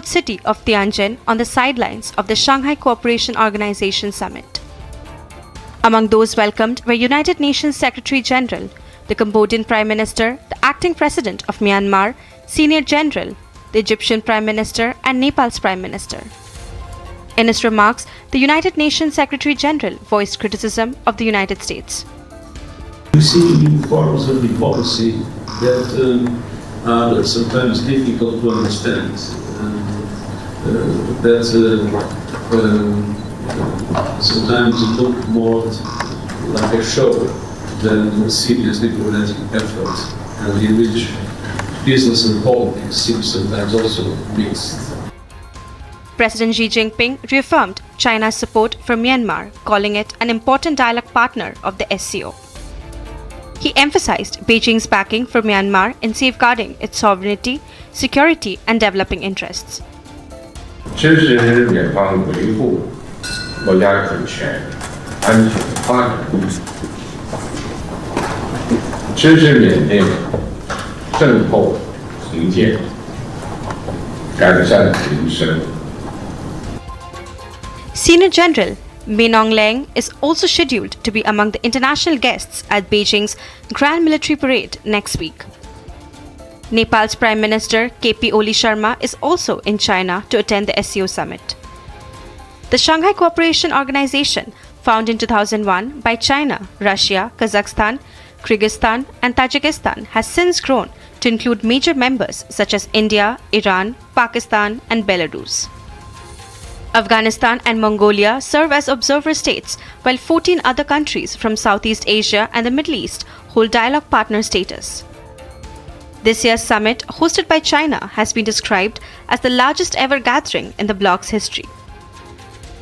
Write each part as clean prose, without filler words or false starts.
city of Tianjin on the sidelines of the Shanghai Cooperation Organization summit. Among those welcomed were United Nations Secretary General, the Cambodian Prime Minister, the acting President of Myanmar, Senior General, the Egyptian Prime Minister and Nepal's Prime Minister. In his remarks, the United Nations Secretary General voiced criticism of the United States. We see new forms of diplomacy that are sometimes difficult to understand, that sometimes look more like a show than a serious diplomatic effort, and in which business and politics seem sometimes also mixed. President Xi Jinping reaffirmed China's support for Myanmar, calling it an important dialogue partner of the SCO. He emphasized Beijing's backing for Myanmar in safeguarding its sovereignty, security, and developing interests. 支持缅方维护国家主权、安全、发展利益，支持缅甸震后重建，改善民生。 Senior General Minong Leng is also scheduled to be among the international guests at Beijing's Grand Military Parade next week. Nepal's Prime Minister KP Oli Sharma is also in China to attend the SCO summit. The Shanghai Cooperation Organization, founded in 2001 by China, Russia, Kazakhstan, Kyrgyzstan, and Tajikistan, has since grown to include major members such as India, Iran, Pakistan, and Belarus. Afghanistan and Mongolia serve as observer states, while 14 other countries from Southeast Asia and the Middle East hold dialogue partner status. This year's summit, hosted by China, has been described as the largest ever gathering in the bloc's history.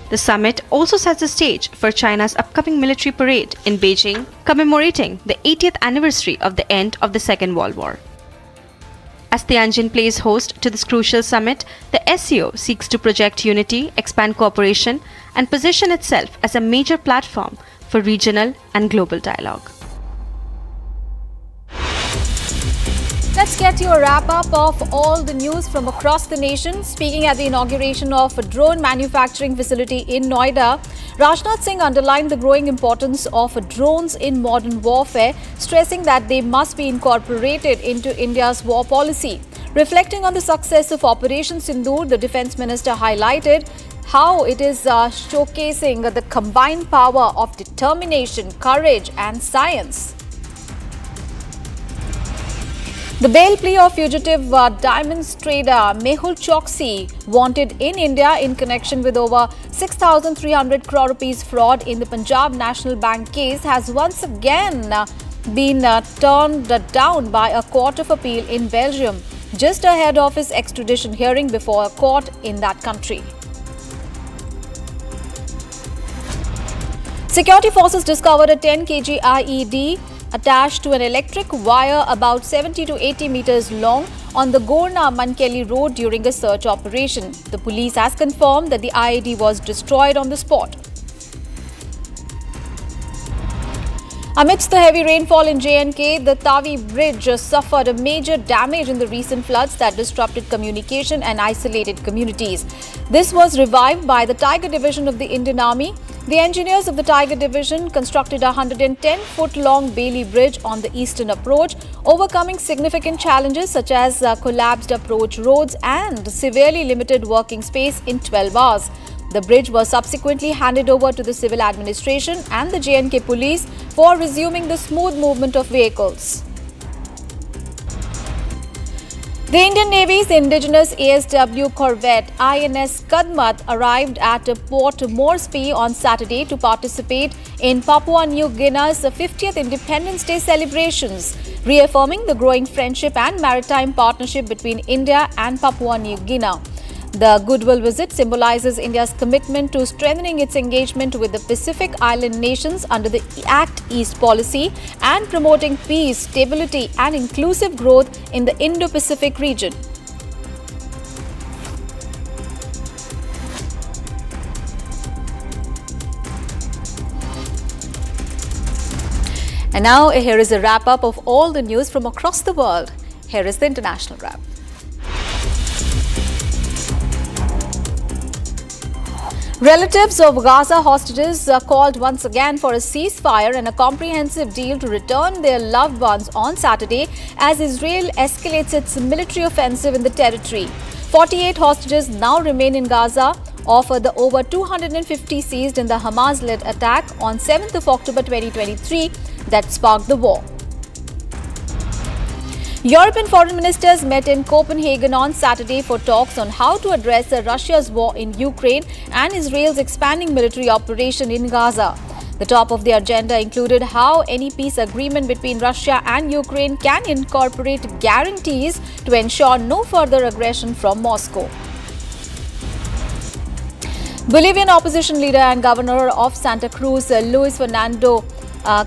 The summit also sets the stage for China's upcoming military parade in Beijing, commemorating the 80th anniversary of the end of the Second World War. As Tianjin plays host to this crucial summit, the SCO seeks to project unity, expand cooperation, and position itself as a major platform for regional and global dialogue. Let's get you a wrap-up of all the news from across the nation. Speaking at the inauguration of a drone manufacturing facility in Noida, Rajnath Singh underlined the growing importance of drones in modern warfare, stressing that they must be incorporated into India's war policy. Reflecting on the success of Operation Sindoor, the Defence Minister highlighted how it is showcasing the combined power of determination, courage and science. The bail plea of fugitive diamonds trader Mehul Choksi, wanted in India in connection with over 6,300 crore rupees fraud in the Punjab National Bank case, has once again been turned down by a court of appeal in Belgium, just ahead of his extradition hearing before a court in that country. Security forces discovered a 10 kg IED attached to an electric wire about 70 to 80 meters long on the Gorna-Mankeli road during a search operation. The police has confirmed that the IED was destroyed on the spot. Amidst the heavy rainfall in J&K, the Tavi Bridge suffered a major damage in the recent floods that disrupted communication and isolated communities. This was revived by the Tiger Division of the Indian Army. The engineers of the Tiger Division constructed a 110-foot-long Bailey Bridge on the eastern approach, overcoming significant challenges such as collapsed approach roads and severely limited working space in 12 hours. The bridge was subsequently handed over to the civil administration and the J&K police for resuming the smooth movement of vehicles. The Indian Navy's indigenous ASW corvette INS Kadmat arrived at Port Moresby on Saturday to participate in Papua New Guinea's 50th Independence Day celebrations, reaffirming the growing friendship and maritime partnership between India and Papua New Guinea. The goodwill visit symbolizes India's commitment to strengthening its engagement with the Pacific Island nations under the Act East policy and promoting peace, stability and inclusive growth in the Indo-Pacific region. And now here is a wrap-up of all the news from across the world. Here is the international wrap. Relatives of Gaza hostages called once again for a ceasefire and a comprehensive deal to return their loved ones on Saturday as Israel escalates its military offensive in the territory. 48 hostages now remain in Gaza of the over 250 seized in the Hamas-led attack on 7th of October 2023 that sparked the war. European foreign ministers met in Copenhagen on Saturday for talks on how to address Russia's war in Ukraine and Israel's expanding military operation in Gaza. The top of the agenda included how any peace agreement between Russia and Ukraine can incorporate guarantees to ensure no further aggression from Moscow. Bolivian opposition leader and governor of Santa Cruz, Luis Fernando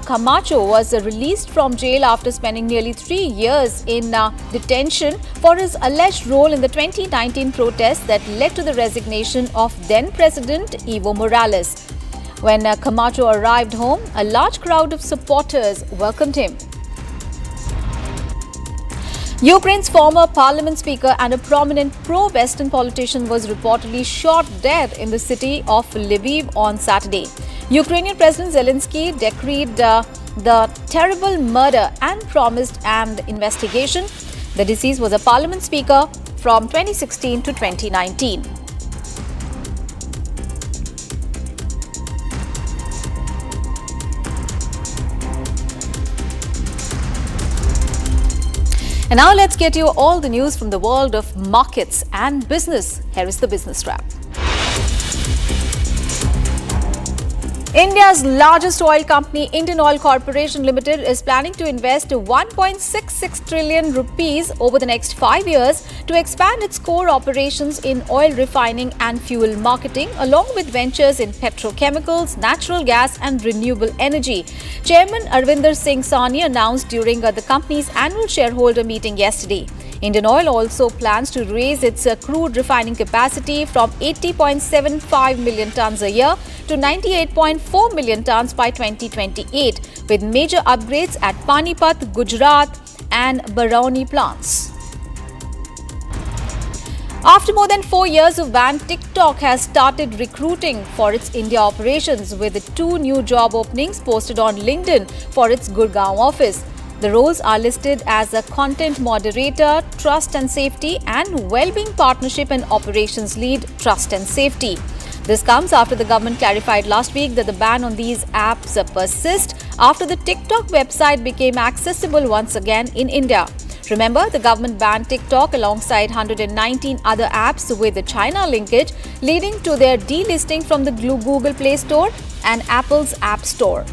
Camacho, was released from jail after spending nearly 3 years in detention for his alleged role in the 2019 protests that led to the resignation of then-President Evo Morales. When Camacho arrived home, a large crowd of supporters welcomed him. Ukraine's former parliament speaker and a prominent pro-Western politician was reportedly shot dead in the city of Lviv on Saturday. Ukrainian President Zelensky decreed the terrible murder and promised an investigation. The deceased was a parliament speaker from 2016 to 2019. And now let's get you all the news from the world of markets and business. Here is the business wrap. India's largest oil company, Indian Oil Corporation Limited, is planning to invest 1.66 trillion rupees over the next 5 years to expand its core operations in oil refining and fuel marketing, along with ventures in petrochemicals, natural gas and renewable energy. Chairman Arvinder Singh Sahni announced during the company's annual shareholder meeting yesterday. Indian Oil also plans to raise its crude refining capacity from 80.75 million tons a year to 98.4 million tons by 2028, with major upgrades at Panipat, Gujarat and Barauni plants. After more than 4 years of ban, TikTok has started recruiting for its India operations with 2 new job openings posted on LinkedIn for its Gurgaon office. The roles are listed as a content moderator, trust and safety, and well-being partnership and operations lead, trust and safety. This comes after the government clarified last week that the ban on these apps persists after the TikTok website became accessible once again in India. Remember, the government banned TikTok alongside 119 other apps with the China linkage, leading to their delisting from the Google Play Store and Apple's App Store.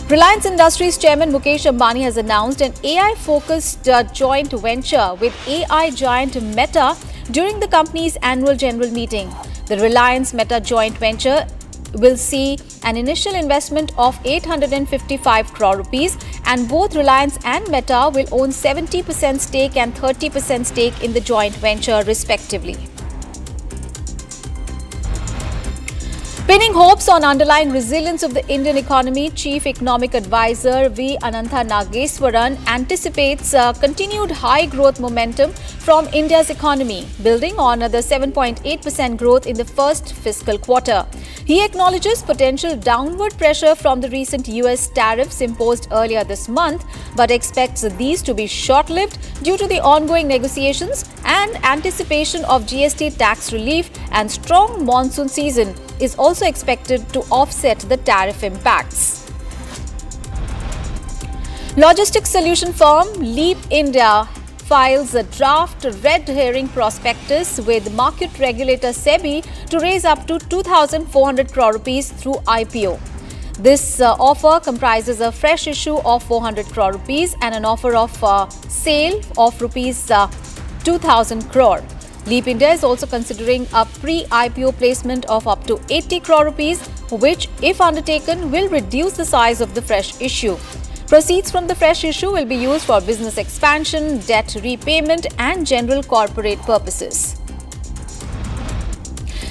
Reliance Industries chairman Mukesh Ambani has announced an AI-focused joint venture with AI giant Meta during the company's annual general meeting. The Reliance Meta joint venture will see an initial investment of 855 crore rupees, and both Reliance and Meta will own 70% stake and 30% stake in the joint venture respectively. Pinning hopes on underlying resilience of the Indian economy, Chief Economic Advisor V. Anantha Nageswaran anticipates continued high growth momentum from India's economy, building on the 7.8% growth in the first fiscal quarter. He acknowledges potential downward pressure from the recent US tariffs imposed earlier this month, but expects these to be short-lived due to the ongoing negotiations and anticipation of GST tax relief, and strong monsoon season is also expected to offset the tariff impacts. Logistics solution firm Leap India files a draft red herring prospectus with market regulator SEBI to raise up to 2,400 crore rupees through IPO. This offer comprises a fresh issue of 400 crore rupees and an offer of sale of rupees 2,000 crore. Leap India is also considering a pre-IPO placement of up to 80 crore rupees, which, if undertaken, will reduce the size of the fresh issue. Proceeds from the fresh issue will be used for business expansion, debt repayment, and general corporate purposes.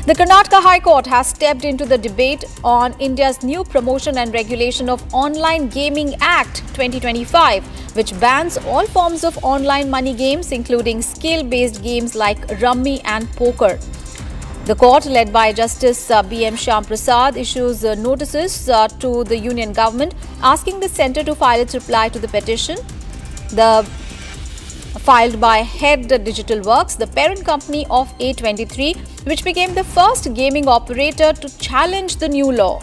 The Karnataka High Court has stepped into the debate on India's new Promotion and Regulation of Online Gaming Act 2025, which bans all forms of online money games, including skill-based games like rummy and poker. The court, led by Justice B.M. Shyam Prasad, issues notices to the union government asking the centre to file its reply to the petition filed by Head Digital Works, the parent company of A23, which became the first gaming operator to challenge the new law.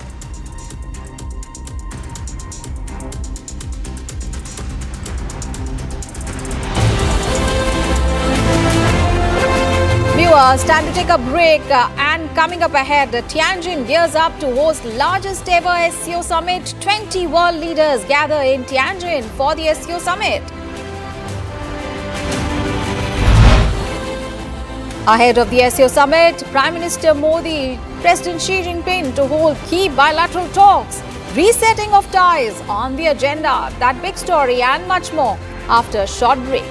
Viewers, time to take a break and coming up ahead, Tianjin gears up to host largest ever SCO summit. 20 world leaders gather in Tianjin for the SCO summit. Ahead of the SCO summit, Prime Minister Modi, President Xi Jinping to hold key bilateral talks. Resetting of ties on the agenda. That big story and much more after a short break.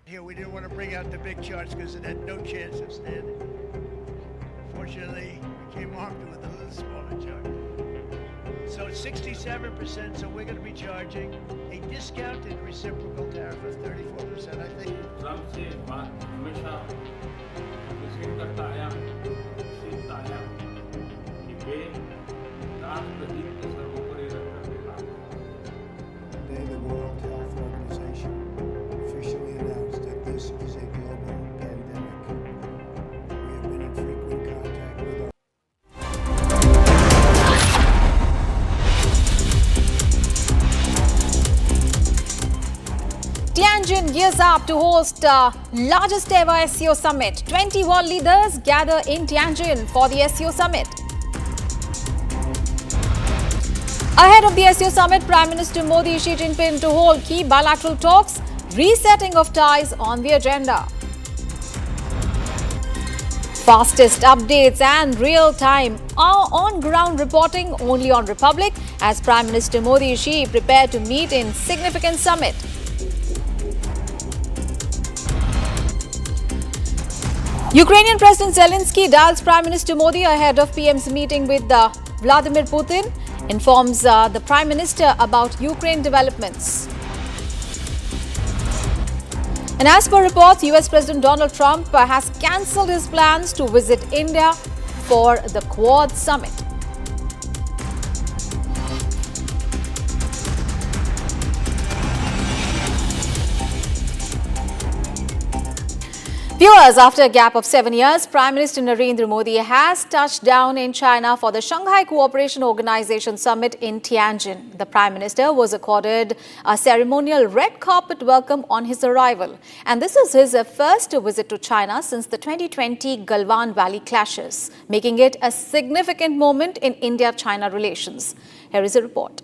Here, we didn't want to bring out the big charts because it had no chance of standing. Fortunately, we came armed with a little smaller chart. So it's 67%, so we're going to be charging a discounted reciprocal tariff of 34%, I think. Today, the World Health Organization officially announced that this is a global pandemic. We have been in frequent contact with our Tianjin gears up to host largest ever SCO summit. 20 world leaders gather in Tianjin for the SCO summit. Ahead of the SCO summit, Prime Minister Modi, Xi Jinping to hold key bilateral talks. Resetting of ties on the agenda. Fastest updates and real-time on-ground reporting only on Republic as Prime Minister Modi Xi prepare to meet in significant summit. Ukrainian President Zelensky dials Prime Minister Modi ahead of PM's meeting with Vladimir Putin, informs the Prime Minister about Ukraine developments. And as per reports, US President Donald Trump has cancelled his plans to visit India for the Quad Summit. Viewers, after a gap of 7 years, Prime Minister Narendra Modi has touched down in China for the Shanghai Cooperation Organization Summit in Tianjin. The Prime Minister was accorded a ceremonial red carpet welcome on his arrival. And this is his first visit to China since the 2020 Galwan Valley clashes, making it a significant moment in India-China relations. Here is a report.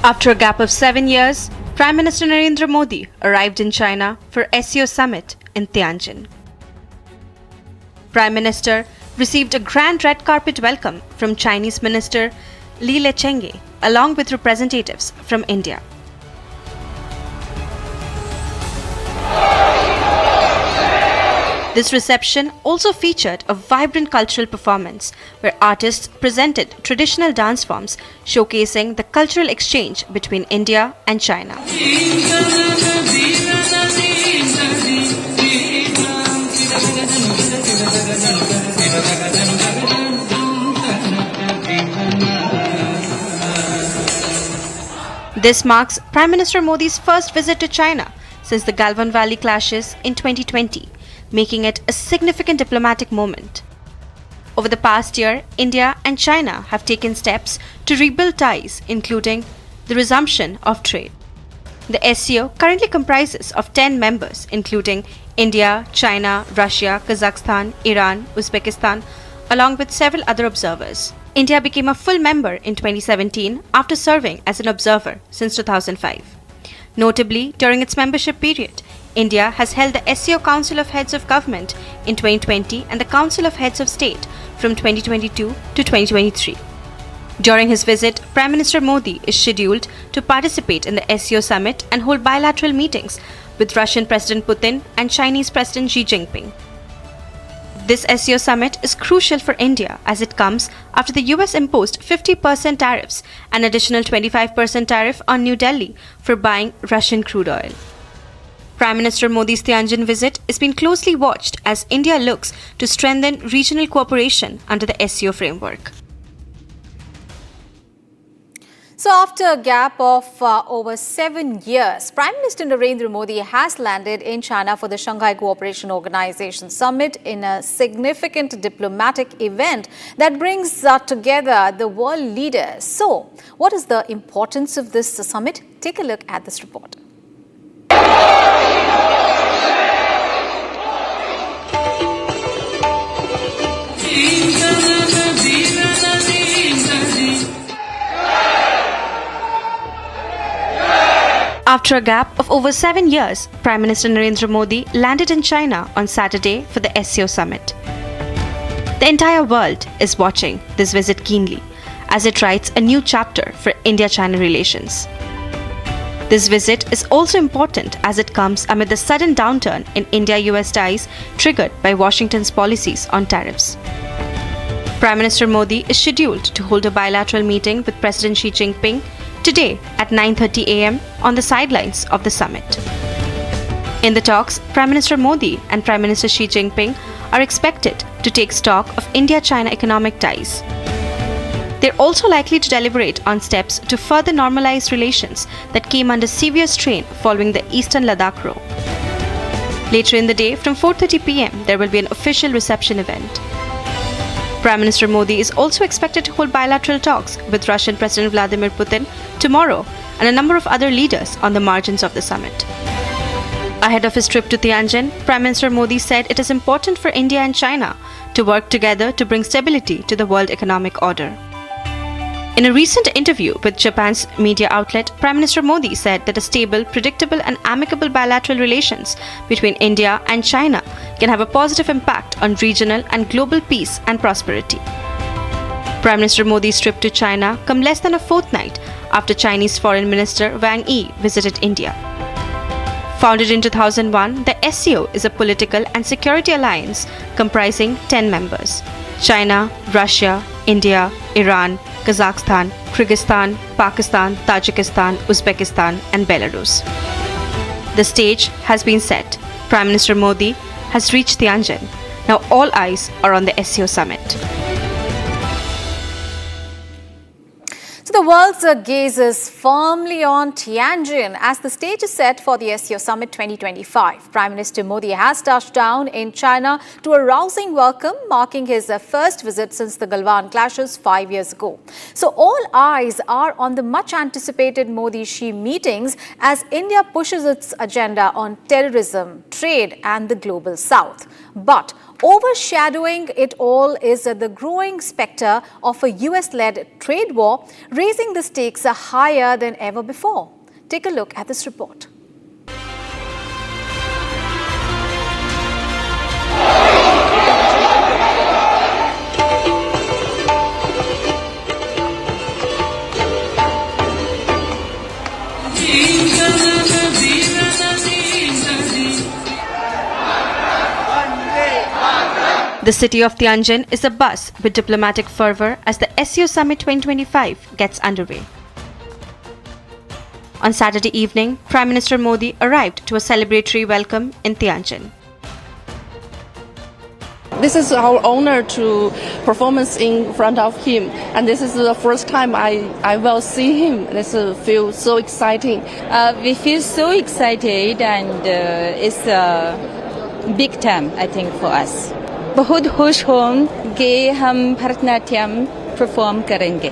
After a gap of 7 years, Prime Minister Narendra Modi arrived in China for SCO summit in Tianjin. Prime Minister received a grand red carpet welcome from Chinese Minister Li Lechenge along with representatives from India. This reception also featured a vibrant cultural performance where artists presented traditional dance forms showcasing the cultural exchange between India and China. This marks Prime Minister Modi's first visit to China since the Galwan Valley clashes in 2020, making it a significant diplomatic moment. Over the past year, India and China have taken steps to rebuild ties, including the resumption of trade. The SCO currently comprises of 10 members, including India, China, Russia, Kazakhstan, Iran, Uzbekistan, along with several other observers. India became a full member in 2017 after serving as an observer since 2005. Notably, during its membership period, India has held the SCO Council of Heads of Government in 2020 and the Council of Heads of State from 2022 to 2023. During his visit, Prime Minister Modi is scheduled to participate in the SCO summit and hold bilateral meetings with Russian President Putin and Chinese President Xi Jinping. This SCO summit is crucial for India as it comes after the US imposed 50% tariffs and additional 25% tariff on New Delhi for buying Russian crude oil. Prime Minister Modi's Tianjin visit is being closely watched as India looks to strengthen regional cooperation under the SCO framework. So after a gap of over 7 years, Prime Minister Narendra Modi has landed in China for the Shanghai Cooperation Organization summit in a significant diplomatic event that brings together the world leaders. So, what is the importance of this summit? Take a look at this report. After a gap of over 7 years, Prime Minister Narendra Modi landed in China on Saturday for the SCO summit. The entire world is watching this visit keenly as it writes a new chapter for India-China relations. This visit is also important as it comes amid the sudden downturn in India-US ties triggered by Washington's policies on tariffs. Prime Minister Modi is scheduled to hold a bilateral meeting with President Xi Jinping today at 9:30 a.m. on the sidelines of the summit. In the talks, Prime Minister Modi and Prime Minister Xi Jinping are expected to take stock of India-China economic ties. They're also likely to deliberate on steps to further normalize relations that came under severe strain following the Eastern Ladakh row. Later in the day, from 4:30 p.m., there will be an official reception event. Prime Minister Modi is also expected to hold bilateral talks with Russian President Vladimir Putin tomorrow and a number of other leaders on the margins of the summit. Ahead of his trip to Tianjin, Prime Minister Modi said it is important for India and China to work together to bring stability to the world economic order. In a recent interview with Japan's media outlet, Prime Minister Modi said that a stable, predictable and amicable bilateral relations between India and China can have a positive impact on regional and global peace and prosperity. Prime Minister Modi's trip to China comes less than a fortnight after Chinese Foreign Minister Wang Yi visited India. Founded in 2001, the SCO is a political and security alliance comprising 10 members: China, Russia, India, Iran, Kazakhstan, Kyrgyzstan, Pakistan, Tajikistan, Uzbekistan and Belarus. The stage has been set. Prime Minister Modi has reached Tianjin. Now all eyes are on the SCO summit. The world's gaze is firmly on Tianjin as the stage is set for the SCO Summit 2025. Prime Minister Modi has touched down in China to a rousing welcome, marking his first visit since the Galwan clashes 5 years ago. So all eyes are on the much-anticipated Modi-Xi meetings as India pushes its agenda on terrorism, trade and the global south. But overshadowing it all is the growing spectre of a US-led trade war, raising the stakes higher than ever before. Take a look at this report. The city of Tianjin is abuzz with diplomatic fervor as the SCO Summit 2025 gets underway. On Saturday evening, Prime Minister Modi arrived to a celebratory welcome in Tianjin. This is our honor to performance in front of him, and this is the first time I will see him. This feels so exciting. We feel so excited, and it's a big time, I think, for us. बहुत खुश हों कि हम Bharatanatyam perform करेंगे.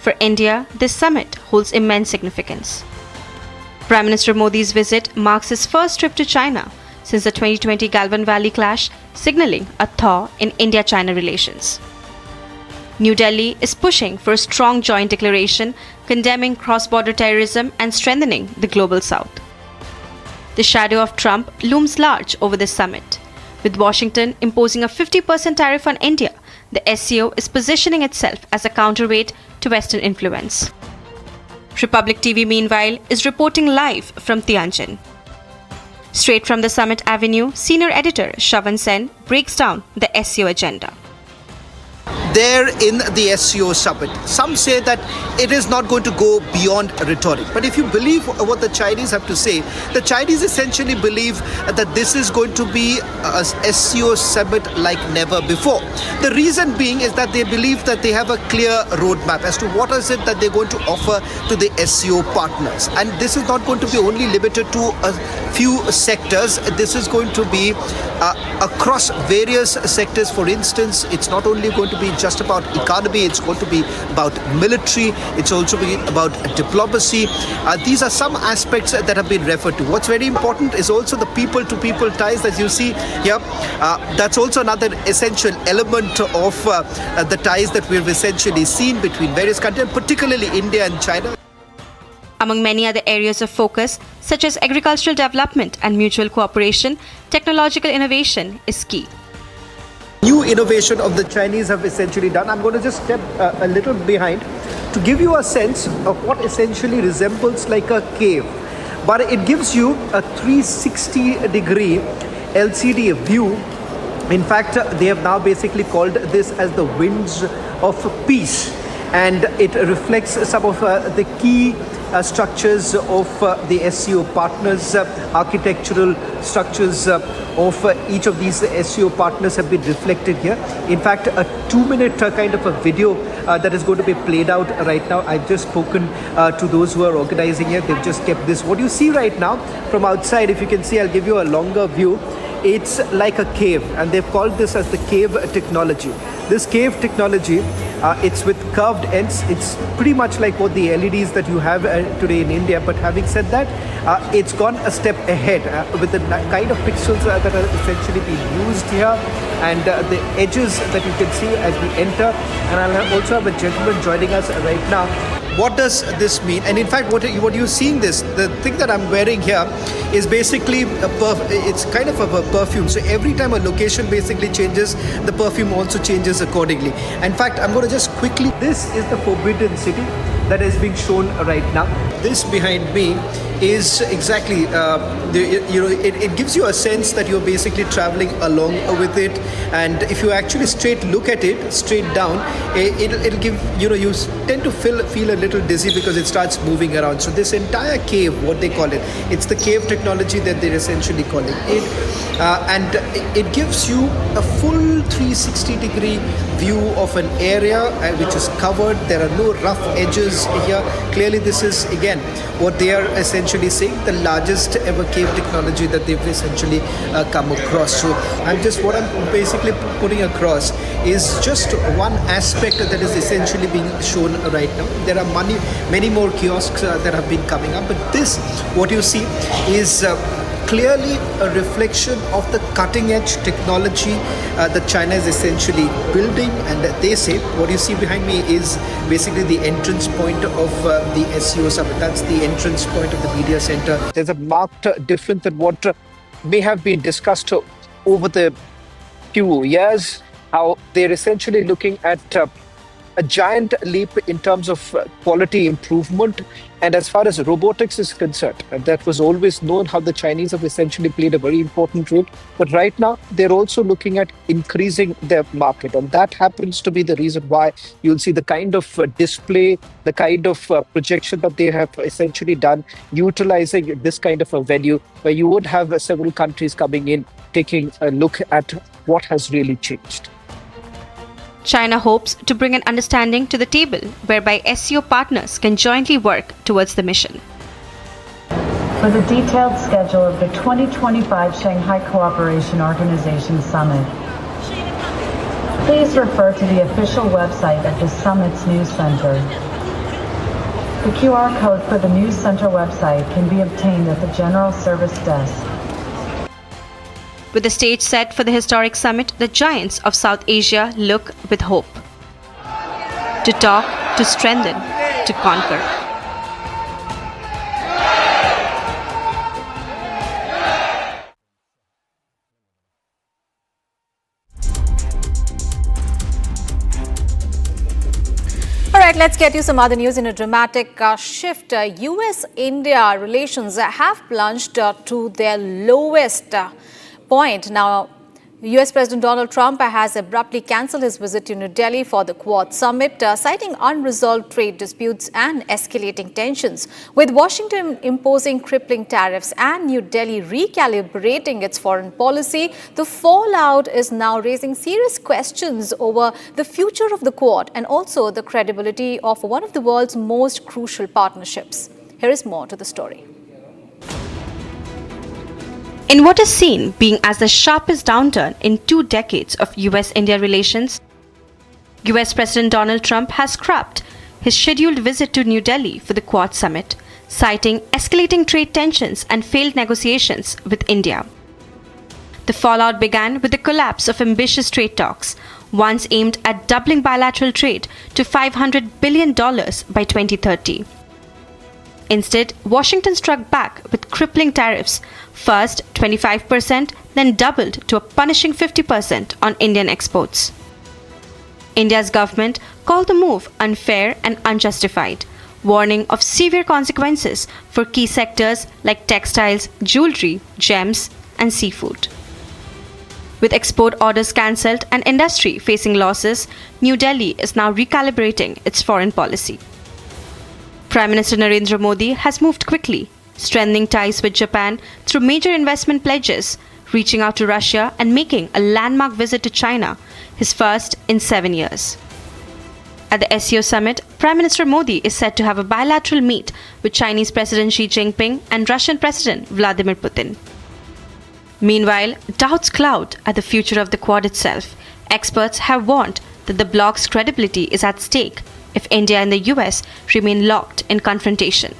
For India, this summit holds immense significance. Prime Minister Modi's visit marks his first trip to China since the 2020 Galvan Valley clash, signaling a thaw in India-China relations. New Delhi is pushing for a strong joint declaration condemning cross-border terrorism and strengthening the global south. The shadow of Trump looms large over this summit. With Washington imposing a 50% tariff on India, the SCO is positioning itself as a counterweight to Western influence. Republic TV, meanwhile, is reporting live from Tianjin. Straight from the Summit Avenue, senior editor Shavan Sen breaks down the SCO agenda. There in the SCO summit, some say that it is not going to go beyond rhetoric. But if you believe what the Chinese have to say, the Chinese essentially believe that this is going to be a SCO summit like never before. The reason being is that they believe that they have a clear roadmap as to what is it that they're going to offer to the SCO partners. And this is not going to be only limited to a few sectors. This is going to be across various sectors. For instance, it's not only going to be just about economy, it's going to be about military, it's also be about diplomacy. These are some aspects that have been referred to. What's very important is also the people-to-people ties that you see here. That's also another essential element of the ties that we've essentially seen between various countries, particularly India and China. Among many other areas of focus, such as agricultural development and mutual cooperation, technological innovation is key. New innovation of the Chinese have essentially done. I'm going to just step a little behind to give you a sense of what essentially resembles like a cave. But it gives you a 360-degree LCD view. In fact, they have now basically called this as the winds of peace. And it reflects some of the key structures of the SCO partners, architectural structures of each of these SCO partners have been reflected here. In fact, a 2-minute kind of a video that is going to be played out right now. I've just spoken to those who are organizing here. They've just kept this. What you see right now from outside, if you can see, I'll give you a longer view. It's like a cave, and they've called this as the cave technology. This cave technology, it's with curved ends. It's pretty much like what the LEDs that you have today in India. But having said that, it's gone a step ahead with the kind of pixels that are essentially being used here, and the edges that you can see as we enter. And I'll also have a gentleman joining us right now. What does this mean? And in fact, what you're seeing this, the thing that I'm wearing here is basically it's kind of a perfume. So every time a location basically changes, the perfume also changes accordingly. In fact, I'm going to just quickly, this is the Forbidden City that is being shown right now. This behind me is exactly, it gives you a sense that you're basically traveling along with it. And if you actually straight look at it, straight down, it'll give, you tend to feel a little dizzy because it starts moving around. So this entire cave, what they call it, it's the cave technology that they're essentially calling it. And it gives you a full 360-degree view of an area which is covered. There are no rough edges here. Clearly, this is, again, what they are essentially saying, the largest ever cave technology that they've essentially come across. So what I'm basically putting across is just one aspect that is essentially being shown right now. There are many more kiosks that have been coming up, but this, what you see, is clearly a reflection of the cutting-edge technology that China is essentially building. And they say, what you see behind me is basically the entrance point of the SCO summit. That's the entrance point of the media center. There's a marked difference than what may have been discussed over the few years, how they're essentially looking at a giant leap in terms of quality improvement. And as far as robotics is concerned, that was always known how the Chinese have essentially played a very important role. But right now, they're also looking at increasing their market. And that happens to be the reason why you'll see the kind of display, the kind of projection that they have essentially done, utilizing this kind of a venue where you would have several countries coming in, taking a look at what has really changed. China hopes to bring an understanding to the table whereby SCO partners can jointly work towards the mission. For the detailed schedule of the 2025 Shanghai Cooperation Organization Summit, please refer to the official website of the summit's news center. The QR code for the news center website can be obtained at the General Service Desk. With the stage set for the historic summit, the giants of South Asia look with hope. To talk, to strengthen, to conquer. All right, let's get you some other news in a dramatic shift. US-India relations have plunged to their lowest point. Now, US President Donald Trump has abruptly cancelled his visit to New Delhi for the Quad summit, citing unresolved trade disputes and escalating tensions. With Washington imposing crippling tariffs and New Delhi recalibrating its foreign policy, the fallout is now raising serious questions over the future of the Quad and also the credibility of one of the world's most crucial partnerships. Here is more to the story. In what is seen being as the sharpest downturn in 2 decades of US-India relations, US President Donald Trump has scrapped his scheduled visit to New Delhi for the Quad summit, citing escalating trade tensions and failed negotiations with India. The fallout began with the collapse of ambitious trade talks, once aimed at doubling bilateral trade to $500 billion by 2030. Instead, Washington struck back with crippling tariffs, first 25%, then doubled to a punishing 50% on Indian exports. India's government called the move unfair and unjustified, warning of severe consequences for key sectors like textiles, jewelry, gems, and seafood. With export orders cancelled and industry facing losses, New Delhi is now recalibrating its foreign policy. Prime Minister Narendra Modi has moved quickly, strengthening ties with Japan through major investment pledges, reaching out to Russia and making a landmark visit to China, his first in 7 years. At the SCO summit, Prime Minister Modi is set to have a bilateral meet with Chinese President Xi Jinping and Russian President Vladimir Putin. Meanwhile, doubts cloud at the future of the Quad itself. Experts have warned that the bloc's credibility is at stake if India and the US remain locked in confrontation.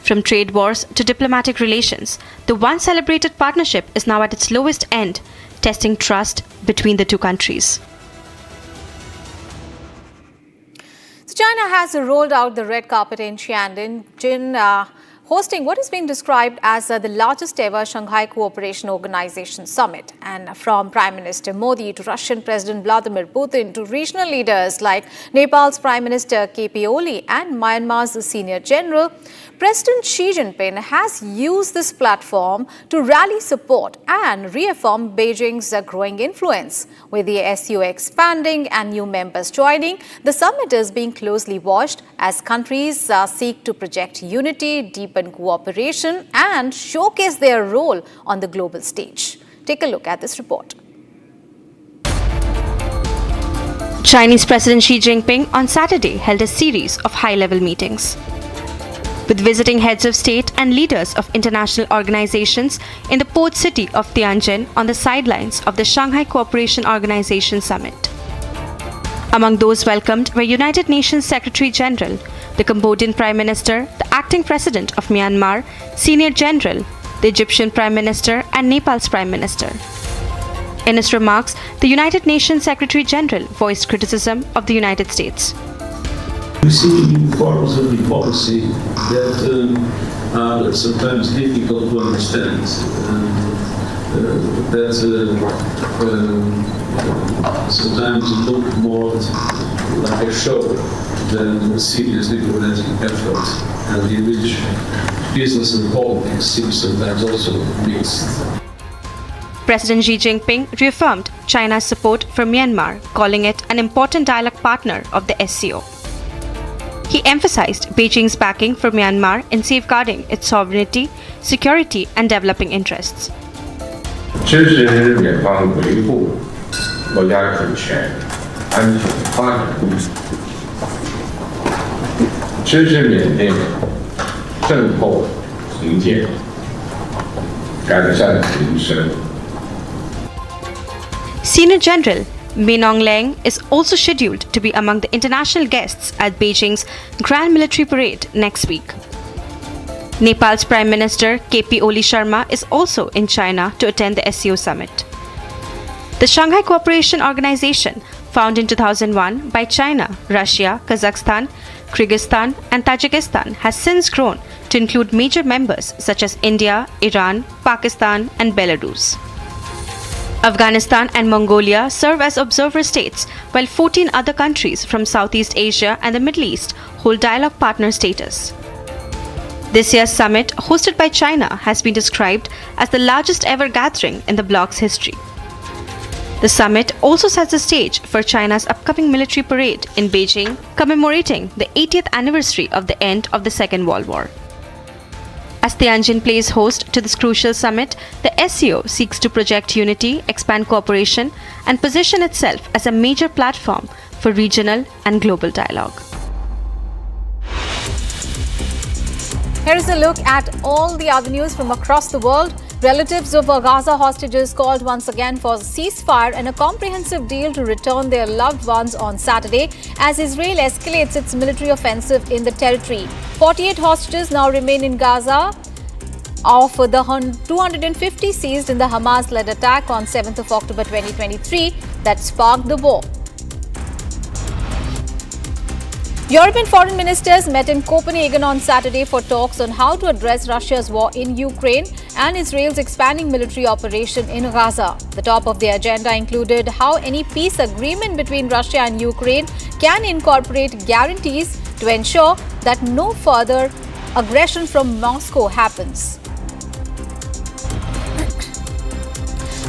From trade wars to diplomatic relations, the once celebrated partnership is now at its lowest end, testing trust between the two countries. So China has rolled out the red carpet in Tianjin, hosting what is being described as the largest ever Shanghai Cooperation Organization summit. And from Prime Minister Modi to Russian President Vladimir Putin to regional leaders like Nepal's Prime Minister KP Oli and Myanmar's senior general, President Xi Jinping has used this platform to rally support and reaffirm Beijing's growing influence. With the SCO expanding and new members joining, the summit is being closely watched as countries seek to project unity, deepen cooperation and showcase their role on the global stage. Take a look at this report. Chinese President Xi Jinping on Saturday held a series of high-level meetings with visiting heads of state and leaders of international organizations in the port city of Tianjin on the sidelines of the Shanghai Cooperation Organization Summit. Among those welcomed were United Nations Secretary General, the Cambodian Prime Minister, the acting President of Myanmar, Senior General, the Egyptian Prime Minister and Nepal's Prime Minister. In his remarks, the United Nations Secretary General voiced criticism of the United States. We see new forms of diplomacy that are sometimes difficult to understand. Sometimes look more like a show than serious diplomatic efforts, and in which business and politics seem sometimes also mixed. President Xi Jinping reaffirmed China's support for Myanmar, calling it an important dialogue partner of the SCO. He emphasized Beijing's backing for Myanmar in safeguarding its sovereignty, security, and developing interests. 支持缅方维护国家主权、安全、发展，支持缅甸政后重建，改善民生。 Senior General Min Aung Hlaing is also scheduled to be among the international guests at Beijing's Grand Military Parade next week. Nepal's Prime Minister KP Oli Sharma is also in China to attend the SCO summit. The Shanghai Cooperation Organization, founded in 2001 by China, Russia, Kazakhstan, Kyrgyzstan, and Tajikistan, has since grown to include major members such as India, Iran, Pakistan, and Belarus. Afghanistan and Mongolia serve as observer states, while 14 other countries from Southeast Asia and the Middle East hold dialogue partner status. This year's summit, hosted by China, has been described as the largest ever gathering in the bloc's history. The summit also sets the stage for China's upcoming military parade in Beijing, commemorating the 80th anniversary of the end of the Second World War. As Tianjin plays host to this crucial summit, the SCO seeks to project unity, expand cooperation, and position itself as a major platform for regional and global dialogue. Here is a look at all the other news from across the world. Relatives of Gaza hostages called once again for a ceasefire and a comprehensive deal to return their loved ones on Saturday as Israel escalates its military offensive in the territory. 48 hostages now remain in Gaza of the 250 seized in the Hamas-led attack on 7th of October 2023 that sparked the war. European foreign ministers met in Copenhagen on Saturday for talks on how to address Russia's war in Ukraine and Israel's expanding military operation in Gaza. The top of the agenda included how any peace agreement between Russia and Ukraine can incorporate guarantees to ensure that no further aggression from Moscow happens.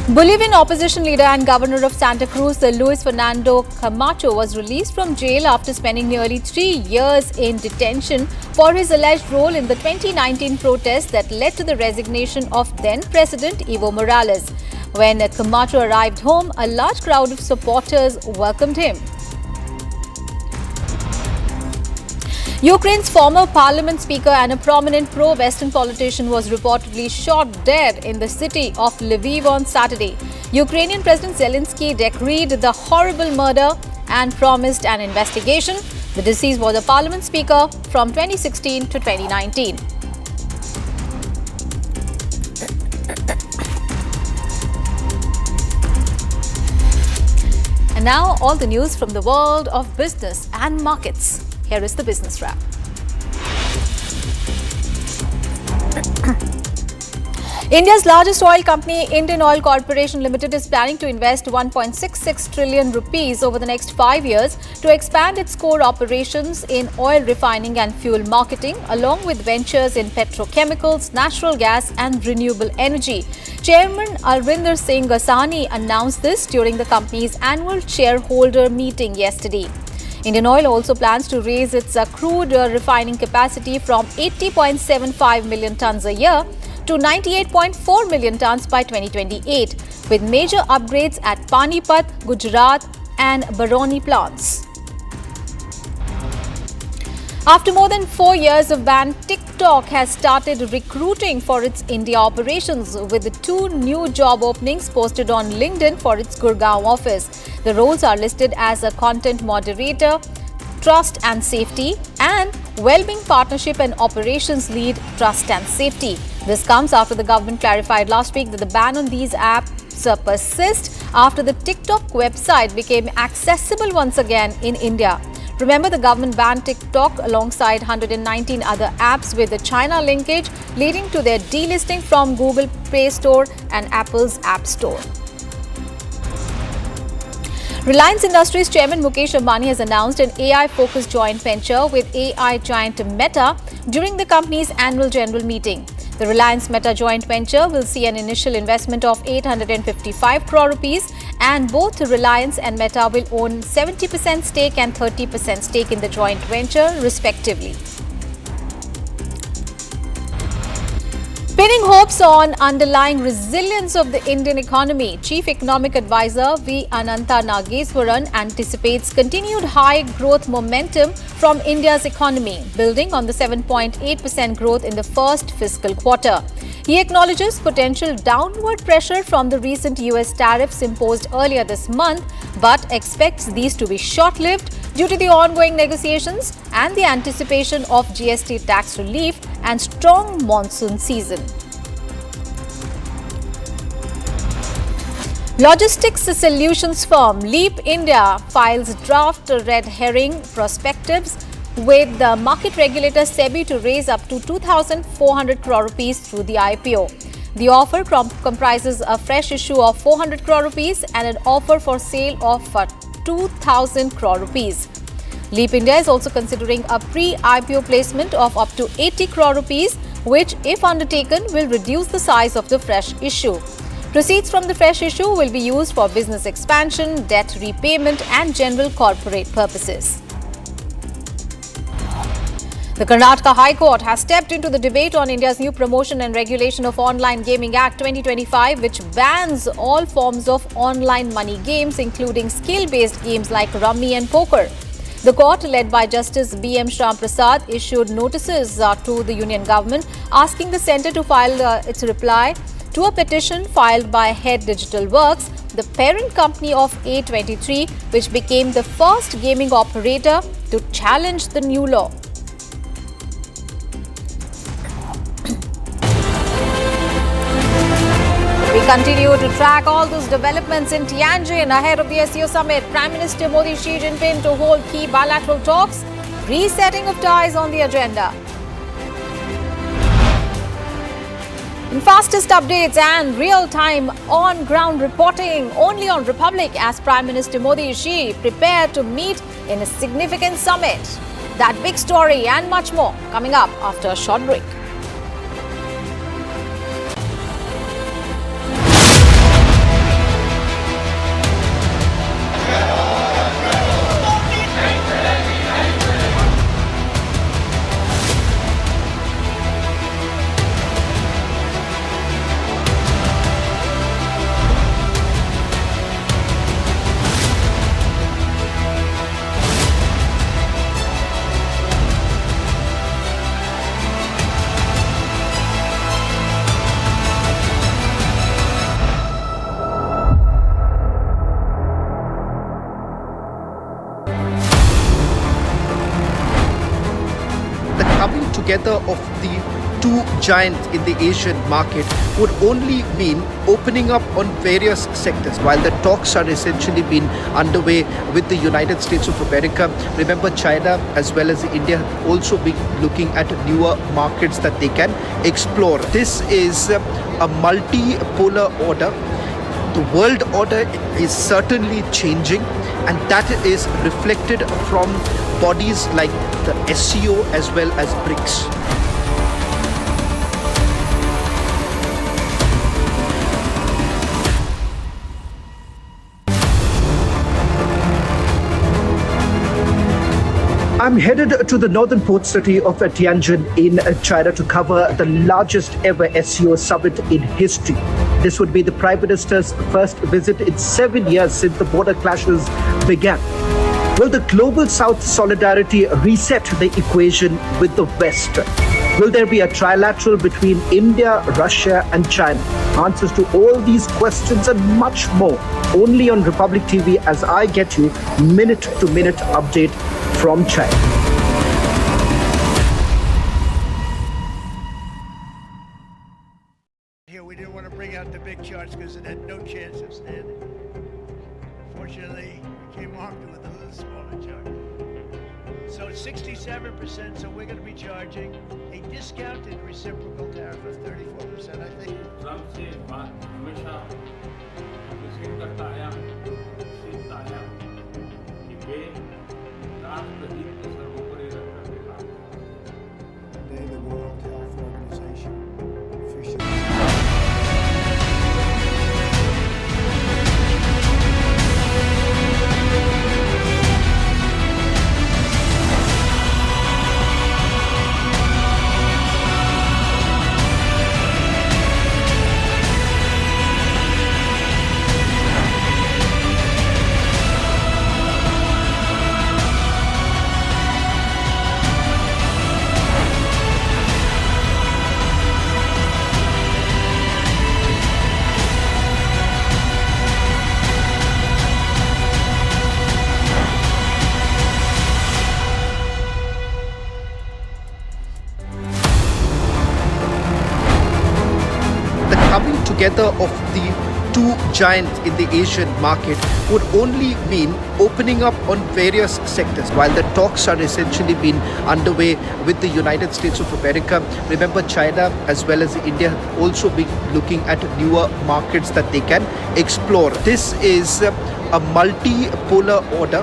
Bolivian opposition leader and governor of Santa Cruz, Luis Fernando Camacho, was released from jail after spending nearly 3 years in detention for his alleged role in the 2019 protests that led to the resignation of then-President Evo Morales. When Camacho arrived home, a large crowd of supporters welcomed him. Ukraine's former parliament speaker and a prominent pro-Western politician was reportedly shot dead in the city of Lviv on Saturday. Ukrainian President Zelensky decreed the horrible murder and promised an investigation. The deceased was a parliament speaker from 2016 to 2019. And now all the news from the world of business and markets. Here is the business wrap. India's largest oil company, Indian Oil Corporation Limited, is planning to invest 1.66 trillion rupees over the next 5 years to expand its core operations in oil refining and fuel marketing, along with ventures in petrochemicals, natural gas and renewable energy. Chairman Alvinder Singh Gasani announced this during the company's annual shareholder meeting yesterday. Indian Oil also plans to raise its crude refining capacity from 80.75 million tons a year to 98.4 million tons by 2028, with major upgrades at Panipat, Gujarat and Barauni plants. After more than 4 years of ban, TikTok has started recruiting for its India operations with 2 new job openings posted on LinkedIn for its Gurgaon office. The roles are listed as a content moderator, trust and safety, and well-being partnership and operations lead, trust and safety. This comes after the government clarified last week that the ban on these apps persists after the TikTok website became accessible once again in India. Remember, the government banned TikTok alongside 119 other apps with the China linkage, leading to their delisting from Google Play Store and Apple's App Store. Reliance Industries Chairman Mukesh Ambani has announced an AI-focused joint venture with AI giant Meta during the company's annual general meeting. The Reliance Meta joint venture will see an initial investment of 855 crore rupees, and both Reliance and Meta will own 70% stake and 30% stake in the joint venture, respectively. Pinning hopes on underlying resilience of the Indian economy, Chief Economic Advisor V. Ananta Nageswaran anticipates continued high growth momentum from India's economy, building on the 7.8% growth in the first fiscal quarter. He acknowledges potential downward pressure from the recent US tariffs imposed earlier this month, but expects these to be short-lived due to the ongoing negotiations and the anticipation of GST tax relief and strong monsoon season. Logistics solutions firm Leap India files draft red herring prospectives with the market regulator SEBI to raise up to 2,400 crore rupees through the IPO. The offer comprises a fresh issue of 400 crore rupees and an offer for sale of 2,000 crore rupees. Leap India is also considering a pre-IPO placement of up to 80 crore rupees, which, if undertaken, will reduce the size of the fresh issue. Proceeds from the fresh issue will be used for business expansion, debt repayment, and general corporate purposes. The Karnataka High Court has stepped into the debate on India's new Promotion and Regulation of Online Gaming Act 2025, which bans all forms of online money games, including skill-based games like rummy and poker. The court, led by Justice B.M. Shram Prasad, issued notices to the Union government asking the centre to file its reply to a petition filed by Head Digital Works, the parent company of A23, which became the first gaming operator to challenge the new law. We continue to track all those developments in Tianjin ahead of the SCO summit. Prime Minister Modi Xi Jinping to hold key bilateral talks, resetting of ties on the agenda. In fastest updates and real-time on-ground reporting only on Republic as Prime Minister Modi Xi prepare to meet in a significant summit. That big story and much more coming up after a short break. Together of the two giants in the Asian market would only mean opening up on various sectors. While the talks are essentially been underway with the United States of America, remember China as well as India also be looking at newer markets that they can explore. This is a multipolar order. The world order is certainly changing, and that is reflected from bodies like the SCO as well as BRICS. I'm headed to the northern port city of Tianjin in China to cover the largest ever SCO summit in history. This would be the Prime Minister's first visit in 7 years since the border clashes began. Will the global South solidarity reset the equation with the West? Will there be a trilateral between India, Russia and China? Answers to all these questions and much more only on Republic TV as I get you minute-to-minute update from China. Here we didn't want to bring out the big charts because it had no chance of standing. Fortunately, we came armed with a little smaller chart. So 67%, so we're going to be charging a discounted reciprocal tariff of 34%, I think. Today, the World Health Organization officially The coming together of the two giants in the Asian market would only mean opening up on various sectors. While the talks are essentially been underway with the United States of America, remember China as well as India have also been looking at newer markets that they can explore. This is a multipolar order.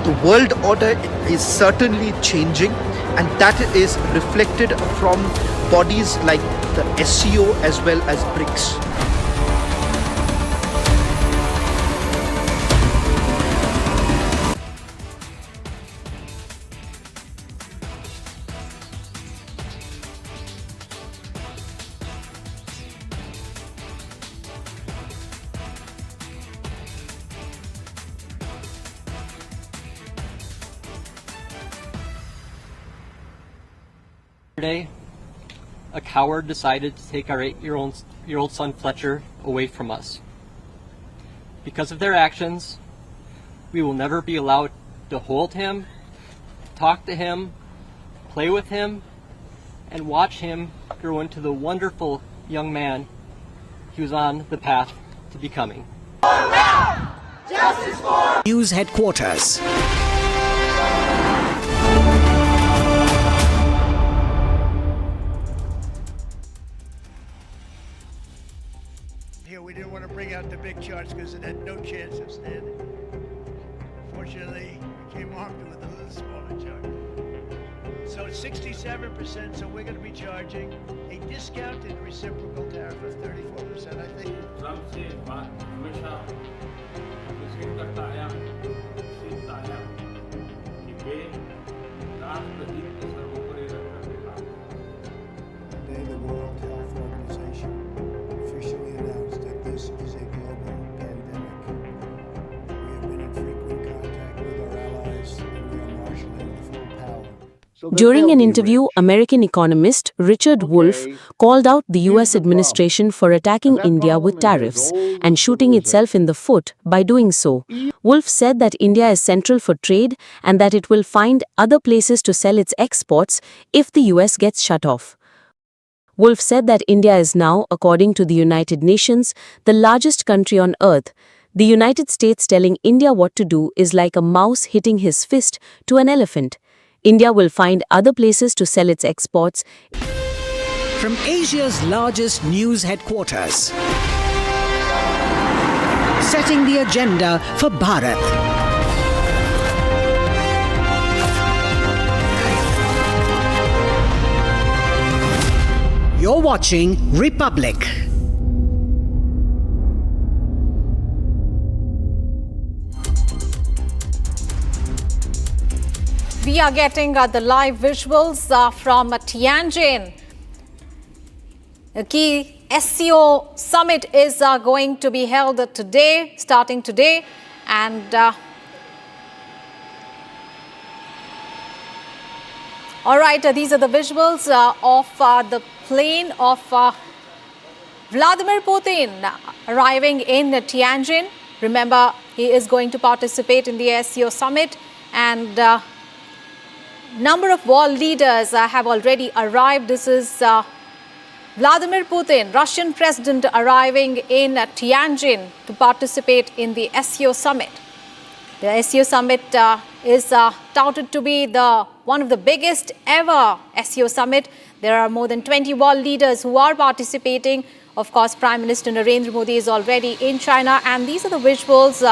The world order is certainly changing, and that is reflected from bodies like the SCO as well as BRICS. Yesterday, a coward decided to take our 8-year-old son Fletcher away from us. Because of their actions, we will never be allowed to hold him, talk to him, play with him, and watch him grow into the wonderful young man he was on the path to becoming. News headquarters. Here, we didn't want to bring out the big charts because it had no chance of standing. Fortunately, we came armed with a little smaller chart. So it's 67%, so we're going to be charging a discounted reciprocal tariff of 34%, I think. Today, the World Health Organization officially announced that this is a global pandemic. We have been in frequent contact with our allies, and we are marshaling the full power. During an interview, American economist Richard Wolff called out the US administration for attacking India with tariffs and shooting itself in the foot by doing so. Wolff said that India is central for trade and that it will find other places to sell its exports if the US gets shut off. Wolff said that India is now, according to the United Nations, the largest country on earth. The United States telling India what to do is like a mouse hitting his fist to an elephant. India will find other places to sell its exports. From Asia's largest news headquarters. Setting the agenda for Bharat. You're watching Republic. We are getting the live visuals from Tianjin. The key SCO summit is going to be held today, starting today. And all right, these are the visuals of the plane of Vladimir Putin arriving in Tianjin. Remember, he is going to participate in the SCO summit, and number of world leaders have already arrived. This is Vladimir Putin, Russian president, arriving in Tianjin to participate in the SCO summit. The SCO summit is touted to be one of the biggest ever SCO summit. There are more than 20 world leaders who are participating. Of course, Prime Minister Narendra Modi is already in China, and these are the visuals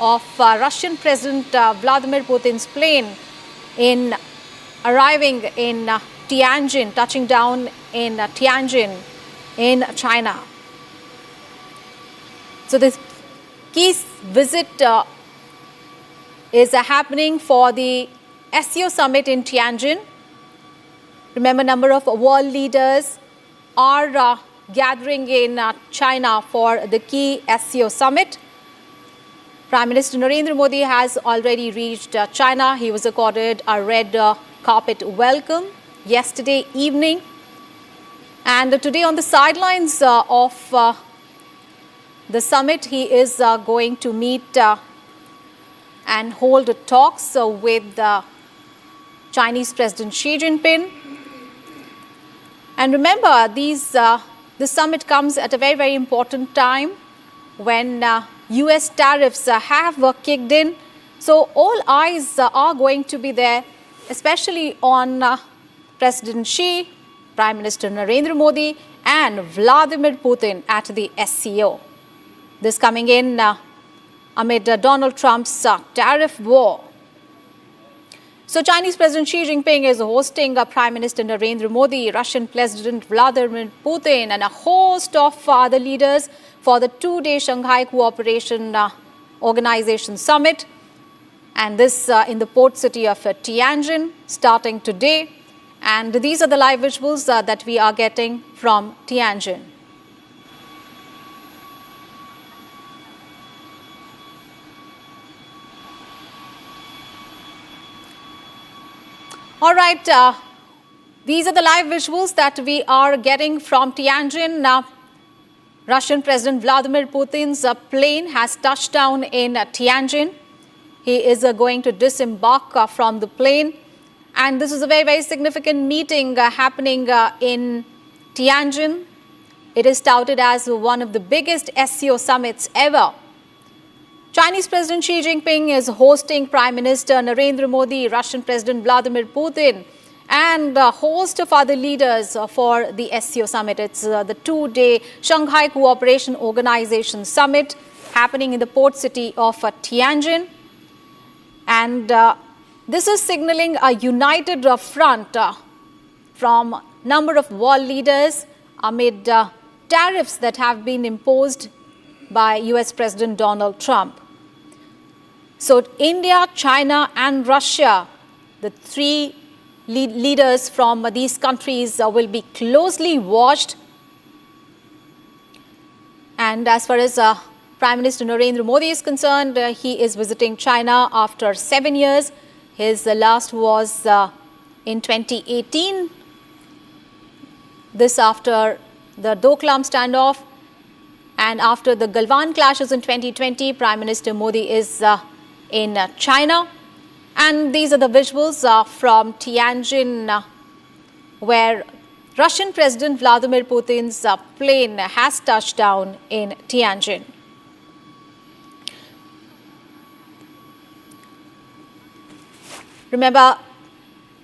of Russian President Vladimir Putin's plane in arriving in Tianjin, touching down in Tianjin in China. So this key visit is happening for the SCO summit in Tianjin. Remember, a number of world leaders are gathering in China for the key SCO summit. Prime Minister Narendra Modi has already reached China. He was accorded a red carpet welcome yesterday evening. And today on the sidelines of the summit, he is going to meet and hold talks with Chinese President Xi Jinping. And remember, this summit comes at a very, very important time when US tariffs have kicked in. So all eyes are going to be there, especially on President Xi, Prime Minister Narendra Modi and Vladimir Putin at the SCO. This coming in amid Donald Trump's tariff war. So Chinese President Xi Jinping is hosting Prime Minister Narendra Modi, Russian President Vladimir Putin and a host of other leaders for the two-day Shanghai Cooperation Organization Summit. And this in the port city of Tianjin starting today. And these are the live visuals that we are getting from Tianjin. All right, these are the live visuals that we are getting from Tianjin. Russian President Vladimir Putin's plane has touched down in Tianjin. He is going to disembark from the plane. And this is a very, very significant meeting happening in Tianjin. It is touted as one of the biggest SCO summits ever. Chinese President Xi Jinping is hosting Prime Minister Narendra Modi, Russian President Vladimir Putin, and a host of other leaders for the SCO summit. It's the two-day Shanghai Cooperation Organization Summit happening in the port city of Tianjin. And this is signaling a united front from a number of world leaders amid tariffs that have been imposed by US President Donald Trump. So India, China and Russia, the three leaders from these countries will be closely watched. And as far as Prime Minister Narendra Modi is concerned, he is visiting China after 7 years. His last was in 2018. This after the Doklam standoff and after the Galwan clashes in 2020, Prime Minister Modi is in China. And these are the visuals from Tianjin where Russian President Vladimir Putin's plane has touched down in Tianjin. Remember,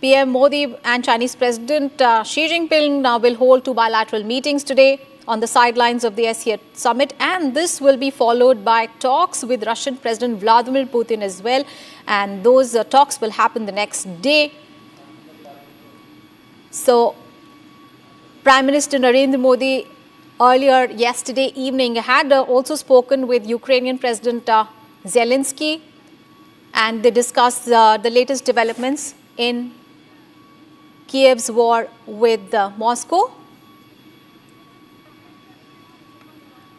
PM Modi and Chinese President Xi Jinping now will hold two bilateral meetings today on the sidelines of the SCO summit, and this will be followed by talks with Russian President Vladimir Putin as well, and those talks will happen the next day. So, Prime Minister Narendra Modi earlier yesterday evening had also spoken with Ukrainian President Zelensky, and they discussed the latest developments in Kiev's war with Moscow.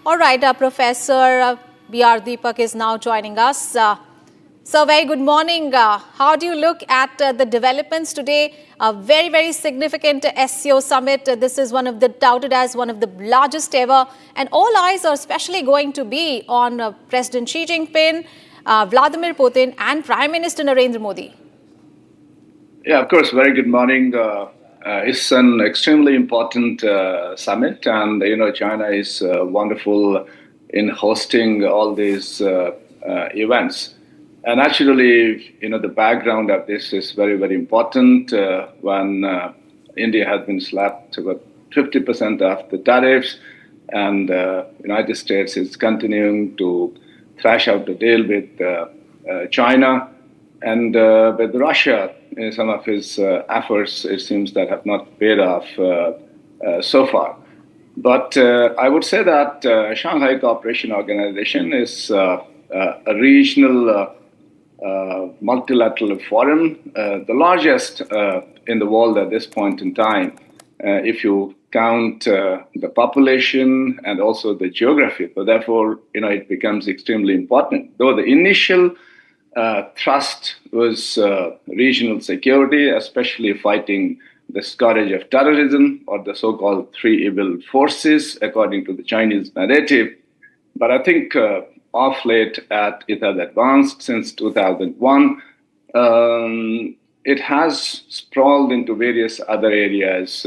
All right, Professor B.R. Deepak is now joining us. So, very good morning. How do you look at the developments today? A very, very significant SCO summit. This is touted as one of the largest ever. And all eyes are especially going to be on President Xi Jinping, Vladimir Putin and Prime Minister Narendra Modi. Yeah, of course. Very good morning. It's an extremely important summit, and China is wonderful in hosting all these events. And actually, the background of this is very, very important. When India has been slapped about 50% of the tariffs, and United States is continuing to thrash out the deal with China. And with Russia, some of his efforts, it seems, that have not paid off so far. But I would say that Shanghai Cooperation Organization is a regional multilateral forum, the largest in the world at this point in time, if you count the population and also the geography. So therefore, it becomes extremely important. Though the initial thrust was regional security, especially fighting the scourge of terrorism, or the so-called three evil forces, according to the Chinese narrative. But I think of late, it has advanced since 2001. It has sprawled into various other areas,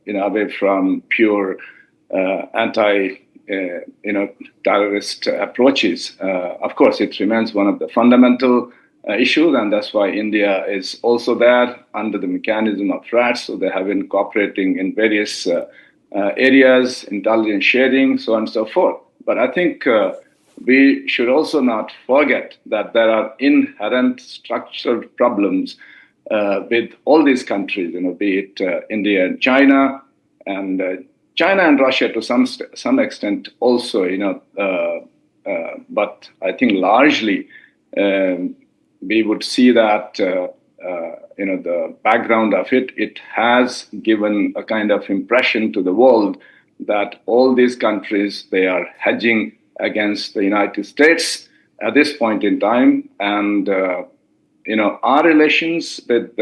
away from pure terrorist approaches. Of course, it remains one of the fundamental issues, and that's why India is also there under the mechanism of threats. So they have been cooperating in various areas, intelligence sharing, so on and so forth. But I think we should also not forget that there are inherent structural problems with all these countries, be it India and China, and China and Russia to some extent also, but I think largely we would see that, the background of it has given a kind of impression to the world that all these countries, they are hedging against the United States at this point in time. And, our relations with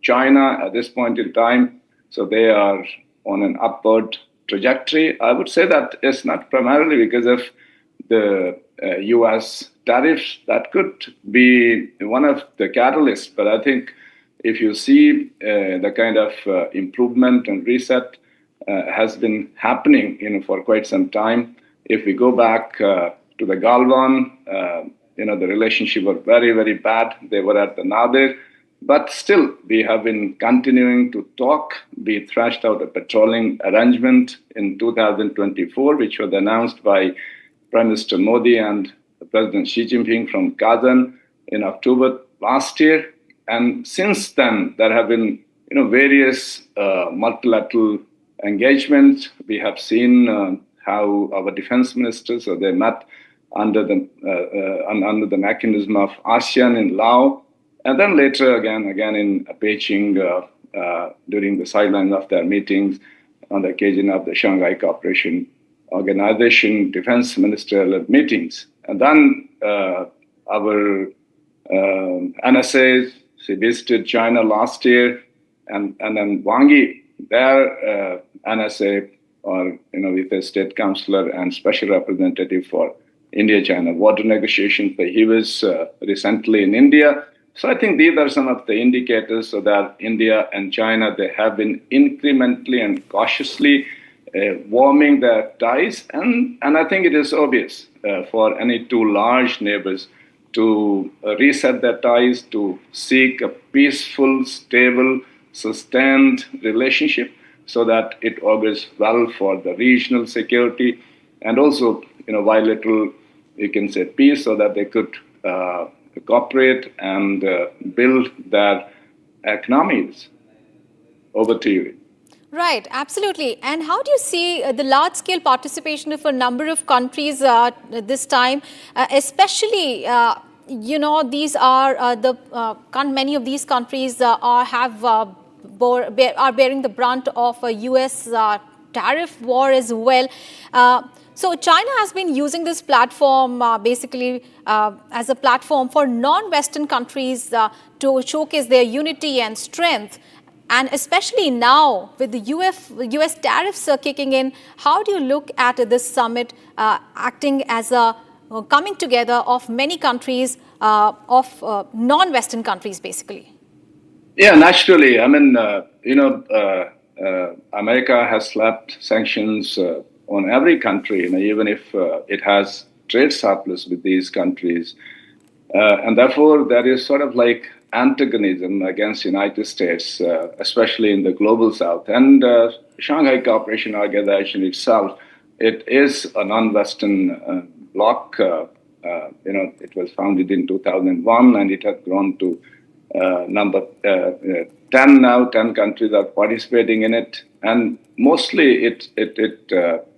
China at this point in time, so they are on an upward trajectory. I would say that it's not primarily because of the U.S. tariffs. That could be one of the catalysts. But I think if you see the kind of improvement and reset has been happening, for quite some time. If we go back to the Galvan, the relationship was very, very bad. They were at the nadir. But still, we have been continuing to talk. We thrashed out a patrolling arrangement in 2024, which was announced by Prime Minister Modi and President Xi Jinping from Kazan in October last year. And since then, there have been various multilateral engagements. We have seen how our defense ministers, so they met under the mechanism of ASEAN in Laos, and then later again in Beijing during the sidelines of their meetings on the occasion of the Shanghai Cooperation Organization defense ministerial meetings. And then our NSA, she visited China last year, and then Wang Yi, their NSA, or with a state counselor and special representative for India-China border negotiations. He was recently in India. So I think these are some of the indicators so that India and China, they have been incrementally and cautiously warming their ties. And I think it is obvious for any two large neighbors to reset their ties, to seek a peaceful, stable, sustained relationship so that it augurs well for the regional security and also, bilateral, you can say, peace, so that they could cooperate and build their economies. Over to you. Right, absolutely. And how do you see the large-scale participation of a number of countries this time, especially, these are many of these countries are bearing the brunt of a U.S. tariff war as well. So China has been using this platform basically as a platform for non-Western countries to showcase their unity and strength. And especially now with the US tariffs kicking in, how do you look at this summit acting as a coming together of many countries, of non-Western countries basically? Yeah, naturally. I mean, America has slapped sanctions on every country, even if it has trade surplus with these countries. And therefore, there is sort of like antagonism against the United States, especially in the global south. And Shanghai Cooperation Organization itself, it is a non-Western bloc it was founded in 2001, and it has grown to number 10 now. 10 countries are participating in it, and mostly it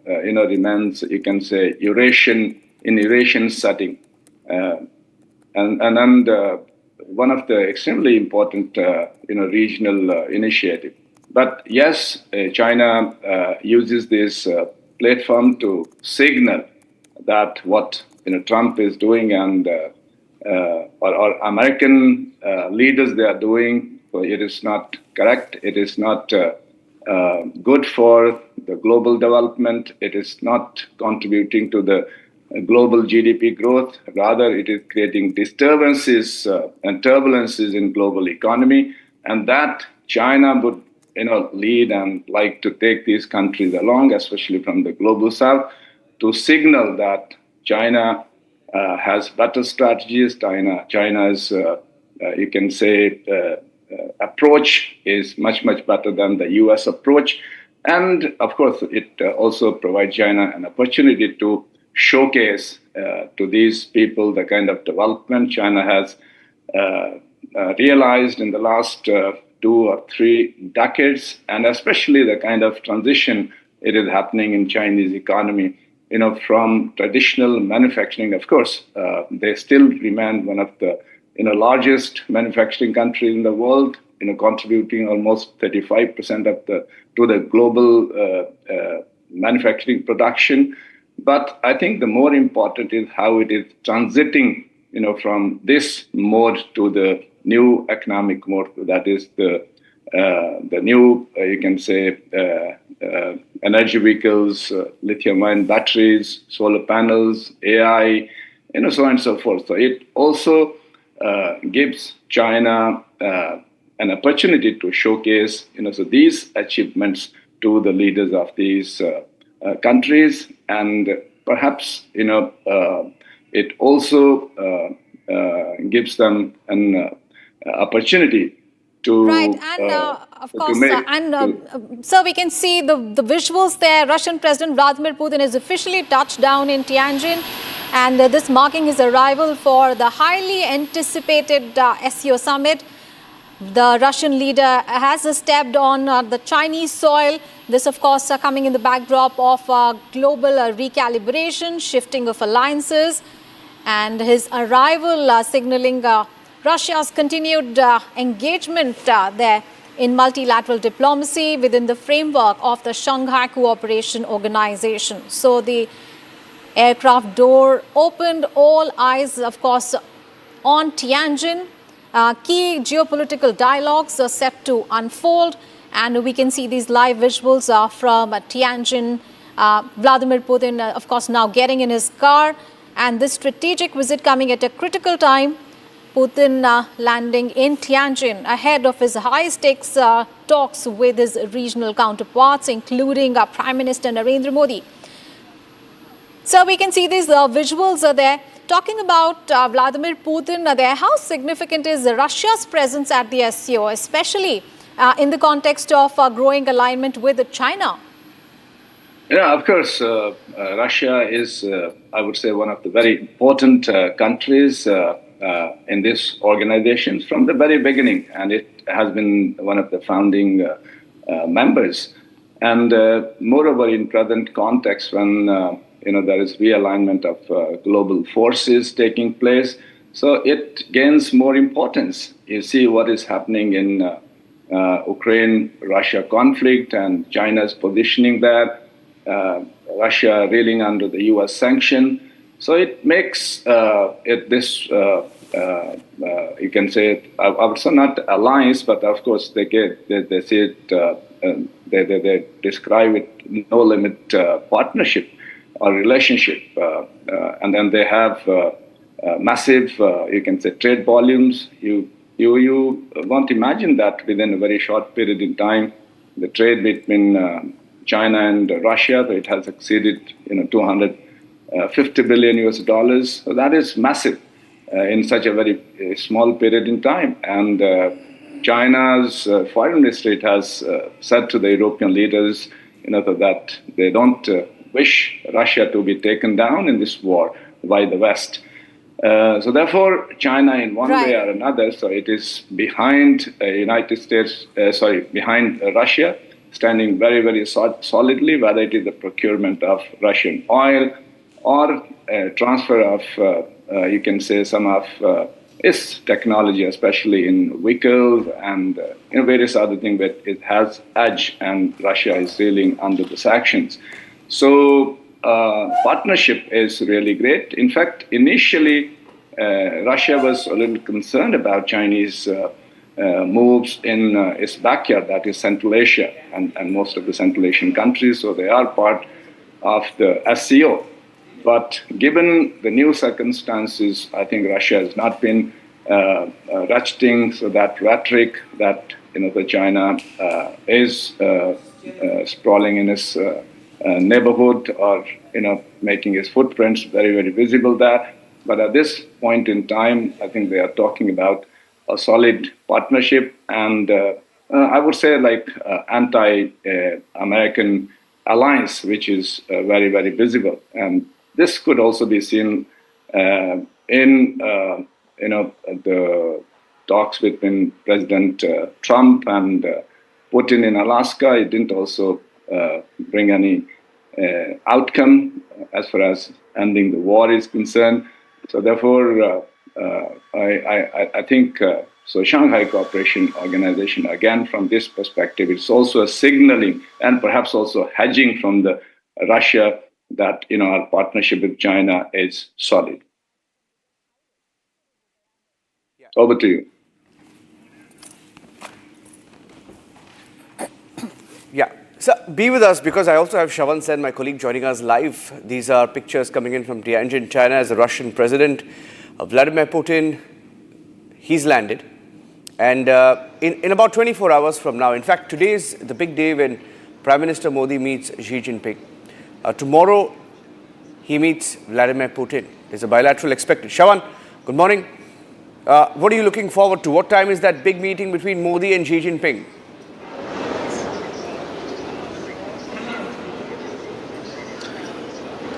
remains, you can say, Eurasian setting, and one of the extremely important regional initiative. But yes, China uses this platform to signal that what Trump is doing and or American leaders they are doing, it is not correct. It is not good for the global development. It is not contributing to the global GDP growth. Rather, it is creating disturbances and turbulences in global economy, and that China would lead and like to take these countries along, especially from the global south, to signal that China has better strategies. China's, you can say, approach is much, much better than the U.S. approach. And of course, it also provides China an opportunity to showcase to these people the kind of development China has realized in the last 2 or 3 decades, and especially the kind of transition it is happening in Chinese economy, from traditional manufacturing. Of course, they still remain one of the largest manufacturing countries in the world, contributing almost 35% to the global manufacturing production. But I think the more important is how it is transiting, from this mode to the new economic mode. That is the new, you can say, energy vehicles, lithium-ion batteries, solar panels, AI, so on and so forth. So it also gives China an opportunity to showcase, so these achievements to the leaders of these countries, and perhaps, it also gives them an opportunity to right, and of course, sir, we can see the visuals there. Russian President Vladimir Putin has officially touched down in Tianjin, and this marking his arrival for the highly anticipated SCO summit. The Russian leader has stepped on the Chinese soil. This, of course, coming in the backdrop of global recalibration, shifting of alliances, and his arrival signaling Russia's continued engagement there in multilateral diplomacy within the framework of the Shanghai Cooperation Organization. So the aircraft door opened, all eyes, of course, on Tianjin. Key geopolitical dialogues are set to unfold, and we can see these live visuals from Tianjin. Vladimir Putin, of course, now getting in his car, and this strategic visit coming at a critical time. Putin landing in Tianjin ahead of his high-stakes talks with his regional counterparts, including Prime Minister Narendra Modi. So we can see these visuals are there. Talking about Vladimir Putin there, how significant is Russia's presence at the SCO, especially in the context of growing alignment with China? Yeah, of course, Russia is, I would say, one of the very important countries in this organization from the very beginning, and it has been one of the founding members. And moreover, in present context, when there is realignment of global forces taking place, so it gains more importance. You see what is happening in Ukraine-Russia conflict and China's positioning there, Russia reeling under the U.S. sanction. So it makes you can say, I would say not alliance, but of course they say it, they describe it no-limit partnership or relationship, and then they have massive, you can say, trade volumes. You won't imagine that within a very short period in time, the trade between China and Russia, it has exceeded $250 billion US. So that is massive in such a very small period in time. And China's foreign ministry has said to the European leaders, that they don't wish Russia to be taken down in this war by the West. So therefore, China in one way or another, so it is behind behind Russia, standing very, very solidly, whether it is the procurement of Russian oil or transfer of, you can say, some of its technology, especially in vehicles and various other things, but it has edge, and Russia is reeling under the sanctions. So partnership is really great. In fact, initially, Russia was a little concerned about Chinese moves in its backyard, that is Central Asia, and most of the Central Asian countries, so they are part of the SCO. But given the new circumstances, I think Russia has not been ratcheting so that rhetoric that the China is sprawling in its neighborhood, or making its footprints very, very visible there. But at this point in time, I think they are talking about a solid partnership, and I would say like anti-American alliance, which is very, very visible. And this could also be seen in the talks between President Trump and Putin in Alaska. It didn't also bring any outcome as far as ending the war is concerned. So therefore, I think so Shanghai Cooperation Organization, again, from this perspective, it's also a signaling and perhaps also hedging from the Russia that our partnership with China is solid. Over to you. Yeah. So be with us, because I also have Shravan Sen, my colleague, joining us live. These are pictures coming in from Tianjin, China, as the Russian President Vladimir Putin, he's landed. And in about 24 hours from now, in fact, today is the big day when Prime Minister Modi meets Xi Jinping. Tomorrow, he meets Vladimir Putin. There's a bilateral expected. Shravan, good morning. What are you looking forward to? What time is that big meeting between Modi and Xi Jinping?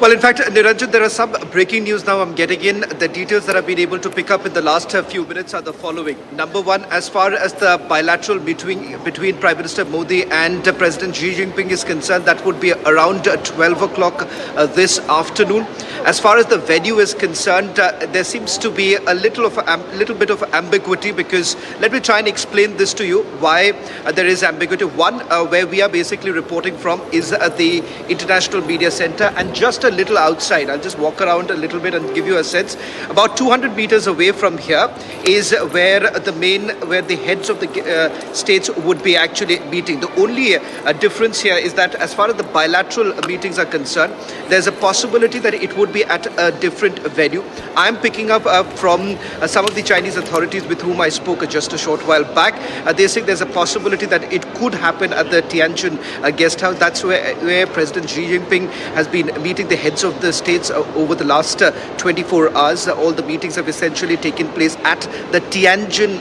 Well, in fact, Niranjan, there are some breaking news now I'm getting in. The details that I've been able to pick up in the last few minutes are the following. Number one, as far as the bilateral between Prime Minister Modi and President Xi Jinping is concerned, that would be around 12 o'clock this afternoon. As far as the venue is concerned, there seems to be a little bit of ambiguity, because let me try and explain this to you, why there is ambiguity. One, where we are basically reporting from is the International Media Center, and just a little outside, I'll just walk around a little bit and give you a sense. About 200 meters away from here is where the heads of the states would be actually meeting. The only difference here is that as far as the bilateral meetings are concerned, there's a possibility that it would be at a different venue. I'm picking up from some of the Chinese authorities with whom I spoke just a short while back. They say there's a possibility that it could happen at the Tianjin guest house. That's where President Xi Jinping has been meeting the heads of the states over the last 24 hours. All the meetings have essentially taken place at the Tianjin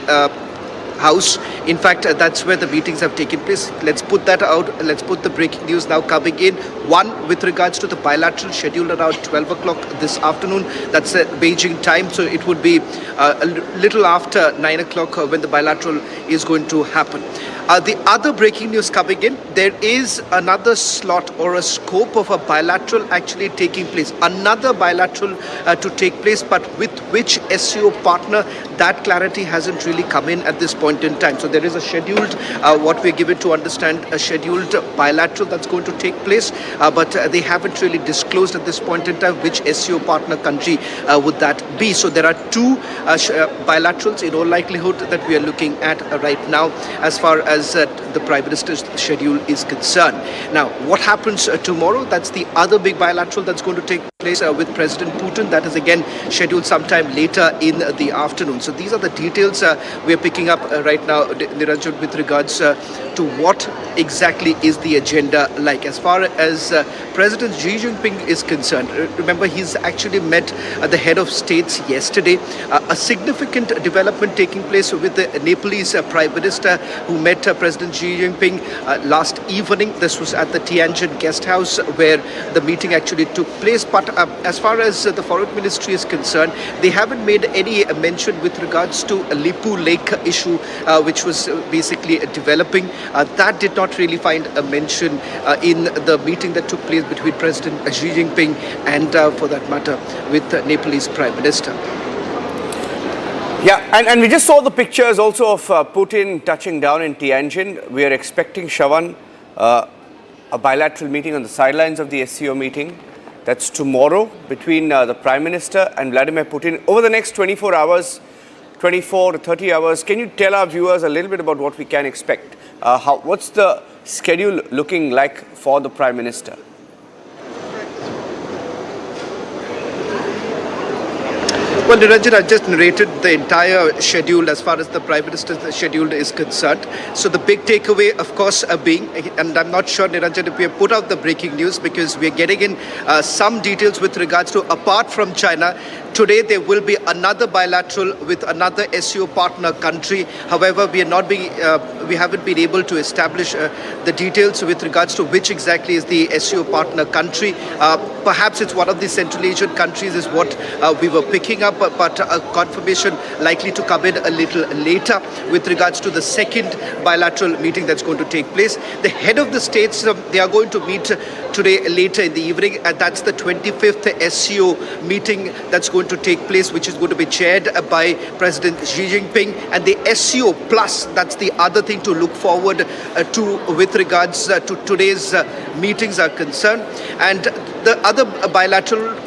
house. In fact, that's where the meetings have taken place. Let's put that out. Let's put the breaking news now coming in. One, with regards to the bilateral scheduled around 12 o'clock this afternoon. That's Beijing time. So it would be a little after 9 o'clock when the bilateral is going to happen. The other breaking news coming in, there is another slot or a scope of a bilateral actually taking place. Another bilateral to take place, but with which SCO partner, that clarity hasn't really come in at this point in time. So there is a scheduled, what we're given to understand, a scheduled bilateral that's going to take place, but they haven't really disclosed at this point in time which SCO partner country would that be. So there are two bilaterals in all likelihood that we are looking at right now as far as the Prime Minister's schedule is concerned. Now, what happens tomorrow? That's the other big bilateral that's going to take place with President Putin. That is again scheduled sometime later in the afternoon. So these are the details we are picking up right now, Niranjan, with regards to what exactly is the agenda like. As far as President Xi Jinping is concerned, remember he's actually met the head of states yesterday. A significant development taking place with the Nepalese Prime Minister, who met President Xi Jinping last evening. This was at the Tianjin guest house where the meeting actually took place. But as far as the foreign ministry is concerned, they haven't made any mention with regards to a Lipu Lake issue, which was basically developing. That did not really find a mention in the meeting that took place between President Xi Jinping and, for that matter, with Nepalese Prime Minister. Yeah, and we just saw the pictures also of Putin touching down in Tianjin. We are expecting, Shravan, a bilateral meeting on the sidelines of the SCO meeting. That's tomorrow between the Prime Minister and Vladimir Putin. Over the next 24 hours, 24 to 30 hours, can you tell our viewers a little bit about what we can expect? What's the schedule looking like for the Prime Minister? Well, Niranjan, I just narrated the entire schedule as far as the Prime Minister's schedule is concerned. So the big takeaway, of course, being, and I'm not sure, Niranjan, if we have put out the breaking news, because we're getting in some details with regards to, apart from China, today there will be another bilateral with another SCO partner country. However, we haven't been able to establish the details with regards to which exactly is the SCO partner country. Perhaps it's one of the Central Asian countries is what we were picking up, but a confirmation likely to come in a little later with regards to the second bilateral meeting that's going to take place. The head of the states, they are going to meet today later in the evening, and that's the 25th SCO meeting that's going to take place, which is going to be chaired by President Xi Jinping. And the SCO Plus, that's the other thing to look forward to with regards to today's meetings are concerned. And the other bilateral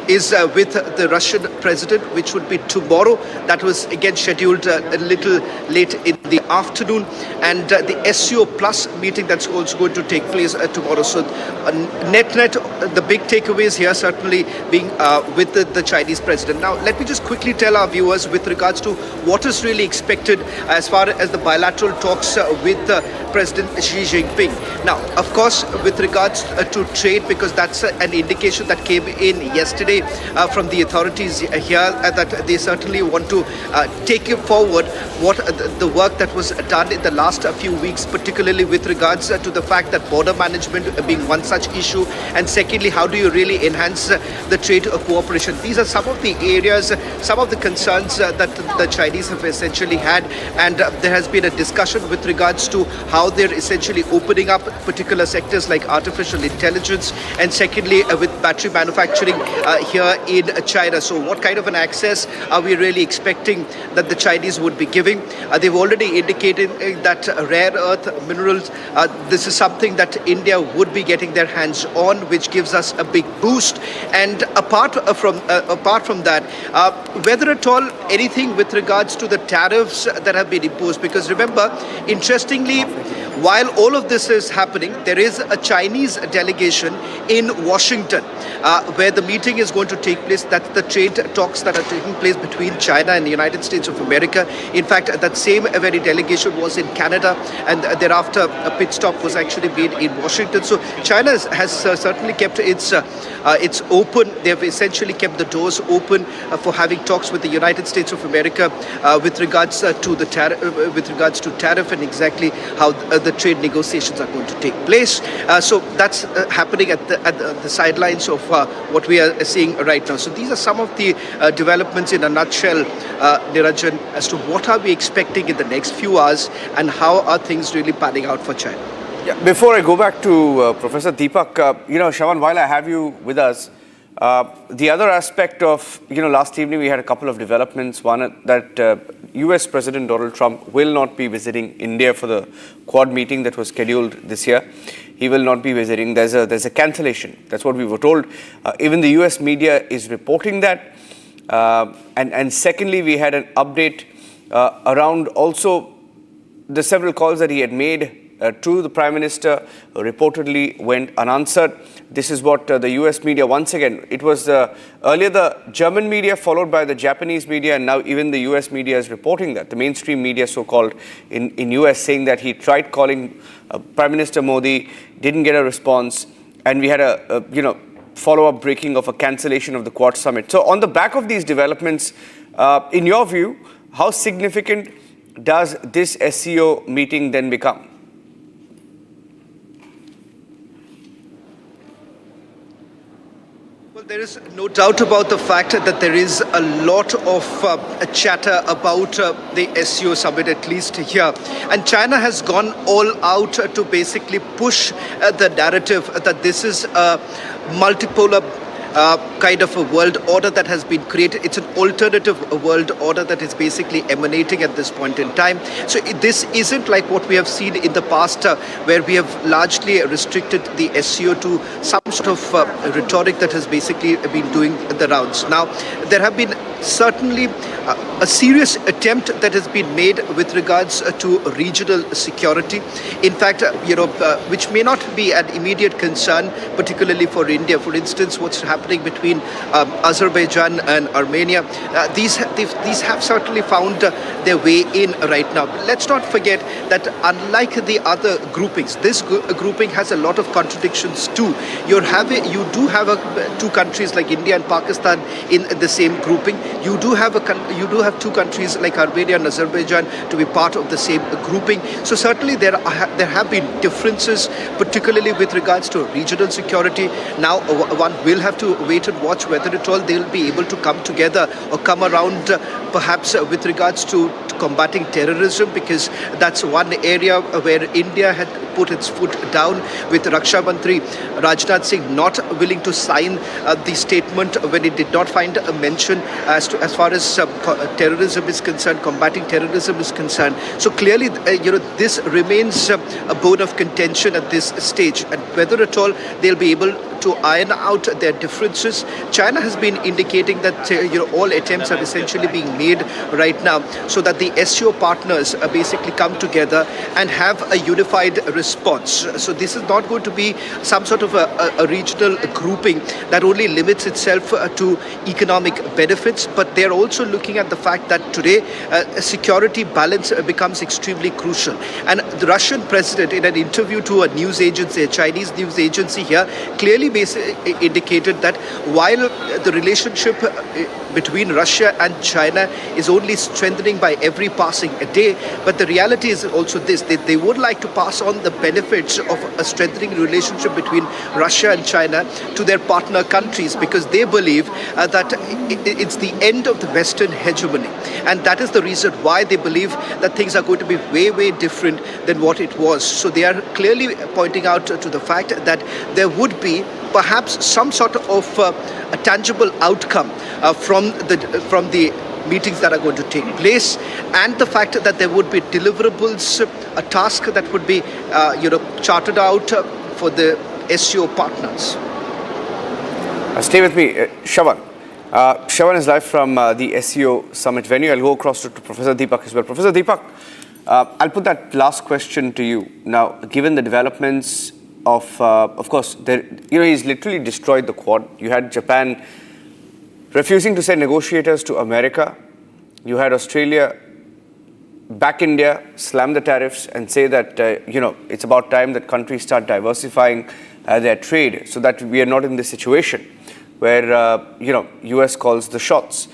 is with the Russian president, which would be tomorrow. That was again scheduled a little late in the afternoon. And the SCO Plus meeting that's also going to take place tomorrow. So net, the big takeaways here certainly being with the Chinese president. Now, let me just quickly tell our viewers with regards to what is really expected as far as the bilateral talks with President Xi Jinping. Now, of course, with regards to trade, because that's an indication that came in yesterday from the authorities here, that they certainly want to take it forward what the work that was done in the last few weeks, particularly with regards to the fact that border management being one such issue, and secondly, how do you really enhance the trade cooperation? These are some of the areas, some of the concerns that the Chinese have essentially had, and there has been a discussion with regards to how they're essentially opening up particular sectors like artificial intelligence, and secondly with battery manufacturing here in China. So what kind of an access are we really expecting that the Chinese would be giving? They've already indicated that rare earth minerals, this is something that India would be getting their hands on, which gives us a big boost. And apart from that, whether at all anything with regards to the tariffs that have been imposed, because remember, interestingly, while all of this is happening, there is a Chinese delegation in Washington where the meeting is going to take place. That's the trade talks that are taking place between China and the United States of America. In fact, that same very delegation was in Canada, and thereafter a pit stop was actually made in Washington. So China has certainly kept its open. They've essentially kept the doors open for having talks with the United States of America with regards to the tariff and exactly how the trade negotiations are going to take place. So that's happening at the sidelines of what we are seeing right now. So these are some of the developments in a nutshell, Niranjan, as to what are we expecting in the next few hours and how are things really panning out for China. Yeah, before I go back to Professor Deepak, Shravan, while I have you with us, the other aspect of, last evening we had a couple of developments. One, that US President Donald Trump will not be visiting India for the Quad meeting that was scheduled this year. He will not be visiting. There's a cancellation. That's what we were told. Even the US media is reporting that. And secondly, we had an update around also the several calls that he had made to the Prime Minister reportedly went unanswered. This is what the US media, once again, it was earlier the German media followed by the Japanese media, and now even the US media is reporting that, the mainstream media so-called in US, saying that he tried calling Prime Minister Modi, didn't get a response, and we had a follow-up breaking of a cancellation of the Quad summit. So on the back of these developments, in your view, how significant does this SCO meeting then become? Well, there is no doubt about the fact that there is a lot of chatter about the SCO summit, at least here. And China has gone all out to basically push the narrative that this is a multipolar kind of a world order that has been created. It's an alternative world order that is basically emanating at this point in time. So this isn't like what we have seen in the past, where we have largely restricted the SCO to some sort of rhetoric that has basically been doing the rounds. Now, there have been certainly a serious attempt that has been made with regards to regional security. In fact, which may not be an immediate concern, particularly for India. For instance, what's happening between Azerbaijan and Armenia, these have certainly found their way in right now. But let's not forget that unlike the other groupings, this grouping has a lot of contradictions too. You do have two countries like India and Pakistan in the same grouping. You do have two countries like Armenia and Azerbaijan to be part of the same grouping. So certainly there have been differences, particularly with regards to regional security. Now one will have to wait and watch whether at all they'll be able to come together or come around perhaps with regards to combating terrorism, because that's one area where India had put its foot down, with Raksha Mantri Rajnath Singh not willing to sign the statement when it did not find a mention as far as terrorism is concerned, combating terrorism is concerned. So clearly, this remains a bone of contention at this stage, and whether at all they'll be able to iron out their differences. China has been indicating that all attempts are essentially being made right now so that the SCO partners basically come together and have a unified response. So this is not going to be some sort of a regional grouping that only limits itself to economic benefits, but they're also looking at the fact that today security balance becomes extremely crucial. And the Russian president, in an interview to a news agency, a Chinese news agency here, clearly indicated that while the relationship between Russia and China is only strengthening by every passing day, but the reality is also this, that they would like to pass on the benefits of a strengthening relationship between Russia and China to their partner countries, because they believe that it's the end of the Western hegemony. And that is the reason why they believe that things are going to be way, way different than what it was. So they are clearly pointing out to the fact that there would be perhaps some sort of a tangible outcome from the meetings that are going to take place, and the fact that there would be deliverables, a task that would be charted out for the SCO partners. Stay with me, Shravan. Shravan is live from the SCO summit venue. I'll go across to Professor Deepak as well. Professor Deepak, I'll put that last question to you. Now, given the developments of course, he's literally destroyed the Quad. You had Japan refusing to send negotiators to America. You had Australia back India, slam the tariffs and say that, it's about time that countries start diversifying their trade so that we are not in this situation where, US calls the shots.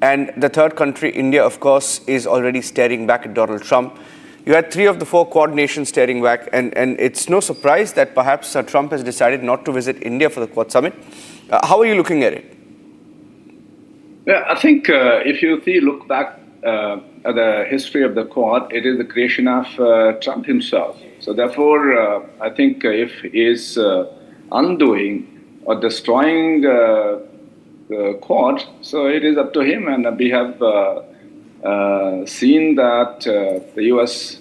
And the third country, India, of course, is already staring back at Donald Trump. You had 3 of the 4 Quad nations staring back, and it's no surprise that perhaps Trump has decided not to visit India for the Quad summit. How are you looking at it? Yeah, I think if you look back at the history of the Quad, it is the creation of Trump himself. So therefore, I think if he is undoing or destroying the Quad, so it is up to him, and we have seen that the US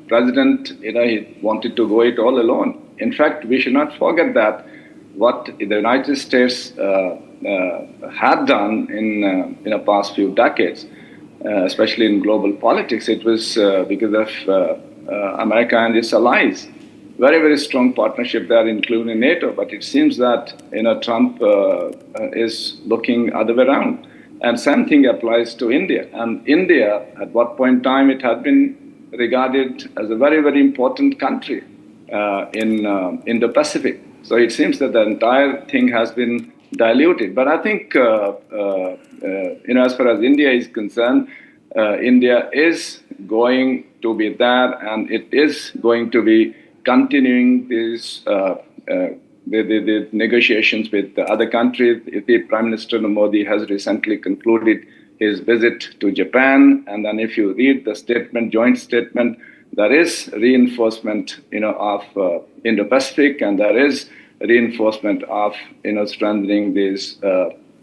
president, he wanted to go it all alone. In fact, we should not forget that what the United States had done in the past few decades, especially in global politics, it was because of America and its allies. Very, very strong partnership there, including NATO. But it seems that Trump is looking other way around. And same thing applies to India. And India, at what point in time, it had been regarded as a very, very important country in the Pacific. So it seems that the entire thing has been diluted. But I think, as far as India is concerned, India is going to be there, and it is going to be continuing this the negotiations with the other countries. The Prime Minister Modi has recently concluded his visit to Japan, and then if you read the statement, joint statement, there is reinforcement, of Indo-Pacific, and there is reinforcement of, strengthening this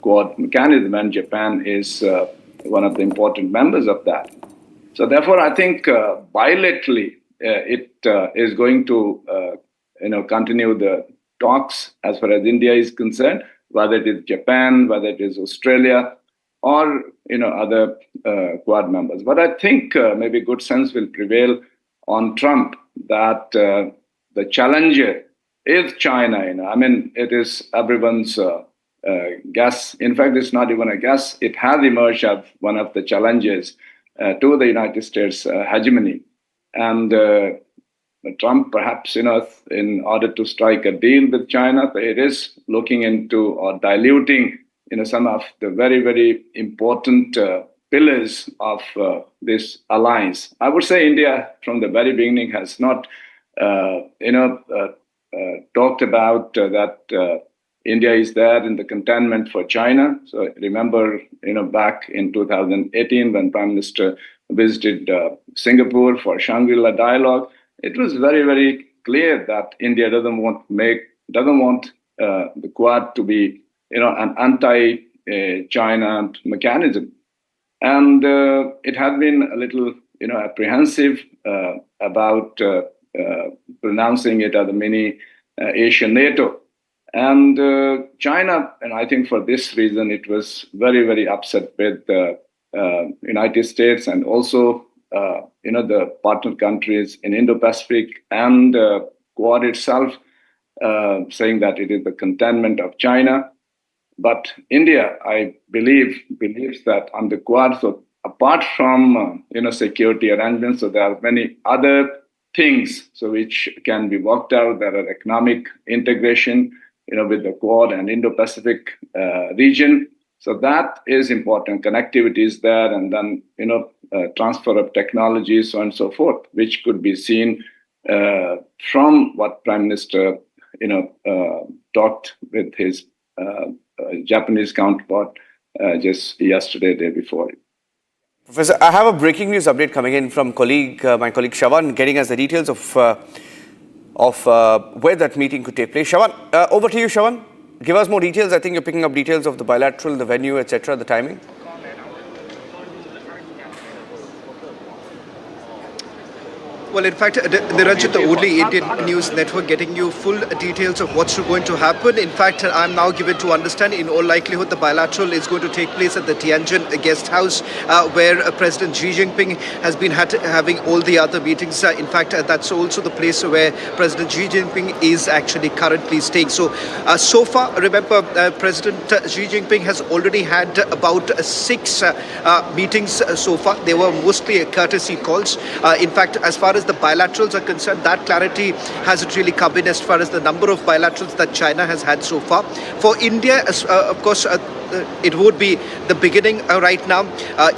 Quad mechanism, and Japan is one of the important members of that. So therefore, I think bilaterally it is going to, continue the talks as far as India is concerned, whether it is Japan, whether it is Australia, or other Quad members. But I think maybe good sense will prevail on Trump that the challenger is China. It is everyone's guess. In fact, it's not even a guess. It has emerged as one of the challenges to the United States hegemony. And Trump, perhaps, in order to strike a deal with China, it is looking into or diluting, some of the very, very important pillars of this alliance. I would say India, from the very beginning, has not, talked about that India is there in the contentment for China. So remember, back in 2018 when Prime Minister visited Singapore for Shangri-La dialogue, it was very, very clear that India doesn't want the Quad to be, an anti-China mechanism. And it has been a little, apprehensive about pronouncing it as a mini Asian NATO. And China, and I think for this reason, it was very, very upset with the United States and also, the partner countries in Indo-Pacific and Quad itself, saying that it is the contentment of China. But India, I believes that on the Quad, so apart from, security arrangements, so there are many other things so which can be worked out. There are economic integration, with the Quad and Indo-Pacific region. So that is important. Connectivity is there, and then, transfer of technology, so on and so forth, which could be seen from what Prime Minister, talked with his Japanese counterpart just yesterday, day before. Professor, I have a breaking news update coming in from my colleague Shravan, getting us the details of where that meeting could take place. Shravan, over to you, Shravan. Give us more details. I think you're picking up details of the bilateral, the venue, etc., the timing. Well, in fact, Niranjan, the only Indian news network getting you full details of what's going to happen. In fact, I'm now given to understand, in all likelihood, the bilateral is going to take place at the Tianjin guest house, where President Xi Jinping has been having all the other meetings. In fact, that's also the place where President Xi Jinping is actually currently staying. So, so far, remember, President Xi Jinping has already had about 6 meetings so far. They were mostly courtesy calls. In fact, as far as the bilaterals are concerned, that clarity hasn't really come in as far as the number of bilaterals that China has had so far. For India, of course, it would be the beginning right now.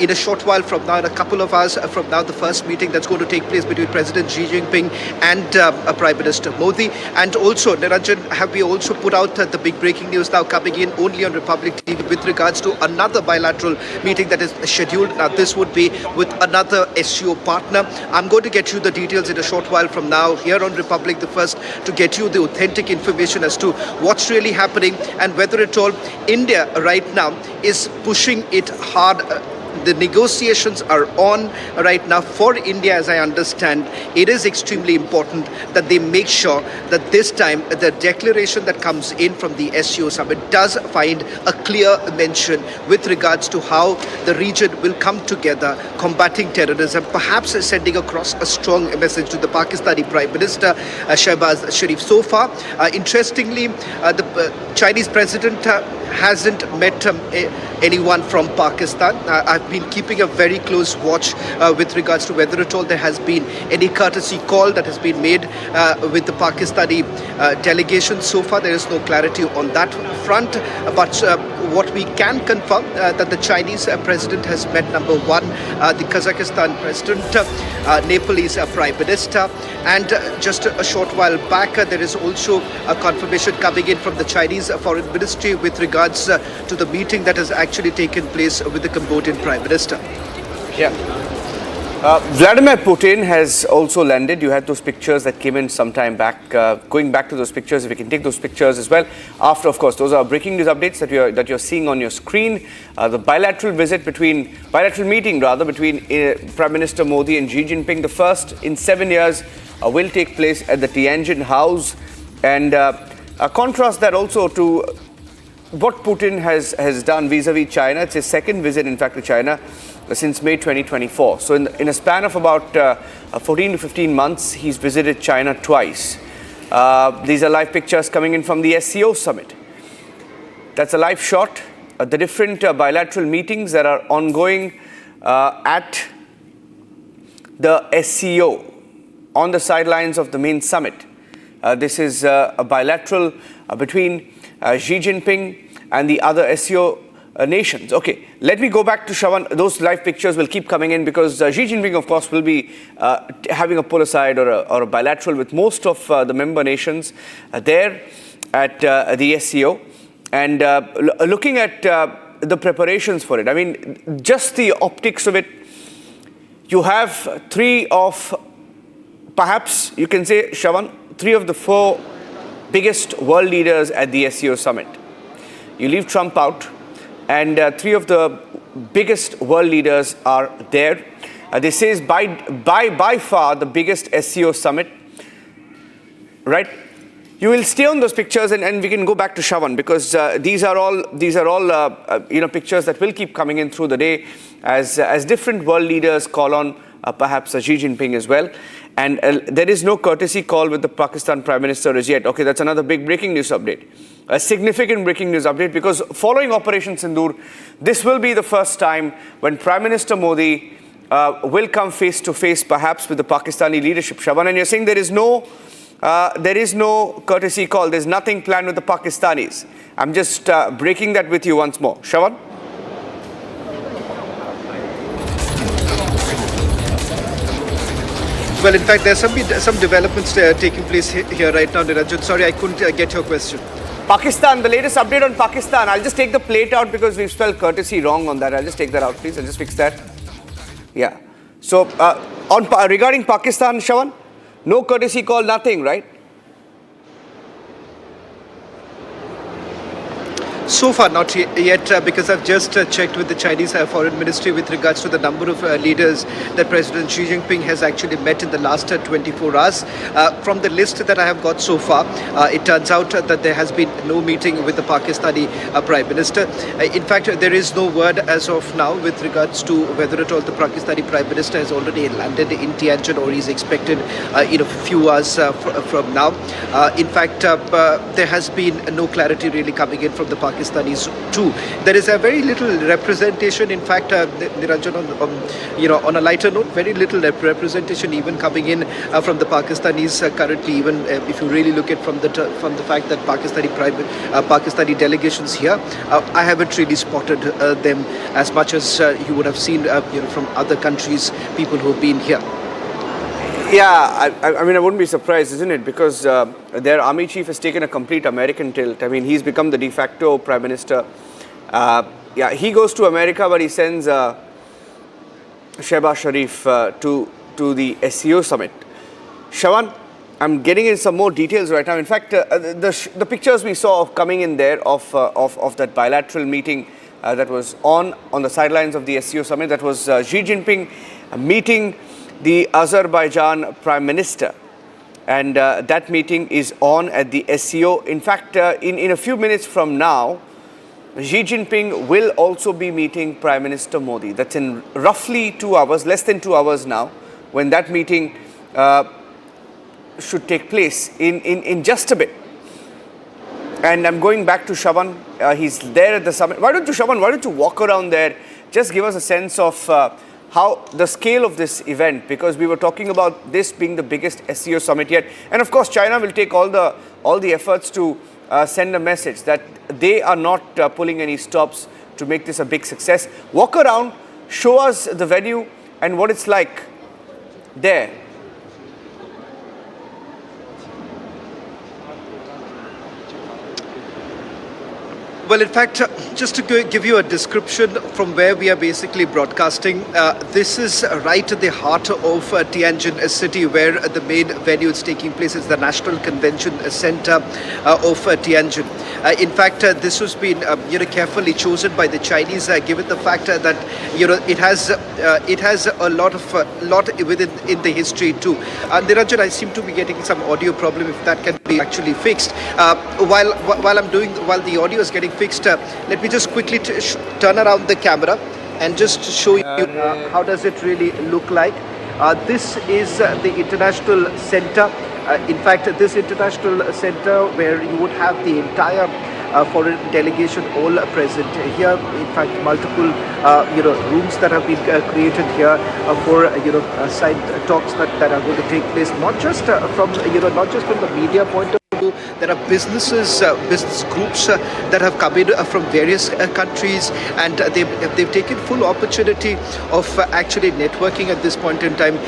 In a short while from now, in a couple of hours from now, the first meeting that's going to take place between President Xi Jinping and Prime Minister Modi. And also, Niranjan, have we also put out the big breaking news now coming in only on Republic TV with regards to another bilateral meeting that is scheduled. Now, this would be with another SCO partner. I'm going to get you the details in a short while from now here on Republic the First to get you the authentic information as to what's really happening and whether at all India right now is pushing it hard. The negotiations are on right now for India, as I understand. It is extremely important that they make sure that this time the declaration that comes in from the SCO summit does find a clear mention with regards to how the region will come together combating terrorism, perhaps sending across a strong message to the Pakistani Prime Minister Shehbaz Sharif. So far, interestingly, the Chinese president hasn't met anyone from Pakistan. I've been keeping a very close watch with regards to whether at all there has been any courtesy call that has been made with the Pakistani delegation. So far, there is no clarity on that front. But what we can confirm that the Chinese president has met, number one, the Kazakhstan president, Nepalese prime minister, and just a short while back, there is also a confirmation coming in from the Chinese foreign ministry with regards to the meeting that has actually taken place with the Cambodian prime minister. Yeah. Vladimir Putin has also landed. You had those pictures that came in some time back. Going back to those pictures, if we can take those pictures as well. After, of course, those are breaking news updates that you're seeing on your screen. The bilateral meeting between Prime Minister Modi and Xi Jinping, the first in 7 years, will take place at the Tianjin House. And contrast that also to what Putin has done vis-a-vis China. It's his second visit, in fact, to China since May 2024. So in a span of about 14 to 15 months, he's visited China twice. These are live pictures coming in from the SCO summit. That's a live shot. The different bilateral meetings that are ongoing at the SCO on the sidelines of the main summit. This is a bilateral between Xi Jinping and the other SCO nations. Okay, let me go back to Shravan. Those live pictures will keep coming in because Xi Jinping, of course, will be having a pull aside or a bilateral with most of the member nations there at the SCO. And looking at the preparations for it, I mean, just the optics of it, you have perhaps you can say, Shravan, 3 of the 4 biggest world leaders at the SCO summit. You leave Trump out, and 3 of the biggest world leaders are there. This is by far the biggest SCO summit, right? You will stay on those pictures, and we can go back to Shravan because these are all pictures that will keep coming in through the day as different world leaders call on perhaps Xi Jinping as well. And there is no courtesy call with the Pakistan Prime Minister as yet. Okay, that's another big breaking news update. A significant breaking news update because following Operation Sindoor, this will be the first time when Prime Minister Modi will come face to face perhaps with the Pakistani leadership. Shravan, and you're saying there is no courtesy call. There's nothing planned with the Pakistanis. I'm just breaking that with you once more. Shravan? Well, in fact, there's some developments taking place here right now, Niranjan. Sorry, I couldn't get your question. Pakistan, the latest update on Pakistan. I'll just take the plate out because we've spelled courtesy wrong on that. I'll just take that out, please. I'll just fix that. Yeah. So, regarding Pakistan, Shravan, no courtesy call, nothing, right? So far, not yet, because I've just checked with the Chinese Foreign Ministry with regards to the number of leaders that President Xi Jinping has actually met in the last 24 hours. From the list that I have got so far, it turns out that there has been no meeting with the Pakistani Prime Minister. In fact, there is no word as of now with regards to whether at all the Pakistani Prime Minister has already landed in Tianjin or is expected in a few hours from now. In fact, there has been no clarity really coming in from the Pakistanis too. There is a very little representation. In fact, Niranjan, on a lighter note, very little representation even coming in from the Pakistanis currently. Even if you really look at from the fact that Pakistani delegations here, I haven't really spotted them as much as you would have seen, from other countries, people who've been here. Yeah, I mean, I wouldn't be surprised, isn't it? Because their army chief has taken a complete American tilt. I mean, he's become the de facto prime minister. Yeah, he goes to America, but he sends Shehbaz Sharif to the SCO summit. Shravan, I'm getting in some more details right now. In fact, the pictures we saw coming in there of that bilateral meeting that was on the sidelines of the SCO summit, that was Xi Jinping meeting the Azerbaijan Prime Minister, and that meeting is on at the SCO. In fact, in a few minutes from now, Xi Jinping will also be meeting Prime Minister Modi. That's in roughly 2 hours, less than 2 hours now, when that meeting should take place in just a bit. And I'm going back to Shravan. He's there at the summit. Why don't you walk around there just give us a sense of how the scale of this event, because we were talking about this being the biggest SCO summit yet. And of course, China will take all the efforts to send a message that they are not pulling any stops to make this a big success. Walk around, show us the venue and what it's like there. Well, in fact, just to give you a description from where we are basically broadcasting, this is right at the heart of Tianjin, a city where the main venue is taking place. It's the National Convention Center of Tianjin. In fact, this has been carefully chosen by the Chinese, given the fact that it has a lot within in the history too. Niranjan, I seem to be getting some audio problem. If that can be actually fixed, while the audio is getting fixed, let me just quickly turn around the camera and just show you how does it really look like. This is the International Center. In fact, this International Center where you would have the entire foreign delegation all present here. In fact, multiple rooms that have been created here for side talks that are going to take place, not just from the media point of view. There are business groups that have come in from various countries, and they've taken full opportunity of actually networking at this point in time,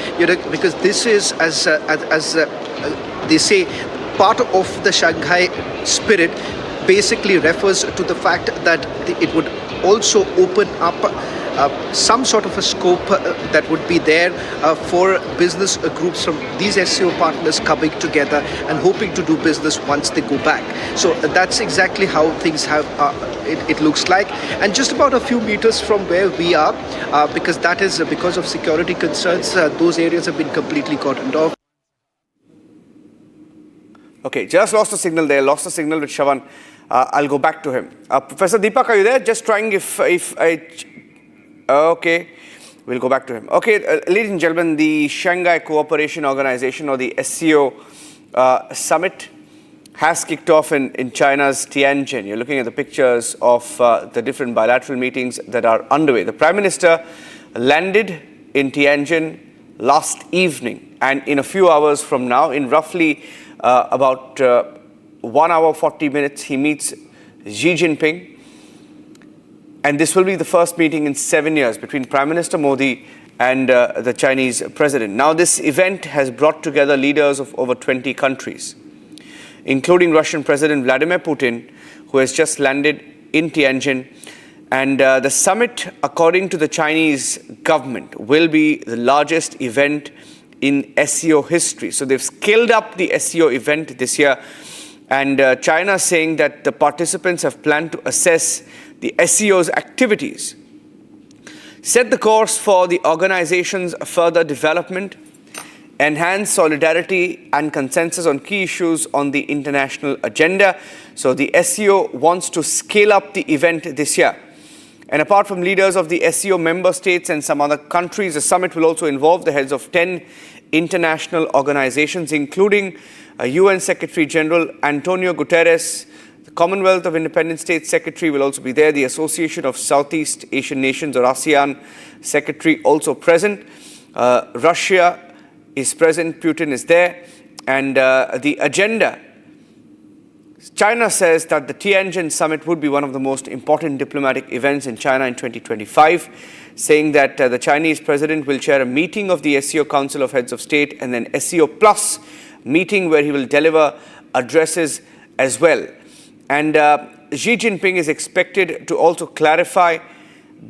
because this is as they say, part of the Shanghai spirit. Basically refers to the fact that it would also open up some sort of a scope that would be there for business groups from these SCO partners coming together and hoping to do business once they go back. So that's exactly how things have it looks like. And just about a few meters from where we are, because that is because of security concerns, those areas have been completely cordoned off. Okay, just lost the signal there, lost the signal with Shravan. I'll go back to him. Professor Deepak, are you there? Just trying if I... Okay, we'll go back to him. Okay, ladies and gentlemen, the Shanghai Cooperation Organization, or the SCO summit has kicked off in China's Tianjin. You're looking at the pictures of the different bilateral meetings that are underway. The Prime Minister landed in Tianjin last evening, and in a few hours from now, in roughly about 1 hour 40 minutes, he meets Xi Jinping. And this will be the first meeting in 7 years between Prime Minister Modi and the Chinese president. Now, this event has brought together leaders of over 20 countries, including Russian President Vladimir Putin, who has just landed in Tianjin. And the summit, according to the Chinese government, will be the largest event in SCO history. So they've scaled up the SCO event this year. And China saying that the participants have planned to assess the SCO's activities, set the course for the organization's further development, enhance solidarity and consensus on key issues on the international agenda. So the SCO wants to scale up the event this year. And apart from leaders of the SCO member states and some other countries, the summit will also involve the heads of 10 international organizations, including UN Secretary General Antonio Guterres. The Commonwealth of Independent States Secretary will also be there. The Association of Southeast Asian Nations, or ASEAN, Secretary also present. Russia is present. Putin is there. And the agenda, China says that the Tianjin summit would be one of the most important diplomatic events in China in 2025, saying that the Chinese president will chair a meeting of the SCO Council of Heads of State and then SCO Plus meeting where he will deliver addresses as well. And Xi Jinping is expected to also clarify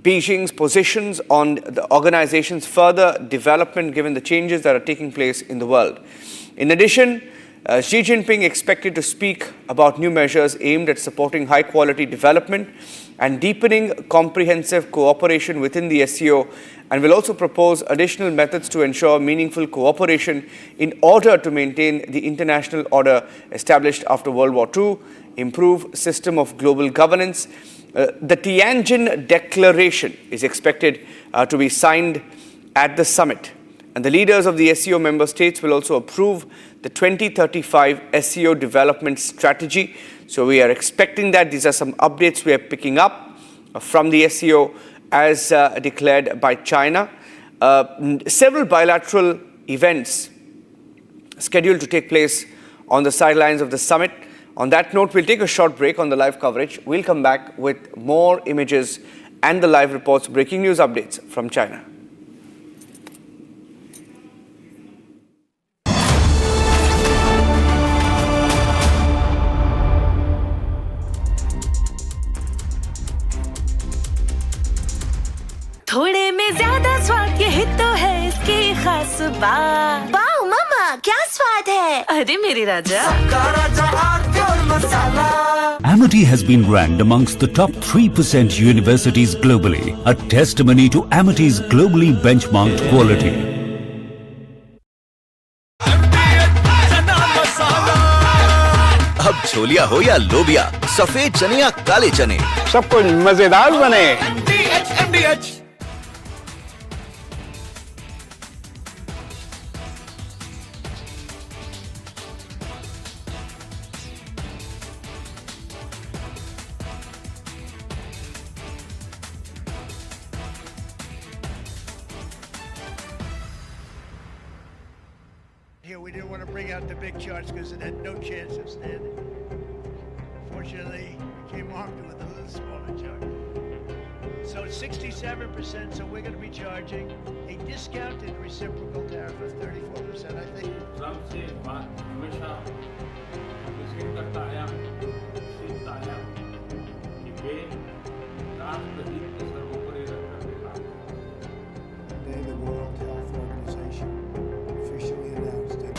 Beijing's positions on the organization's further development given the changes that are taking place in the world. In addition, Xi Jinping expected to speak about new measures aimed at supporting high-quality development and deepening comprehensive cooperation within the SCO, and will also propose additional methods to ensure meaningful cooperation in order to maintain the international order established after World War II, improve system of global governance. The Tianjin Declaration is expected to be signed at the summit. And the leaders of the SCO member states will also approve the 2035 SCO development strategy. So we are expecting that. These are some updates we are picking up from the SCO as declared by China. Several bilateral events scheduled to take place on the sidelines of the summit. On that note, we'll take a short break on the live coverage. We'll come back with more images and the live reports, breaking news updates from China. थोड़े में ज्यादा स्वाद यही तो है इसकी खास बात। वाओ मामा क्या स्वाद है? अरे मेरे राजा। Amity has been ranked amongst the top 3% universities globally, a testimony to Amity's globally benchmarked quality. अब छोलिया हो या लोबिया, सफेद चने या काले चने, सब कुछ मजेदार बने। Here we didn't want to bring out the big charts because it had no chance of standing. Fortunately, we came armed with a little smaller chart. So 67%, so we're going to be charging a discounted reciprocal tariff of 34%, I think. Today, the World Health Organization officially announced that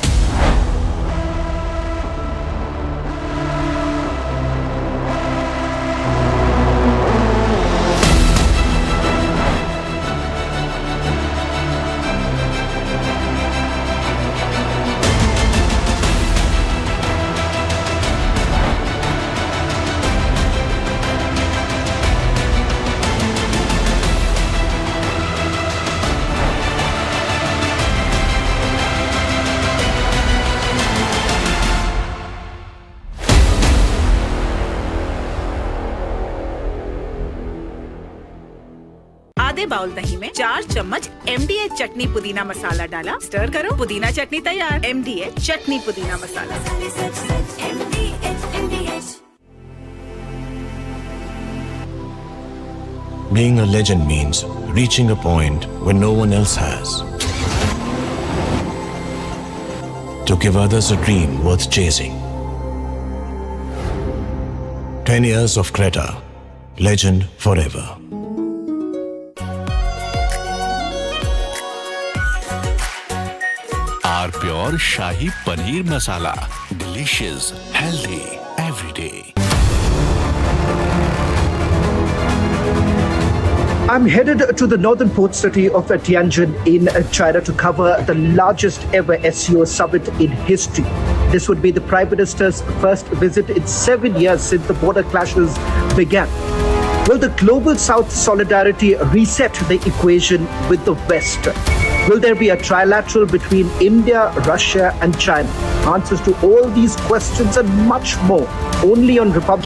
आधे bowl दही में 4 चम्मच MDH चटनी पुदीना मसाला डाला, stir करो, पुदीना चटनी तैयार। MDH चटनी पुदीना मसाला। Being a legend means reaching a point where no one else has. To give others a dream worth chasing. 10 years of Creta, legend forever. Our pure Shahi Paneer Masala. Delicious, healthy, every day. I'm headed to the northern port city of Tianjin in China to cover the largest ever SCO summit in history. This would be the Prime Minister's first visit in 7 years since the border clashes began. Will the global South solidarity reset the equation with the West? Will there be a trilateral between India, Russia and China? Answers to all these questions and much more only on Republic.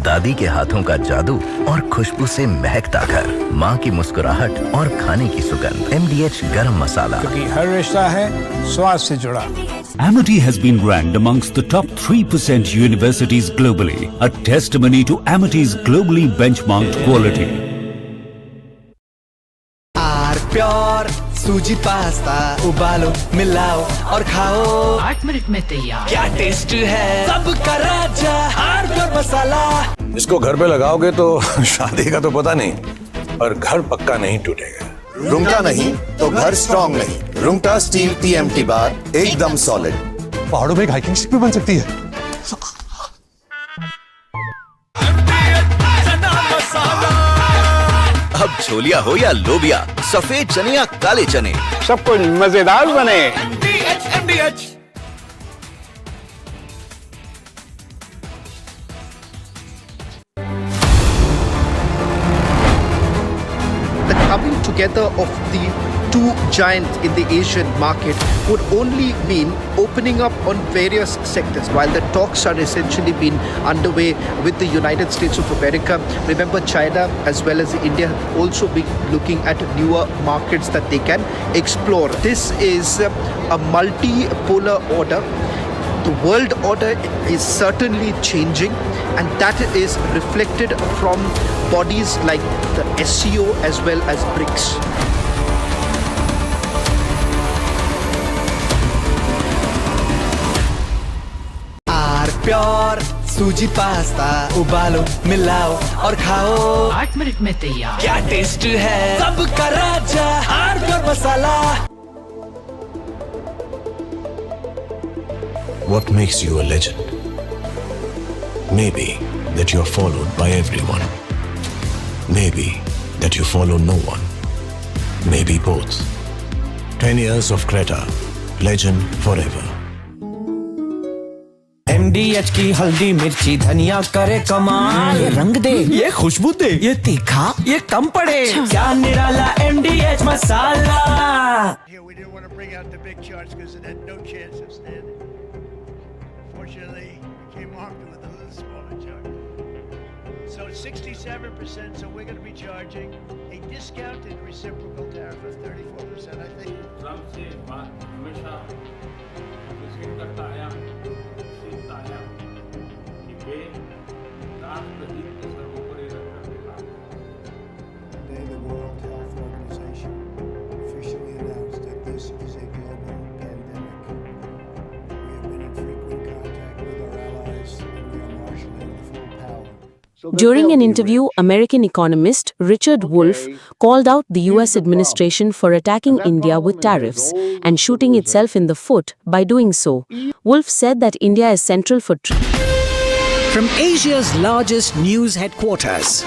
दादी के हाथों का जादू और खुशबू से महकता घर, माँ की मुस्कुराहट और खाने की सुगंध। MDH गरम मसाला, क्योंकि हर रिश्ता है स्वाद से जुड़ा। Amity has been ranked amongst the top 3% universities globally, a testimony to Amity's globally benchmarked quality. Pure सूजी पास्ता उबालो, मिलाओ और खाओ, 8 मिनट में तैयार। क्या टेस्ट है, सबका राजा प्योर मसाला। इसको घर पे लगाओगे तो शादी का तो पता नहीं, पर घर पक्का नहीं टूटेगा। रुंगटा नहीं तो घर स्ट्रॉन्ग नहीं। रुंगटा स्टील TMT बार एकदम सॉलिड। पहाड़ों में एक हाइकिंग स्टिक भी बन सकती है। अब छोलिया हो या लोबिया, सफेद चने या काले चने, सब कुछ मजेदार बने। The coming together of the two giants in the Asian market would only mean opening up on various sectors. While the talks are essentially been underway with the United States of America, remember China as well as India have also been looking at newer markets that they can explore. This is a multipolar order. The world order is certainly changing, and that is reflected from bodies like the SCO as well as BRICS. Pure सूजी pasta उबालो मिलाओ और खाओ 8 minute में तैयार। क्या taste है सबका राजा आर्नब मसाला। What makes you a legend? Maybe that you're followed by everyone. Maybe that you follow no one. Maybe both. 10 years of Creta. Legend forever. MDH की हल्दी मिर्ची धनिया करे कमाल। ये रंग दे, ये खुशबू दे, ये तीखा, ये कम पड़े। क्या निराला MDH masala. Here we didn't want to bring out the big charts because it had no chance of standing. Fortunately, we came armed with a little smaller chart. So it's 67%, so we're going to be charging a discounted reciprocal tariff of 34%, I think. Trump से बात हमेशा करता आया कि वे राष्ट्र हित के सर्वोपरि रखकर Today, the World Health Organization officially announced that this is a global pandemic. We have been in frequent contact with our allies, and we are marshaling the full power. During an interview, American economist Richard Wolff called out the US administration for attacking India with tariffs and shooting itself in the foot by doing so. Wolff said that India is central for From Asia's largest news headquarters,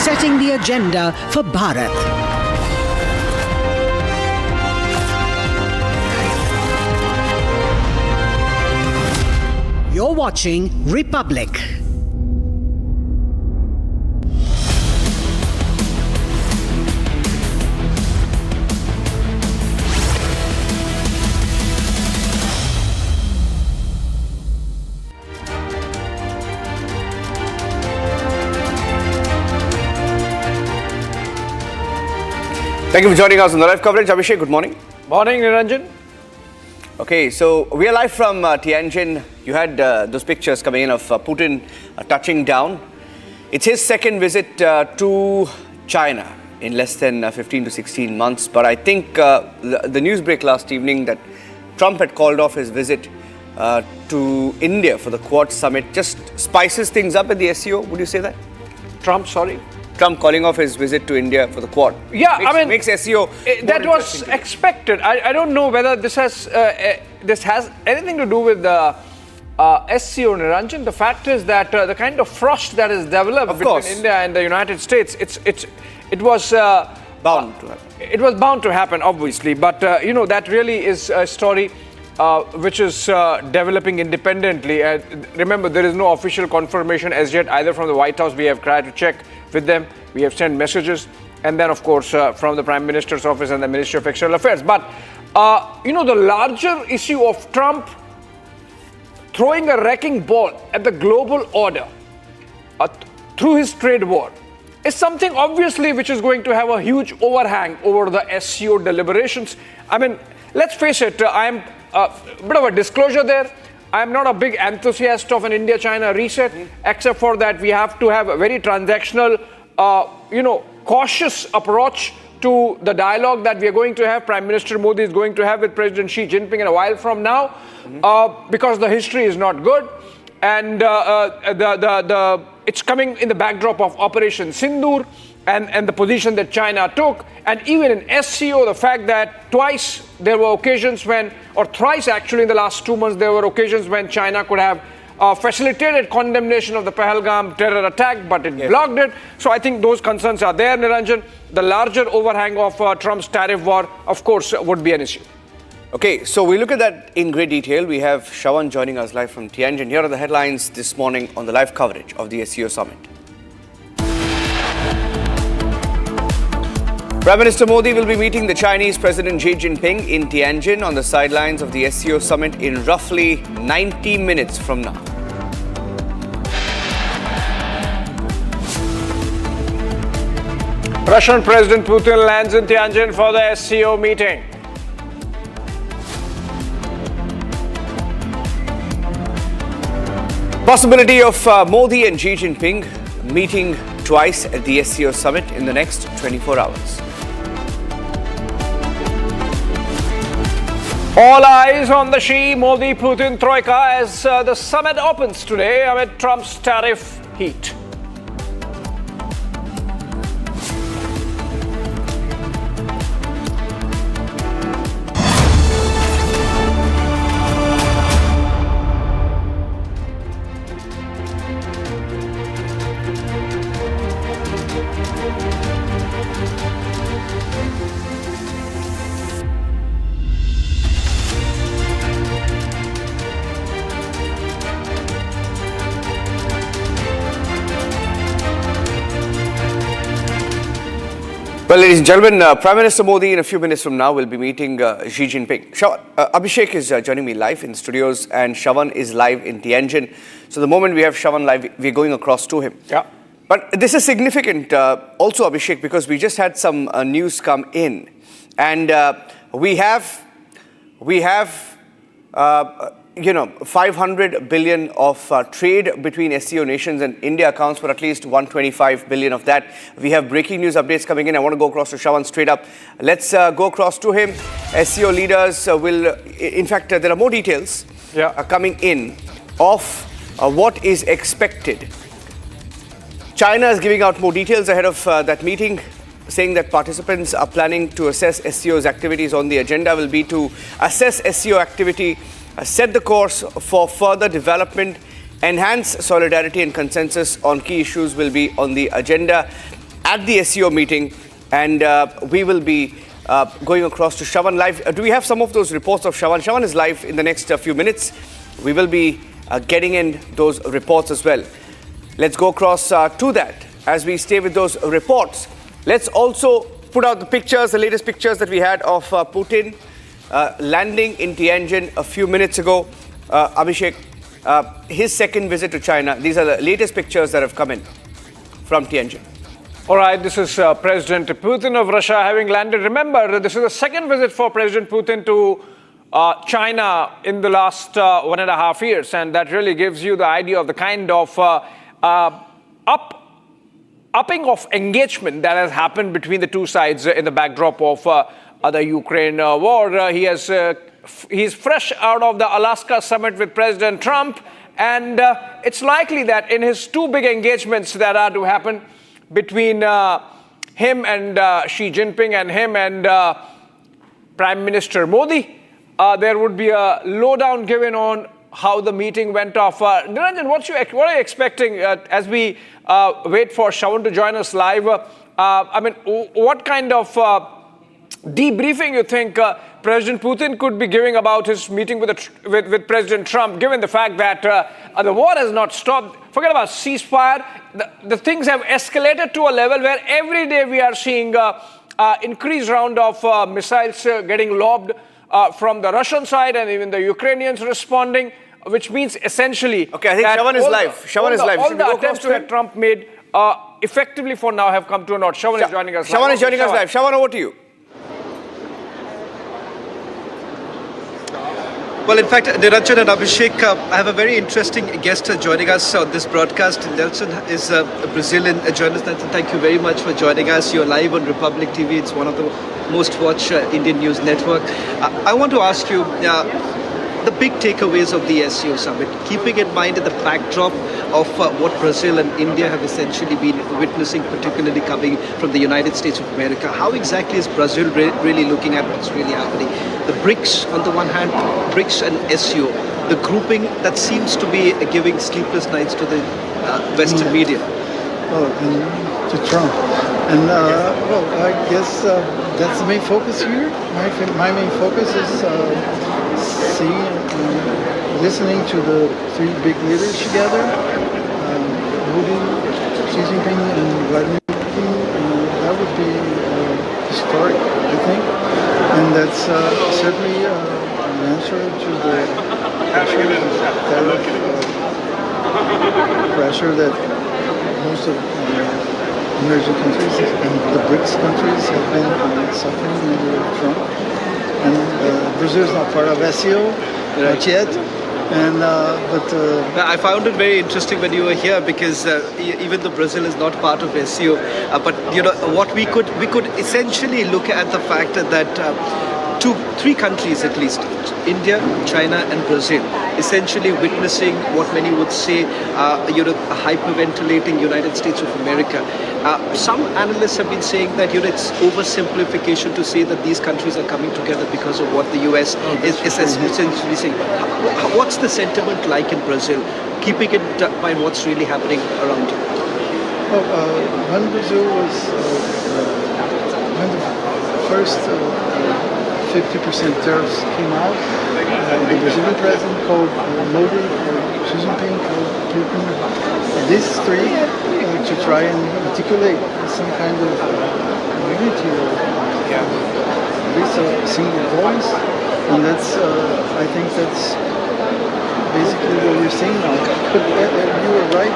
setting the agenda for Bharat. You're watching Republic. Thank you for joining us on the live coverage. Abhishek, good morning. Morning, Niranjan. Okay, so we are live from Tianjin. You had those pictures coming in of Putin touching down. It's his second visit to China in less than 15 to 16 months. But I think the news break last evening that Trump had called off his visit to India for the Quad summit just spices things up at the SCO. Would you say that? Trump calling off his visit to India for the Quad. Yeah, makes SCO that was expected. I don't know whether this has anything to do with the SCO, Niranjan. The fact is that the kind of frost that is developed between India and the United States, it was bound to happen. It was bound to happen, obviously. But that really is a story which is developing independently. Remember, there is no official confirmation as yet either from the White House. We have tried to check with them. We have sent messages, and then, of course, from the Prime Minister's office and the Ministry of External Affairs. But the larger issue of Trump throwing a wrecking ball at the global order through his trade war is something obviously which is going to have a huge overhang over the SCO deliberations. I mean, let's face it, I am a bit of a disclosure there. I am not a big enthusiast of an India-China reset, except for that we have to have a very transactional, cautious approach to the dialogue that we are going to have. Prime Minister Modi is going to have with President Xi Jinping in a while from now, because the history is not good. And the it's coming in the backdrop of Operation Sindoor and the position that China took. And even in SCO, the fact that twice there were occasions when, or thrice actually in the last 2 months, there were occasions when China could have facilitated condemnation of the Pahalgam terror attack, but it blocked it. So I think those concerns are there, Niranjan. The larger overhang of Trump's tariff war, of course, would be an issue. Okay, so we look at that in great detail. We have Shravan joining us live from Tianjin. Here are the headlines this morning on the live coverage of the SCO summit. Prime Minister Modi will be meeting the Chinese President Xi Jinping in Tianjin on the sidelines of the SCO summit in roughly 90 minutes from now. Russian President Putin lands in Tianjin for the SCO meeting. Possibility of Modi and Xi Jinping meeting twice at the SCO summit in the next 24 hours. All eyes on the Xi-Modi-Putin troika as the summit opens today amid Trump's tariff heat. Well, ladies and gentlemen, Prime Minister Modi in a few minutes from now will be meeting Xi Jinping. Abhishek is joining me live in the studios and Shravan is live in Tianjin. So the moment we have Shravan live, we're going across to him. Yeah. But this is significant also, Abhishek, because we just had some news come in. And we have 500 billion of trade between SCO nations, and India accounts for at least 125 billion of that. We have breaking news updates coming in. I want to go across to Shravan straight up. Let's go across to him. SCO leaders will, in fact, there are more details coming in of what is expected. China is giving out more details ahead of that meeting, saying that participants are planning to assess SCO's activities. On the agenda will be to assess SCO activity, set the course for further development, enhance solidarity and consensus on key issues will be on the agenda at the SCO meeting. And we will be going across to Shravan live. Do we have some of those reports of Shravan? Shravan is live in the next few minutes. We will be getting in those reports as well. Let's go across to that as we stay with those reports. Let's also put out the pictures, the latest pictures that we had of Putin landing in Tianjin a few minutes ago. Abhishek, his second visit to China. These are the latest pictures that have come in from Tianjin. All right, this is President Putin of Russia having landed. Remember, this is the second visit for President Putin to China in the last 1.5 years. And that really gives you the idea of the kind of upping of engagement that has happened between the two sides in the backdrop of the Ukraine war. He's fresh out of the Alaska summit with President Trump, and it's likely that in his two big engagements that are to happen between him and Xi Jinping and him and Prime Minister Modi, there would be a lowdown given on how the meeting went off. Niranjan, what are you expecting as we wait for Shravan to join us live? What kind of debriefing you think President Putin could be giving about his meeting with President Trump, given the fact that the war has not stopped? Forget about ceasefire. The things have escalated to a level where every day we are seeing increased round of missiles getting lobbed from the Russian side, and even the Ukrainians responding, which means essentially... Okay, I think Shravan is live. Shravan is live. All the attempts that Trump made effectively for now have come to a naught. Shravan is joining us live. Shravan is joining us live. Shravan, over to you. Well, in fact, Niranjan and Abhishek, I have a very interesting guest joining us on this broadcast. Nelson is a Brazilian journalist. Nelson, thank you very much for joining us. You're live on Republic TV. It's one of the most watched Indian news network. I want to ask you, the big takeaways of the SCO summit, keeping in mind the backdrop of what Brazil and India have essentially been witnessing, particularly coming from the United States of America. How exactly is Brazil really looking at what's really happening? The BRICS on the one hand, BRICS and SCO, the grouping that seems to be giving sleepless nights to the Western media. Oh, and to Trump. And well, I guess that's the main focus here. My main focus is seeing and listening to the three big leaders together, Putin, Xi Jinping, and Vladimir Putin. That would be historic, I think. And that's certainly an answer to the pressure that most of emerging countries and the BRICS countries have been suffering under Trump. And Brazil is not part of SCO, not yet. And I found it very interesting when you were here because even though Brazil is not part of SCO, but you know what we could essentially look at the fact that three countries at least, India, China and Brazil, essentially witnessing what many would say a hyperventilating United States of America. Some analysts have been saying that it's oversimplification to say that these countries are coming together because of what the US is essentially saying. What's the sentiment like in Brazil, keeping in mind what's really happening around you? When Brazil was when the first 50% tariffs came out, the Brazilian president called Modi, Xi Jinping called Putin, these three to try and articulate some kind of unity or at least a single voice, and that's I think that's basically what we're seeing now. But you were right.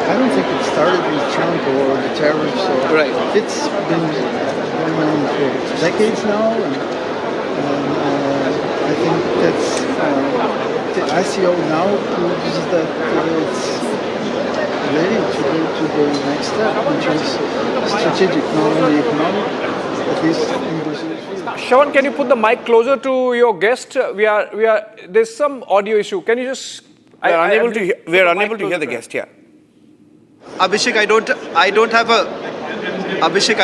I don't think it started with Trump or the tariffs. Right. It's been going on for decades now, and I think that's the ICO now proves that it's ready to go to the next step, which is strategic, not only economic, at least in Brazil. Shravan, can you put the mic closer to your guest? We are. There's some audio issue. Can you just? We are unable to hear the guest. Yeah. Abhishek, I don't have a. Abhishek,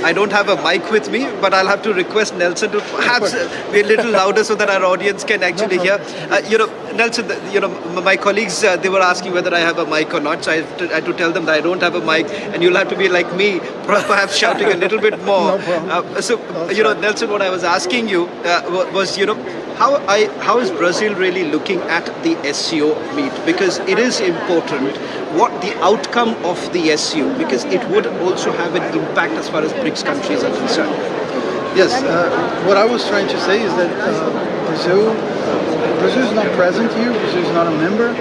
I don't have a mic with me, but I'll have to request Nelson to perhaps be a little louder so that our audience can actually hear. Nelson, my colleagues, they were asking whether I have a mic or not, so I had to tell them that I don't have a mic, and you'll have to be like me, perhaps shouting a little bit more. Nelson, what I was asking you was, how is Brazil really looking at the SCO meet? Because it is important what the outcome of the SCO, because it would also have an impact as far as BRICS countries are concerned. Yes, what I was trying to say is that Brazil is not present here, Brazil is not a member,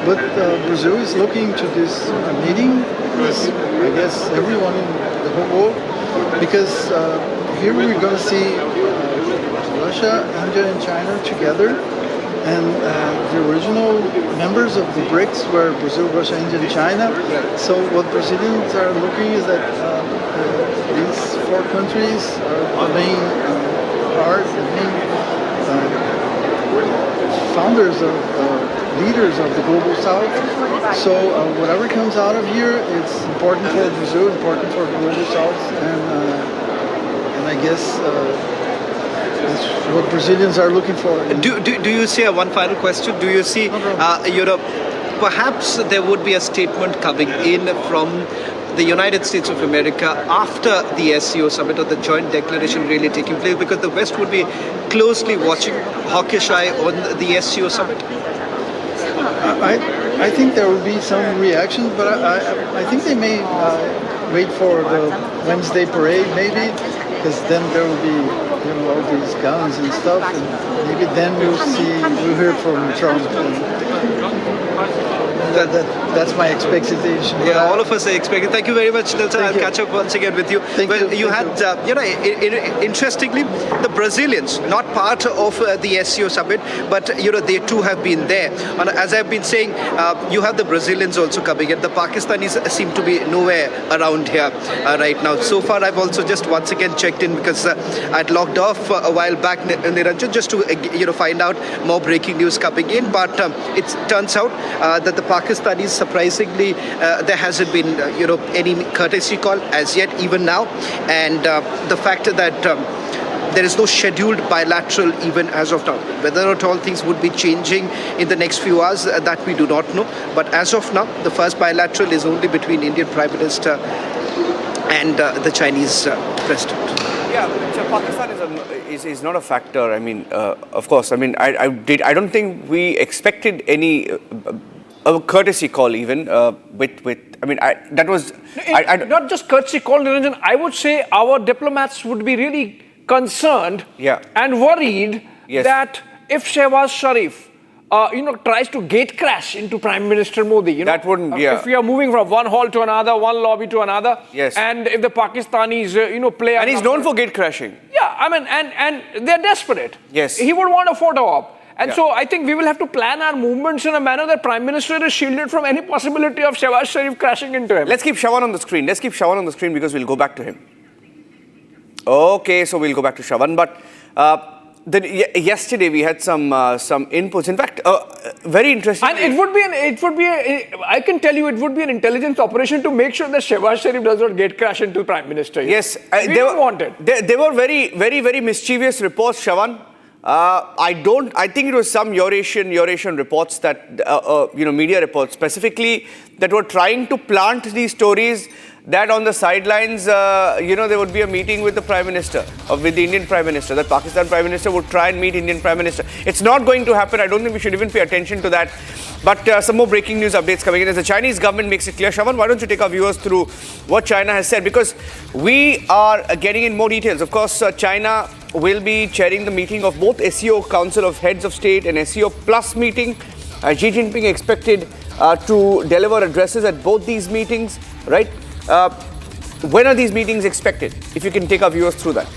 but Brazil is looking to this meeting, as I guess everyone in the whole world, because here we're going to see Russia, India and China together, and the original members of the BRICS were Brazil, Russia, India and China. So what Brazilians are looking is that these four countries are the main the main founders of leaders of the global south. So whatever comes out of here, it's important for Brazil, important for the global south, and I guess that's what Brazilians are looking for. Do you see one final question? Do you see perhaps there would be a statement coming in from the United States of America after the SCO summit or the joint declaration really taking place, because the West would be closely watching, hawkish eye on the SCO summit? I think there will be some reactions, but I think they may wait for the Wednesday parade maybe, because then there will be all these guns and stuff, and maybe then we'll hear from Trump. And That's my expectation. Yeah, all of us are expecting. Thank you very much, Nelson. I'll catch up once again with you. You had, interestingly, the Brazilians, not part of the SCO summit, but they too have been there. And as I've been saying, you have the Brazilians also coming in. The Pakistanis seem to be nowhere around here right now. So far, I've also just once again checked in because I'd logged off a while back, Niranjan, just to find out more breaking news coming in. But it turns out that the Pakistanis, surprisingly, there hasn't been any courtesy call as yet, even now, and the fact that there is no scheduled bilateral even as of now. Whether or not things would be changing in the next few hours, that we do not know. But as of now, the first bilateral is only between Indian Prime Minister and the Chinese President. Yeah, Pakistan is not a factor. I mean, of course. I mean, I don't think we expected any a courtesy call even with. I mean, that was not just courtesy call, Niranjan. I would say our diplomats would be really concerned and worried that if Shehbaz Sharif tries to gate crash into Prime Minister Modi, that wouldn't. If we are moving from one hall to another, one lobby to another, and if the Pakistanis, play, and he's known for gate crashing. Yeah, I mean, and they're desperate. Yes, he would want a photo op. And so I think we will have to plan our movements in a manner that Prime Minister is shielded from any possibility of Shehbaz Sharif crashing into him. Let's keep Shravan on the screen. Because we'll go back to him. Okay, so we'll go back to Shravan. But yesterday we had some inputs. In fact, very interesting. And I can tell you, it would be an intelligence operation to make sure that Shehbaz Sharif does not gate crash into Prime Minister. Yes, we don't want it. There were very, very, very mischievous reports, Shravan. I think it was some Eurasian reports that, media reports specifically that were trying to plant these stories that on the sidelines, there would be a meeting with the Prime Minister, or with the Indian Prime Minister, that Pakistan Prime Minister would try and meet Indian Prime Minister. It's not going to happen. I don't think we should even pay attention to that. But some more breaking news updates coming in as the Chinese government makes it clear. Shravan, why don't you take our viewers through what China has said? Because we are getting in more details. Of course, China will be chairing the meeting of both SCO Council of Heads of State and SCO Plus meeting. Xi Jinping expected to deliver addresses at both these meetings, right? When are these meetings expected? If you can take our viewers through that.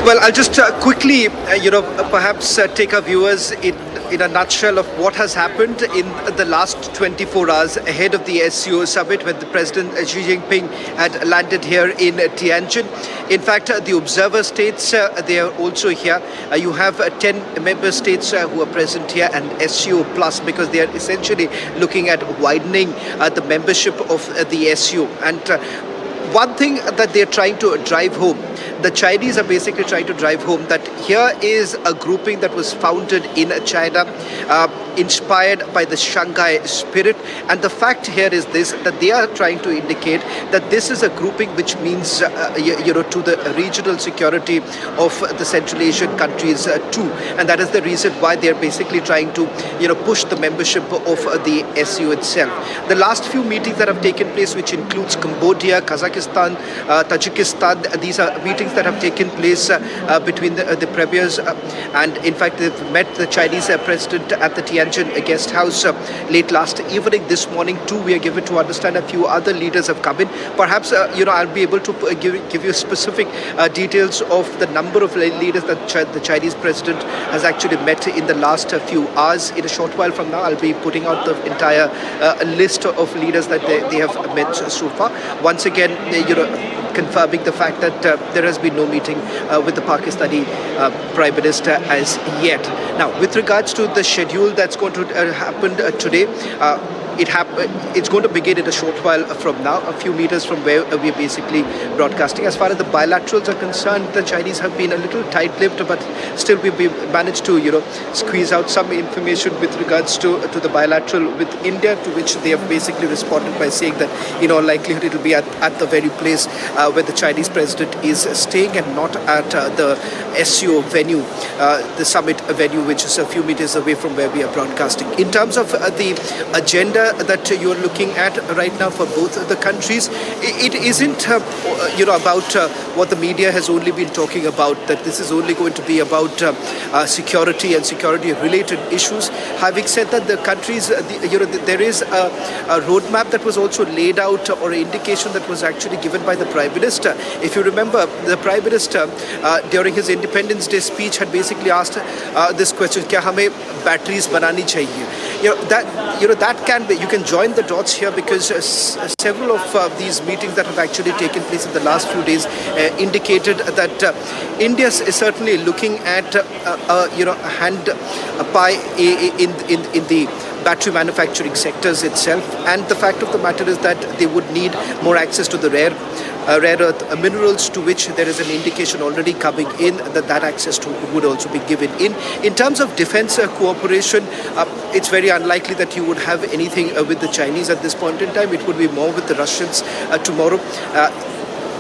Well, I'll just quickly, perhaps take our viewers in a nutshell of what has happened in the last 24 hours ahead of the SCO summit when the President Xi Jinping had landed here in Tianjin. In fact, the observer states, they are also here. You have 10 member states who are present here and SCO plus, because they are essentially looking at widening the membership of the SCO. And one thing that they're trying to drive home, the Chinese are basically trying to drive home that here is a grouping that was founded in China, inspired by the Shanghai spirit. And the fact here is this, that they are trying to indicate that this is a grouping which means, to the regional security of the Central Asian countries too. And that is the reason why they're basically trying to, push the membership of the SCO itself. The last few meetings that have taken place, which includes Cambodia, Kazakhstan, Tajikistan, these are meetings that have taken place between the premiers. And in fact, they've met the Chinese president at the Tianjin guest house late last evening. This morning too, we are given to understand a few other leaders have come in. Perhaps, I'll be able to give you specific details of the number of leaders that the Chinese president has actually met in the last few hours. In a short while from now, I'll be putting out the entire list of leaders that they have met so far. Once again, confirming the fact that there has been no meeting with the Pakistani Prime Minister as yet. Now, with regards to the schedule that's going to happen today, it's going to begin in a short while from now, a few meters from where we're basically broadcasting. As far as the bilaterals are concerned, the Chinese have been a little tight-lipped, but still we've managed to, squeeze out some information with regards to the bilateral with India, to which they have basically responded by saying that, in all likelihood, it will be at the very place where the Chinese president is staying and not at the SCO venue, the summit venue, which is a few meters away from where we are broadcasting. In terms of the agenda that you're looking at right now for both the countries, it isn't about what the media has only been talking about, that this is only going to be about security and security related issues. Having said that, the countries, there is a roadmap that was also laid out, or an indication that was actually given by the Prime Minister. If you remember, the Prime Minister during his Independence Day speech had basically asked this question: "Kya hame batteries banani chahiye?" That can be. You can join the dots here, because several of these meetings that have actually taken place in the last few days indicated that India is certainly looking at a hand pie in the battery manufacturing sectors itself, and the fact of the matter is that they would need more access to the rare earth minerals, to which there is an indication already coming in that access to would also be given in. In terms of defense cooperation, it's very unlikely that you would have anything with the Chinese at this point in time. It would be more with the Russians tomorrow.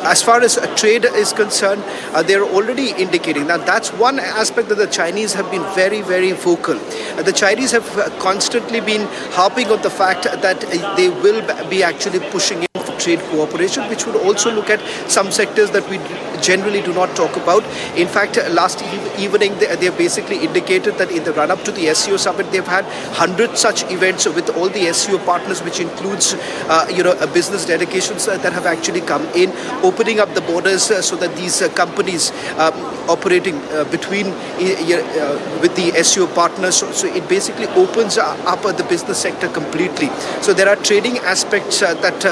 As far as trade is concerned, they're already indicating. Now, that's one aspect that the Chinese have been very, very vocal. The Chinese have constantly been harping on the fact that they will be actually pushing in for trade cooperation, which would also look at some sectors that we generally do not talk about. In fact, last evening, they basically indicated that in the run-up to the SCO summit, they've had 100 such events with all the SCO partners, which includes, business delegations that have actually come in, opening up the borders so that these companies operating between with the SCO partners, so it basically opens up the business sector completely. So there are trading aspects that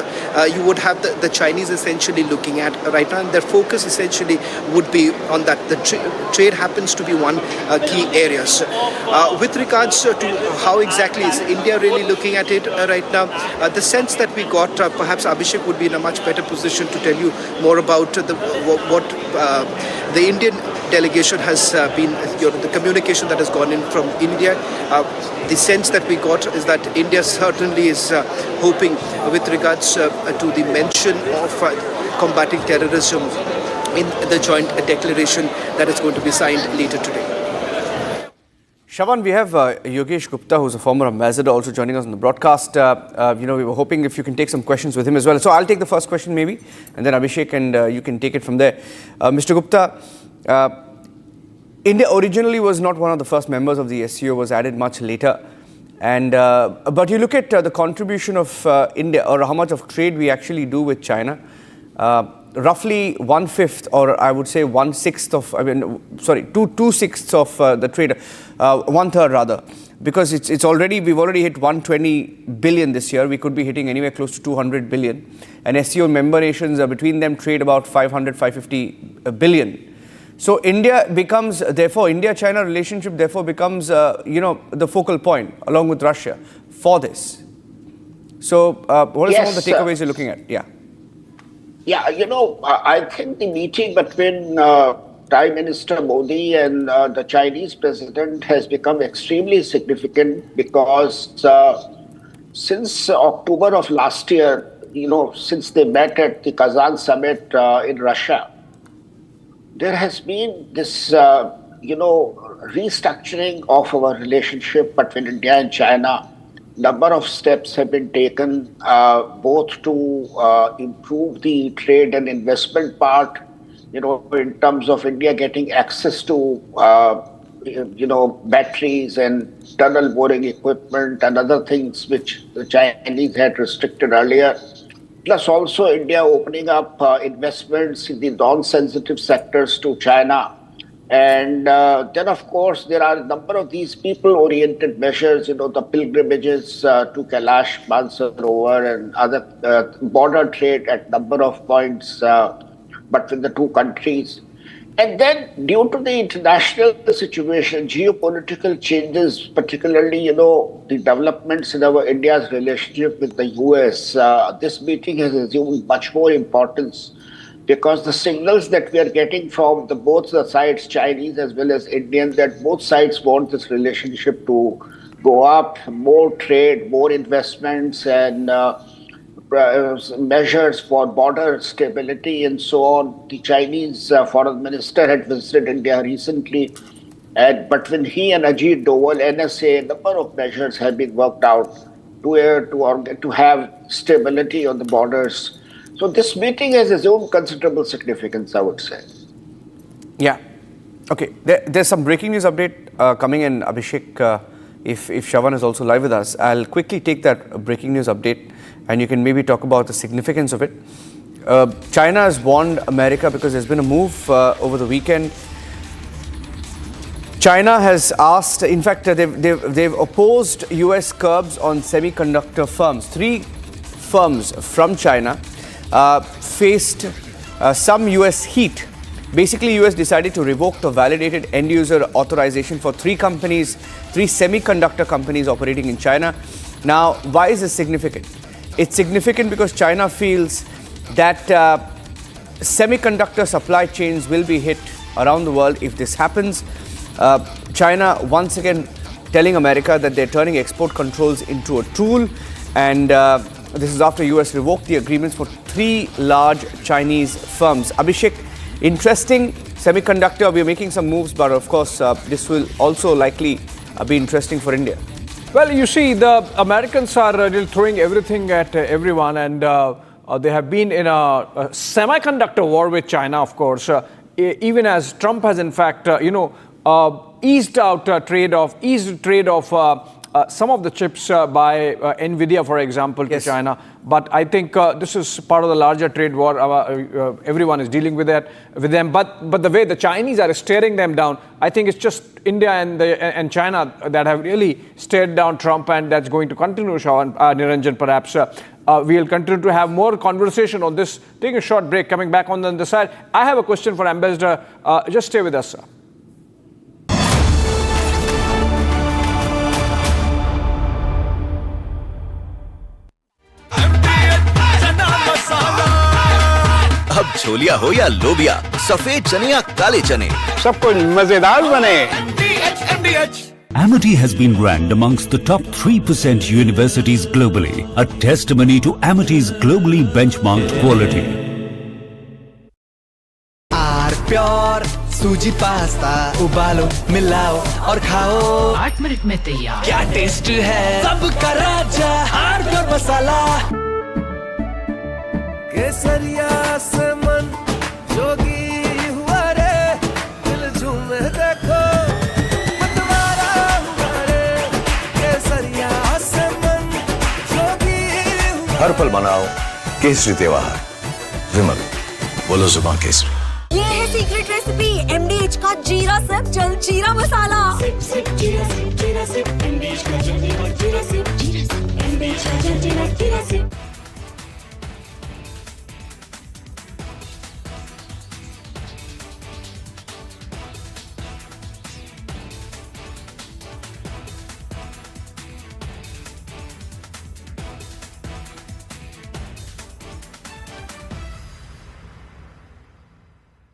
you would have the Chinese essentially looking at right now, and their focus essentially would be on that. The trade happens to be one key area. With regards to how exactly is India really looking at it right now, the sense that we got, perhaps Abhishek would be in a much better position to tell you more about what the Indian delegation has been, the communication that has gone in from India. The sense that we got is that India certainly is hoping, with regards to the mention of combating terrorism in the joint declaration that is going to be signed later today. Shravan, we have Yogesh Gupta, who's a former ambassador, also joining us on the broadcast. We were hoping if you can take some questions with him as well. So I'll take the first question maybe, and then Abhishek, and you can take it from there. Mr. Gupta, India originally was not one of the first members of the SCO, was added much later. And but you look at the contribution of India, or how much of trade we actually do with China. Roughly 1/5, or I would say 1/6 of, two sixths of the trade, 1/3 rather, because we've already hit 120 billion this year. We could be hitting anywhere close to 200 billion, and SCO member nations between them trade about 550 billion. So India-China relationship therefore becomes the focal point along with Russia for this. So what are some of the takeaways you're looking at? Yeah, I think the meeting between Prime Minister Modi and the Chinese president has become extremely significant, because since October of last year, since they met at the Kazan summit in Russia, there has been this, restructuring of our relationship between India and China. Number of steps have been taken, both to improve the trade and investment part, in terms of India getting access to, batteries and tunnel boring equipment and other things which the Chinese had restricted earlier. Plus also India opening up investments in the non-sensitive sectors to China. And then, of course, there are a number of these people-oriented measures, the pilgrimages to Kailash Mansarovar and other border trade at number of points between the two countries. And then, due to the international situation, geopolitical changes, particularly, the developments in India's relationship with the US, this meeting has assumed much more importance, because the signals that we are getting from both the sides, Chinese as well as Indian, that both sides want this relationship to go up, more trade, more investments, and measures for border stability and so on. The Chinese foreign minister had visited India recently, and between he and Ajit Doval, NSA, a number of measures have been worked out. to have stability on the borders. So this meeting has its own considerable significance, I would say. Yeah. Okay. There's some breaking news update coming in, Abhishek. If Shravan is also live with us, I'll quickly take that breaking news update and you can maybe talk about the significance of it. China has warned America because there's been a move over the weekend. China has asked, in fact, they've opposed US curbs on semiconductor firms. 3 firms from China faced some US heat. Basically, US decided to revoke the validated end-user authorization for 3 companies, 3 semiconductor companies operating in China. Now, why is this significant? It's significant because China feels that semiconductor supply chains will be hit around the world if this happens. China once again telling America that they're turning export controls into a tool, and this is after US revoked the agreements for 3 large Chinese firms. Abhishek, interesting semiconductor, we're making some moves, but of course this will also likely be interesting for India. Well, you see, the Americans are really throwing everything at everyone, and they have been in a semiconductor war with China, of course, even as Trump has in fact, eased trade of some of the chips by Nvidia, for example, to China. But I think this is part of the larger trade war. Everyone is dealing with them. But the way the Chinese are staring them down, I think it's just India and China that have really stared down Trump, and that's going to continue, Niranjan, perhaps. We'll continue to have more conversation on this. Taking a short break, coming back on the other side. I have a question for Ambassador. Just stay with us, sir. अब छोलिया हो या लोबिया, सफेद चने या काले चने, सब कुछ मजेदार बने। Amity has been ranked amongst the top 3% universities globally, a testimony to Amity's globally benchmarked quality. Pure सूजी पास्ता उबालो मिलाओ और खाओ 8 मिनट में तैयार। क्या टेस्ट है सबका राजा आर प्योर मसाला। केसरिया से मन जोगी हुआ रे, दिल झूमे देखो मतवारा हुआ रे। केसरिया से मन जोगी हुआ। हर पल मनाओ केसरी त्योहार। विमल, बोलो जुबान केसरी। ये है सीक्रेट रेसिपी MDH का जीरा सिप जल जीरा मसाला। सिप सिप जीरा सिप MDH का जल जीरा सिप MDH का जल जीरा SIP.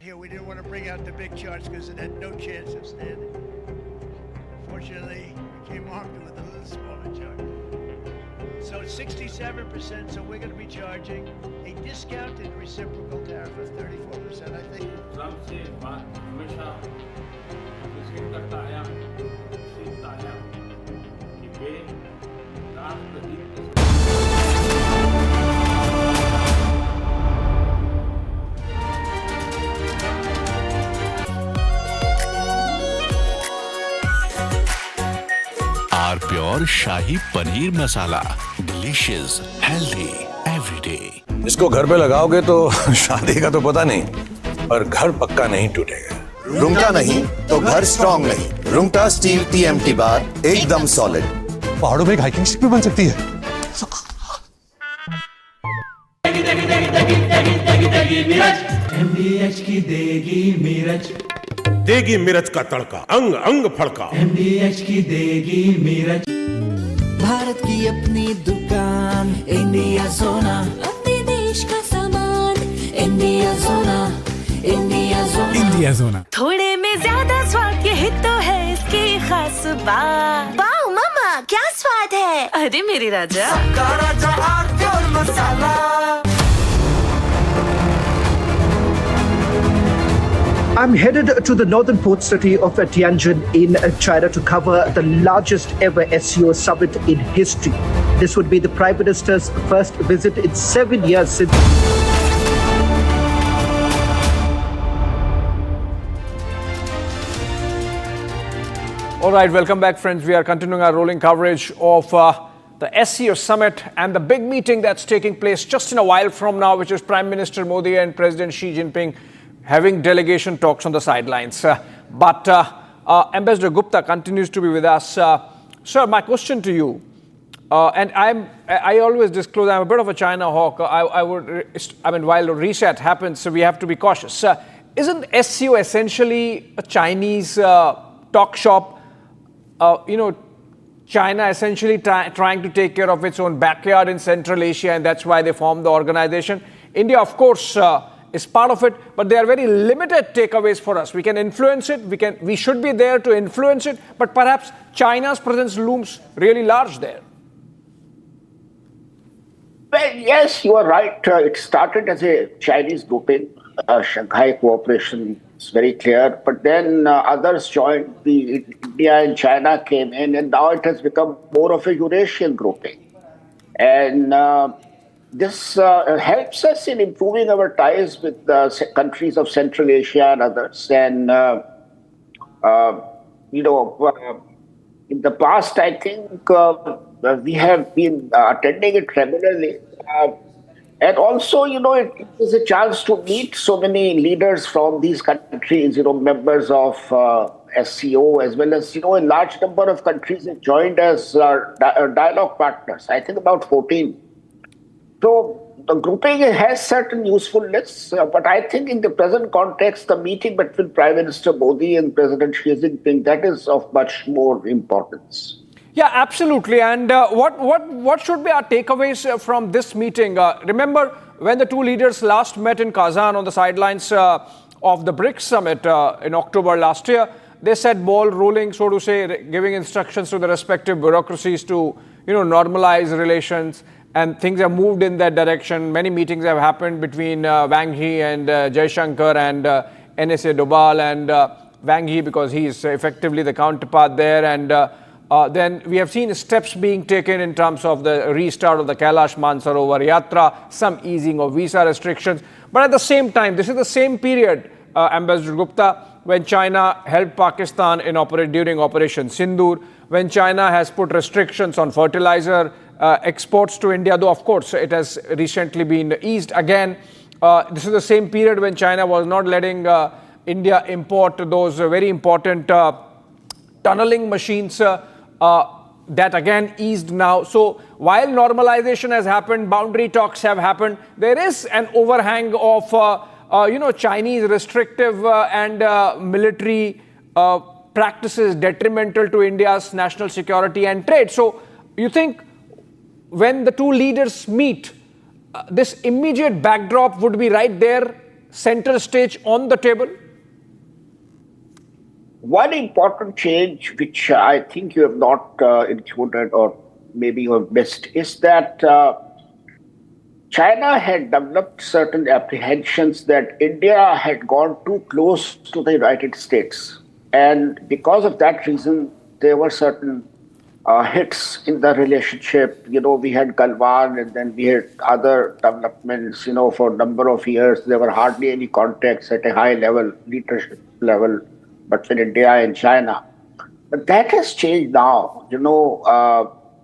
Here, we didn't want to bring out the big charts because it had no chance of standing. Fortunately, we came armed with a little smaller chart. So 67%, so we're going to be charging a discounted reciprocal tariff of 34%, I think. Our pure shahi paneer masala, delicious, healthy, everyday. इसको घर पे लगाओगे तो शादी का तो पता नहीं, पर घर पक्का नहीं टूटेगा। रुंगटा नहीं तो घर स्ट्रॉन्ग नहीं। रुंगटा स्टील TMT बार एकदम सॉलिड। पहाड़ों में एक हाइकिंग शिप भी बन सकती है। MDH की देगी मिर्च, देगी मिर्च का तड़का, अंग अंग फड़का। MDH की देगी मिर्च। भारत की अपनी दुकान इंडिया सोना, अपने देश का सामान इंडिया सोना, इंडिया सोना, इंडिया सोना। थोड़े में ज्यादा स्वाद, यही तो है इसकी खास बात। वाओ मामा, क्या स्वाद है। अरे मेरे राजा, सबका राजा R pure masala. I'm headed to the northern port city of Tianjin in China to cover the largest ever SCO summit in history. This would be the Prime Minister's first visit in 7 years since. All right, welcome back, friends. We are continuing our rolling coverage of the SCO summit and the big meeting that's taking place just in a while from now, which is Prime Minister Modi and President Xi Jinping having delegation talks on the sidelines. But Ambassador Gupta continues to be with us. Sir, my question to you, and I always disclose I'm a bit of a China hawk. I mean, while the reset happens, so we have to be cautious. Isn't SCO essentially a Chinese talk shop? China essentially trying to take care of its own backyard in Central Asia, and that's why they formed the organization. India, of course, is part of it, but there are very limited takeaways for us. We can influence it, we should be there to influence it, but perhaps China's presence looms really large there. Well, yes, you are right. It started as a Chinese grouping. Shanghai Cooperation is very clear, but then others joined. India and China came in, and now it has become more of a Eurasian grouping. And this helps us in improving our ties with the countries of Central Asia and others. And, in the past, I think we have been attending it regularly. And also, it is a chance to meet so many leaders from these countries, members of SCO, as well as, a large number of countries have joined as dialogue partners. I think about 14. So the grouping has certain usefulness, but I think in the present context, the meeting between Prime Minister Modi and President Xi Jinping, that is of much more importance. Yeah, absolutely. And what should be our takeaways from this meeting? Remember when the two leaders last met in Kazan on the sidelines of the BRICS summit in October last year, they said ball rolling, so to say, giving instructions to the respective bureaucracies to, normalize relations, and things have moved in that direction. Many meetings have happened between Wang Yi and Jaishankar and NSA Dobal and Wang Yi, because he is effectively the counterpart there. And then we have seen steps being taken in terms of the restart of the Kailash Mansarovar Yatra, some easing of visa restrictions. But at the same time, this is the same period, Ambassador Gupta, when China helped Pakistan during Operation Sindoor, when China has put restrictions on fertilizer exports to India, though of course it has recently been eased again. This is the same period when China was not letting India import those very important tunneling machines that again eased now. So while normalization has happened, boundary talks have happened, there is an overhang of Chinese restrictive and military practices detrimental to India's national security and trade. So you think when the two leaders meet, this immediate backdrop would be right there, center stage on the table? One important change, which I think you have not included or maybe you have missed, is that China had developed certain apprehensions that India had gone too close to the United States. And because of that reason, there were certain hits in the relationship. We had Galwan, and then we had other developments. For a number of years, there were hardly any contacts at a high level, leadership level, between India and China. But that has changed now.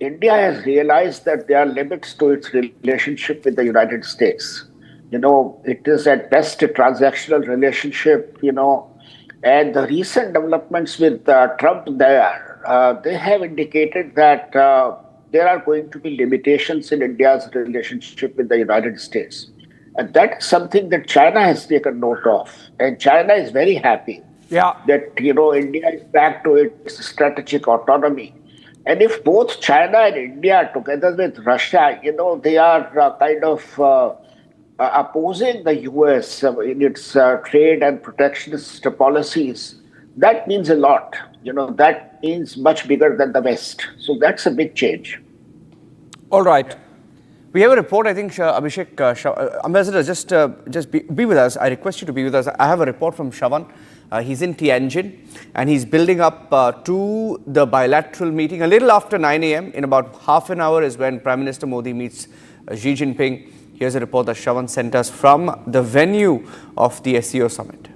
India has realized that there are limits to its relationship with the United States. It is at best a transactional relationship, and the recent developments with Trump there, they have indicated that there are going to be limitations in India's relationship with the United States. And that's something that China has taken note of. And China is very happy that, India is back to its strategic autonomy. And if both China and India, together with Russia, they are kind of opposing the US in its trade and protectionist policies, that means a lot. That means much bigger than the West. So that's a big change. All right. We have a report, I think, Abhishek, Ambassador, just be with us. I request you to be with us. I have a report from Shravan. He's in Tianjin and he's building up to the bilateral meeting. A little after 9 a.m., in about half an hour is when Prime Minister Modi meets Xi Jinping. Here's a report that Shravan sent us from the venue of the SCO summit.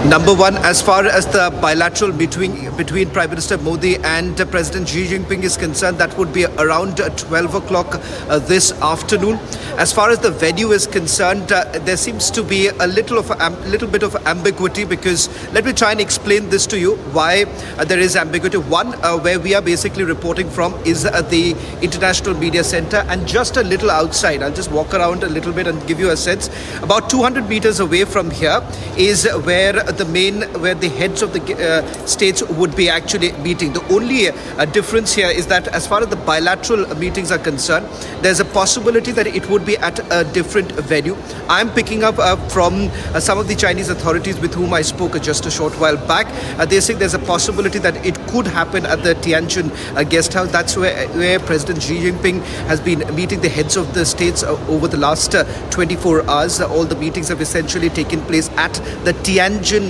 Number one, as far as the bilateral between Prime Minister Modi and President Xi Jinping is concerned, that would be around 12 o'clock this afternoon. As far as the venue is concerned, there seems to be a little bit of ambiguity, because let me try and explain this to you why there is ambiguity. One, where we are basically reporting from is the International Media Center, and just a little outside, I'll just walk around a little bit and give you a sense. About 200 meters away from here is where the heads of the states would be actually meeting. The only difference here is that as far as the bilateral meetings are concerned, there's a possibility that it would be at a different venue. I'm picking up from some of the Chinese authorities with whom I spoke just a short while back. They say there's a possibility that it could happen at the Tianjin guest house. That's where President Xi Jinping has been meeting the heads of the states over the last 24 hours. All the meetings have essentially taken place at the Tianjin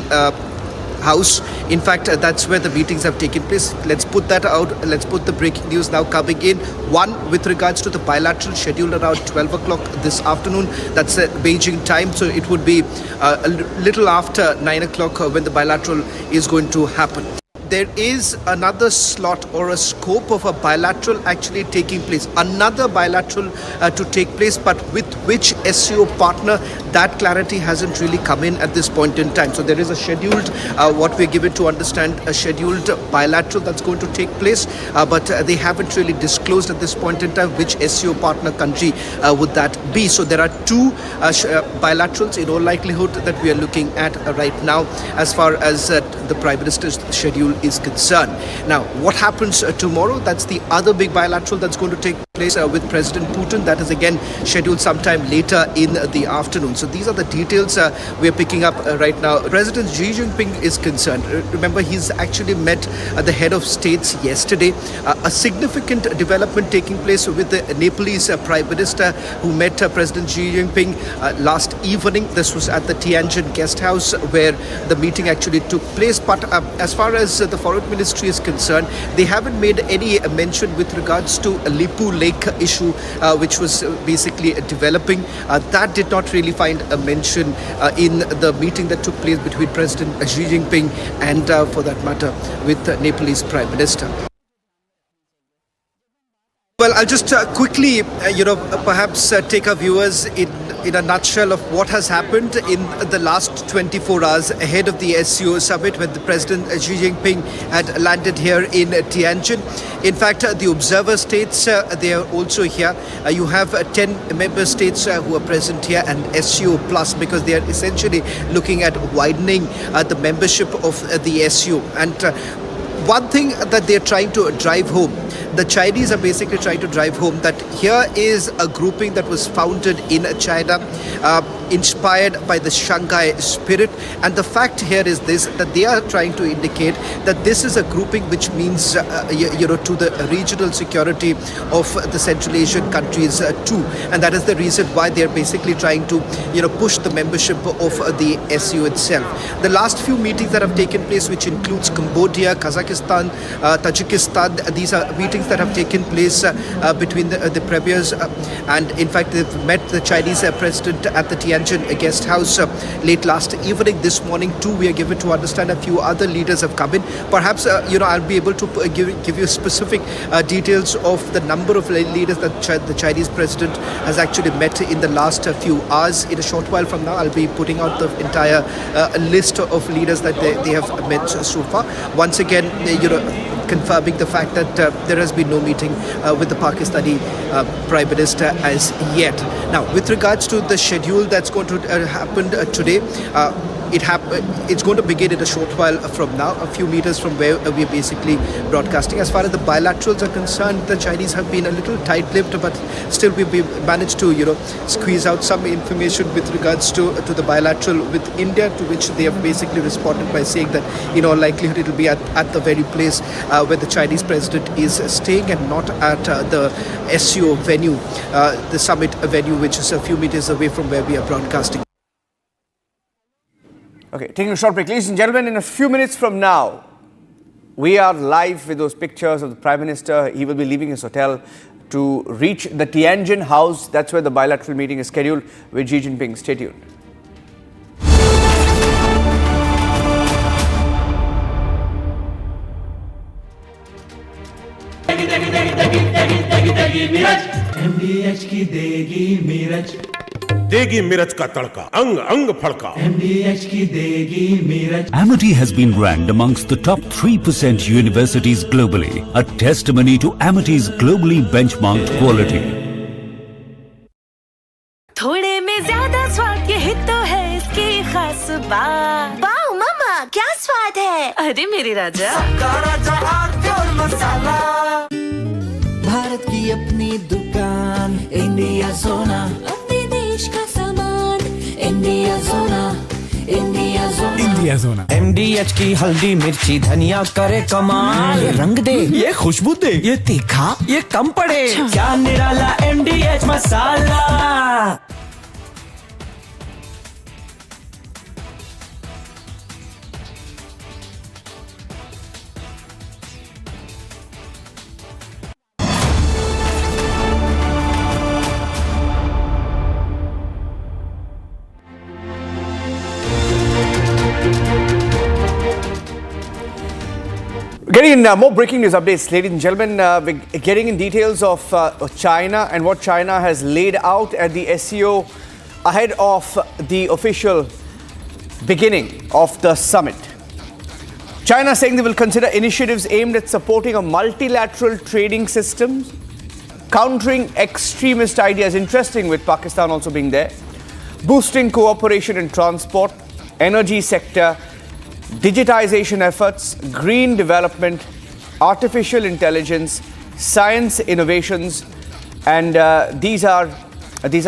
house. In fact, that's where the meetings have taken place. Let's put that out. Let's put the breaking news now coming in. One, with regards to the bilateral scheduled around 12 o'clock this afternoon. That's Beijing time. So it would be a little after 9 o'clock when the bilateral is going to happen. There is another slot or a scope of a bilateral actually taking place. Another bilateral to take place, but with which SCO partner, that clarity hasn't really come in at this point in time. So there is a scheduled, what we're given to understand, a scheduled bilateral that's going to take place, but they haven't really disclosed at this point in time which SCO partner country would that be. So there are two bilaterals in all likelihood that we are looking at right now as far as the Prime Minister's schedule is concerned. Now, what happens tomorrow? That's the other big bilateral that's going to take place with President Putin. That is again scheduled sometime later in the afternoon. So these are the details we're picking up right now. President Xi Jinping is concerned. Remember, he's actually met the head of states yesterday. A significant development taking place with the Nepalese Prime Minister, who met President Xi Jinping last evening. This was at the Tianjin guest house where the meeting actually took place. But as far as the foreign ministry is concerned, they haven't made any mention with regards to a Lipu Lake issue, which was basically developing. That did not really find a mention in the meeting that took place between President Xi Jinping and, for that matter, with the Nepalese Prime Minister. Well, I'll just quickly, perhaps take our viewers in a nutshell of what has happened in the last 24 hours ahead of the SCO summit, when the President Xi Jinping had landed here in Tianjin. In fact, the observer states, they are also here. You have 10 member states who are present here, and SCO plus, because they are essentially looking at widening the membership of the SCO. And one thing that they're trying to drive home, the Chinese are basically trying to drive home, that here is a grouping that was founded in China, inspired by the Shanghai spirit. And the fact here is this, that they are trying to indicate that this is a grouping which means, to the regional security of the Central Asian countries too. And that is the reason why they are basically trying to, push the membership of the SCO itself. The last few meetings that have taken place, which includes Cambodia, Kazakhstan, Tajikistan, these are meetings that have taken place between the premiers, and in fact they've met the Chinese president at the Tianjin guest house late last evening. This morning too, we are given to understand a few other leaders have come in. Perhaps I'll be able to give you specific details of the number of leaders that the Chinese president has actually met in the last few hours. In a short while from now, I'll be putting out the entire list of leaders that they have met so far. Once again, confirming the fact that there has been no meeting with the Pakistani Prime Minister as yet. Now, with regards to the schedule that's going to happen today, it's going to begin in a short while from now, a few meters from where we're basically broadcasting. As far as the bilaterals are concerned, the Chinese have been a little tight-lipped, but still we've managed to, squeeze out some information with regards to the bilateral with India, to which they have basically responded by saying that, in all likelihood, it will be at the very place where the Chinese president is staying and not at the SCO venue, the summit venue, which is a few meters away from where we are broadcasting. Okay, taking a short break. Ladies and gentlemen, in a few minutes from now, we are live with those pictures of the Prime Minister. He will be leaving his hotel to reach the Tianjin house. That's where the bilateral meeting is scheduled with Xi Jinping. Stay tuned. MDH की देगी मीरज, देगी मिर्च का तड़का, अंग अंग फड़का। MDH की देगी Miraj. Amity has been ranked amongst the top 3% universities globally, a testimony to Amity's globally benchmarked quality. थोड़े में ज्यादा स्वाद, यही तो है इसकी खास बात। वाओ मामा, क्या स्वाद है? अरे मेरे राजा, सबका राजा और मसाला। भारत की अपनी दुकान, इंडिया सोना, अपने देश का सामान, इंडिया सोना, इंडिया सोना, इंडिया सोना। MDH की हल्दी मिर्ची धनिया करे कमाल, ये रंग दे, ये खुशबू दे, ये तीखा, ये कम पड़े, क्या निराला MDH masala. Getting in more breaking news updates, ladies and gentlemen. We're getting in details of China and what China has laid out at the SCO ahead of the official beginning of the summit. China saying they will consider initiatives aimed at supporting a multilateral trading system, countering extremist ideas, interesting with Pakistan also being there, boosting cooperation in transport, energy sector, digitization efforts, green development, artificial intelligence, science innovations, and these are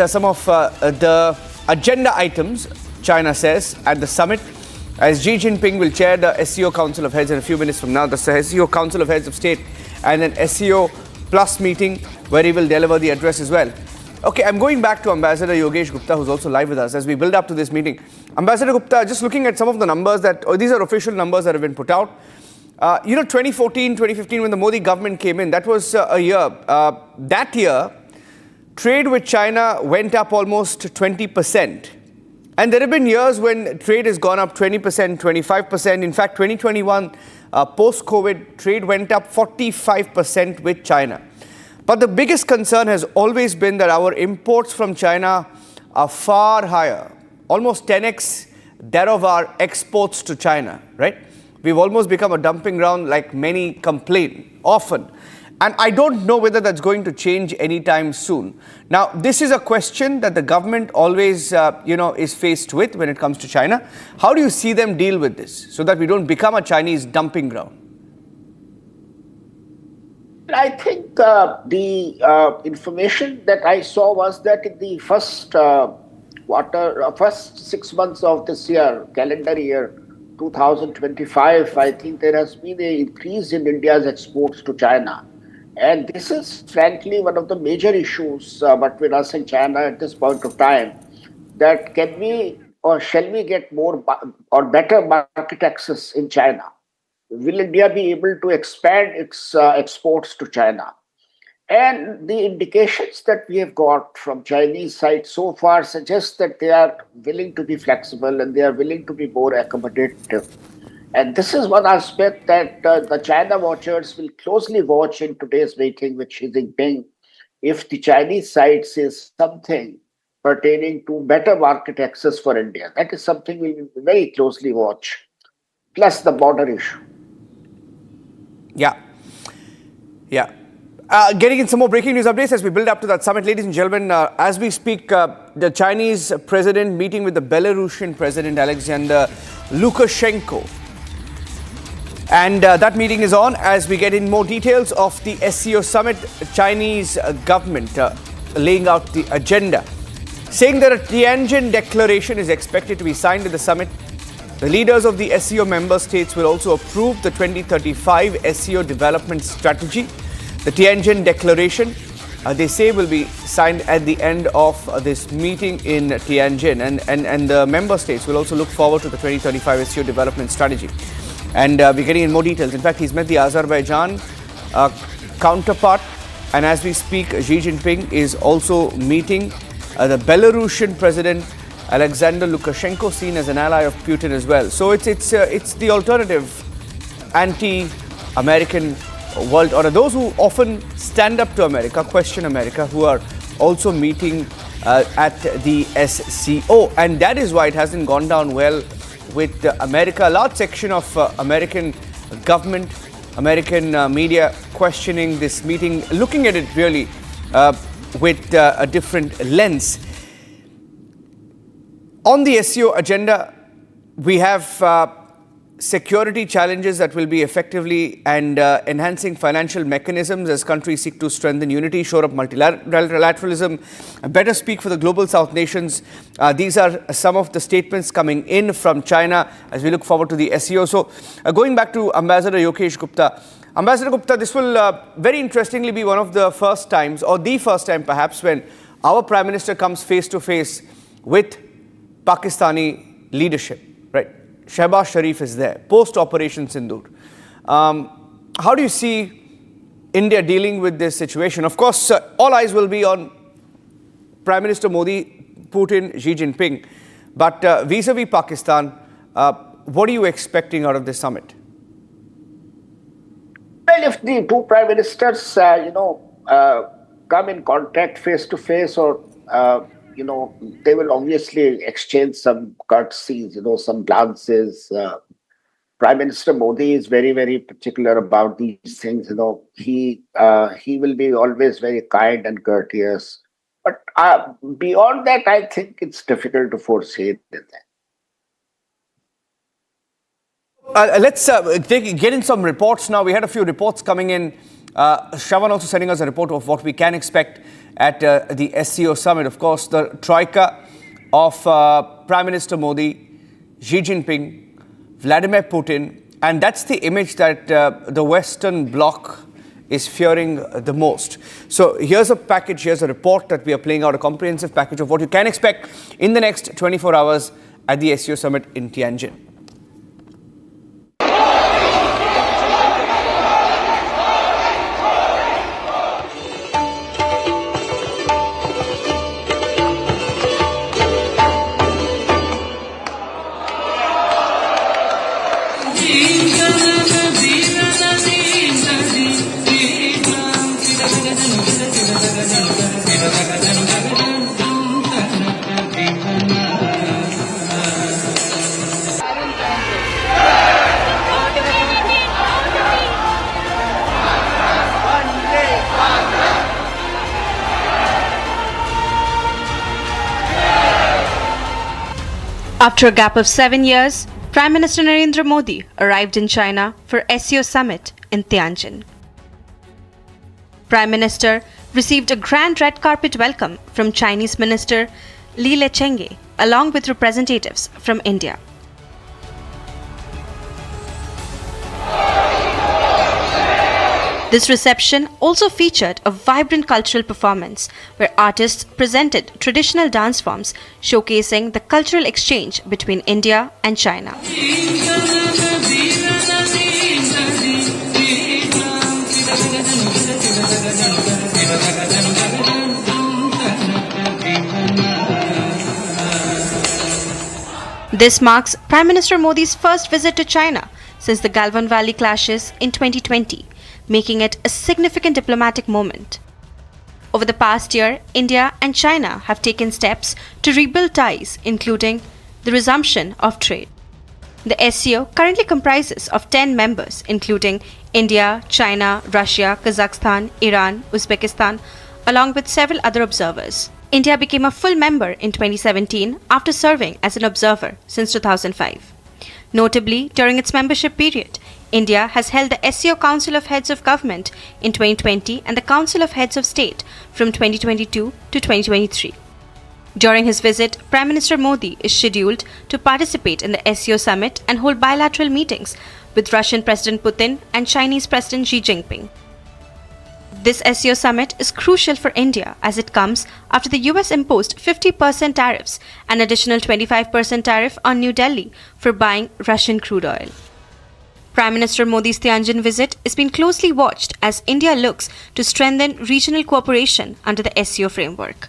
some of the agenda items, China says, at the summit, as Xi Jinping will chair the SCO Council of Heads in a few minutes from now. The SCO Council of Heads of State and an SCO Plus meeting where he will deliver the address as well. Okay, I'm going back to Ambassador Yogesh Gupta, who's also live with us as we build up to this meeting. Ambassador Gupta, just looking at some of the numbers these are official numbers that have been put out. 2014, 2015, when the Modi government came in, that was a year. That year, trade with China went up almost 20%. And there have been years when trade has gone up 20%, 25%. In fact, 2021, post-COVID, trade went up 45% with China. But the biggest concern has always been that our imports from China are far higher, almost 10x that of our exports to China, right? We've almost become a dumping ground, like many complain often. And I don't know whether that's going to change anytime soon. Now, this is a question that the government always, is faced with when it comes to China. How do you see them deal with this so that we don't become a Chinese dumping ground? I think the information that I saw was that in the first first 6 months of this year, calendar year 2025, I think there has been an increase in India's exports to China. And this is frankly one of the major issues between us and China at this point of time, that can we or shall we get more or better market access in China? Will India be able to expand its exports to China? And the indications that we have got from Chinese side so far suggest that they are willing to be flexible and they are willing to be more accommodative. And this is one aspect that the China watchers will closely watch in today's meeting with Xi Jinping. If the Chinese side says something pertaining to better market access for India, that is something we will very closely watch, plus the border issue. Yeah. Getting in some more breaking news updates as we build up to that summit, ladies and gentlemen. As we speak, the Chinese president meeting with the Belarusian president Alexander Lukashenko. And that meeting is on as we get in more details of the SCO summit. Chinese government laying out the agenda, saying that a Tianjin declaration is expected to be signed at the summit. The leaders of the SCO member states will also approve the 2035 SCO development strategy. The Tianjin declaration, they say, will be signed at the end of this meeting in Tianjin. And the member states will also look forward to the 2035 SCO development strategy. And we're getting in more details. In fact, he's met the Azerbaijan counterpart. And as we speak, Xi Jinping is also meeting the Belarusian president Alexander Lukashenko, seen as an ally of Putin as well. So it's the alternative anti-American world order. Those who often stand up to America, question America, who are also meeting at the SCO. And that is why it hasn't gone down well with America. A large section of American government, American media questioning this meeting, looking at it really with a different lens. On the SCO agenda, we have security challenges that will be effectively and enhancing financial mechanisms as countries seek to strengthen unity, shore up multilateralism, better speak for the global South nations. These are some of the statements coming in from China as we look forward to the SCO. So going back to Ambassador Yogesh Gupta. Ambassador Gupta, this will very interestingly be one of the first times, or the first time perhaps, when our Prime Minister comes face to face with Pakistani leadership, right? Shehbaz Sharif is there, post-Operation Sindoor. How do you see India dealing with this situation? Of course, all eyes will be on Prime Minister Modi, Putin, Xi Jinping. But vis-a-vis Pakistan, what are you expecting out of this summit? Well, if the two prime ministers, come in contact face to face, or they will obviously exchange some courtesies, some glances. Prime Minister Modi is very, very particular about these things. He will be always very kind and courteous. But beyond that, I think it's difficult to foresee that. Let's get in some reports now. We had a few reports coming in. Shravan also sending us a report of what we can expect at the SCO summit. Of course, the troika of Prime Minister Modi, Xi Jinping, Vladimir Putin, and that's the image that the Western Bloc is fearing the most. So here's a package, here's a report that we are playing out, a comprehensive package of what you can expect in the next 24 hours at the SCO summit in Tianjin. After a gap of 7 years, Prime Minister Narendra Modi arrived in China for SCO summit in Tianjin. Prime Minister received a grand red carpet welcome from Chinese Minister Li Lechenge along with representatives from India. This reception also featured a vibrant cultural performance where artists presented traditional dance forms showcasing the cultural exchange between India and China. This marks Prime Minister Modi's first visit to China since the Galwan Valley clashes in 2020. Making it a significant diplomatic moment. Over the past year, India and China have taken steps to rebuild ties, including the resumption of trade. The SCO currently comprises of 10 members, including India, China, Russia, Kazakhstan, Iran, Uzbekistan, along with several other observers. India became a full member in 2017 after serving as an observer since 2005. Notably, during its membership period, India has held the SCO Council of Heads of Government in 2020 and the Council of Heads of State from 2022 to 2023. During his visit, Prime Minister Modi is scheduled to participate in the SCO summit and hold bilateral meetings with Russian President Putin and Chinese President Xi Jinping. This SCO summit is crucial for India as it comes after the US imposed 50% tariffs and additional 25% tariff on New Delhi for buying Russian crude oil. Prime Minister Modi's Tianjin visit is being closely watched as India looks to strengthen regional cooperation under the SCO framework.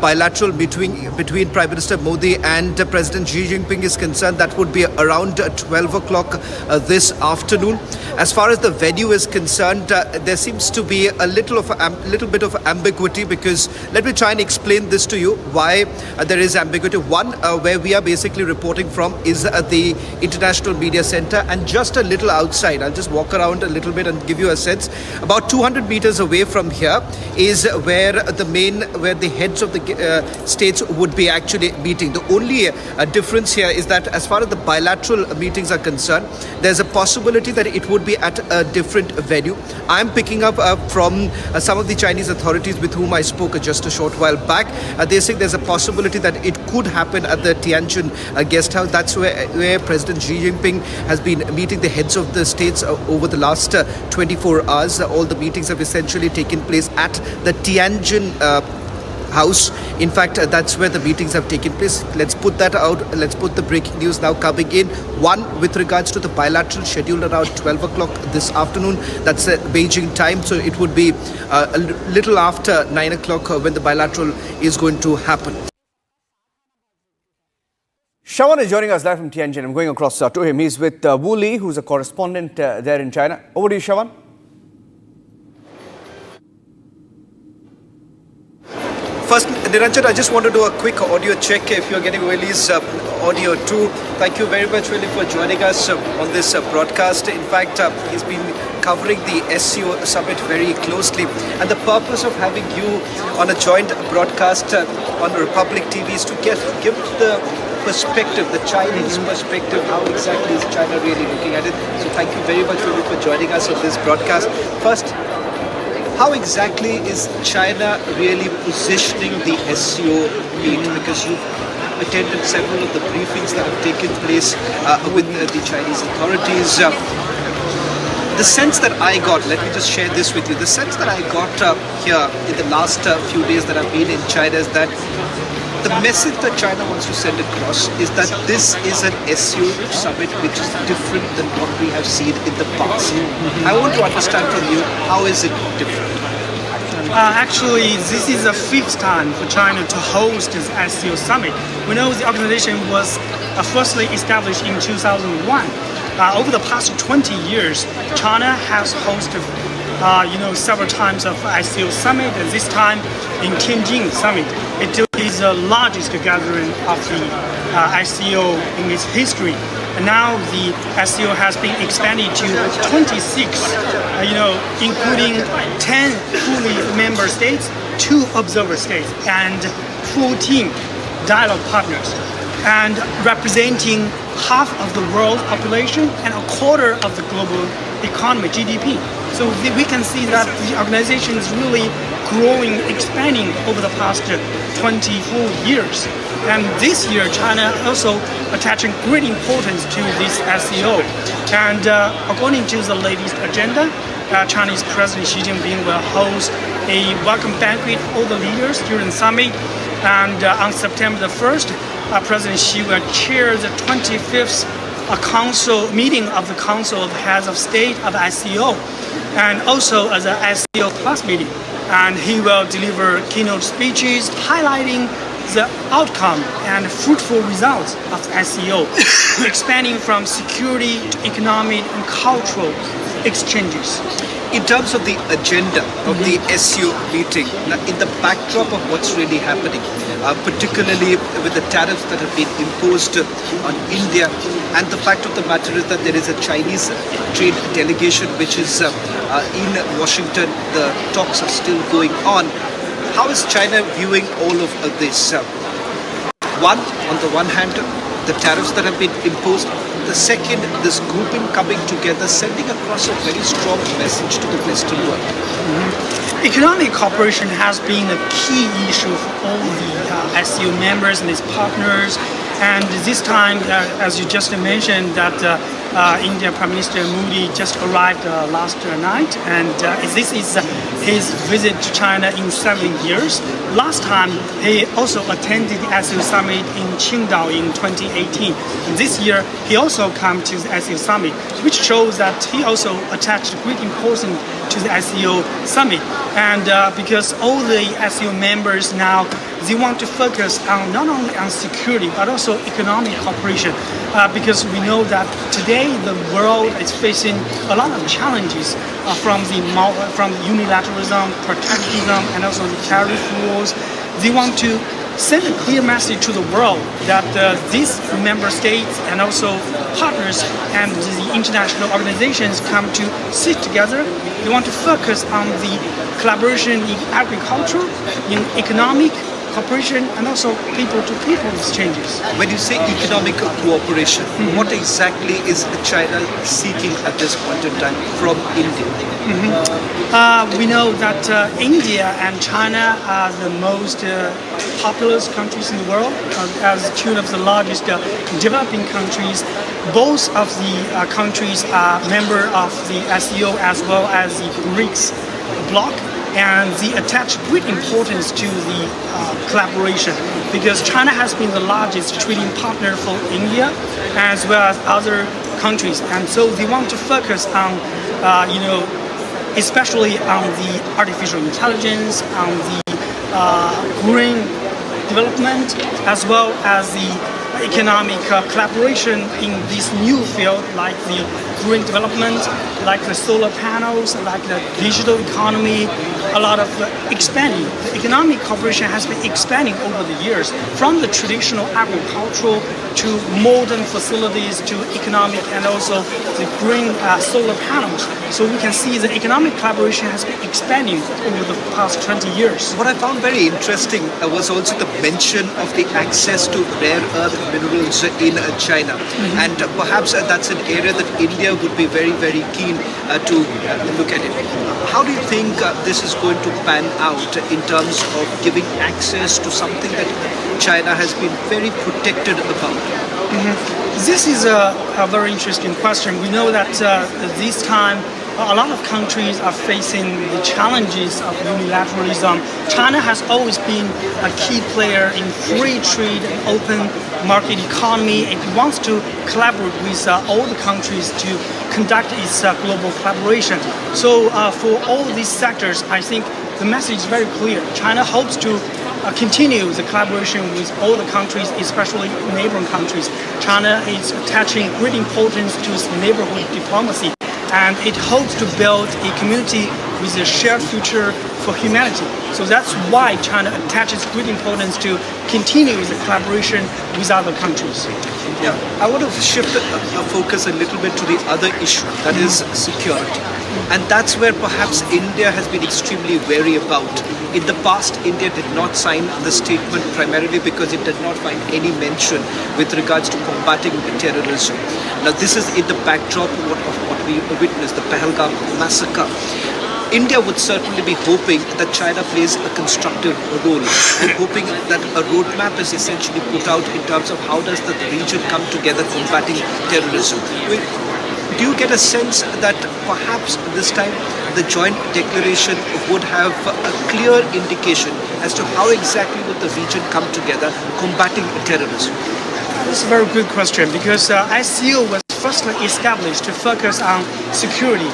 Bilateral between Prime Minister Modi and President Xi Jinping is concerned, that would be around 12 o'clock this afternoon. As far as the venue is concerned, there seems to be a little bit of ambiguity, because let me try and explain this to you why there is ambiguity. One, where we are basically reporting from is the International Media Center, and just a little outside, I'll just walk around a little bit and give you a sense. About 200 meters away from here is where the heads of the states would be actually meeting. The only difference here is that as far as the bilateral meetings are concerned, there's a possibility that it would be at a different venue. I'm picking up from some of the Chinese authorities with whom I spoke just a short while back. They say there's a possibility that it could happen at the Tianjin guest house. That's where President Xi Jinping has been meeting the heads of the states over the last 24 hours. All the meetings have essentially taken place at the Tianjin house. In fact, that's where the meetings have taken place. Let's put that out. Let's put the breaking news now coming in. One, with regards to the bilateral scheduled around 12 o'clock this afternoon. That's Beijing time. So it would be a little after 9 o'clock when the bilateral is going to happen. Shawan is joining us live from Tianjin. I'm going across to him. He's with Wu Li, who's a correspondent there in China. Over to you, Shawan. First, Niranjan, I just want to do a quick audio check if you're getting Willy's audio too. Thank you very much, Willy, for joining us on this broadcast. In fact, he's been covering the SCO summit very closely. And the purpose of having you on a joint broadcast on Republic TV is to give the perspective, the Chinese perspective, how exactly is China really looking at it. So thank you very much, Willy, for joining us on this broadcast. First, how exactly is China really positioning the SCO meet? Because you've attended several of the briefings that have taken place with the Chinese authorities. The sense that I got, let me just share this with you, the sense that I got here in the last few days that I've been in China is that the message that China wants to send across is that this is an SCO summit which is different than what we have seen in the past. I want to understand from you, how is it different? Actually, this is the 5th time for China to host this SCO summit. We know the organization was firstly established in 2001. Over the past 20 years, China has hosted several times of SCO summit, and this time in Tianjin summit. It is the largest gathering of the SCO in its history. And now the SCO has been expanded to 26, including 10 fully member states, 2 observer states, and 14 dialogue partners, and representing half of the world population and a quarter of the global economy, GDP. So we can see that the organization is really growing, expanding over the past 24 years. And this year, China also attaching great importance to this SCO. And according to the latest agenda, Chinese President Xi Jinping will host a welcome banquet for all the leaders during the summit. And on September the 1st, President Xi will chair the 25th meeting of the Council of Heads of State of SCO, and also as a SCO Plus meeting. And he will deliver keynote speeches highlighting the outcome and fruitful results of SCO, expanding from security to economic and cultural exchanges. In terms of the agenda of the SCO meeting, in the backdrop of what's really happening, particularly with the tariffs that have been imposed on India. And the fact of the matter is that there is a Chinese trade delegation which is in Washington. The talks are still going on. How is China viewing all of this? On the one hand, the tariffs that have been imposed. The second, this grouping coming together, sending across a very strong message to the Western world. Economic cooperation has been a key issue for all the SCO members and its partners. And this time, as you just mentioned, that India Prime Minister Modi just arrived last night, and this is his visit to China in 7 years. Last time, he also attended the SCO summit in Qingdao in 2018. And this year, he also came to the SCO summit, which shows that he also attached great importance to the SCO summit. And because all the SCO members now, they want to focus on not only on security but also economic cooperation, because we know that today the world is facing a lot of challenges from unilateralism, protectionism, and also the tariff rules. They want to send a clear message to the world that these member states and also partners and the international organizations come to sit together. They want to focus on the collaboration in agriculture, in economic cooperation, and also people-to-people exchanges. When you say economic cooperation, what exactly is China seeking at this point in time from India? We know that India and China are the most populous countries in the world, as two of the largest developing countries. Both of the countries are member of the SCO as well as the BRICS bloc, and they attach great importance to the collaboration, because China has been the largest trading partner for India as well as other countries, and so they want to focus on, especially on the artificial intelligence, on the green development, as well as the economic collaboration in this new field, like the green development, like the solar panels, like the digital economy. A lot of expanding. The economic cooperation has been expanding over the years, from the traditional agricultural to modern facilities to economic and also the green solar panels. So we can see the economic collaboration has been expanding over the past 20 years. What I found very interesting was also the mention of the access to rare earth minerals in China. And perhaps that's an area that India would be very, very keen to look at it. How do you think this is going to pan out in terms of giving access to something that China has been very protected about? This is a very interesting question. We know that this time a lot of countries are facing the challenges of unilateralism. China has always been a key player in free trade and open market economy. It wants to collaborate with all the countries to conduct its global collaboration. So for all these sectors, I think the message is very clear. China hopes to continue the collaboration with all the countries, especially neighboring countries. China is attaching great importance to its neighborhood diplomacy, and it hopes to build a community with a shared future for humanity. So that's why China attaches great importance to continue the collaboration with other countries. Yeah, I want to shift our focus a little bit to the other issue, that is security. And that's where perhaps India has been extremely wary about. In the past, India did not sign the statement primarily because it did not find any mention with regards to combating terrorism. Now, this is in the backdrop of what we witnessed, the Pahalgam massacre. India would certainly be hoping that China plays a constructive role and hoping that a roadmap is essentially put out in terms of how does the region come together combating terrorism. Do you get a sense that perhaps this time the joint declaration would have a clear indication as to how exactly would the region come together combating terrorism? That's a very good question, because SCO was firstly established to focus on security,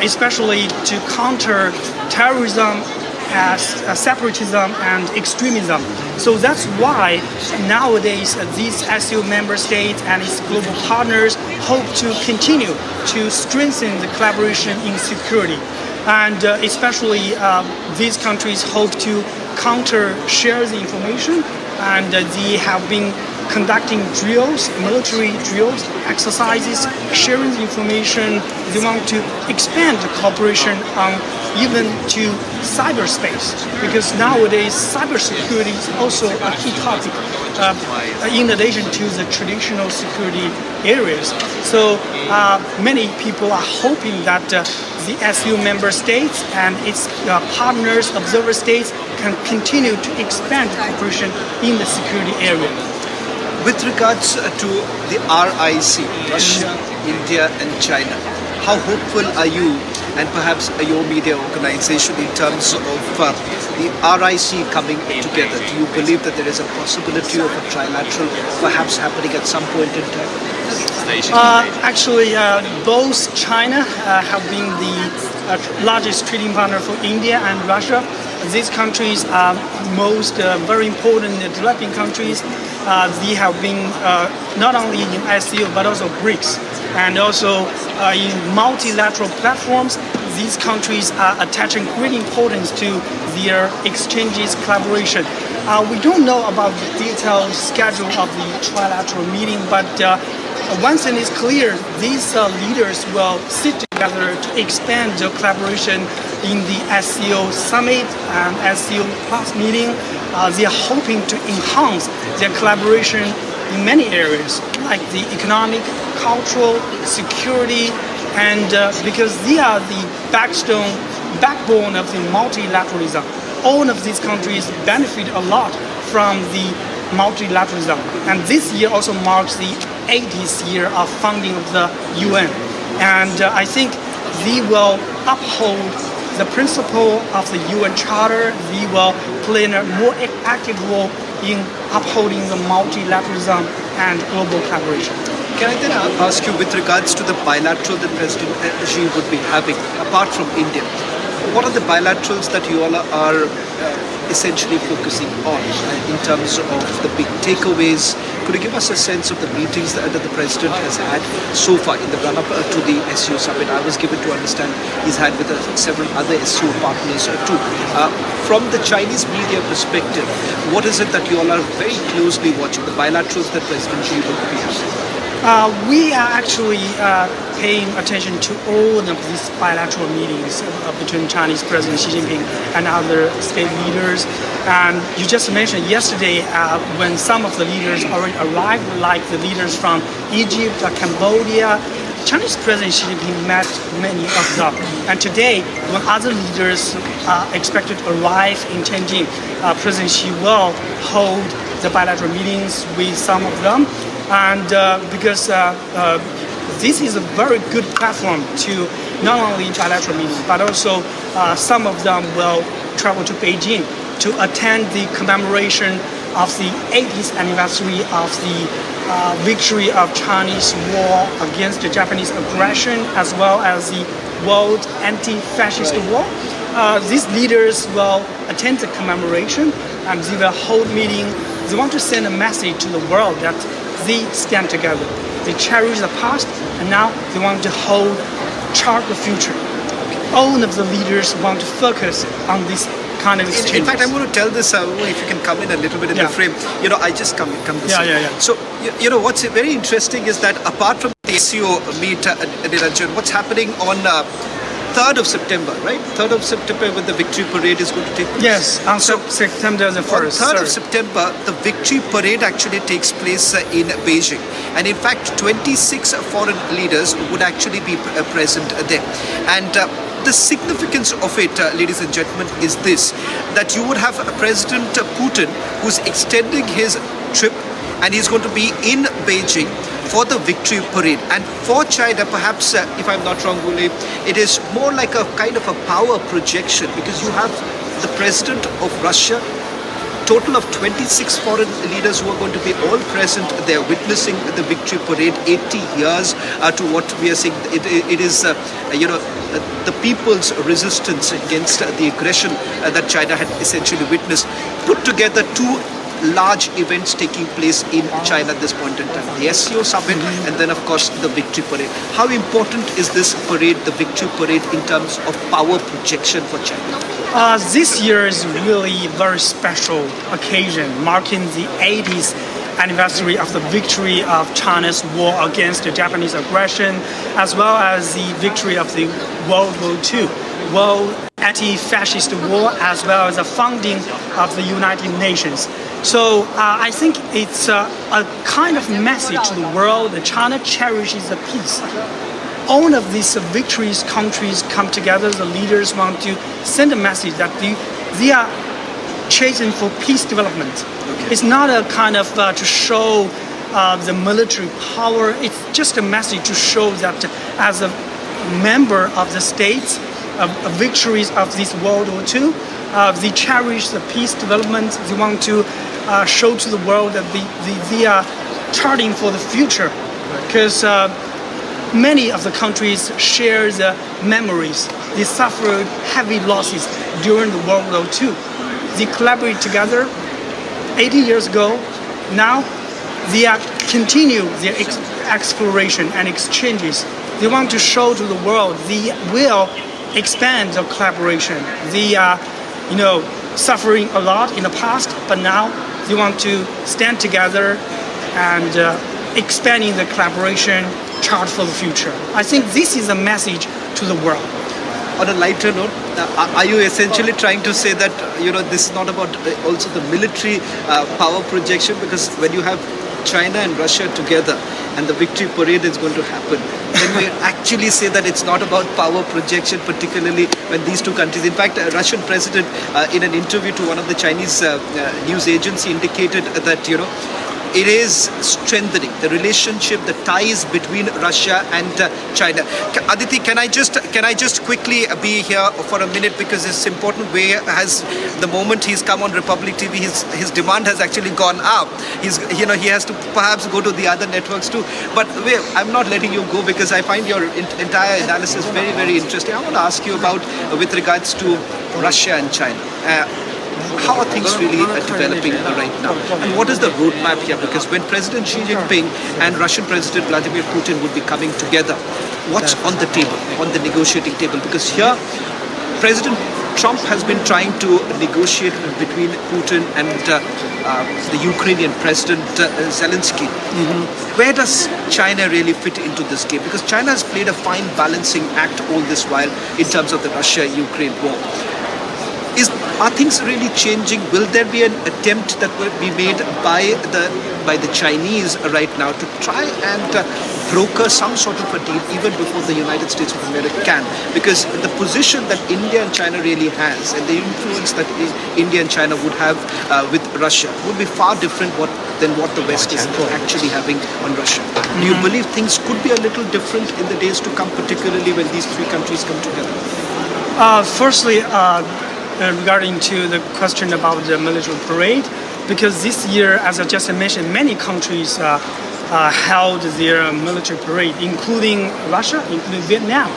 especially to counter terrorism, separatism and extremism. So that's why nowadays these SCO member states and its global partners hope to continue to strengthen the collaboration in security. And especially these countries hope to counter shares the information, and they have been conducting drills, military drills, exercises, sharing the information. They want to expand the cooperation on even to cyberspace, because nowadays cybersecurity is also a key topic in addition to the traditional security areas. So many people are hoping that the SCO member states and its partners, observer states, can continue to expand cooperation in the security area. With regards to the RIC, Russia, India and China, how hopeful are you and perhaps your media organization in terms of the RIC coming together? Do you believe that there is a possibility of a trilateral perhaps happening at some point in time? Actually, both China have been the largest trading partner for India and Russia. These countries are most very important developing countries. They have been not only in SCO but also BRICS, and also in multilateral platforms. These countries are attaching great importance to their exchanges, collaboration. We don't know about the detailed schedule of the trilateral meeting, but one thing is clear: these leaders will sit together to expand the collaboration in the SCO summit and SCO plus meeting. They are hoping to enhance their collaboration in many areas, like the economic, cultural, security, and because they are the backbone of the multilateralism. All of these countries benefit a lot from the multilateralism. And this year also marks the 80th year of founding of the UN. And I think they will uphold the principle of the UN Charter. They will play a more active role in upholding the multilateralism and global collaboration. Can I then ask you, with regards to the bilateral that President Xi would be having, apart from India, what are the bilaterals that you all are essentially focusing on in terms of the big takeaways? Could you give us a sense of the meetings that the President has had so far in the run-up to the SCO summit? I was given to understand he's had with several other SCO partners too. From the Chinese media perspective, what is it that you all are very closely watching, the bilaterals that President Xi will be having? We are actually paying attention to all of these bilateral meetings between Chinese President Xi Jinping and other state leaders. And you just mentioned yesterday when some of the leaders already arrived, like the leaders from Egypt, Cambodia, Chinese President Xi Jinping met many of them. And today, when other leaders are expected to arrive in Tianjin, President Xi will hold the bilateral meetings with some of them. And because this is a very good platform to not only bilateral meetings, but also some of them will travel to Beijing to attend the commemoration of the 80th anniversary of the victory of Chinese war against the Japanese aggression, as well as the World Anti-Fascist War. These leaders will attend the commemoration and they will hold meeting. They want to send a message to the world that they stand together. They cherish the past, and now they want to chart the future. All of the leaders want to focus on this kind of exchange. In fact, I'm going to tell this, if you can come in a little bit in the frame. You know, I just come this way. So, you know, what's very interesting is that apart from the SCO meet, Niranjan, what's happening on 3rd of September, right? 3rd of September when the victory parade is going to take place. Yes, on September the 1st. On 3rd of September, the victory parade actually takes place in Beijing. And in fact, 26 foreign leaders would actually be present there. And the significance of it, ladies and gentlemen, is this, that you would have President Putin who's extending his trip, and he's going to be in Beijing for the victory parade. And for China, perhaps, if I'm not wrong, Gule, it is more like a kind of a power projection, because you have the president of Russia, total of 26 foreign leaders who are going to be all present there witnessing the victory parade, 80 years to what we are saying. It is, the people's resistance against the aggression that China had essentially witnessed, put together two large events taking place in China at this point in time. The SCO summit and then, of course, the victory parade. How important is this parade, the victory parade, in terms of power projection for China? This year is really a very special occasion, marking the 80th anniversary of the victory of China's war against the Japanese aggression, as well as the victory of the World War II, World Anti-Fascist War, as well as the founding of the United Nations. So I think it's a kind of message to the world that China cherishes the peace. All of these victories countries come together, the leaders want to send a message that they are chasing for peace development. Okay. It's not a kind of to show the military power, it's just a message to show that as a member of the states, victories of this World War II, they cherish the peace development. They want to show to the world that they are charting for the future, because many of the countries share the memories. They suffered heavy losses during the World War II. They collaborate together 80 years ago. Now they are continue their exploration and exchanges. They want to show to the world they will expand the collaboration. They are, suffering a lot in the past, but now they want to stand together and expanding the collaboration, chart for the future. I think this is a message to the world. On a lighter note, are you essentially trying to say that this is not about also the military power projection? Because when you have China and Russia together and the victory parade is going to happen, then we actually say that it's not about power projection, particularly when these two countries. In fact, a Russian president in an interview to one of the Chinese news agency indicated that it is strengthening the relationship, the ties between Russia and China. Aditi, can I just quickly be here for a minute, because it's important. Where has the moment he's come on Republic TV, his demand has actually gone up. He has to perhaps go to the other networks too. But I'm not letting you go, because I find your entire analysis very, very interesting. I want to ask you about with regards to Russia and China. How are things really developing right now? And what is the roadmap here? Because when President Xi Jinping and Russian President Vladimir Putin would be coming together, what's on the table, on the negotiating table? Because here, President Trump has been trying to negotiate between Putin and the Ukrainian President Zelensky. Where does China really fit into this game? Because China has played a fine balancing act all this while in terms of the Russia-Ukraine war. Are things really changing? Will there be an attempt that will be made by the Chinese right now to try and broker some sort of a deal even before the United States of America can? Because the position that India and China really has, and the influence that India and China would have with Russia, would be far different than what the West is actually having on Russia. Do you believe things could be a little different in the days to come, particularly when these three countries come together? Firstly, regarding to the question about the military parade, because this year, as I just mentioned, many countries held their military parade, including Russia, including Vietnam.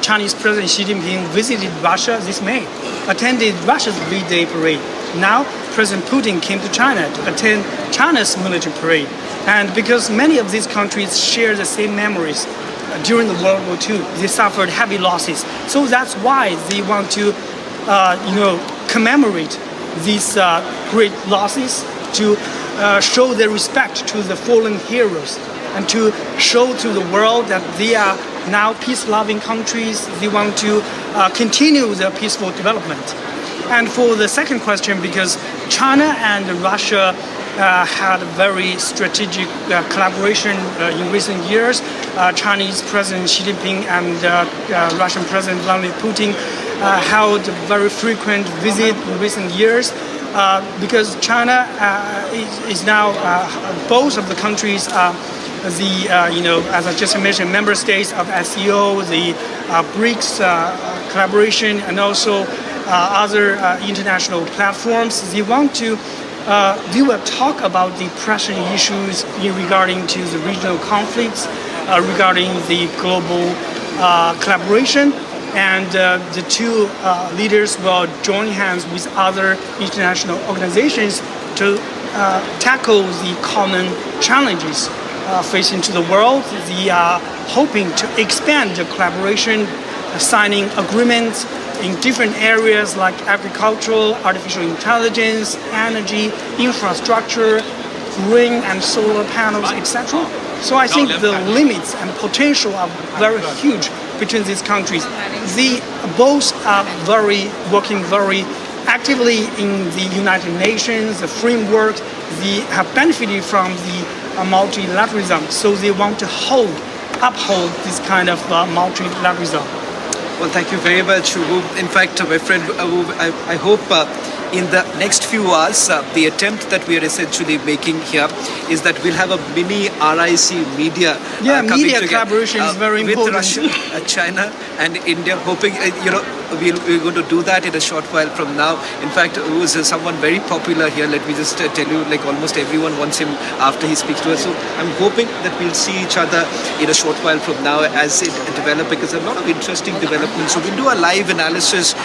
Chinese President Xi Jinping visited Russia this May, attended Russia's V-Day parade. Now, President Putin came to China to attend China's military parade. And because many of these countries share the same memories, during the World War II, they suffered heavy losses. So that's why they want to, commemorate these great losses, to show their respect to the fallen heroes, and to show to the world that they are now peace-loving countries. They want to continue their peaceful development. And for the second question, because China and Russia had a very strategic collaboration in recent years. Chinese President Xi Jinping and Russian President Vladimir Putin held very frequent visits in recent years. Because China is now, both of the countries are as I just mentioned, member states of SCO, the BRICS collaboration, and also other international platforms. They want to do a talk about the pressing issues regarding to the regional conflicts, regarding the global collaboration, and the two leaders will join hands with other international organizations to tackle the common challenges facing to the world. They are hoping to expand the collaboration, signing agreements in different areas like agricultural, artificial intelligence, energy, infrastructure, wind and solar panels, etc. So I think the limits and potential are very huge between these countries. They both are working very actively in the United Nations, the framework. They have benefited from the multilateralism, so they want to uphold this kind of multilateralism. Well, thank you very much, Ubu. In fact, my friend, I hope in the next few hours, the attempt that we are essentially making here is that we'll have a mini RIC media media collaboration is very important. With Russia, China and India, hoping, we're going to do that in a short while from now. In fact, who is someone very popular here. Let me just tell you, like almost everyone wants him after he speaks to us. So I'm hoping that we'll see each other in a short while from now as it develops, because a lot of interesting developments. So we'll do a live analysis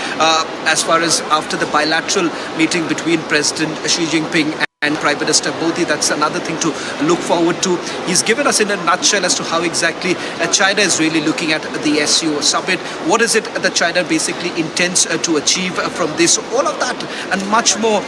as far as after the bilateral meeting between President Xi Jinping and Prime Minister Modi. That's another thing to look forward to. He's given us in a nutshell as to how exactly China is really looking at the SCO summit. What is it that China basically intends to achieve from this? All of that and much more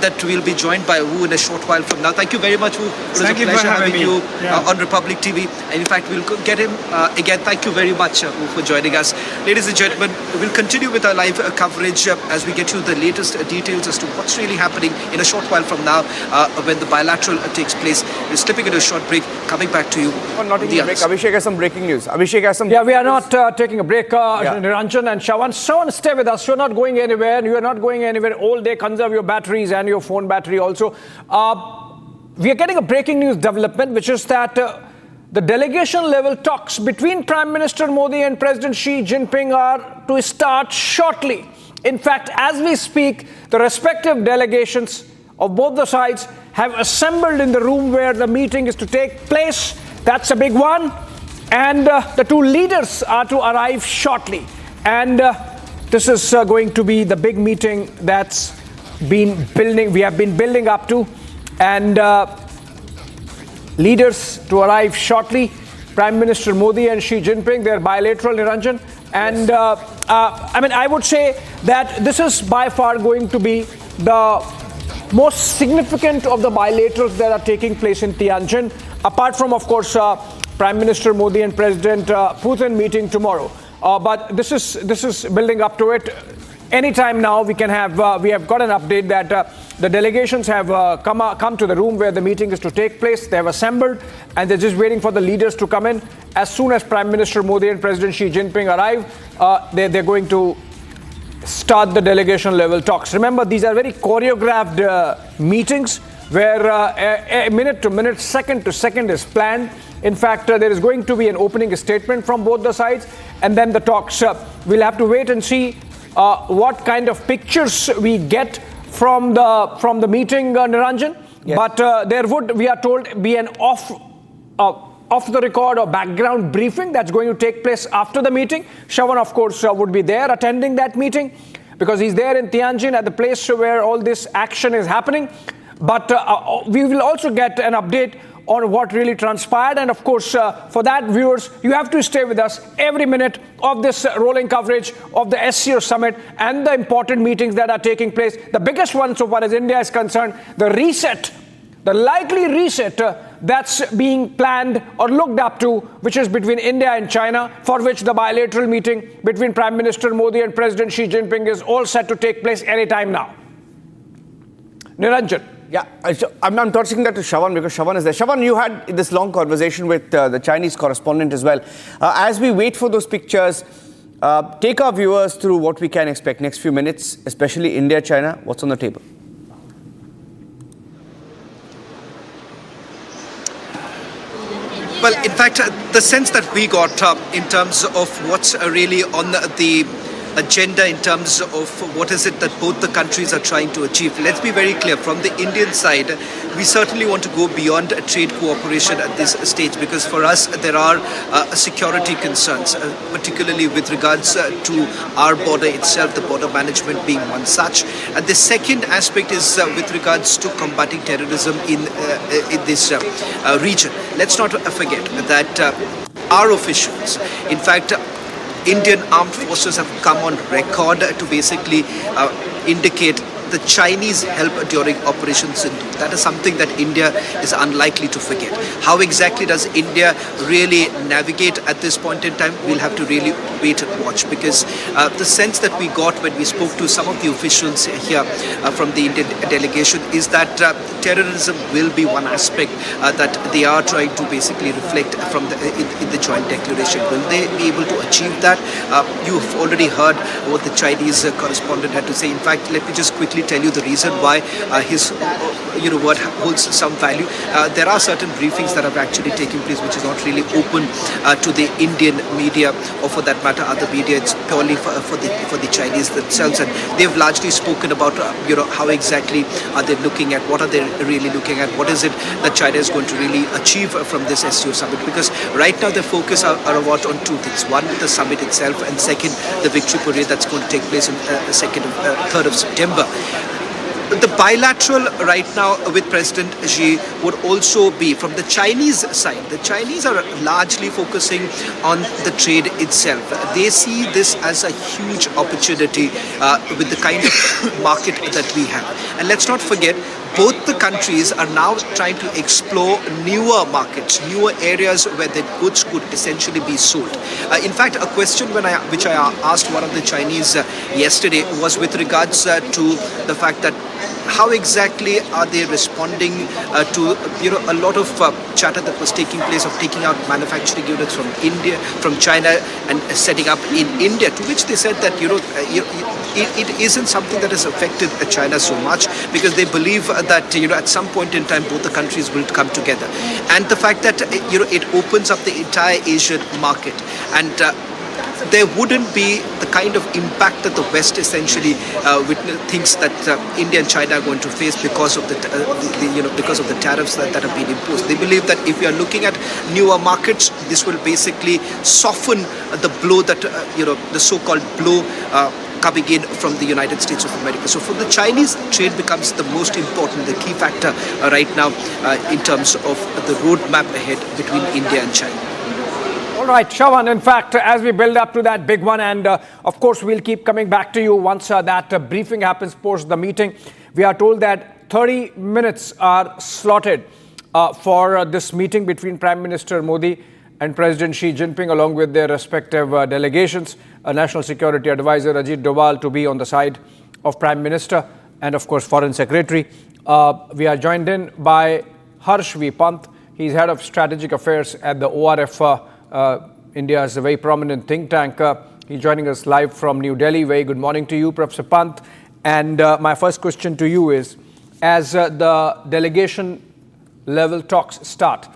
that we'll be joined by Wu in a short while from now. Thank you very much, Wu. It was a pleasure having you on Republic TV. And in fact, we'll get him again. Thank you very much, Wu, for joining us. Ladies and gentlemen, we'll continue with our live coverage as we get you the latest details as to what's really happening in a short while from now. When the bilateral takes place. We're slipping into a short break. Coming back to you. Not taking a break. Abhishek has some breaking news. Abhishek has some. Yeah, we are not taking a break. Niranjan and Shawan, stay with us. You're not going anywhere. You are not going anywhere all day. Conserve your batteries and your phone battery also. We are getting a breaking news development, which is that the delegation level talks between Prime Minister Modi and President Xi Jinping are to start shortly. In fact, as we speak, the respective delegations of both the sides have assembled in the room where the meeting is to take place. That's a big one. And the two leaders are to arrive shortly. And this is going to be the big meeting that's been building. We have been building up to. And leaders to arrive shortly. Prime Minister Modi and Xi Jinping, they're bilateral, Niranjan. And I would say that this is by far going to be the most significant of the bilaterals that are taking place in Tianjin, apart from, of course, Prime Minister Modi and President Putin meeting tomorrow. But this is building up to it. Anytime now, we have got an update that the delegations have come to the room where the meeting is to take place. They have assembled, and they're just waiting for the leaders to come in. As soon as Prime Minister Modi and President Xi Jinping arrive, they're going to start the delegation level talks. Remember, these are very choreographed meetings where minute to minute, second to second is planned. In fact, there is going to be an opening statement from both the sides, and then the talks. We'll have to wait and see what kind of pictures we get from the meeting, Niranjan. Yes. But there would, we are told, be an off the record or background briefing that's going to take place after the meeting. Shawan, of course, would be there attending that meeting because he's there in Tianjin at the place where all this action is happening. But we will also get an update on what really transpired. And of course, for that, viewers, you have to stay with us every minute of this rolling coverage of the SCO summit and the important meetings that are taking place. The biggest one so far as India is concerned, the reset, the likely reset that's being planned or looked up to, which is between India and China, for which the bilateral meeting between Prime Minister Modi and President Xi Jinping is all set to take place anytime now. Niranjan. Yeah, I'm tossing that to Shawan because Shawan is there. Shawan, you had this long conversation with the Chinese correspondent as well. As we wait for those pictures, take our viewers through what we can expect next few minutes, especially India, China. What's on the table? Well, in fact, the sense that we got in terms of what's really on the agenda in terms of what is it that both the countries are trying to achieve. Let's be very clear. From the Indian side, we certainly want to go beyond trade cooperation at this stage because for us, there are security concerns, particularly with regards to our border itself, the border management being one such. And the second aspect is with regards to combating terrorism in this region. Let's not forget that our officials, in fact, Indian armed forces have come on record to basically indicate the Chinese help during Operation Sindhu. That is something that India is unlikely to forget. How exactly does India really navigate at this point in time? We'll have to really wait and watch, because the sense that we got when we spoke to some of the officials here from the Indian delegation is that terrorism will be one aspect that they are trying to basically reflect from in the joint declaration. Will they be able to achieve that? You've already heard what the Chinese correspondent had to say. In fact, let me just quickly tell you the reason why his word holds some value. There are certain briefings that have actually taken place which is not really open to the Indian media, or for that matter other media. It's purely for the Chinese themselves, and they've largely spoken about how exactly are they looking at, what are they really looking at, what is it that China is going to really achieve from this SCO summit, because right now their focus are about on two things. One, the summit itself, and second, the victory parade that's going to take place on the 3rd of September. The bilateral right now with President Xi would also be from the Chinese side. The Chinese are largely focusing on the trade itself. They see this as a huge opportunity with the kind of market that we have. And let's not forget, both the countries are now trying to explore newer markets, newer areas where the goods could essentially be sold. In fact, a question which I asked one of the Chinese yesterday was with regards to the fact that how exactly are they responding to a lot of chatter that was taking place of taking out manufacturing units from India, from China, and setting up in India, to which they said that it isn't something that has affected China so much, because they believe that at some point in time both the countries will come together, and the fact that it opens up the entire Asian market, and there wouldn't be the kind of impact that the West essentially thinks that India and China are going to face because of the tariffs that have been imposed. They believe that if you are looking at newer markets, this will basically soften the blow that the so-called blow coming in from the United States of America. So for the Chinese, trade becomes the most important, the key factor right now in terms of the roadmap ahead between India and China. All right, Shravan, in fact, as we build up to that big one, and of course, we'll keep coming back to you once that briefing happens post the meeting. We are told that 30 minutes are slotted for this meeting between Prime Minister Modi and President Xi Jinping, along with their respective delegations. National Security Advisor Ajit Doval to be on the side of Prime Minister, and of course, Foreign Secretary. We are joined in by Harsh V. Pant. He's Head of Strategic Affairs at the ORF, India's very prominent think tank. He's joining us live from New Delhi. Very good morning to you, Professor Pant. And my first question to you is, as the delegation level talks start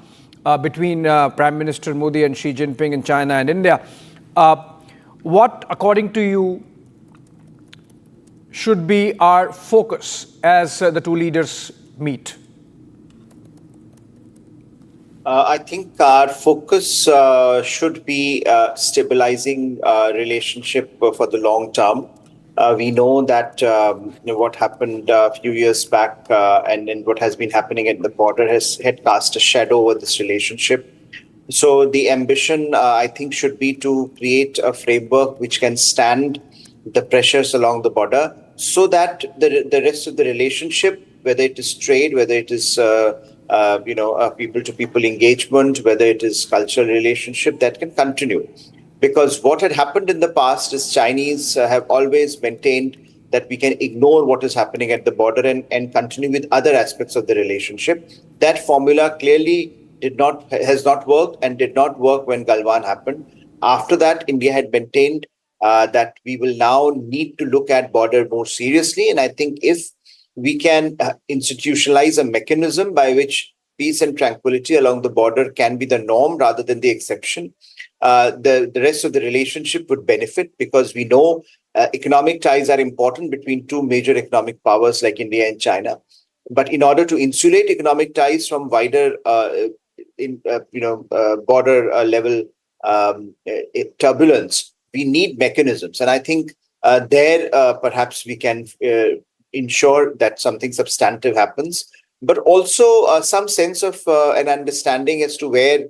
between Prime Minister Modi and Xi Jinping in China and India, what, according to you, should be our focus as the two leaders meet? I think our focus should be stabilizing relationship for the long term. We know that what happened a few years back and what has been happening at the border had cast a shadow over this relationship. So the ambition, I think, should be to create a framework which can stand the pressures along the border, so that the rest of the relationship, whether it is trade, whether it is people-to-people engagement, whether it is cultural relationship, that can continue. Because what had happened in the past is Chinese have always maintained that we can ignore what is happening at the border and continue with other aspects of the relationship. That formula clearly has not worked and did not work when Galwan happened. After that, India had maintained that we will now need to look at border more seriously. And I think if we can institutionalize a mechanism by which peace and tranquility along the border can be the norm rather than the exception, the rest of the relationship would benefit, because we know economic ties are important between two major economic powers like India and China. But in order to insulate economic ties from wider border level turbulence, we need mechanisms. And I think there perhaps we can ensure that something substantive happens, but also some sense of an understanding as to where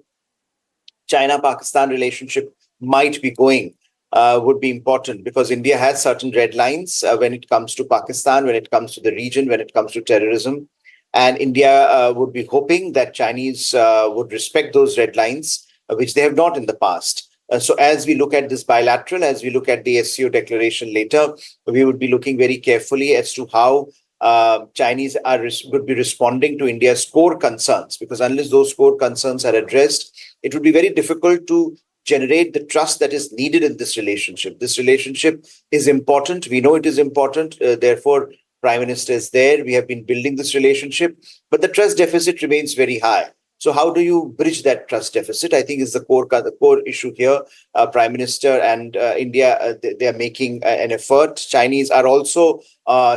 China-Pakistan relationship might be going. would be important, because India has certain red lines when it comes to Pakistan, when it comes to the region, when it comes to terrorism. And India would be hoping that Chinese would respect those red lines, which they have not in the past. So as we look at this bilateral, as we look at the SCO declaration later, we would be looking very carefully as to how Chinese would be responding to India's core concerns, because unless those core concerns are addressed, it would be very difficult to generate the trust that is needed in this relationship. This relationship is important. We know it is important. Therefore, Prime Minister is there. We have been building this relationship, but the trust deficit remains very high. So how do you bridge that trust deficit? I think is the core issue here. Prime Minister and India, they are making an effort. Chinese are also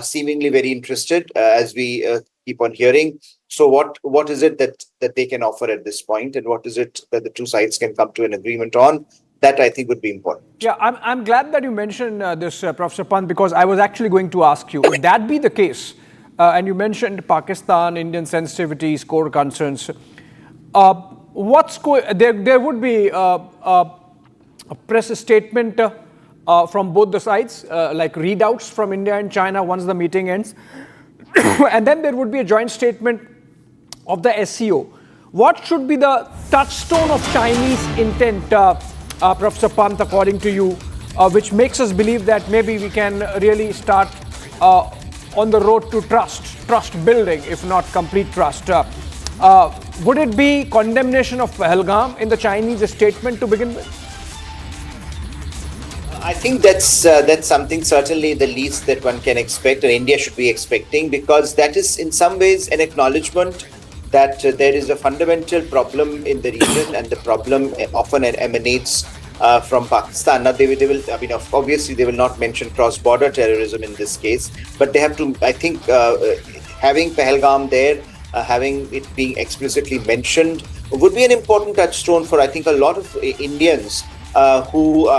seemingly very interested, as we keep on hearing. So what is it that they can offer at this point, and what is it that the two sides can come to an agreement on? That I think would be important. Yeah, I'm glad that you mentioned this, Professor Pant, because I was actually going to ask you, if that be the case, and you mentioned Pakistan, Indian sensitivities, core concerns, there would be a press statement from both the sides, like readouts from India and China once the meeting ends, and then there would be a joint statement of the SCO. What should be the touchstone of Chinese intent, Professor Pant, according to you, which makes us believe that maybe we can really start on the road to trust building, if not complete trust? Would it be condemnation of Pahalgam in the Chinese statement to begin with? I think that's something certainly the least that one can expect, or India should be expecting, because that is in some ways an acknowledgement that there is a fundamental problem in the region, and the problem often emanates from Pakistan. Now, they will, I mean, obviously they will not mention cross-border terrorism in this case, but they have to, I think, having Pahalgam there, having it being explicitly mentioned, would be an important touchstone for, I think, a lot of Indians who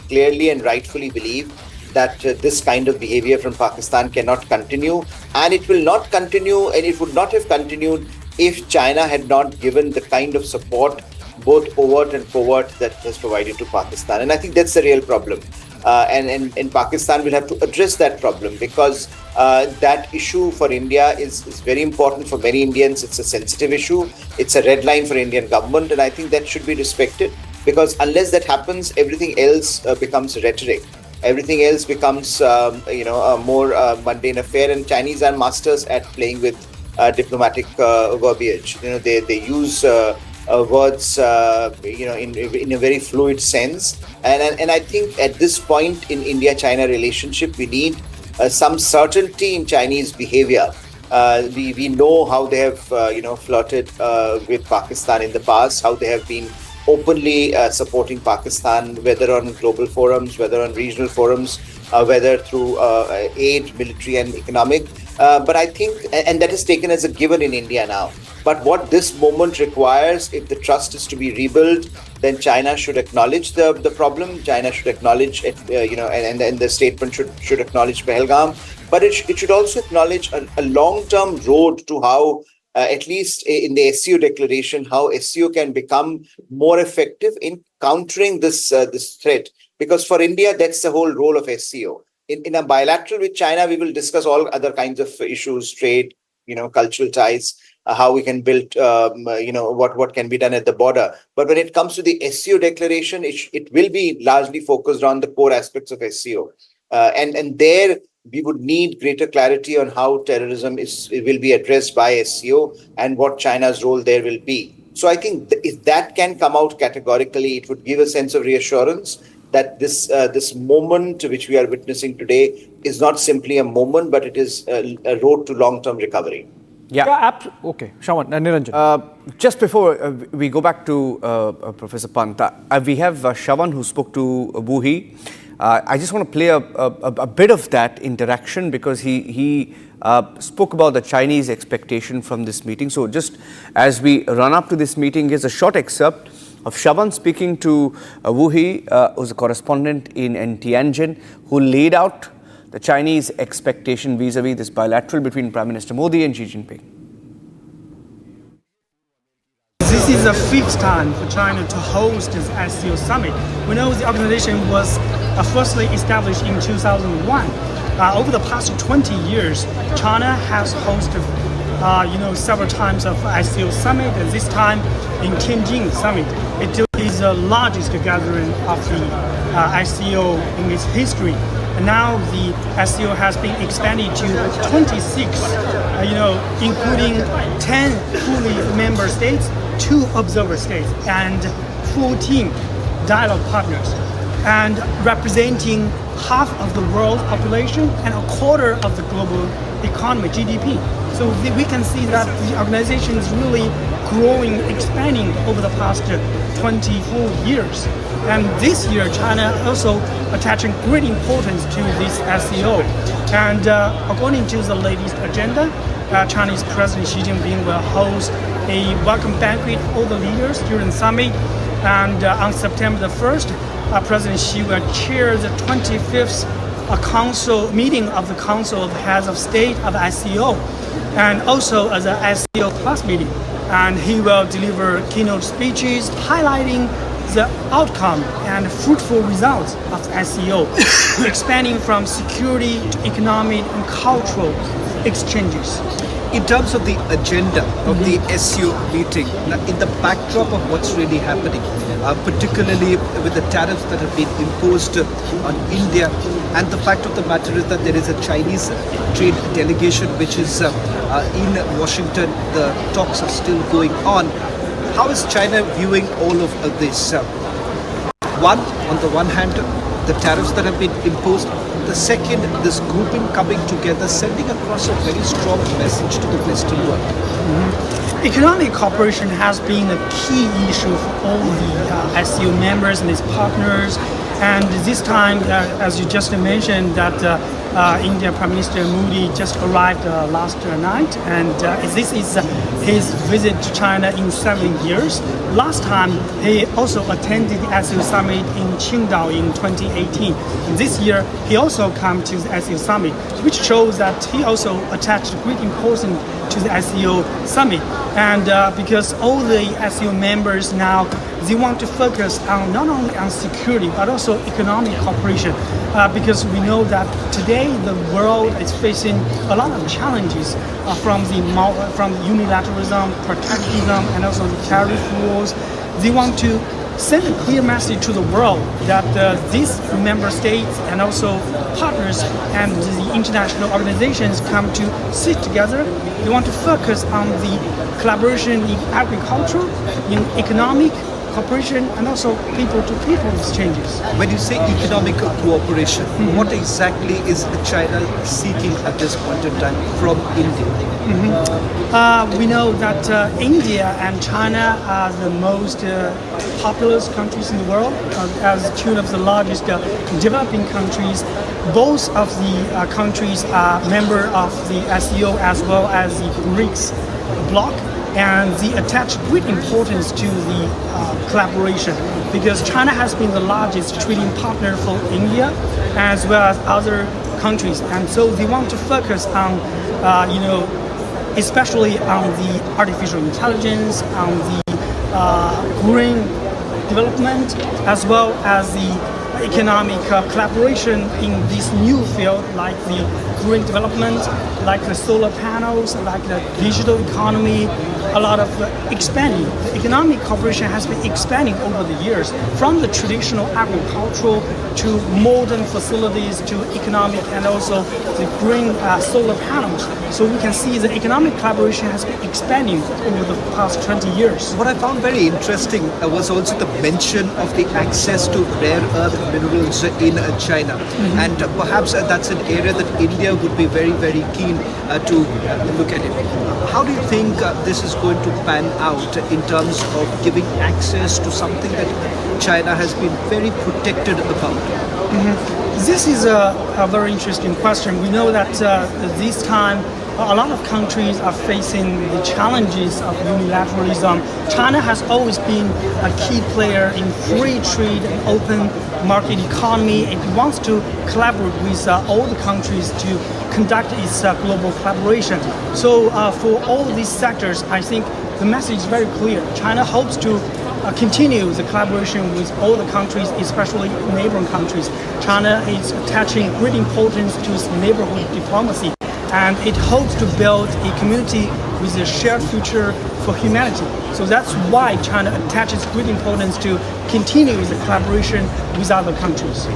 clearly and rightfully believe that this kind of behavior from Pakistan cannot continue, and it will not continue, and it would not have continued if China had not given the kind of support, both overt and covert, that has provided to Pakistan. And I think that's the real problem. And Pakistan will have to address that problem, because that issue for India is very important for many Indians. It's a sensitive issue. It's a red line for Indian government, and I think that should be respected, because unless that happens, everything else becomes rhetoric. Everything else becomes, a more mundane affair, and Chinese are masters at playing with diplomatic verbiage. They use words, in a very fluid sense. And I think at this point in India-China relationship, we need some certainty in Chinese behavior. We know how they have, flirted with Pakistan in the past, how they have been openly supporting Pakistan, whether on global forums, whether on regional forums, whether through aid, military and economic. But I think, and that is taken as a given in India now. But what this moment requires, if the trust is to be rebuilt, then China should acknowledge the problem. China should acknowledge it, and the statement should acknowledge Pahalgam. But it should also acknowledge a long-term road to how, at least in the SCO declaration, how SCO can become more effective in countering this threat. Because for India, that's the whole role of SCO. In a bilateral with China, we will discuss all other kinds of issues, trade, cultural ties, how we can build, what can be done at the border. But when it comes to the SCO declaration, it will be largely focused on the core aspects of SCO. And there, we would need greater clarity on how terrorism will be addressed by SCO and what China's role there will be. So I think if that can come out categorically, it would give a sense of reassurance that this moment which we are witnessing today is not simply a moment, but it is a road to long-term recovery. Okay, Shawan, Niranjan. Just before we go back to Professor Pant, we have Shawan who spoke to Wu He. I just want to play a bit of that interaction, because he spoke about the Chinese expectation from this meeting. So just as we run up to this meeting, here's a short excerpt of Shawan speaking to Wu He, who's a correspondent in Tianjin, who laid out the Chinese expectation vis-a-vis this bilateral between Prime Minister Modi and Xi Jinping. This is is the fifth time for China to host this SCO summit. We know the organization was firstly established in 2001. Over the past 20 years, China has hosted several times of SCO summit, and this time in Tianjin summit. It is the largest gathering of the SCO in its history. And now the SCO has been expanded to 26, including 10 fully member states, 2 observer states, and 14 dialogue partners, and representing half of the world population and a quarter of the global economy, GDP. So we can see that the organization is really growing, expanding over the past 24 years. And this year, China also attaching great importance to this SCO. And according to the latest agenda, Chinese President Xi Jinping will host a welcome banquet for all the leaders during the summit. And on September the 1st, President Xi will chair the 25th meeting of the Council of Heads of State of SCO, and also as a SCO Plus meeting. And he will deliver keynote speeches highlighting the outcome and fruitful results of SCO, expanding from security to economic and cultural exchanges. In terms of the agenda of the SCO meeting, in the backdrop of what's really happening, particularly with the tariffs that have been imposed on India, and the fact of the matter is that there is a Chinese trade delegation which is in Washington, the talks are still going on. How is China viewing all of this? On the one hand, the tariffs that have been imposed. The second, this grouping coming together, sending across a very strong message to the Western world. Economic cooperation has been a key issue for all the SCO members and its partners. And this time, as you just mentioned, that India Prime Minister Modi just arrived last night, and this is his visit to China in 7 years. Last time, he also attended the SCO summit in Qingdao in 2018. And this year, he also came to the SCO summit, which shows that he also attached great importance to the SCO summit. And because all the SCO members now, they want to focus on not only on security but also economic cooperation, because we know that today the world is facing a lot of challenges from unilateralism, protectionism, and also the tariff rules. They want to send a clear message to the world that these member states and also partners and the international organizations come to sit together. They want to focus on the collaboration in agriculture, in economic cooperation, and also people-to-people exchanges. When you say economic cooperation, what exactly is China seeking at this point in time from India? We know that India and China are the most populous countries in the world, as two of the largest developing countries. Both of the countries are member of the SCO as well as the BRICS bloc, and they attach great importance to the collaboration, because China has been the largest trading partner for India as well as other countries, and so they want to focus on especially on the artificial intelligence, on the green development, as well as the economic collaboration in this new field, like the green development, like the solar panels, like the digital economy. A lot of expanding. The economic cooperation has been expanding over the years, from the traditional agricultural to modern facilities to economic and also the green solar panels. So we can see the economic collaboration has been expanding over the past 20 years. What I found very interesting was also the mention of the access to rare earth minerals in China. And perhaps that's an area that India would be very, very keen to look at it. How do you think this is going to pan out in terms of giving access to something that China has been very protected about? This is a very interesting question. We know that this time a lot of countries are facing the challenges of unilateralism. China has always been a key player in free trade and open market economy, and it wants to collaborate with all the countries to conduct its global collaboration. So for all these sectors, I think the message is very clear. China hopes to continue the collaboration with all the countries, especially neighboring countries. China is attaching great importance to its neighborhood diplomacy, and it hopes to build a community with a shared future for humanity. So that's why China attaches great importance to continue the collaboration with other countries.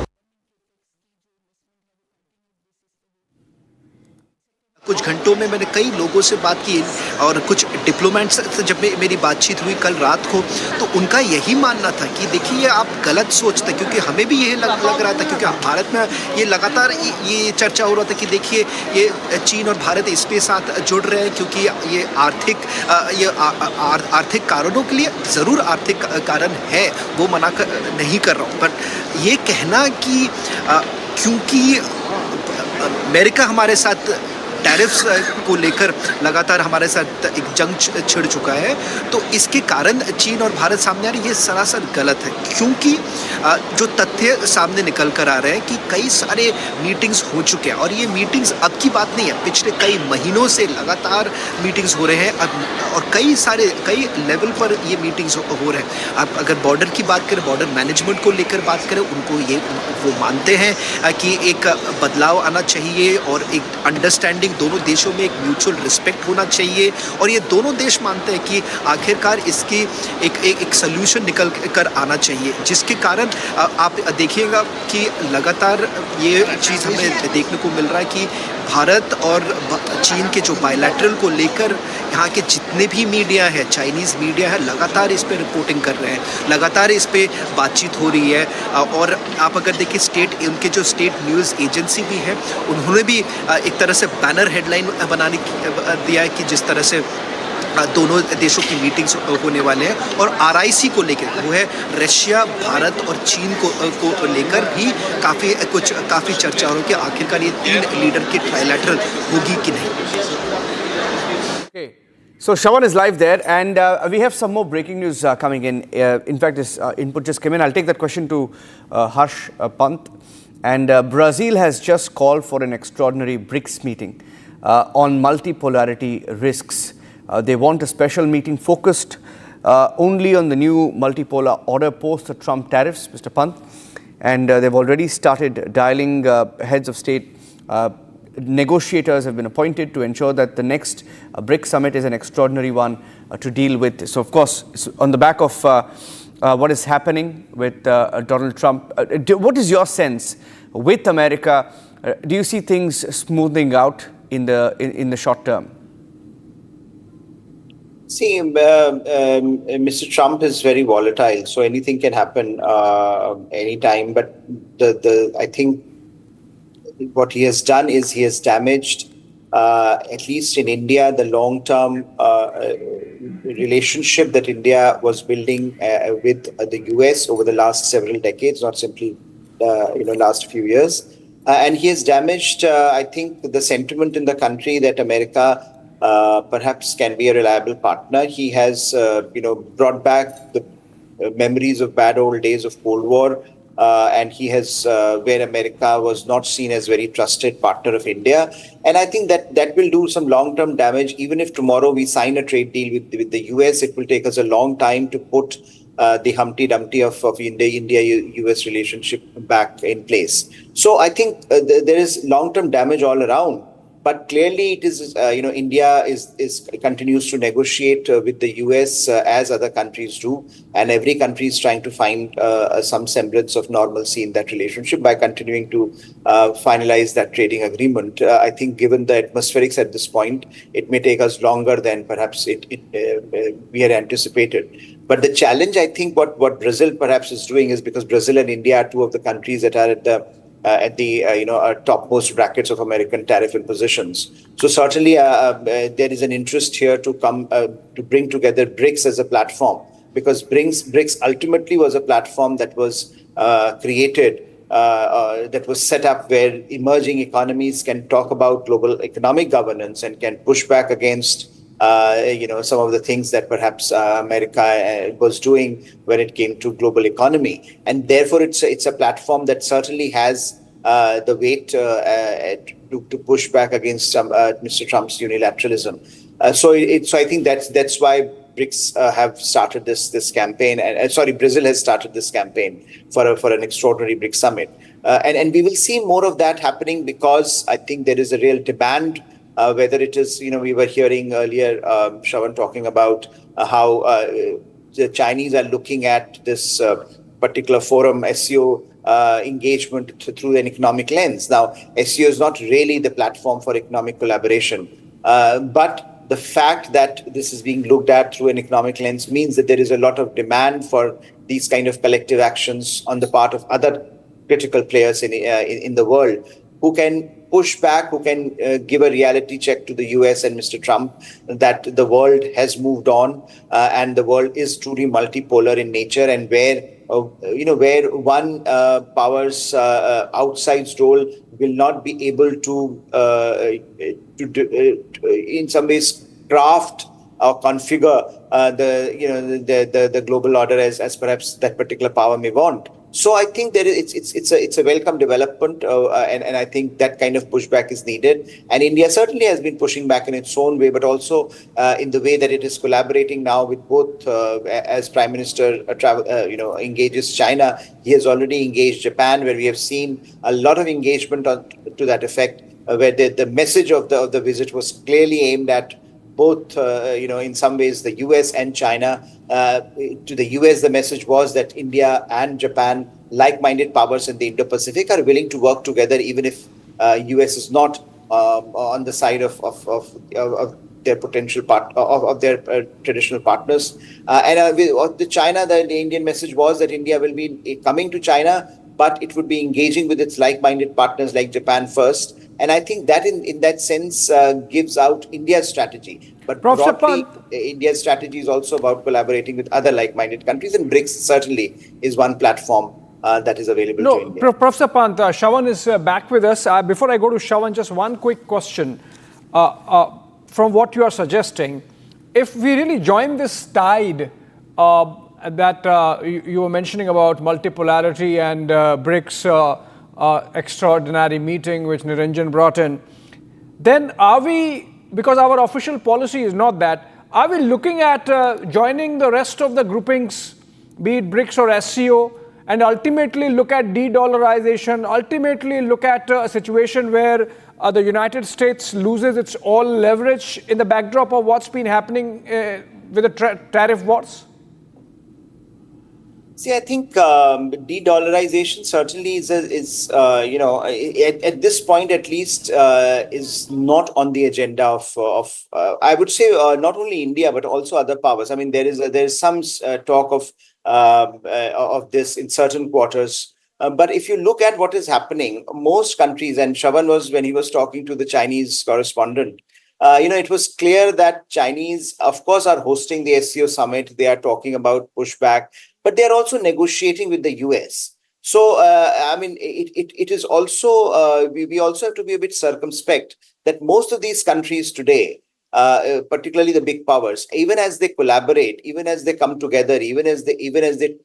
कुछ घंटों में मैंने कई लोगों से बात की और कुछ डिप्लोमेट्स से जब मेरी बातचीत हुई कल रात को, तो उनका यही मानना था कि देखिए आप गलत सोचते, क्योंकि हमें भी यही लग रहा था, क्योंकि भारत में ये लगातार ये चर्चा हो रहा था कि देखिए ये चीन और भारत इसके साथ जुड़ रहे हैं क्योंकि ये आर्थिक कारणों के लिए, ज़रूर आर्थिक कारण है, वो मना नहीं कर रहा हूँ, पर ये कहना कि क्योंकि अमेरिका हमारे साथ टैरिफ्स को लेकर लगातार हमारे साथ एक जंग छिड़ चुका है, तो इसके कारण चीन और भारत सामने आ रही है, ये सरासर गलत है। क्योंकि जो तथ्य सामने निकल कर आ रहे हैं कि कई सारे मीटिंग्स हो चुके हैं, और ये मीटिंग्स अब की बात नहीं है, पिछले कई महीनों से लगातार मीटिंग्स हो रहे हैं, और कई लेवल पर ये मीटिंग्स हो रहे हैं। आप अगर बॉर्डर की बात करें, बॉर्डर मैनेजमेंट को लेकर बात करें, वो मानते हैं कि एक बदलाव आना चाहिए और एक अंडरस्टैंडिंग, दोनों देशों में एक म्यूचुअल रिस्पेक्ट होना चाहिए, और ये दोनों देश मानते हैं कि आखिरकार इसकी एक सल्यूशन निकल कर आना चाहिए, जिसके कारण आप देखिएगा कि लगातार ये चीज़ हमें देखने को मिल रहा है कि भारत और चीन के जो बायलैटरल को लेकर यहाँ के जितने भी मीडिया है, चाइनीज़ मीडिया है, लगातार इस पे रिपोर्टिंग कर रहे हैं, लगातार इस पे बातचीत हो रही है। और आप अगर देखिए उनके जो स्टेट न्यूज़ एजेंसी भी है, उन्होंने भी एक तरह से बैनर हेडलाइन बनाने दिया है कि जिस तरह से दोनों देशों की मीटिंग्स होने वाले हैं, और RIC को लेकर, वो है रशिया, भारत और चीन को लेकर भी काफ़ी चर्चा हो रही है कि आखिरकार ये तीन लीडर की ट्राइलैटरल होगी कि नहीं। Okay. So Shravan is live there, and we have some more breaking news coming in. In fact, this input just came in. I'll take that question to Harsh Pant. And Brazil has just called for an extraordinary BRICS meeting on multipolarity risks. They want a special meeting focused only on the new multipolar order post the Trump tariffs, Mr. Pant. And they've already started dialing heads of state. Negotiators have been appointed to ensure that the next BRICS summit is an extraordinary one to deal with. So, of course, on the back of what is happening with Donald Trump, what is your sense with America? Do you see things smoothing out in the short term? See, Mr. Trump is very volatile, so anything can happen anytime. But I think what he has done is he has damaged, at least in India, the long-term relationship that India was building with the US over the last several decades, not simply last few years. And he has damaged, I think, the sentiment in the country that America perhaps can be a reliable partner. He has, brought back the memories of bad old days of Cold War. And he has, where America was not seen as very trusted partner of India. And I think that will do some long-term damage. Even if tomorrow we sign a trade deal with the US, it will take us a long time to put the Humpty Dumpty of India-US relationship back in place. So I think there is long-term damage all around. But clearly, it is India continues to negotiate with the US as other countries do, and every country is trying to find some semblance of normalcy in that relationship by continuing to finalize that trading agreement. I think, given the atmospherics at this point, it may take us longer than perhaps we had anticipated. But the challenge, I think, what Brazil perhaps is doing is, because Brazil and India are two of the countries that are at the topmost brackets of American tariff impositions. So certainly there is an interest here to come to bring together BRICS as a platform, because BRICS ultimately was a platform that was created, that was set up where emerging economies can talk about global economic governance and can push back against some of the things that perhaps America was doing when it came to global economy. And therefore, it's a platform that certainly has the weight to push back against Mr. Trump's unilateralism. So I think that's why BRICS have started this campaign, and Brazil has started this campaign for an extraordinary BRICS summit, and we will see more of that happening, because I think there is a real demand. Whether it is, we were hearing earlier Shravan talking about how the Chinese are looking at this particular forum, SCO engagement through an economic lens. Now, SCO is not really the platform for economic collaboration, but the fact that this is being looked at through an economic lens means that there is a lot of demand for these kind of collective actions on the part of other critical players in the world, who can push back, who can give a reality check to the US and Mr. Trump that the world has moved on, and the world is truly multipolar in nature, and where one power's outsized role will not be able to in some ways craft or configure the global order as perhaps that particular power may want. So I think that it's a welcome development, and I think that kind of pushback is needed. And India certainly has been pushing back in its own way, but also in the way that it is collaborating now with both, as Prime Minister engages China, he has already engaged Japan, where we have seen a lot of engagement to that effect, where the message of the visit was clearly aimed at both, in some ways, the US and China. To the US, the message was that India and Japan, like-minded powers in the Indo-Pacific, are willing to work together, even if US is not on the side of their potential of their traditional partners. And with China, the Indian message was that India will be coming to China, but it would be engaging with its like-minded partners like Japan first. And I think that in that sense gives out India's strategy. But broadly, India's strategy is also about collaborating with other like-minded countries, and BRICS certainly is one platform that is available to India. Professor Pant, Shravan is back with us. Before I go to Shravan, just one quick question. From what you are suggesting, if we really join this tide that you were mentioning about multipolarity and BRICS extraordinary meeting which Niranjan brought in, then are we, because our official policy is not that, are we looking at joining the rest of the groupings, be it BRICS or SCO, and ultimately look at de-dollarization, ultimately look at a situation where the United States loses its all leverage in the backdrop of what's been happening with the tariff wars? See, I think de-dollarization certainly is at this point at least is not on the agenda of I would say not only India but also other powers. I mean, there is some talk of this in certain quarters. But if you look at what is happening, most countries, and Shravan was, when he was talking to the Chinese correspondent, it was clear that Chinese, of course, are hosting the SCO summit. They are talking about pushback, but they are also negotiating with the US. So, it is also, we also have to be a bit circumspect that most of these countries today, particularly the big powers, even as they collaborate, even as they come together, even as they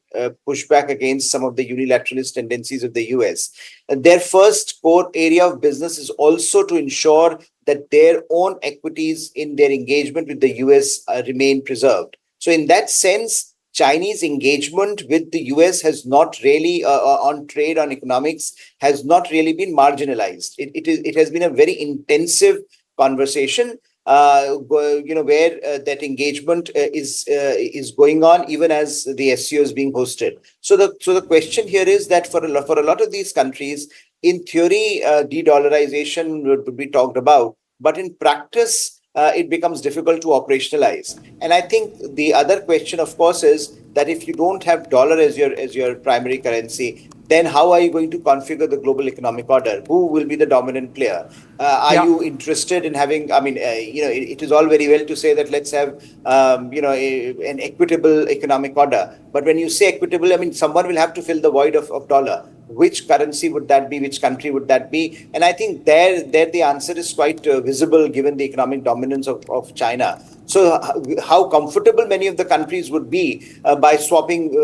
push back against some of the unilateralist tendencies of the US, their first core area of business is also to ensure that their own equities in their engagement with the US remain preserved. So in that sense, Chinese engagement with the US has not really, on trade, on economics, has not really been marginalized. It has been a very intensive conversation, where that engagement is going on even as the SCO is being hosted. So the question here is that for a lot of these countries, in theory, de-dollarization would be talked about, but in practice, it becomes difficult to operationalize. And I think the other question, of course, is that if you don't have dollar as your primary currency, then how are you going to configure the global economic order? Who will be the dominant player? Are you interested in having, it is all very well to say that let's have, an equitable economic order. But when you say equitable, someone will have to fill the void of dollar. Which currency would that be? Which country would that be? And I think there the answer is quite visible given the economic dominance of China. So how comfortable many of the countries would be by swapping,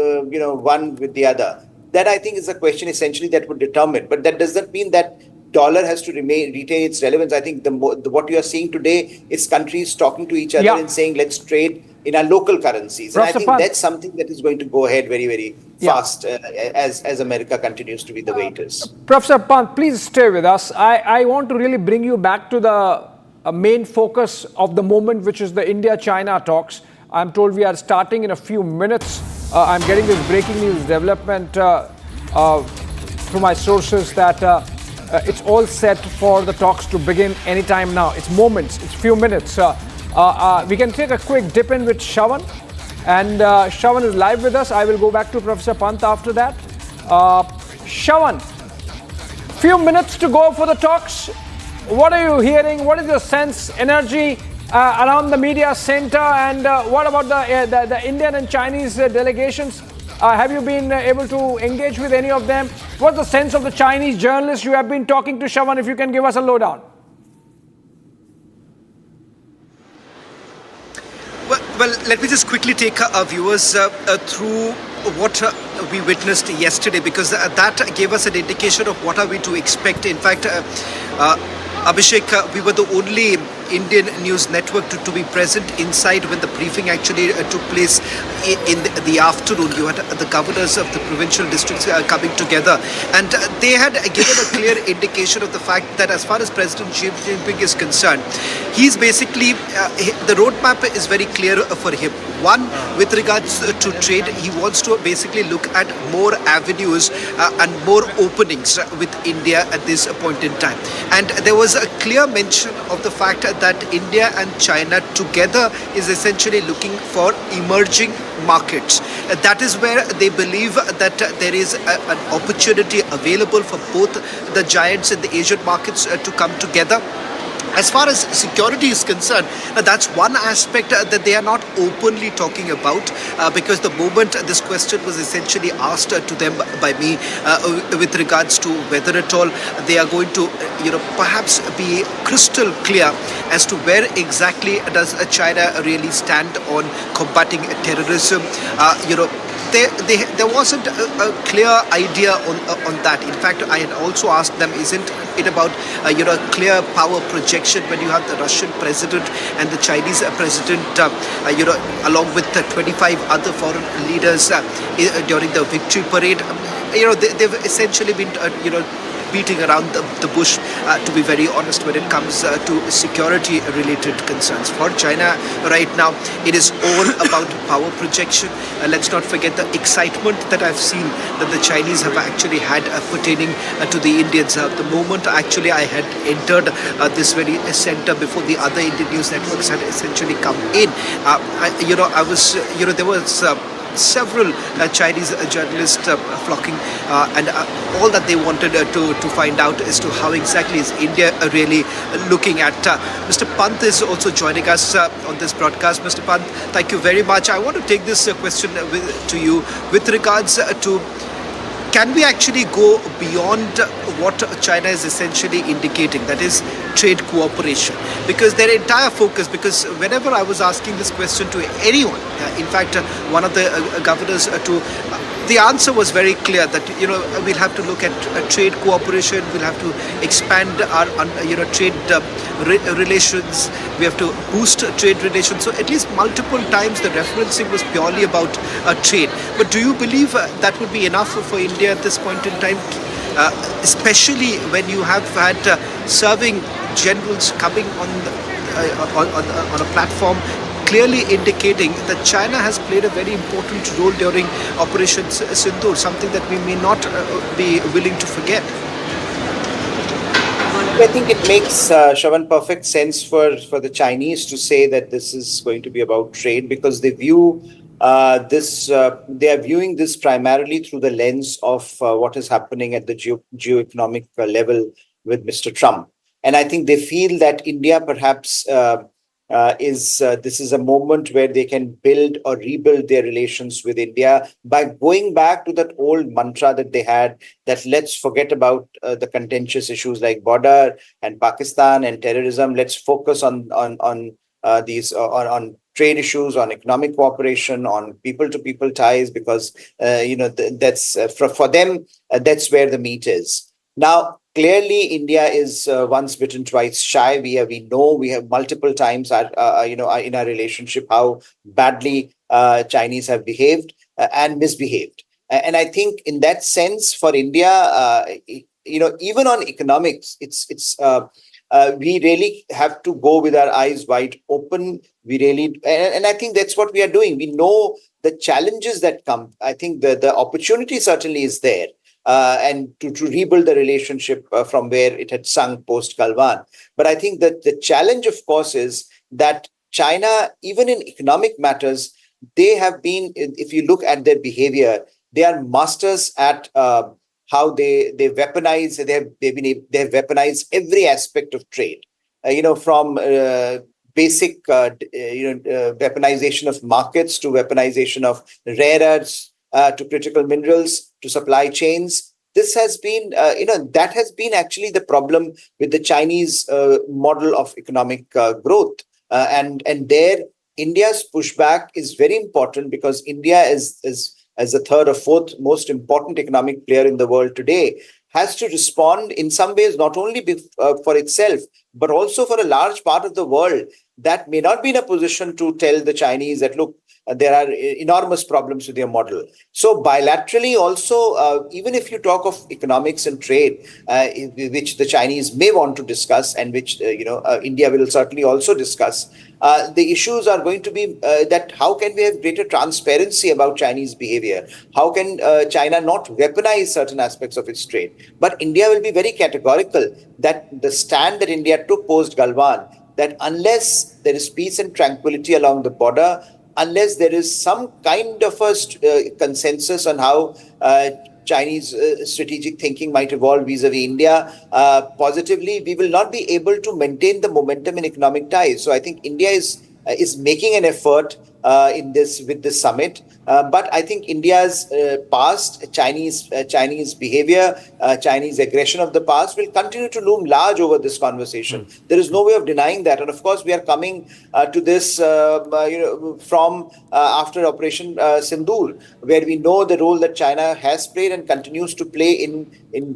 one with the other? That I think is a question essentially that would determine. But that doesn't mean that dollar has to retain its relevance. I think what you are seeing today is countries talking to each other and saying, let's trade in our local currencies. And I think that's something that is going to go ahead very, very fast as America continues to be the way it is. Professor Pant, please stay with us. I want to really bring you back to the main focus of the moment, which is the India-China talks. I'm told we are starting in a few minutes. I'm getting this breaking news development through my sources that it's all set for the talks to begin anytime now. It's moments, it's few minutes. We can take a quick dip in with Shravan. And Shravan is live with us. I will go back to Professor Pant after that. Shravan, few minutes to go for the talks. What are you hearing? What is your sense, energy around the media center? And what about the Indian and Chinese delegations? Have you been able to engage with any of them? What's the sense of the Chinese journalists you have been talking to, Shravan, if you can give us a lowdown? Well, let me just quickly take our viewers through what we witnessed yesterday, because that gave us an indication of what are we to expect. In fact, Abhishek, we were the only Indian news network to be present inside when the briefing actually took place in the afternoon. You had the governors of the provincial districts coming together, and they had given a clear indication of the fact that as far as President Xi Jinping is concerned, he's basically, the roadmap is very clear for him. One, with regards to trade, he wants to basically look at more avenues and more openings with India at this point in time. And there was a clear mention of the fact that India and China together is essentially looking for emerging markets. That is where they believe that there is an opportunity available for both the giants in the Asian markets to come together. As far as security is concerned, that's one aspect that they are not openly talking about, because the moment this question was essentially asked to them by me with regards to whether at all they are going to, perhaps be crystal clear as to where exactly does China really stand on combating terrorism. There wasn't a clear idea on that. In fact, I had also asked them, isn't it about clear power projection when you have the Russian president and the Chinese president, along with 25 other foreign leaders during the victory parade? They've essentially been beating around the bush, to be very honest, when it comes to security related concerns. For China right now, it is all about power projection. Let's not forget the excitement that I've seen that the Chinese have actually had pertaining to the Indians. The moment actually I had entered this very center before the other Indian news networks had essentially come in, there was several Chinese journalists flocking, and all that they wanted to find out as to how exactly is India really looking at. Mr. Pant is also joining us on this broadcast. Mr. Pant, thank you very much. I want to take this question to you with regards to, can we actually go beyond what China is essentially indicating, that is trade cooperation? Because their entire focus, because whenever I was asking this question to anyone, in fact, one of the governors the answer was very clear that, we'll have to look at trade cooperation, we'll have to expand our, trade relations, we have to boost trade relations. So at least multiple times the referencing was purely about trade. But do you believe that would be enough for India at this point in time, especially when you have had serving generals coming on a platform clearly indicating that China has played a very important role during Operation Sindoor, something that we may not be willing to forget? I think it makes, Shravan, perfect sense for the Chinese to say that this is going to be about trade, because they view they are viewing this primarily through the lens of what is happening at the geoeconomic level with Mr. Trump. And I think they feel that India perhaps this is a moment where they can build or rebuild their relations with India by going back to that old mantra that they had, that let's forget about the contentious issues like border and Pakistan and terrorism. Let's focus on trade issues, on economic cooperation, on people-to-people ties, because that's for them, that's where the meat is. Now, clearly, India is once bitten, twice shy. We know we have multiple times, in our relationship how badly Chinese have behaved and misbehaved. And I think, in that sense, for India, even on economics, we really have to go with our eyes wide open. And I think that's what we are doing. We know the challenges that come. I think the opportunity certainly is there. And to rebuild the relationship from where it had sunk post-Galwan. But I think that the challenge, of course, is that China, even in economic matters, they have been, if you look at their behavior, they are masters at how they weaponize. They have weaponized every aspect of trade. From basic weaponization of markets to weaponization of rare earths to critical minerals to supply chains. This has been, that has been actually the problem with the Chinese model of economic growth. And there, India's pushback is very important because India is as the third or fourth most important economic player in the world today, has to respond in some ways, not only for itself, but also for a large part of the world that may not be in a position to tell the Chinese that, look, there are enormous problems with your model. So bilaterally also, even if you talk of economics and trade, which the Chinese may want to discuss and which, India will certainly also discuss, the issues are going to be that how can we have greater transparency about Chinese behavior? How can China not weaponize certain aspects of its trade? But India will be very categorical that the stand that India took post-Galwan, that unless there is peace and tranquility along the border, unless there is some kind of a consensus on how Chinese strategic thinking might evolve vis-a-vis India positively, we will not be able to maintain the momentum in economic ties. So I think India is making an effort with this summit. But I think India's past, Chinese behavior, Chinese aggression of the past will continue to loom large over this conversation. There is no way of denying that. And of course, we are coming to this from after Operation Sindoor, where we know the role that China has played and continues to play in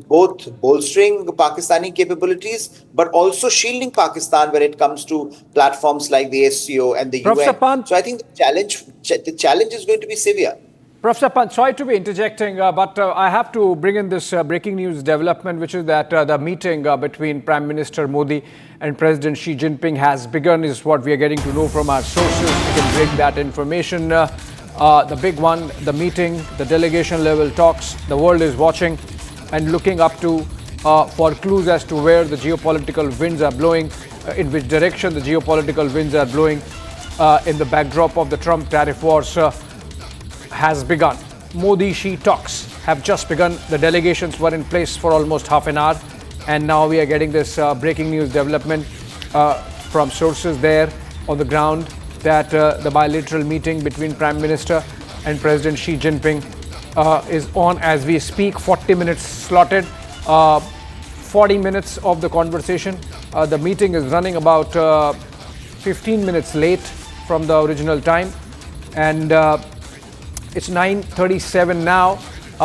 both bolstering Pakistani capabilities, but also shielding Pakistan when it comes to platforms like the SCO and the Professor UN. Pant, so I think the challenge is going to be severe. Professor Pant, sorry to be interjecting, but I have to bring in this breaking news development, which is that the meeting between Prime Minister Modi and President Xi Jinping has begun, is what we are getting to know from our sources. We can break that information. The big one, the meeting, the delegation level talks, the world is watching and looking up to for clues as to where the geopolitical winds are blowing, in which direction the geopolitical winds are blowing in the backdrop of the Trump tariff wars has begun. Modi-Xi talks have just begun. The delegations were in place for almost half an hour, and now we are getting this breaking news development from sources there on the ground that the bilateral meeting between Prime Minister and President Xi Jinping is on as we speak. 40 minutes slotted, 40 minutes of the conversation. The meeting is running about 15 minutes late from the original time, and it's 9:37 now,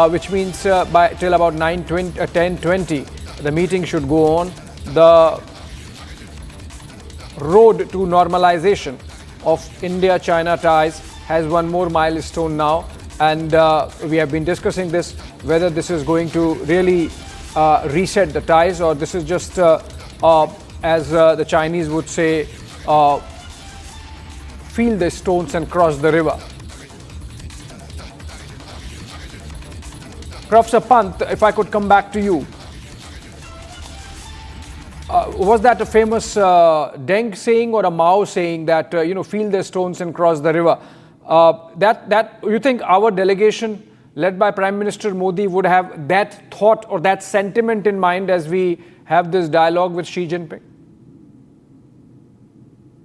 which means till about 10:20 the meeting should go on. The road to normalization of India-China ties has one more milestone now, and we have been discussing this, whether this is going to really reset the ties, or this is just as the Chinese would say, feel the stones and cross the river. Professor Pant, if I could come back to you. Was that a famous Deng saying or a Mao saying that, feel the stones and cross the river? That you think our delegation led by Prime Minister Modi would have that thought or that sentiment in mind as we have this dialogue with Xi Jinping?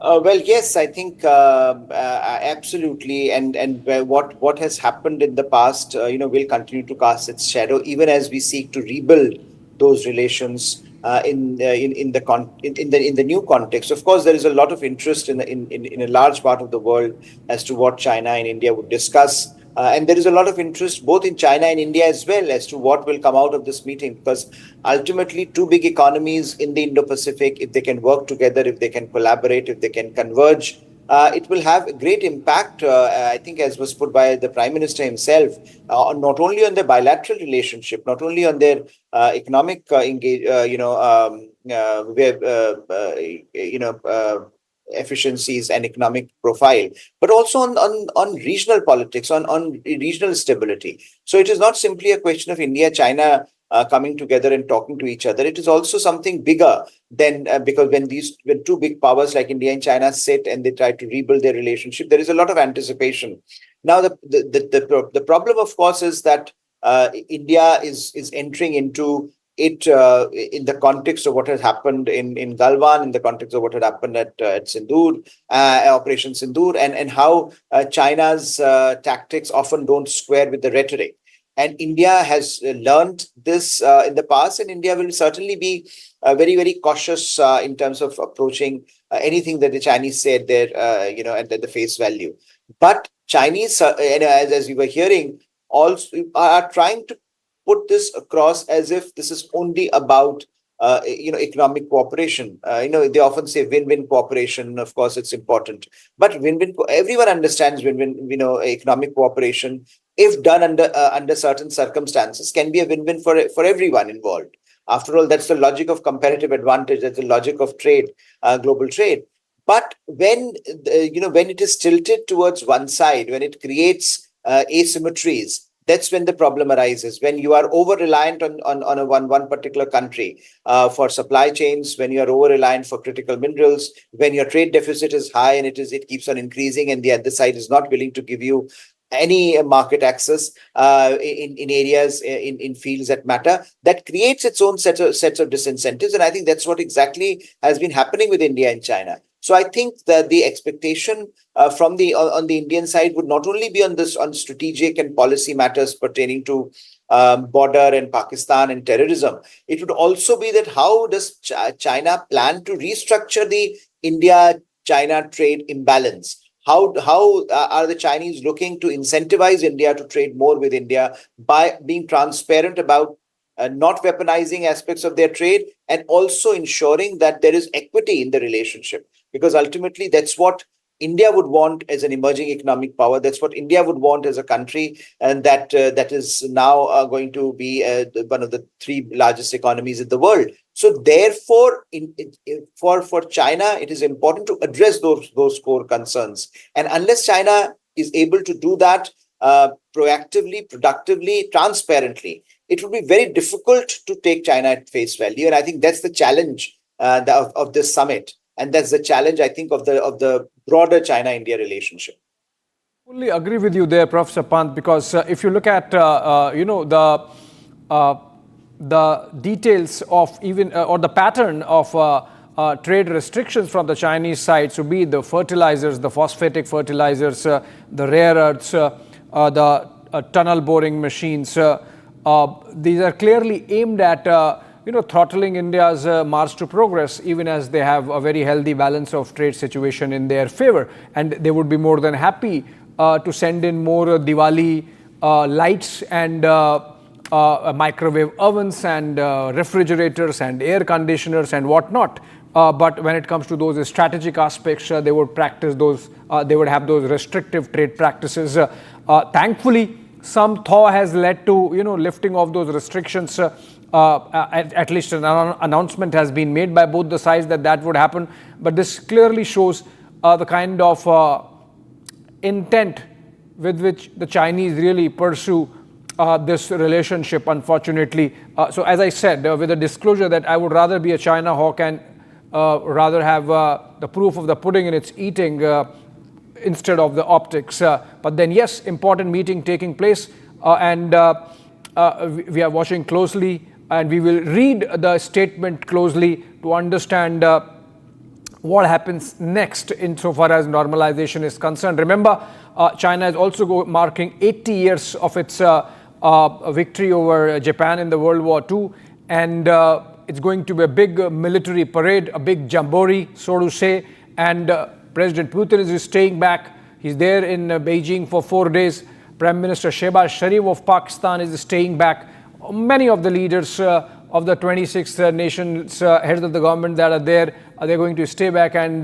Well, yes, I think absolutely, and what has happened in the past, will continue to cast its shadow, even as we seek to rebuild those relations in the new context. Of course, there is a lot of interest in a large part of the world as to what China and India would discuss And there is a lot of interest both in China and India as well as to what will come out of this meeting, because ultimately two big economies in the Indo-Pacific, if they can work together, if they can collaborate, if they can converge, it will have a great impact, I think, as was put by the Prime Minister himself, not only on the bilateral relationship, not only on their economic efficiencies and economic profile, but also on regional politics, on regional stability. So it is not simply a question of India, China coming together and talking to each other. It is also something bigger than because when two big powers like India and China sit and they try to rebuild their relationship, there is a lot of anticipation. Now the problem, of course, is that India is entering into it in the context of what has happened in Galwan, in the context of what had happened at Sindoor, Operation Sindoor, and how China's tactics often don't square with the rhetoric. And India has learned this in the past, and India will certainly be very, very cautious in terms of approaching anything that the Chinese said there, at the face value. But Chinese, as we were hearing, also are trying to put this across as if this is only about economic cooperation. They often say win-win cooperation. Of course, it's important, but win-win. Everyone understands win-win. Economic cooperation, if done under certain circumstances, can be a win-win for everyone involved. After all, that's the logic of comparative advantage. That's the logic of trade, global trade. But when it is tilted towards one side, when it creates asymmetries, that's when the problem arises. When you are over-reliant on one particular country for supply chains, when you are over-reliant for critical minerals, when your trade deficit is high and it keeps on increasing, and the other side is not willing to give you any market access in areas, in fields that matter, that creates its own sets of disincentives. And I think that's what exactly has been happening with India and China. So I think that the expectation on the Indian side would not only be on strategic and policy matters pertaining to border and Pakistan and terrorism. It would also be that how does China plan to restructure the India-China trade imbalance? How are the Chinese looking to incentivize India to trade more with India by being transparent about not weaponizing aspects of their trade, and also ensuring that there is equity in the relationship? Because ultimately, that's what India would want as an emerging economic power. That's what India would want as a country, and that is now going to be one of the three largest economies in the world. So therefore, for China, it is important to address those core concerns. And unless China is able to do that proactively, productively, transparently, it will be very difficult to take China at face value. And I think that's the challenge of this summit. And that's the challenge, I think, of the broader China-India relationship. Fully agree with you there, Professor Pant, because if you look at the details of even or the pattern of trade restrictions from the Chinese side, so be it the fertilizers, the phosphatic fertilizers, the rare earths, the tunnel boring machines, these are clearly aimed at throttling India's march to progress, even as they have a very healthy balance of trade situation in their favor. And they would be more than happy to send in more Diwali lights and microwave ovens and refrigerators and air conditioners and whatnot. But when it comes to those strategic aspects, they would practice those, they would have those restrictive trade practices. Thankfully, some thaw has led to, lifting of those restrictions. At least an announcement has been made by both the sides that would happen. But this clearly shows the kind of intent with which the Chinese really pursue this relationship, unfortunately. So as I said, with a disclosure that I would rather be a China hawk and rather have the proof of the pudding in its eating instead of the optics. But then, yes, important meeting taking place, and we are watching closely, and we will read the statement closely to understand what happens next insofar as normalization is concerned. Remember, China is also marking 80 years of its victory over Japan in the World War II, and it's going to be a big military parade, a big jamboree, so to say, and President Putin is staying back. He's there in Beijing for 4 days. Prime Minister Shehbaz Sharif of Pakistan is staying back. Many of the leaders of the 26 nations, heads of the government that are there, they're going to stay back and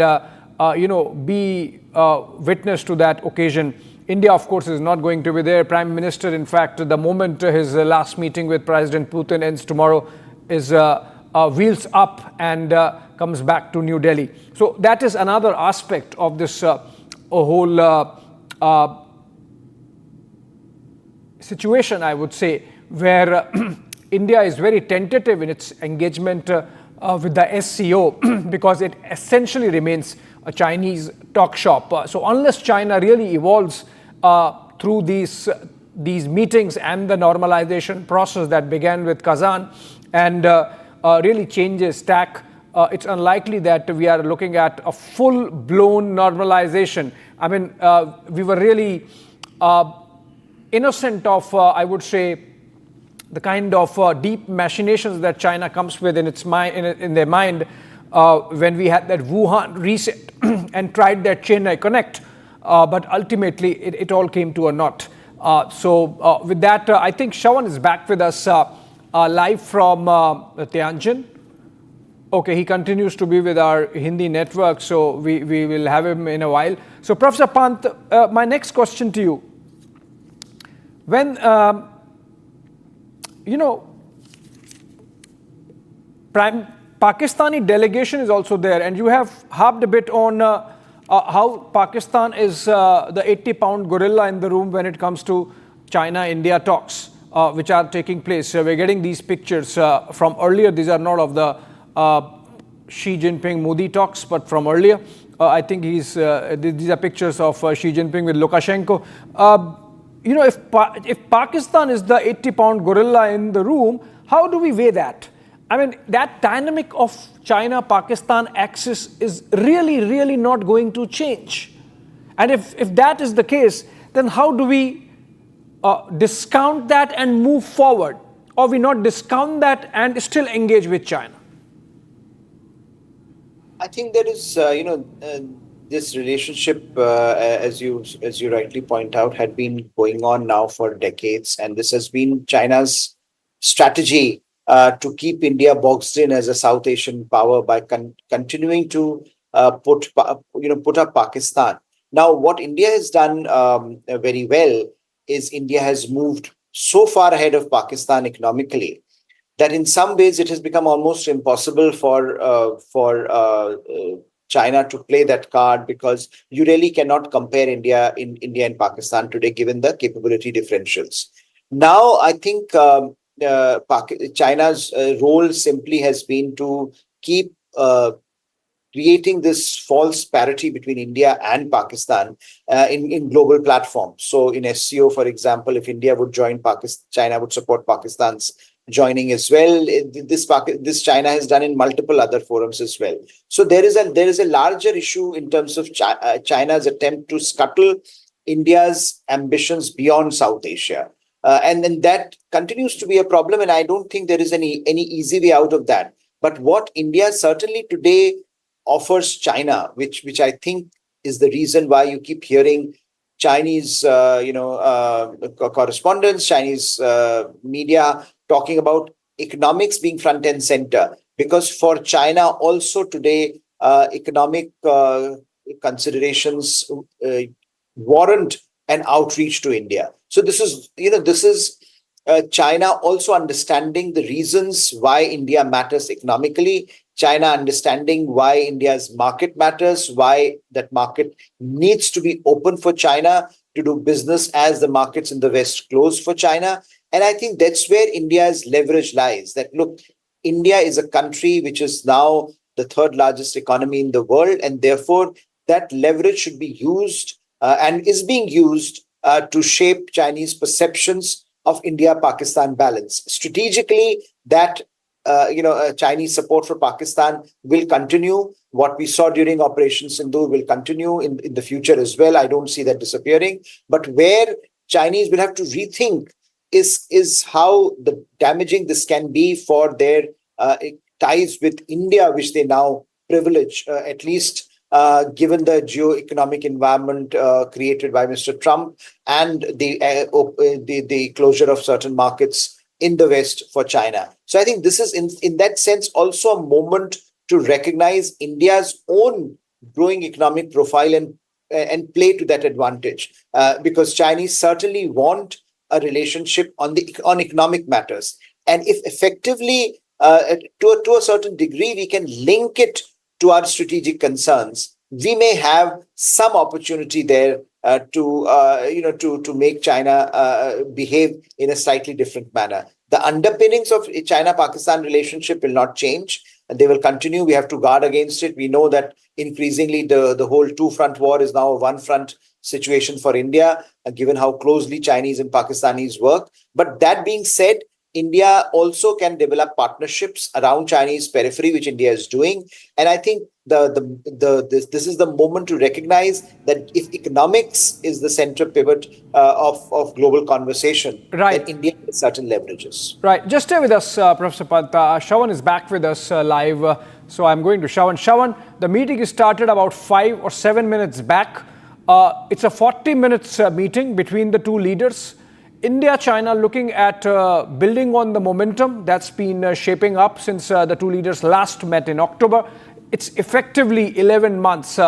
be witness to that occasion. India, of course, is not going to be there. Prime Minister, in fact, the moment his last meeting with President Putin ends tomorrow, is wheels up and comes back to New Delhi. So that is another aspect of this whole situation, I would say, where India is very tentative in its engagement with the SCO because it essentially remains a Chinese talk shop. So unless China really evolves through these meetings and the normalization process that began with Kazan and really changes tack, it's unlikely that we are looking at a full-blown normalization. I mean, we were really innocent of, I would say, the kind of deep machinations that China comes with in its mind, in their mind, when we had that Wuhan reset and tried that Chennai Connect, but ultimately it all came to a naught. So with that, I think Shravan is back with us live from Tianjin. Okay, he continues to be with our Hindi network, so we will have him in a while. So Professor Pant, my next question to you. When, Pakistani delegation is also there, and you have harped a bit on how Pakistan is the 80-pound gorilla in the room when it comes to China-India talks, which are taking place. We're getting these pictures from earlier. These are not of the Xi Jinping-Modi talks, but from earlier. I think these are pictures of Xi Jinping with Lukashenko. If Pakistan is the 80-pound gorilla in the room, how do we weigh that? I mean, that dynamic of China-Pakistan axis is really, really not going to change. And if that is the case, then how do we discount that and move forward? Or we not discount that and still engage with China? I think there is, this relationship, as you rightly point out, had been going on now for decades, and this has been China's strategy to keep India boxed in as a South Asian power by continuing to put up Pakistan. Now, what India has done very well is India has moved so far ahead of Pakistan economically that in some ways it has become almost impossible for China to play that card, because you really cannot compare India and Pakistan today, given the capability differentials. Now, I think China's role simply has been to keep creating this false parity between India and Pakistan in global platforms. So in SCO, for example, if India would join Pakistan, China would support Pakistan's joining as well. This China has done in multiple other forums as well. So there is a larger issue in terms of China's attempt to scuttle India's ambitions beyond South Asia. And then that continues to be a problem, and I don't think there is any easy way out of that. But what India certainly today offers China, which I think is the reason why you keep hearing Chinese correspondents, Chinese media talking about economics being front and center, because for China also today economic considerations warrant an outreach to India. So this is China also understanding the reasons why India matters economically, China understanding why India's market matters, why that market needs to be open for China to do business as the markets in the West close for China. And I think that's where India's leverage lies. That, look, India is a country which is now the third largest economy in the world, and therefore that leverage should be used and is being used to shape Chinese perceptions of India-Pakistan balance. Strategically, that Chinese support for Pakistan will continue. What we saw during Operation Sindoor will continue in the future as well. I don't see that disappearing. But where Chinese will have to rethink is how damaging this can be for their ties with India, which they now privilege, at least given the geo-economic environment created by Mr. Trump and the closure of certain markets in the West for China. So I think this is, in that sense, also a moment to recognize India's own growing economic profile and play to that advantage, because Chinese certainly want a relationship on economic matters. And if effectively, to a certain degree, we can link it to our strategic concerns, we may have some opportunity there to make China behave in a slightly different manner. The underpinnings of China-Pakistan relationship will not change, and they will continue. We have to guard against it. We know that increasingly the whole two-front war is now a one-front situation for India, given how closely Chinese and Pakistanis work. But that being said, India also can develop partnerships around Chinese periphery, which India is doing. And I think this is the moment to recognize that if economics is the center pivot of global conversation, right, then India has certain leverages. Right. Just stay with us, Professor Pant. Shravan is back with us live. So I'm going to Shravan. Shravan, the meeting is started about 5 or 7 minutes back. It's a 40 minutes meeting between the two leaders. India, China looking at building on the momentum that's been shaping up since the two leaders last met in October. It's effectively 11 months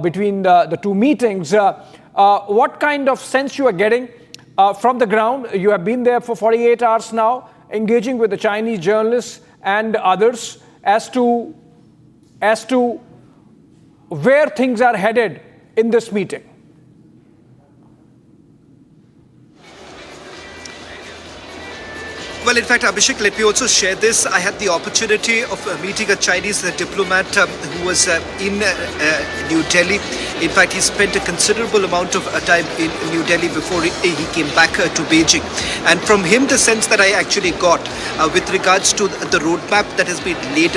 between the two meetings. What kind of sense you are getting from the ground? You have been there for 48 hours now, engaging with the Chinese journalists and others as to where things are headed in this meeting. Well, in fact, Abhishek, let me also share this. I had the opportunity of meeting a Chinese diplomat who was in New Delhi. In fact, he spent a considerable amount of time in New Delhi before he came back to Beijing. And from him, the sense that I actually got with regards to the roadmap that has been laid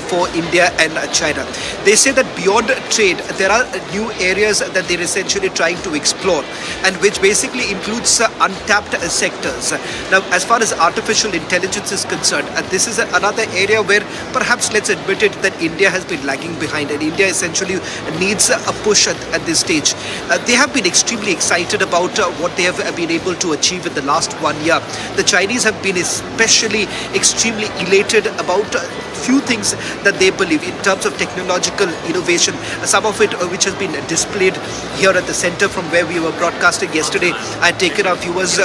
for India and China. They say that beyond trade, there are new areas that they're essentially trying to explore, and which basically includes untapped sectors. Now, as far as artificial intelligence is concerned, this is another area where perhaps, let's admit it, that India has been lagging behind, and India essentially needs a push at this stage. They have been extremely excited about what they have been able to achieve in the last 1 year. The Chinese have been especially extremely elated about few things that they believe in terms of technological innovation, some of it which has been displayed here at the center from where we were broadcasting yesterday. I had taken our viewers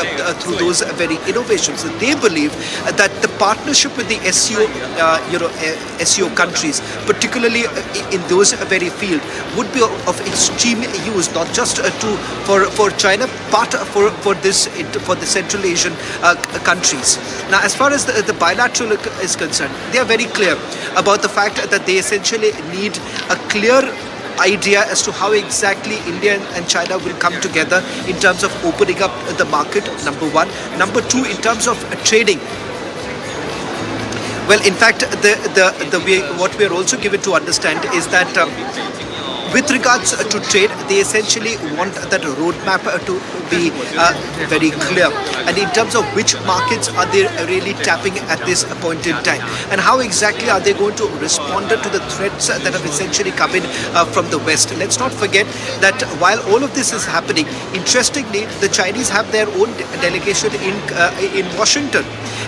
through those very innovations. They believe that the partnership with the SCO, SCO countries, particularly in those very field, would be of extreme use, not just for China, but for the Central Asian countries. Now, as far as the bilateral is concerned, they are very clear about the fact that they essentially need a clear idea as to how exactly India and China will come together in terms of opening up the market, number one. Number two, in terms of trading. Well, in fact, the way what we are also given to understand is that with regards to trade, they essentially want that roadmap to be very clear. And in terms of which markets are they really tapping at this point in time, and how exactly are they going to respond to the threats that have essentially come in from the West. Let's not forget that while all of this is happening, interestingly, the Chinese have their own delegation in Washington.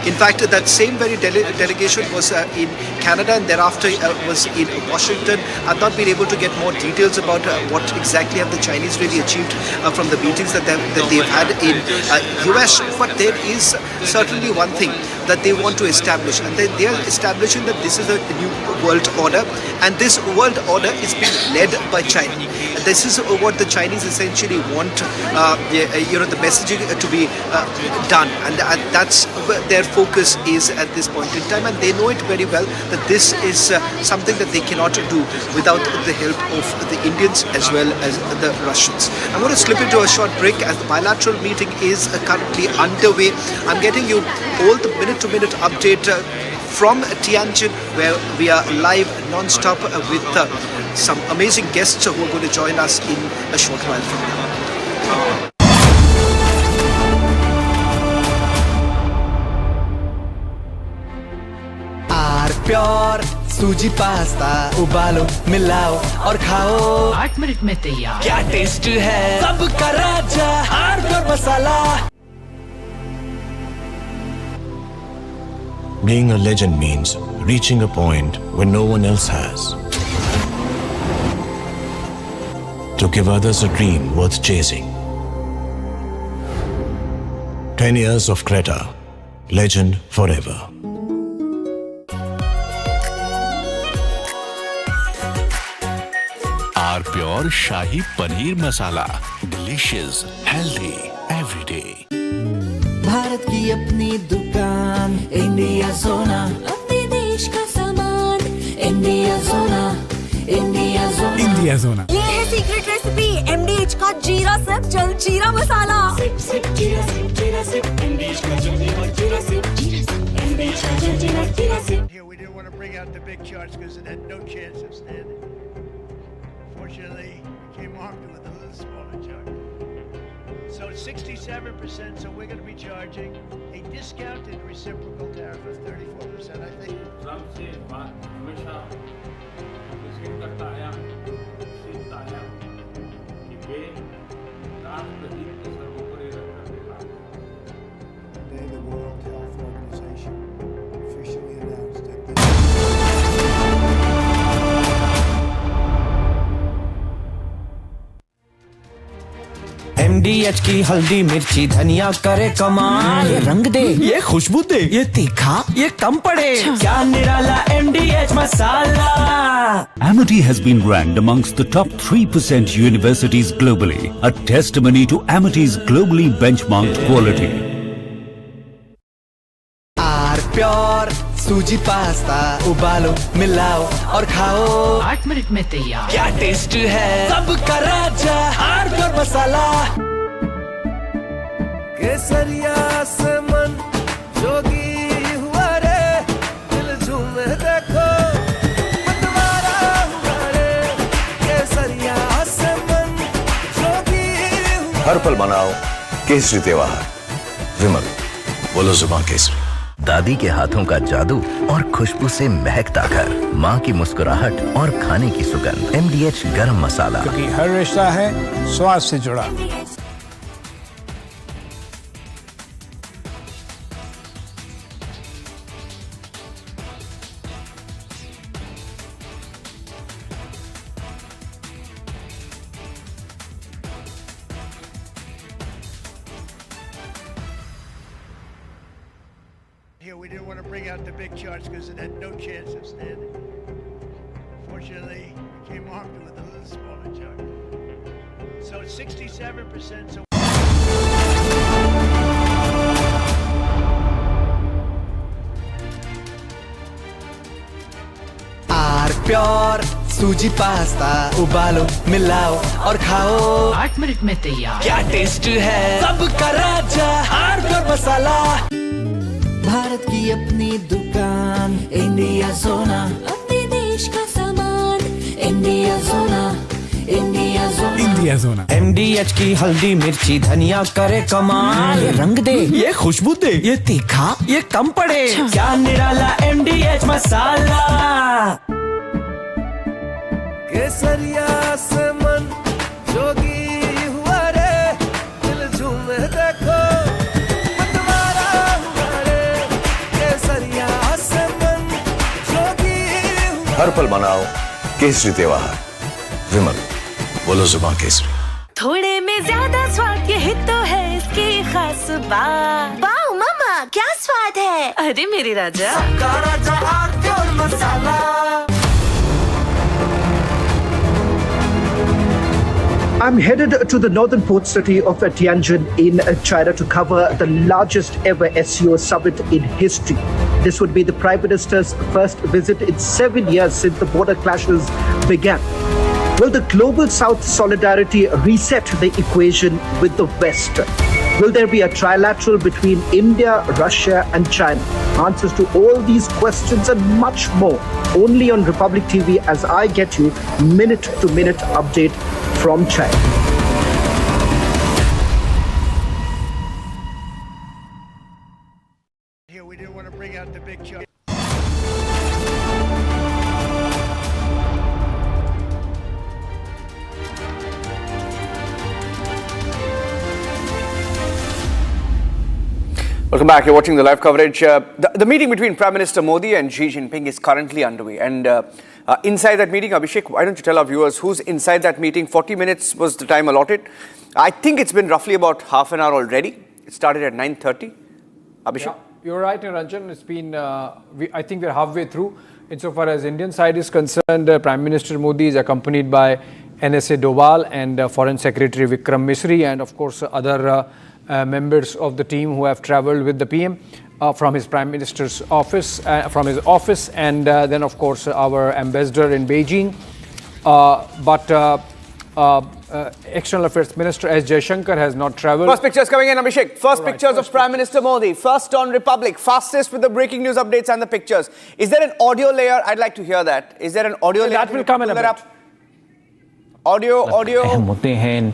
In fact, that same very delegation was in Canada, and thereafter was in Washington. I've not been able to get more details about what exactly have the Chinese really achieved from the meetings that they've had in US. But there is certainly one thing that they want to establish, and they are establishing that this is a new world order, and this world order is being led by China. This is what the Chinese essentially want, the messaging to be done, and that's where their focus is at this point in time, and they know it very well that this is something that they cannot do without the help of the Indians as well as the Russians. I'm going to slip into a short break as the bilateral meeting is currently underway. I'm getting you all the minute-to-minute update from Tianjin, where we are live non-stop with some amazing guests who are going to join us in a short while from now. प्यार सूजी pasta उबालो मिलाओ और खाओ 8 minute में तैयार क्या taste है सबका राजा hardware masala Being a legend means reaching a point where no one else has. To give others a dream worth chasing. 10 years of Creta. Legend forever. Our pure Shahi Paneer Masala. Delicious, healthy, every day. Bharat की अपनी दुकान India सोना अपने देश का सामान India सोना India सोना इंडिया सोना ये है सीक्रेट रेसिपी MDH का जीरा सिप जल जीरा मसाला सिप सिप जीरा सिप MDH का जीरा सिप MDH का जीरा SIP Here we didn't want to bring out the big charts because it had no chance of standing. Fortunately, we came armed with a little smaller chart. So it's 67%, so we're going to be charging a discounted reciprocal tariff of 34%, I think. Today, the World Health Organization officially announced that MDH की हल्दी मिर्ची धनिया करे कमाल ये रंग दे ये खुशबू दे ये तीखा ये कम पड़े क्या निराला MDH masala Amity has been ranked amongst the top 3% universities globally, a testimony to Amity's globally benchmarked quality. Our pure सूजी पास्ता उबालो मिलाओ और खाओ 8 मिनट में तैयार क्या टेस्ट है सबका राजा हार्डवेयर मसाला केसरिया से मन जोगी हुआ रे दिल झूमे देखो मतवारा हुआ रे केसरिया से मन जोगी हुआ हर पल मनाओ केसरी त्योहार विमल बोलो जुबान केसरी दादी के हाथों का जादू और खुशबू से महकता घर माँ की मुस्कुराहट और खाने की सुगंध MDH गरम मसाला क्योंकि हर रिश्ता है स्वाद से जुड़ा Here we didn't want to bring out the big charts because it had no chance of standing. Fortunately, we came armed with a little smaller chart. So it's 67%. So our pure सूजी pasta उबालो मिलाओ और खाओ 8 minute में तैयार क्या taste है सबका राजा हार्डवेयर मसाला भारत की अपनी दुकान इंडिया सोना अपने देश का सामान इंडिया सोना इंडिया सोना इंडिया सोना MDH की हल्दी मिर्ची धनिया करे कमाल ये रंग दे ये खुशबू दे ये तीखा ये कम पड़े क्या निराला MDH मसाला केसरिया से मन जोगी हुआ रे दिल झूमे देखो मतवारा हुआ रे केसरिया से मन जोगी हुआ हर पल मनाओ केसरी त्योहार विमल बोलो जुबान केसरी थोड़े में ज्यादा स्वाद यही तो है इसकी खास बात वाओ मामा क्या स्वाद है अरे मेरे राजा सबका राजा hardware masala I'm headed to the northern port city of Tianjin in China to cover the largest ever SCO summit in history. This would be the Prime Minister's first visit in 7 years since the border clashes began. Will the global South solidarity reset the equation with the West? Will there be a trilateral between India, Russia and China? Answers to all these questions and much more only on Republic TV as I get you minute-to-minute update from China. here we didn't want to bring out the big chart. Welcome back. You're watching the live coverage. The meeting between Prime Minister Modi and Xi Jinping is currently underway. And inside that meeting, Abhishek, why don't you tell our viewers who's inside that meeting? 40 minutes was the time allotted. I think it's been roughly about half an hour already. It started at 9:30. Abhishek? Yeah, you're right, Niranjan. It's been, I think we're halfway through. Insofar as Indian side is concerned, Prime Minister Modi is accompanied by NSA Doval and Foreign Secretary Vikram Misri, and of course other members of the team who have traveled with the PM from his Prime Minister's office, and then of course our ambassador in Beijing. External Affairs Minister S. Jaishankar has not traveled. First pictures coming in, Abhishek. First pictures of Prime Minister Modi. First on Republic. Fastest with the breaking news updates and the pictures. Is there an audio layer? I'd like to hear that. Is there an audio layer? That will come in a bit. Audio अहम मुद्दे हैं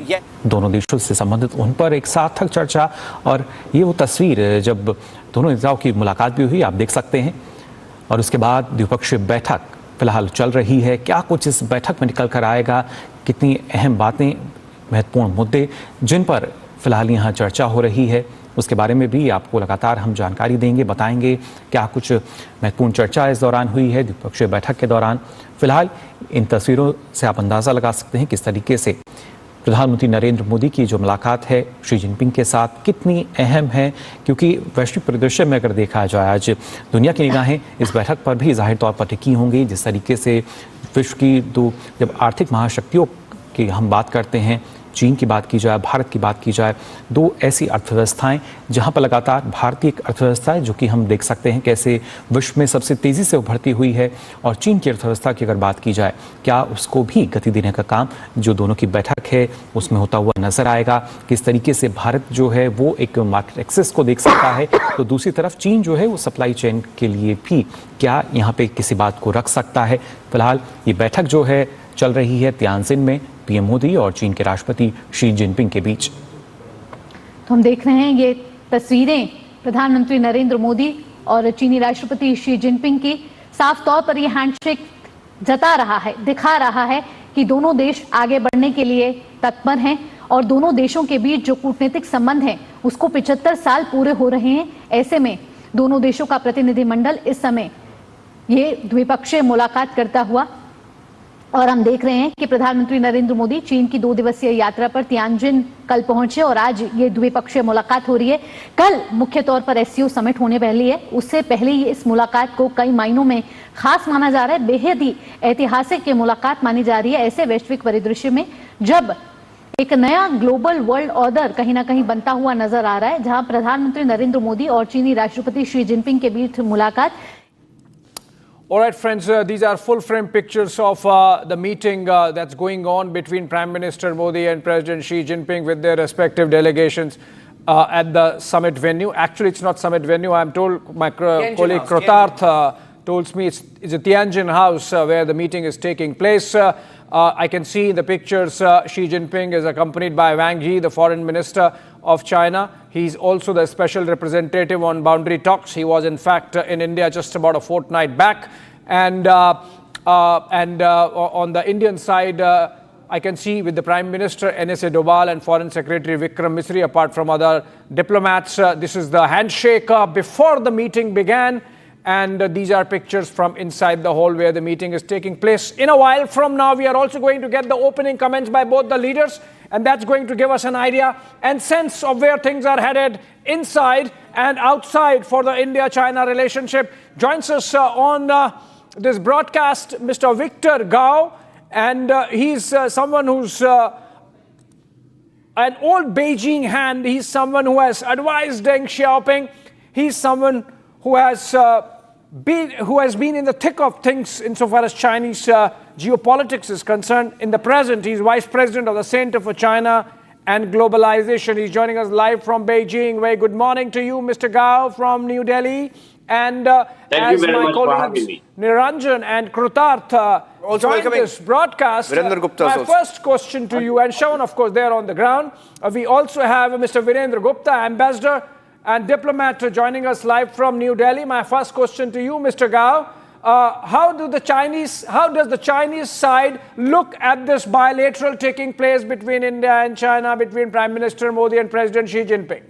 दोनों देशों से संबंधित, उन पर एक सार्थक चर्चा। और ये वो तस्वीर जब दोनों नेताओं की मुलाकात भी हुई, आप देख सकते हैं। और उसके बाद द्विपक्षीय बैठक फिलहाल चल रही है। क्या कुछ इस बैठक में निकल कर आएगा, कितनी अहम बातें, महत्वपूर्ण मुद्दे जिन पर फिलहाल यहाँ चर्चा हो रही है, उसके बारे में भी आपको लगातार हम जानकारी देंगे, बताएंगे क्या कुछ महत्वपूर्ण चर्चा इस दौरान हुई है द्विपक्षीय बैठक के दौरान। फिलहाल इन तस्वीरों से आप अंदाज़ा लगा सकते हैं किस तरीके से प्रधानमंत्री नरेंद्र मोदी की जो मुलाकात है शी जिनपिंग के साथ कितनी अहम है, क्योंकि वैश्विक परिदृश्य में अगर देखा जाए आज दुनिया की निगाहें इस बैठक पर भी जाहिर तौर पर टिकी होंगी। जिस तरीके से विश्व की दो जब आर्थिक महाशक्तियों की हम बात करते हैं, चीन की बात की जाए, भारत की बात की जाए, दो ऐसी अर्थव्यवस्थाएं जहां पर लगातार भारतीय अर्थव्यवस्था है जो कि हम देख सकते हैं कैसे विश्व में सबसे तेज़ी से उभरती हुई है, और चीन की अर्थव्यवस्था की अगर बात की जाए क्या उसको भी गति देने का काम जो दोनों की बैठक है उसमें होता हुआ नजर आएगा। किस तरीके से भारत जो है वो एक मार्केट एक्सेस को देख सकता है, तो दूसरी तरफ चीन जो है वो सप्लाई चेन के लिए भी क्या यहाँ पे किसी बात को रख सकता है। फिलहाल ये बैठक जो है चल रही है तियानजिन में पीएम मोदी और चीन के राष्ट्रपति शी जिनपिंग के बीच। तो हम देख रहे हैं ये तस्वीरें प्रधानमंत्री नरेंद्र मोदी और चीनी राष्ट्रपति शी जिनपिंग की। साफ तौर पर ये हैंडशेक जता रहा है, दिखा रहा है कि दोनों देश आगे बढ़ने के लिए तत्पर हैं और दोनों देशों के बीच जो कूटनीतिक संबंध हैं उसको 75 साल पूरे हो रहे हैं। ऐसे में दोनों देशों का प्रतिनिधिमंडल इस समय ये द्विपक्षीय मुलाकात करता हुआ, और हम देख रहे हैं कि प्रधानमंत्री नरेंद्र मोदी चीन की 2 दिवसीय यात्रा पर तियानजिन कल पहुंचे और आज ये द्विपक्षीय मुलाकात हो रही है। कल मुख्य तौर पर SCO समिट होने वाली है, उससे पहले ही इस मुलाकात को कई मायनों में खास माना जा रहा है, बेहद ही ऐतिहासिक ये मुलाकात मानी जा रही है ऐसे वैश्विक परिदृश्य में जब एक नया ग्लोबल वर्ल्ड ऑर्डर कहीं ना कहीं बनता हुआ नजर आ रहा है, जहां प्रधानमंत्री नरेंद्र मोदी और चीनी राष्ट्रपति शी जिनपिंग के बीच मुलाकात। All right, friends, these are full-frame pictures of the meeting that's going on between Prime Minister Modi and President Xi Jinping with their respective delegations at the summit venue. Actually, it's not summit venue. I'm told, my colleague Krutarth told me it's a Tianjin house where the meeting is taking place. I can see in the pictures Xi Jinping is accompanied by Wang Yi, the foreign minister of China. He's also the special representative on boundary talks. He was in fact in India just about a fortnight back. And on the Indian side, I can see with the Prime Minister NSA Doval and Foreign Secretary Vikram Misri, apart from other diplomats. This is the handshake before the meeting began. And these are pictures from inside the hall where the meeting is taking place. In a while from now, we are also going to get the opening comments by both the leaders. And that's going to give us an idea and sense of where things are headed inside and outside for the India-China relationship. Joins us on this broadcast, Mr. Victor Gao. And he's someone who's an old Beijing hand. He's someone who has advised Deng Xiaoping. He's someone who has been in the thick of things insofar as Chinese geopolitics is concerned. In the present, he's Vice President of the Center for China and Globalization. He's joining us live from Beijing. Very good morning to you, Mr. Gao from New Delhi. And Thank you very much for having me. Niranjan and Krutarth join this broadcast. My first question to you, and Shawan, of course, they're on the ground. We also have Mr. Virendra Gupta, Ambassador and diplomat, joining us live from New Delhi. My first question to you, Mr. Gao, how does the Chinese side look at this bilateral taking place between India and China, between Prime Minister Modi and President Xi Jinping?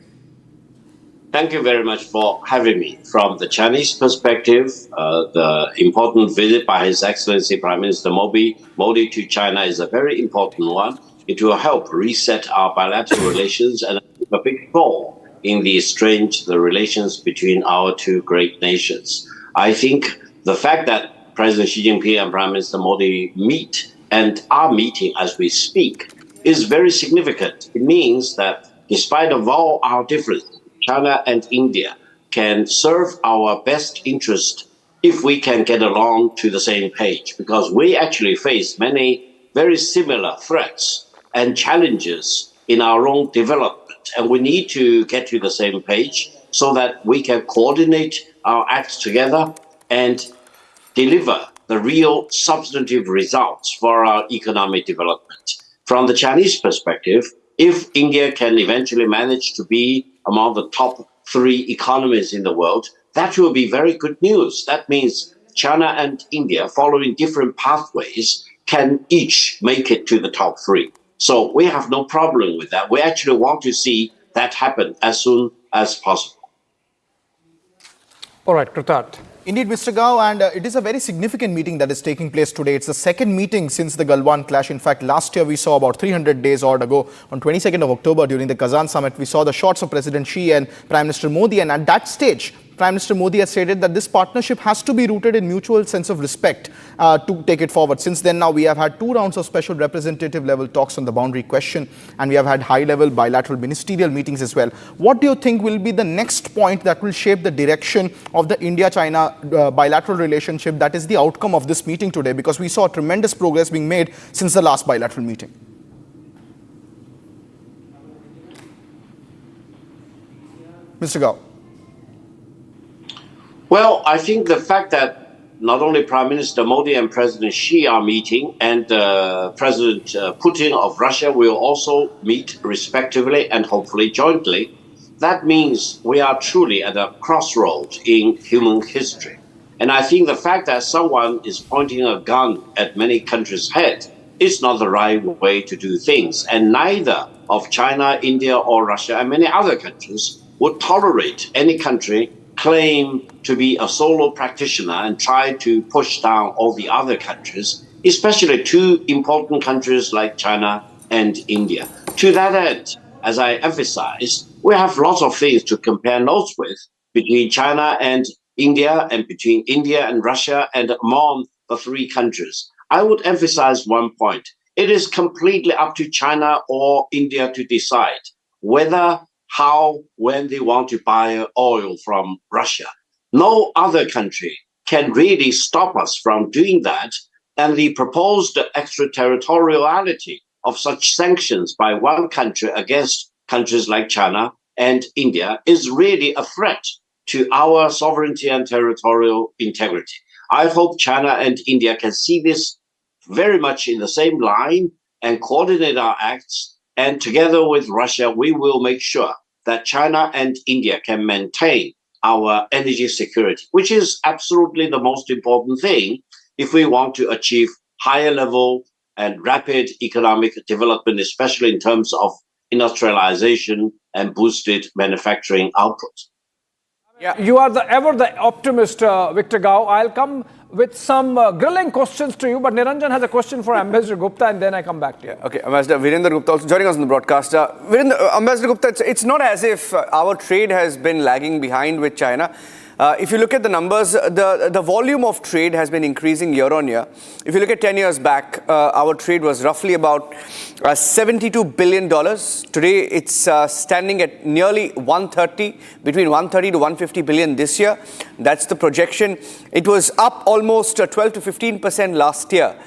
Thank you very much for having me. From the Chinese perspective, the important visit by His Excellency Prime Minister Modi to China is a very important one. It will help reset our bilateral relations and a big role in the relations between our two great nations. I think the fact that President Xi Jinping and Prime Minister Modi meet and are meeting as we speak is very significant. It means that despite of all our differences, China and India can serve our best interest if we can get along to the same page, because we actually face many very similar threats and challenges in our own development, and we need to get to the same page so that we can coordinate our acts together and deliver the real substantive results for our economic development. From the Chinese perspective, if India can eventually manage to be among the top 3 economies in the world, that will be very good news. That means China and India, following different pathways, can each make it to the top 3. So we have no problem with that. We actually want to see that happen as soon as possible. All right, Kritat. Indeed, Mr. Gao, and it is a very significant meeting that is taking place today. It's the second meeting since the Galwan clash. In fact, last year we saw about 300 days odd ago, on 22nd of October during the Kazan summit, we saw the shots of President Xi and Prime Minister Modi. And at that stage, Prime Minister Modi has stated that this partnership has to be rooted in mutual sense of respect to take it forward. Since then, now we have had 2 rounds of special representative level talks on the boundary question, and we have had high-level bilateral ministerial meetings as well. What do you think will be the next point that will shape the direction of the India-China bilateral relationship that is the outcome of this meeting today? Because we saw tremendous progress being made since the last bilateral meeting. Mr. Gao. Well, I think the fact that not only Prime Minister Modi and President Xi are meeting, and President Putin of Russia will also meet respectively and hopefully jointly, that means we are truly at a crossroads in human history. And I think the fact that someone is pointing a gun at many countries' head is not the right way to do things. And neither of China, India, or Russia, and many other countries would tolerate any country claim to be a solo practitioner and try to push down all the other countries, especially 2 important countries like China and India. To that end, as I emphasized, we have lots of things to compare notes with between China and India, and between India and Russia, and among the 3 countries. I would emphasize one point. It is completely up to China or India to decide whether, how, when they want to buy oil from Russia. No other country can really stop us from doing that. And the proposed extraterritoriality of such sanctions by one country against countries like China and India is really a threat to our sovereignty and territorial integrity. I hope China and India can see this very much in the same line and coordinate our acts. And together with Russia, we will make sure that China and India can maintain our energy security, which is absolutely the most important thing if we want to achieve higher level and rapid economic development, especially in terms of industrialization and boosted manufacturing output. Yeah, you are ever the optimist, Victor Gao. I'll come with some grilling questions to you, but Niranjan has a question for Ambassador Gupta, and then I come back to you. Okay, Ambassador Virender Gupta also joining us on the broadcast. Ambassador Gupta, it's not as if our trade has been lagging behind with China. If you look at the numbers, the volume of trade has been increasing year on year. If you look at 10 years back, our trade was roughly about $72 billion. Today, it's standing at nearly between 130 to 150 billion this year. That's the projection. It was up almost 12 to 15% last year.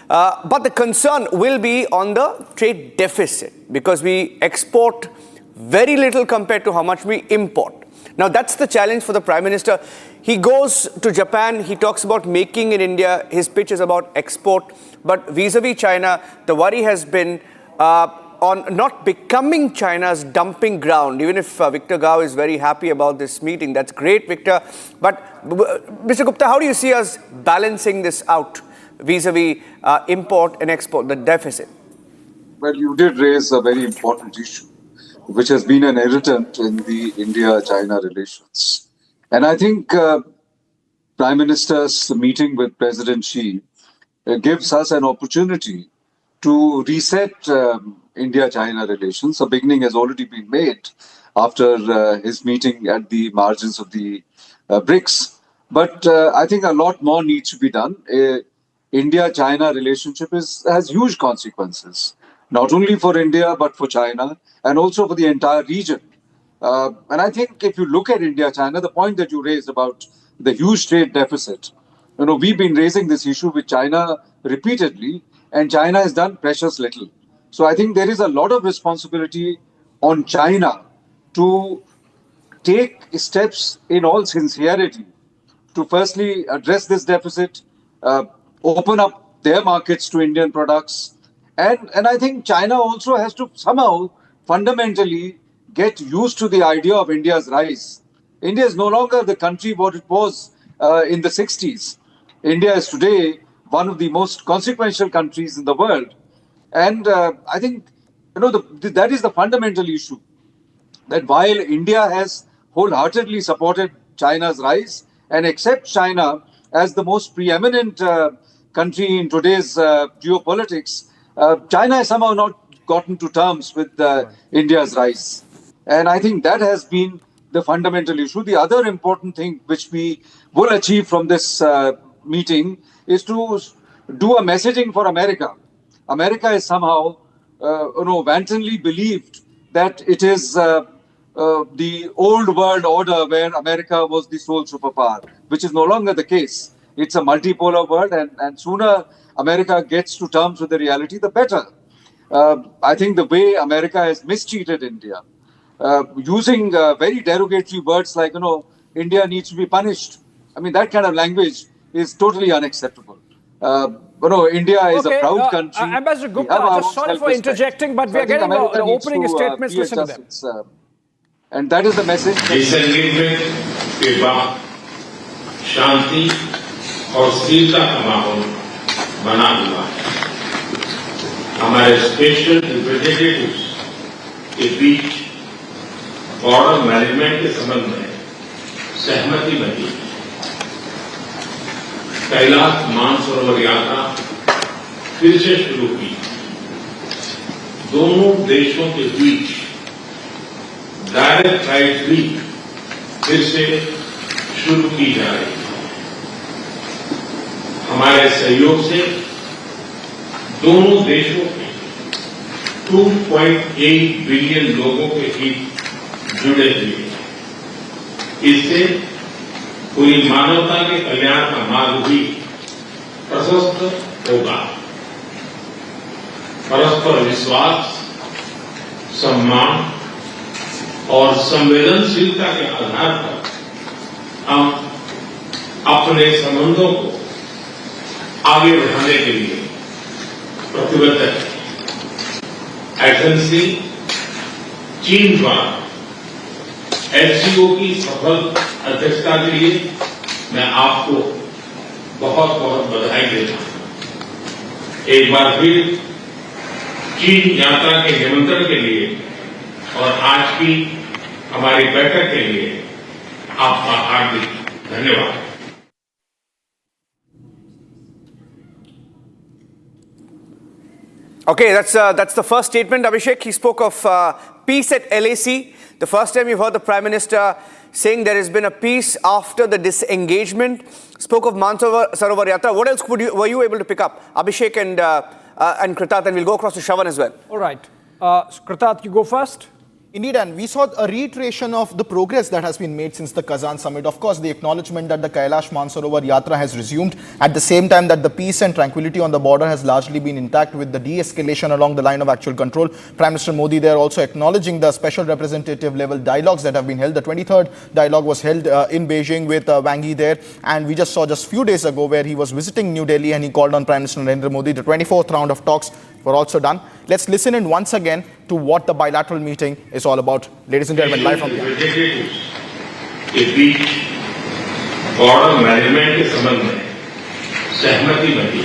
But the concern will be on the trade deficit, because we export very little compared to how much we import. Now, that's the challenge for the Prime Minister. He goes to Japan, he talks about making in India, his pitch is about export. But vis-a-vis China, the worry has been on not becoming China's dumping ground. Even if Victor Gao is very happy about this meeting, that's great, Victor. But Mr. Gupta, how do you see us balancing this out vis-a-vis import and export, the deficit? Well, you did raise a very important issue. which has been an irritant in the India-China relations. And I think Prime Minister's meeting with President Xi gives us an opportunity to reset India-China relations. A beginning has already been made after his meeting at the margins of the BRICS. But I think a lot more needs to be done. India-China relationship has huge consequences, not only for India, but for China, and also for the entire region. And I think if you look at India-China, the point that you raised about the huge trade deficit, we've been raising this issue with China repeatedly, and China has done precious little. So I think there is a lot of responsibility on China to take steps in all sincerity to firstly address this deficit, open up their markets to Indian products. And I think China also has to somehow fundamentally get used to the idea of India's rise. India is no longer the country what it was in the 60s. India is today one of the most consequential countries in the world. And I think, that is the fundamental issue. That while India has wholeheartedly supported China's rise and accepts China as the most preeminent country in today's geopolitics, China has somehow not gotten to terms with India's rise. And I think that has been the fundamental issue. The other important thing which we will achieve from this meeting is to do a messaging for America. America is somehow, wantonly believed that it is the old world order where America was the sole superpower, which is no longer the case. It's a multipolar world, and sooner America gets to terms with the reality, the better. I think the way America has mistreated India, using very derogatory words like, India needs to be punished. I mean, that kind of language is totally unacceptable. India is a proud country. Ambassador Gupta, just sorry for interjecting, but we are getting the opening statements. Listen to them. And that is the message. Disagreement के बाद शांति और स्थिरता का माहौल बना हुआ है. हमारे स्पेशल रिप्रेजेंटेटिव्स के बीच बॉर्डर मैनेजमेंट के संबंध में सहमति बनी. कैलाश मानसरोवर यात्रा फिर से शुरू की. दोनों देशों के बीच डायरेक्ट फ्लाइट भी फिर से शुरू की जा रही है. हमारे सहयोग से दोनों देशों के 2.8 बिलियन लोगों के हित जुड़े हुए हैं. इससे पूरी मानवता के कल्याण का मार्ग भी प्रशस्त होगा. परस्पर विश्वास, सम्मान और संवेदनशीलता के आधार पर हम अपने संबंधों को आगे बढ़ाने के लिए प्रतिबद्ध हैं. एजेंसी चीन द्वारा SCO की सफल अध्यक्षता के लिए मैं आपको बहुत बहुत बधाई देता हूं. एक बार फिर चीन यात्रा के निमंत्रण के लिए और आज की हमारी बैठक के लिए आपका हार्दिक धन्यवाद. Okay, that's the first statement. Abhishek, he spoke of peace at LAC. The first time you've heard the Prime Minister saying there has been a peace after the disengagement. Spoke of Mansarovar Yatra. What else were you able to pick up? Abhishek and Kritat, and we'll go across to Shravan as well. All right. Kritat, you go first. Indeed, and we saw a reiteration of the progress that has been made since the Kazan summit. Of course, the acknowledgement that the Kailash Mansarovar Yatra has resumed, at the same time that the peace and tranquility on the border has largely been intact with the de-escalation along the line of actual control. Prime Minister Modi there also acknowledging the special representative level dialogues that have been held. The 23rd dialogue was held in Beijing with Wang Yi there, and we just saw just few days ago where he was visiting New Delhi and he called on Prime Minister Narendra Modi. The 24th round of talks were also done. Let's listen in once again to what the bilateral meeting is all about. Ladies and gentlemen, live from here. के बीच border management के संबंध में सहमति बनी.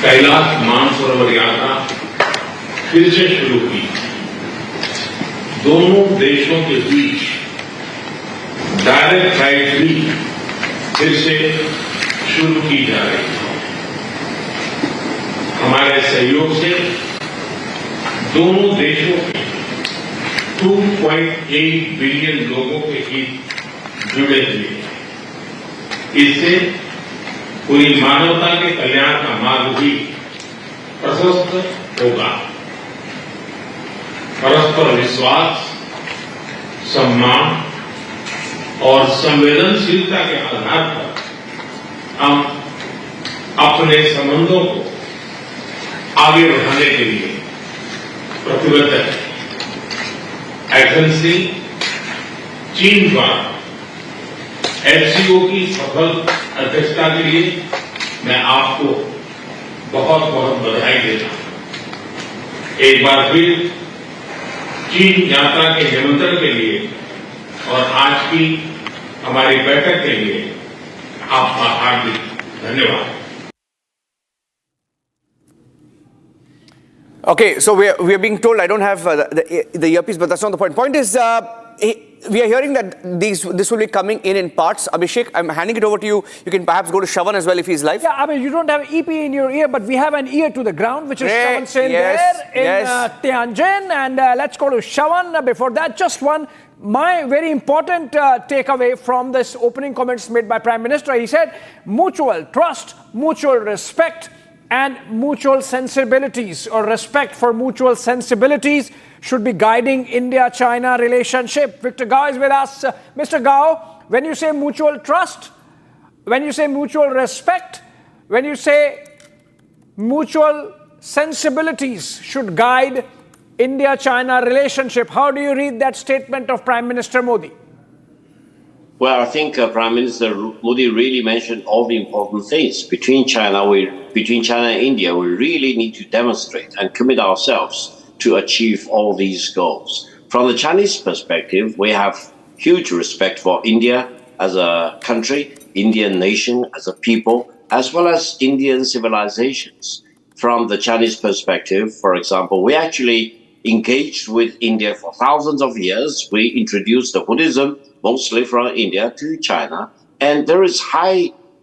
कैलाश मानसरोवर यात्रा फिर से शुरू की. दोनों देशों के बीच डायरेक्ट फ्लाइट भी फिर से शुरू की जा रही है। हमारे सहयोग से दोनों देशों के 2.8 बिलियन लोगों के हित जुड़े हुए हैं। इससे पूरी मानवता के कल्याण का मार्ग भी प्रशस्त होगा। परस्पर विश्वास, सम्मान और संवेदनशीलता के आधार पर हम अपने संबंधों को आगे बढ़ाने के लिए प्रतिबद्ध है। एक्सेलेंसी, चीन द्वारा SCO की सफल अध्यक्षता के लिए मैं आपको बहुत बहुत बधाई देता हूं। एक बार फिर चीन यात्रा के निमंत्रण के लिए और आज की हमारी बैठक के लिए आपका हार्दिक धन्यवाद। Okay, so we are being told, I don't have the earpiece, but that's not the point. Point is, we are hearing that this will be coming in parts. Abhishek, I'm handing it over to you. You can perhaps go to Shravan as well if he's live. Yeah, I mean, you don't have EP in your ear, but we have an ear to the ground, which is Shravan Sen there in Tianjin. And let's go to Shravan. Before that, just one, my very important takeaway from this opening comments made by Prime Minister. He said, mutual trust, mutual respect, and mutual sensibilities, or respect for mutual sensibilities, should be guiding India-China relationship. Victor Gao is with us. Mr. Gao, when you say mutual trust, when you say mutual respect, when you say mutual sensibilities should guide India-China relationship, how do you read that statement of Prime Minister Modi? Well, I think Prime Minister Modi really mentioned all the important things. Between China and India, we really need to demonstrate and commit ourselves to achieve all these goals. From the Chinese perspective, we have huge respect for India as a country, Indian nation as a people, as well as Indian civilizations. From the Chinese perspective, for example, we actually engaged with India for thousands of years. We introduced the Buddhism mostly from India to China, and there is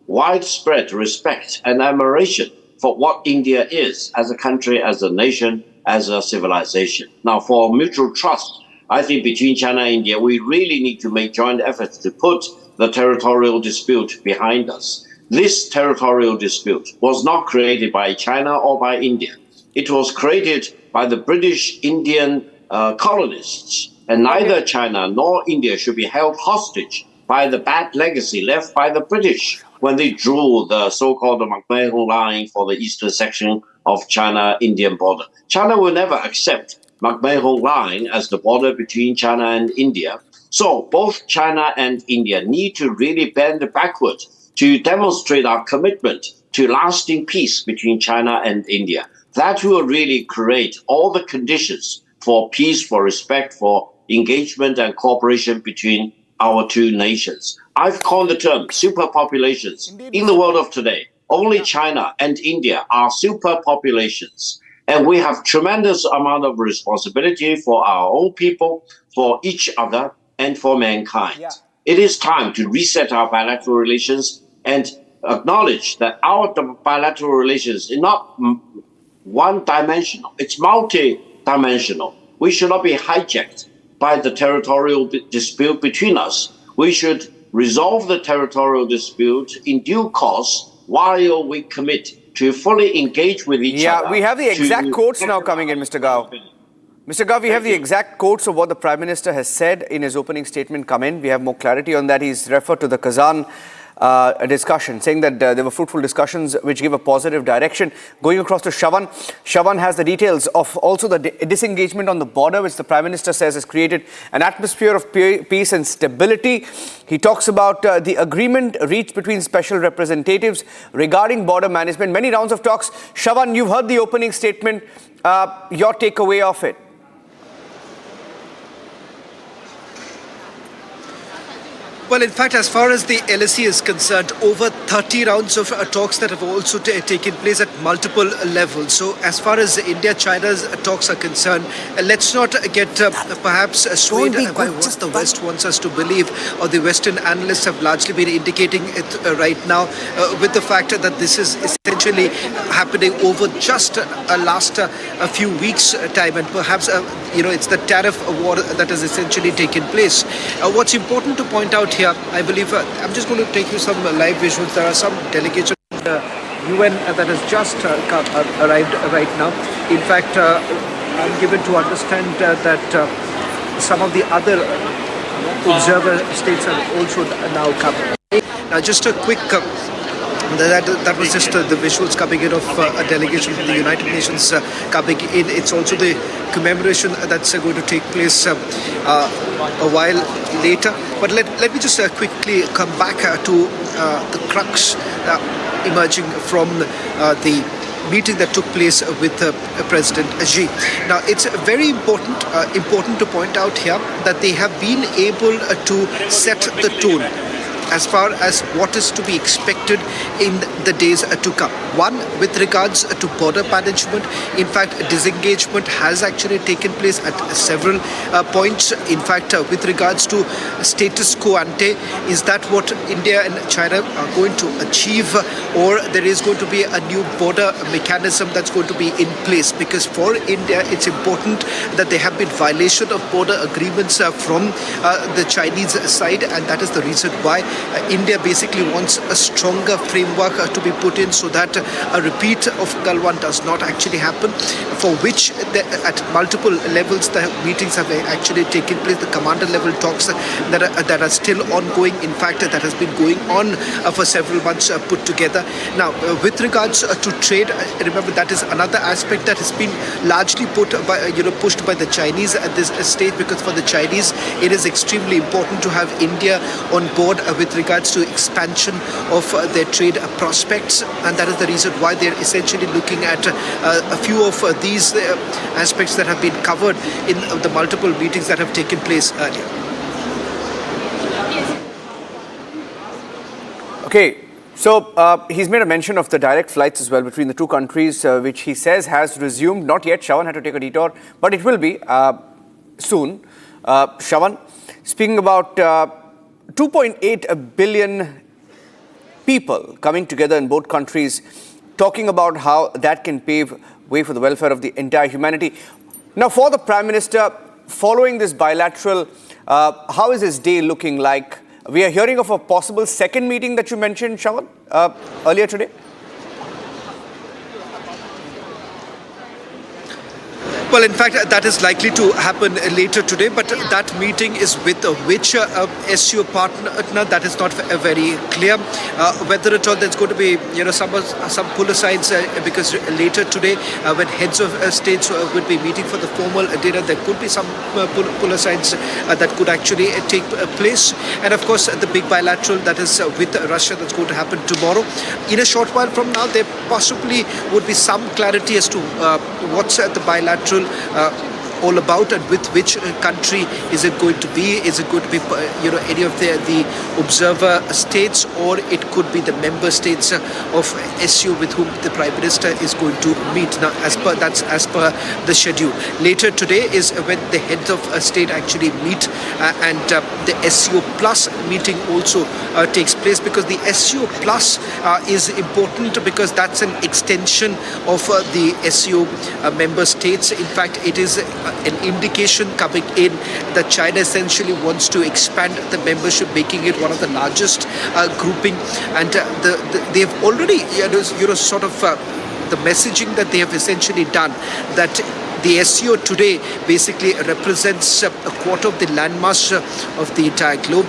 widespread respect and admiration for what India is as a country, as a nation, as a civilization. Now, for mutual trust, I think between China and India, we really need to make joint efforts to put the territorial dispute behind us. This territorial dispute was not created by China or by India. It was created by the British Indian colonists. And neither China nor India should be held hostage by the bad legacy left by the British when they drew the so-called McMahon line for the eastern section of China-Indian border. China will never accept McMahon line as the border between China and India. So both China and India need to really bend backward to demonstrate our commitment to lasting peace between China and India. That will really create all the conditions for peace, for respect, for engagement and cooperation between our two nations. I've coined the term superpopulations. In the world of today, only China and India are superpopulations. And we have tremendous amount of responsibility for our own people, for each other, and for mankind. It is time to reset our bilateral relations and acknowledge that our bilateral relations is not one-dimensional. It's multi-dimensional. We should not be hijacked by the territorial dispute between us. We should resolve the territorial dispute in due course while we commit to fully engage with each other. Yeah, we have the exact quotes now coming in, Mr. Gao. Mr. Gao, we have the exact quotes of what the Prime Minister has said in his opening statement come in. We have more clarity on that. He's referred to the Kazan discussion, saying that there were fruitful discussions which give a positive direction. Going across to Shravan. Shravan has the details of also the disengagement on the border, which the Prime Minister says has created an atmosphere of peace and stability. He talks about the agreement reached between special representatives regarding border management. Many rounds of talks. Shravan, you've heard the opening statement. Your takeaway of it? Well, in fact, as far as the LSE is concerned, over 30 rounds of talks that have also taken place at multiple levels. So as far as India-China's talks are concerned, let's not get perhaps swayed by what the West wants us to believe, or the Western analysts have largely been indicating it right now, with the fact that this is essentially happening over just last a few weeks' time, and perhaps it's the tariff war that has essentially taken place. What's important to point out here, I believe, I'm just going to take you some live visuals. There are some delegation from the UN that has just arrived right now. In fact, I'm given to understand that some of the other observer states are also now coming. Now, just a quick... That was just the visuals coming in of a delegation from the United Nations coming in. It's also the commemoration that's going to take place a while later. But let me just quickly come back to the crux emerging from the meeting that took place with President Xi. Now, it's very important to point out here that they have been able to set the tone as far as what is to be expected in the days to come. One, with regards to border management, in fact, disengagement has actually taken place at several points. In fact, with regards to status quo ante, is that what India and China are going to achieve, or there is going to be a new border mechanism that's going to be in place? Because for India, it's important that there have been violation of border agreements from the Chinese side, and that is the reason why India basically wants a stronger framework to be put in, so that a repeat of Galwan does not actually happen, for which at multiple levels the meetings have actually taken place. The commander level talks that are still ongoing. In fact, that has been going on for several months put together. Now, with regards to trade, remember that is another aspect that has been largely pushed by the Chinese at this stage, because for the Chinese it is extremely important to have India on board with regards to expansion of their trade prospects, and that is the reason why they're essentially looking at a few of these aspects that have been covered in the multiple meetings that have taken place earlier. Okay, so he's made a mention of the direct flights as well between the two countries, which he says has resumed. Not yet, Shravan had to take a detour, but it will be soon. Shravan, speaking about 2.8 billion people coming together in both countries, talking about how that can pave way for the welfare of the entire humanity. Now, for the Prime Minister, following this bilateral, how is his day looking like? We are hearing of a possible second meeting that you mentioned, Shravan, earlier today. Well, in fact, that is likely to happen later today, but that meeting is with which SCO partner, that is not very clear. Whether at all there's going to be, some pull asides, because later today, when heads of states will be meeting for the formal dinner, there could be some pull asides that could actually take place. And of course, the big bilateral that is with Russia that's going to happen tomorrow. In a short while from now, there possibly would be some clarity as to what's the bilateral all about, and with which country is it going to be? Is it going to be any of the observer states, or it could be the member states of SCO with whom the Prime Minister is going to meet? Now, as per the schedule. Later today is when the heads of state actually meet, and the SCO Plus meeting also takes place, because the SCO Plus is important because that's an extension of the SCO member states. In fact, it is an indication coming in that China essentially wants to expand the membership, making it one of the largest grouping, and they have already sort of the messaging that they have essentially done, that the SCO today basically represents a quarter of the landmass of the entire globe.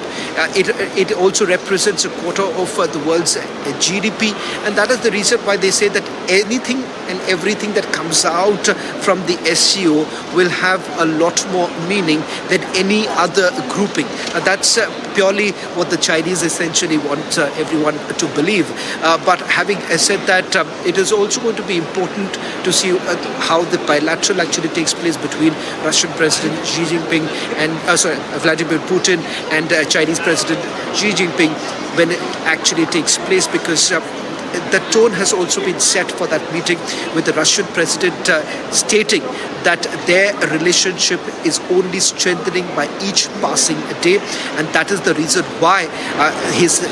It also represents a quarter of the world's GDP, and that is the reason why they say that anything and everything that comes out from the SCO will have a lot more meaning than any other grouping. That's purely what the Chinese essentially want everyone to believe. But having said that, it is also going to be important to see how the bilateral actually takes place between Russian President Xi Jinping and Vladimir Putin and Chinese Chinese President Xi Jinping when it actually takes place, because the tone has also been set for that meeting, with the Russian president stating that their relationship is only strengthening by each passing day, and that is the reason why his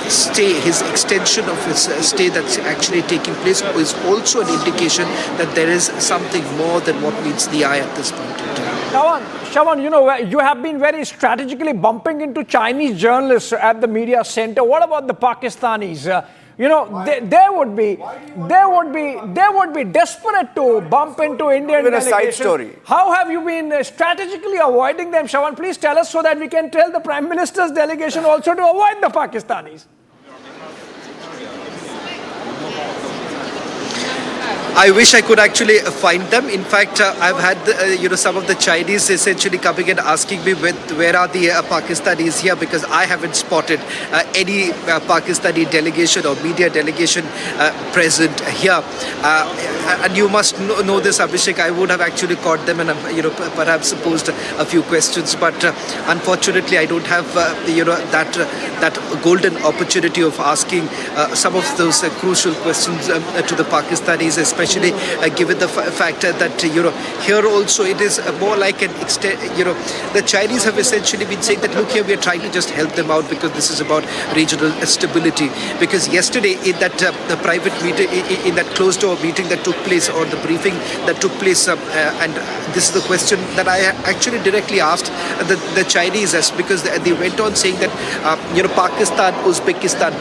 extension of his stay that's actually taking place is also an indication that there is something more than what meets the eye at this point in time. Shawan, you have been very strategically bumping into Chinese journalists at the media center. What about the Pakistanis? They would be desperate to bump into Indian Even a delegation. side story. How have you been strategically avoiding them, Shawan? Please tell us so that we can tell the Prime Minister's delegation also to avoid the Pakistanis. I wish I could actually find them. In fact, I've had some of the Chinese essentially coming and asking me where are the Pakistanis here, because I haven't spotted any Pakistani delegation or media delegation present here. And you must know this, Abhishek. I would have actually caught them and perhaps posed a few questions, but unfortunately I don't have that golden opportunity of asking some of those crucial questions to the Pakistanis, especially given the fact that here also it is more like an extent. The Chinese have essentially been saying that, look here, we are trying to just help them out because this is about regional stability. Because yesterday in that private meeting, in that closed door meeting that took place, or the briefing that took place, and this is the question that I actually directly asked the Chinese, because they went on saying that Pakistan, Uzbekistan,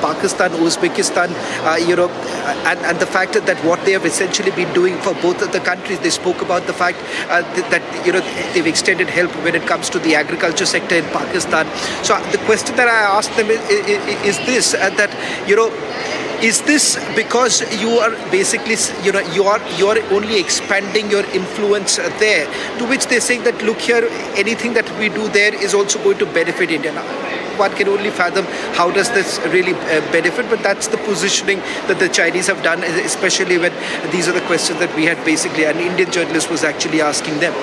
and the fact that what they have essentially been doing for both of the countries. They spoke about the fact that they've extended help when it comes to the agriculture sector in Pakistan. So the question that I asked them is this: that is this because you are basically you are only expanding your influence there? To which they're saying that, look here, anything that we do there is also going to benefit India. Now, one can only fathom how does this really benefit, but that's the positioning that the Chinese have done, especially when these are the questions that we had basically an Indian journalist was actually asking them.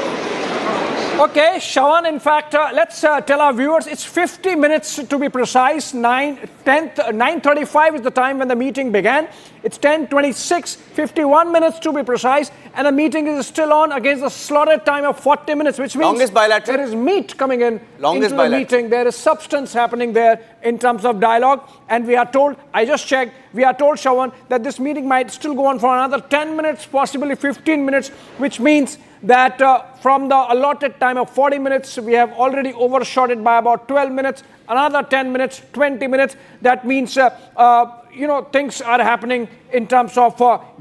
Okay, Shawan, in fact, let's tell our viewers, it's 50 minutes to be precise. 9:35 is the time when the meeting began. It's 10:26, 51 minutes to be precise, and the meeting is still on against the slotted time of 40 minutes, which means longest bilateral. There is meat coming in Longest into the bilateral. meeting. There is substance happening there in terms of dialogue, and we are told, I just checked, we are told, Shawan, that this meeting might still go on for another 10 minutes, possibly 15 minutes, which means that from the allotted time of 40 minutes, we have already overshot it by about 12 minutes, another 10 minutes, 20 minutes. That means, things are happening in terms of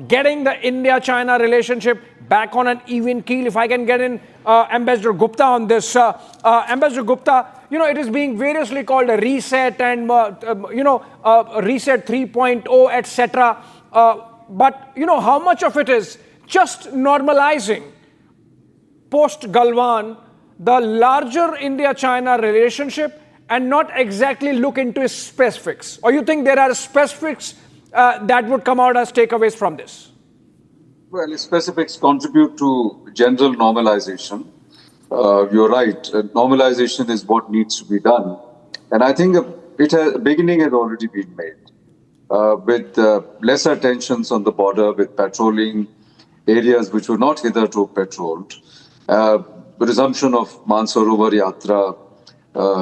getting the India-China relationship back on an even keel. If I can get in Ambassador Gupta on this. Ambassador Gupta, it is being variously called a reset and, reset 3.0, etc. But, how much of it is just normalizing post-Galwan, the larger India-China relationship, and not exactly look into specifics? Or you think there are specifics that would come out as takeaways from this? Well, specifics contribute to general normalization. You're right. Normalization is what needs to be done. And I think a beginning has already been made with lesser tensions on the border, with patrolling areas which were not hitherto patrolled. Resumption of Mansarovar Yatra,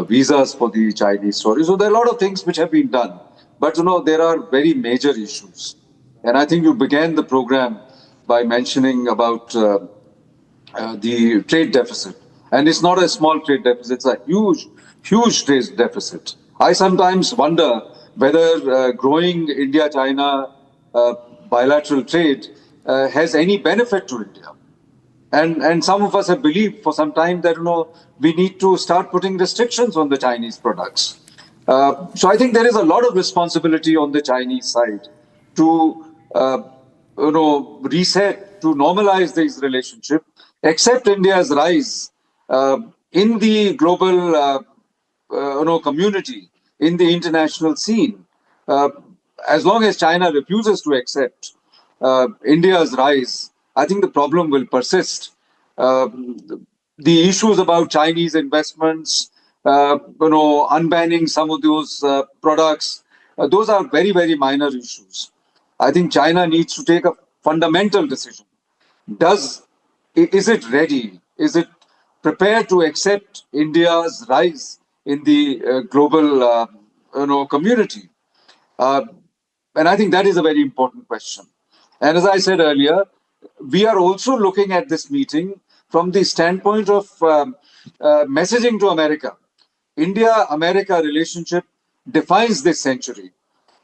visas for the Chinese tourists. So there are a lot of things which have been done. But, there are very major issues. And I think you began the program by mentioning about the trade deficit. And it's not a small trade deficit, it's a huge, huge trade deficit. I sometimes wonder whether growing India-China bilateral trade has any benefit to India. And some of us have believed for some time that, we need to start putting restrictions on the Chinese products. So I think there is a lot of responsibility on the Chinese side to, reset, to normalize this relationship, accept India's rise in the global, community, in the international scene. As long as China refuses to accept India's rise, I think the problem will persist. The issues about Chinese investments, unbanning some of those products. Those are very, very minor issues. I think China needs to take a fundamental decision. Is it ready? Is it prepared to accept India's rise in the global community? And I think that is a very important question. And as I said earlier, we are also looking at this meeting from the standpoint of messaging to America. India-America relationship defines this century.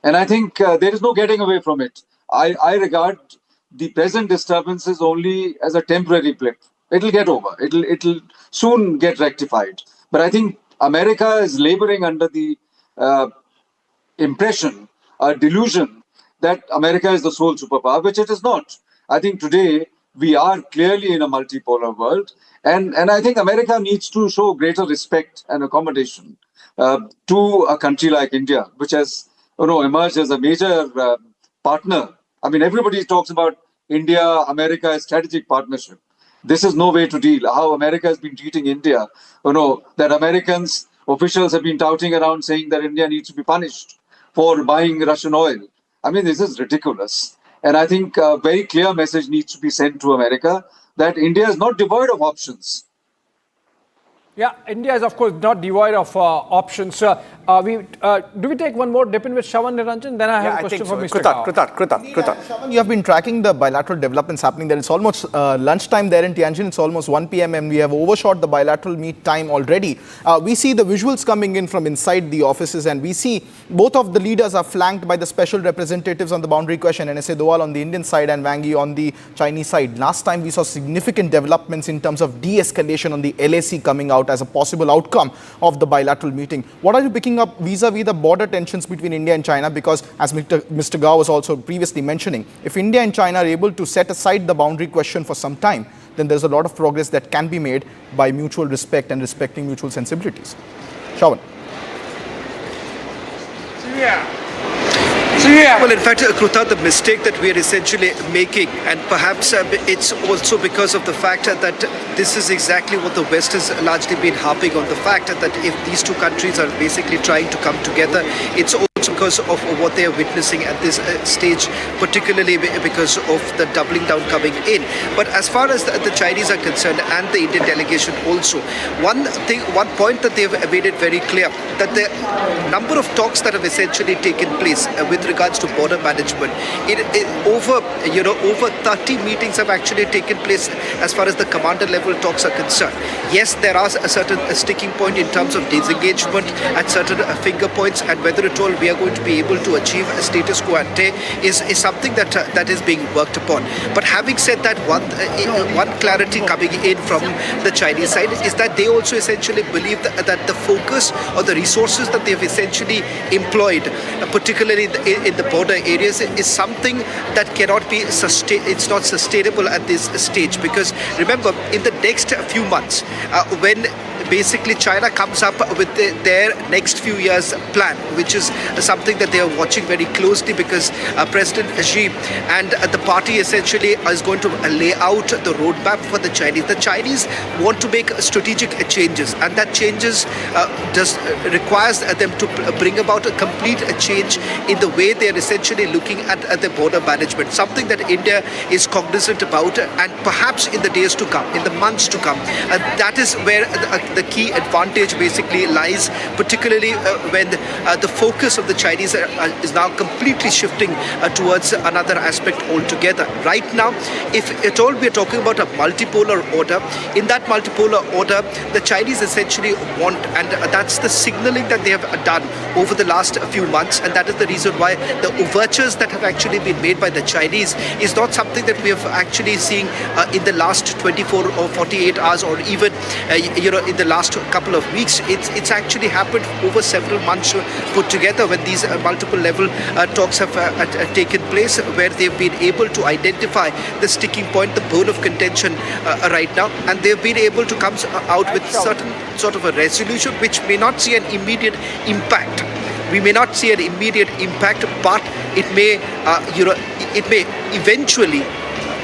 And I think there is no getting away from it. I regard the present disturbances only as a temporary blip. It'll get over. It'll soon get rectified. But I think America is laboring under the impression, a delusion that America is the sole superpower, which it is not. I think today we are clearly in a multipolar world, and I think America needs to show greater respect and accommodation to a country like India, which has emerged as a major partner. I mean, everybody talks about India-America as strategic partnership. This is no way to deal. How America has been treating India, that Americans, officials have been touting around saying that India needs to be punished for buying Russian oil. I mean, this is ridiculous. And I think a very clear message needs to be sent to America that India is not devoid of options. Yeah, India is, of course, not devoid of options. Do we take one more dip in with Shravan Niranjan? Then I have a question for Mr. Kritak. Shravan, you have been tracking the bilateral developments happening there. It's almost lunchtime there in Tianjin. It's almost 1 p.m. and we have overshot the bilateral meet time already. We see the visuals coming in from inside the offices, and we see both of the leaders are flanked by the special representatives on the boundary question, NSA Doval on the Indian side and Wang Yi on the Chinese side. Last time we saw significant developments in terms of de-escalation on the LAC coming out as a possible outcome of the bilateral meeting. What are you picking up vis-a-vis the border tensions between India and China? Because as Mr. Gao was also previously mentioning, if India and China are able to set aside the boundary question for some time, then there's a lot of progress that can be made by mutual respect and respecting mutual sensibilities. Shravan. Well, in fact, Kruta, the mistake that we are essentially making, and perhaps it's also because of the fact that this is exactly what the West has largely been harping on, the fact that if these two countries are basically trying to come together, it's also because of what they are witnessing at this stage, particularly because of the doubling down coming in. But as far as the Chinese are concerned, and the Indian delegation also, one point that they've made it very clear, that the number of talks that have essentially taken place with regards to border management, over 30 meetings have actually taken place as far as the commander level talks are concerned. Yes, there are a certain sticking point in terms of disengagement at certain finger points, and whether at all we are going to be able to achieve a status quo ante is something that is being worked upon. But having said that, one clarity coming in from the Chinese side is that they also essentially believe that the focus or the resources that they've essentially employed, particularly in the border areas, is something that cannot be it's not sustainable at this stage. Because remember, in the next few months, when basically China comes up with their next few years plan, which is something that they are watching very closely, because President Xi and the party essentially is going to lay out the roadmap for the Chinese. The Chinese want to make strategic changes, and that changes requires them to bring about a complete change in the way they are essentially looking at the border management, something that India is cognizant about, and perhaps in the days to come, in the months to come, that is where the key advantage basically lies, particularly when the focus of the Chinese is now completely shifting towards another aspect altogether. Right now, if at all we are talking about a multipolar order, in that multipolar order, the Chinese essentially want, and that's the signaling that they have done over the last few months, and that is the reason why the overtures that have actually been made by the Chinese is not something that we have actually seen in the last 24 or 48 hours, or even in the last couple of weeks. It's actually happened over several months put together, when these multiple level talks have taken place, where they've been able to identify the sticking point, the bone of contention right now, and they've been able to come out with certain sort of a resolution which may not see an immediate impact. We may not see an immediate impact, but it may eventually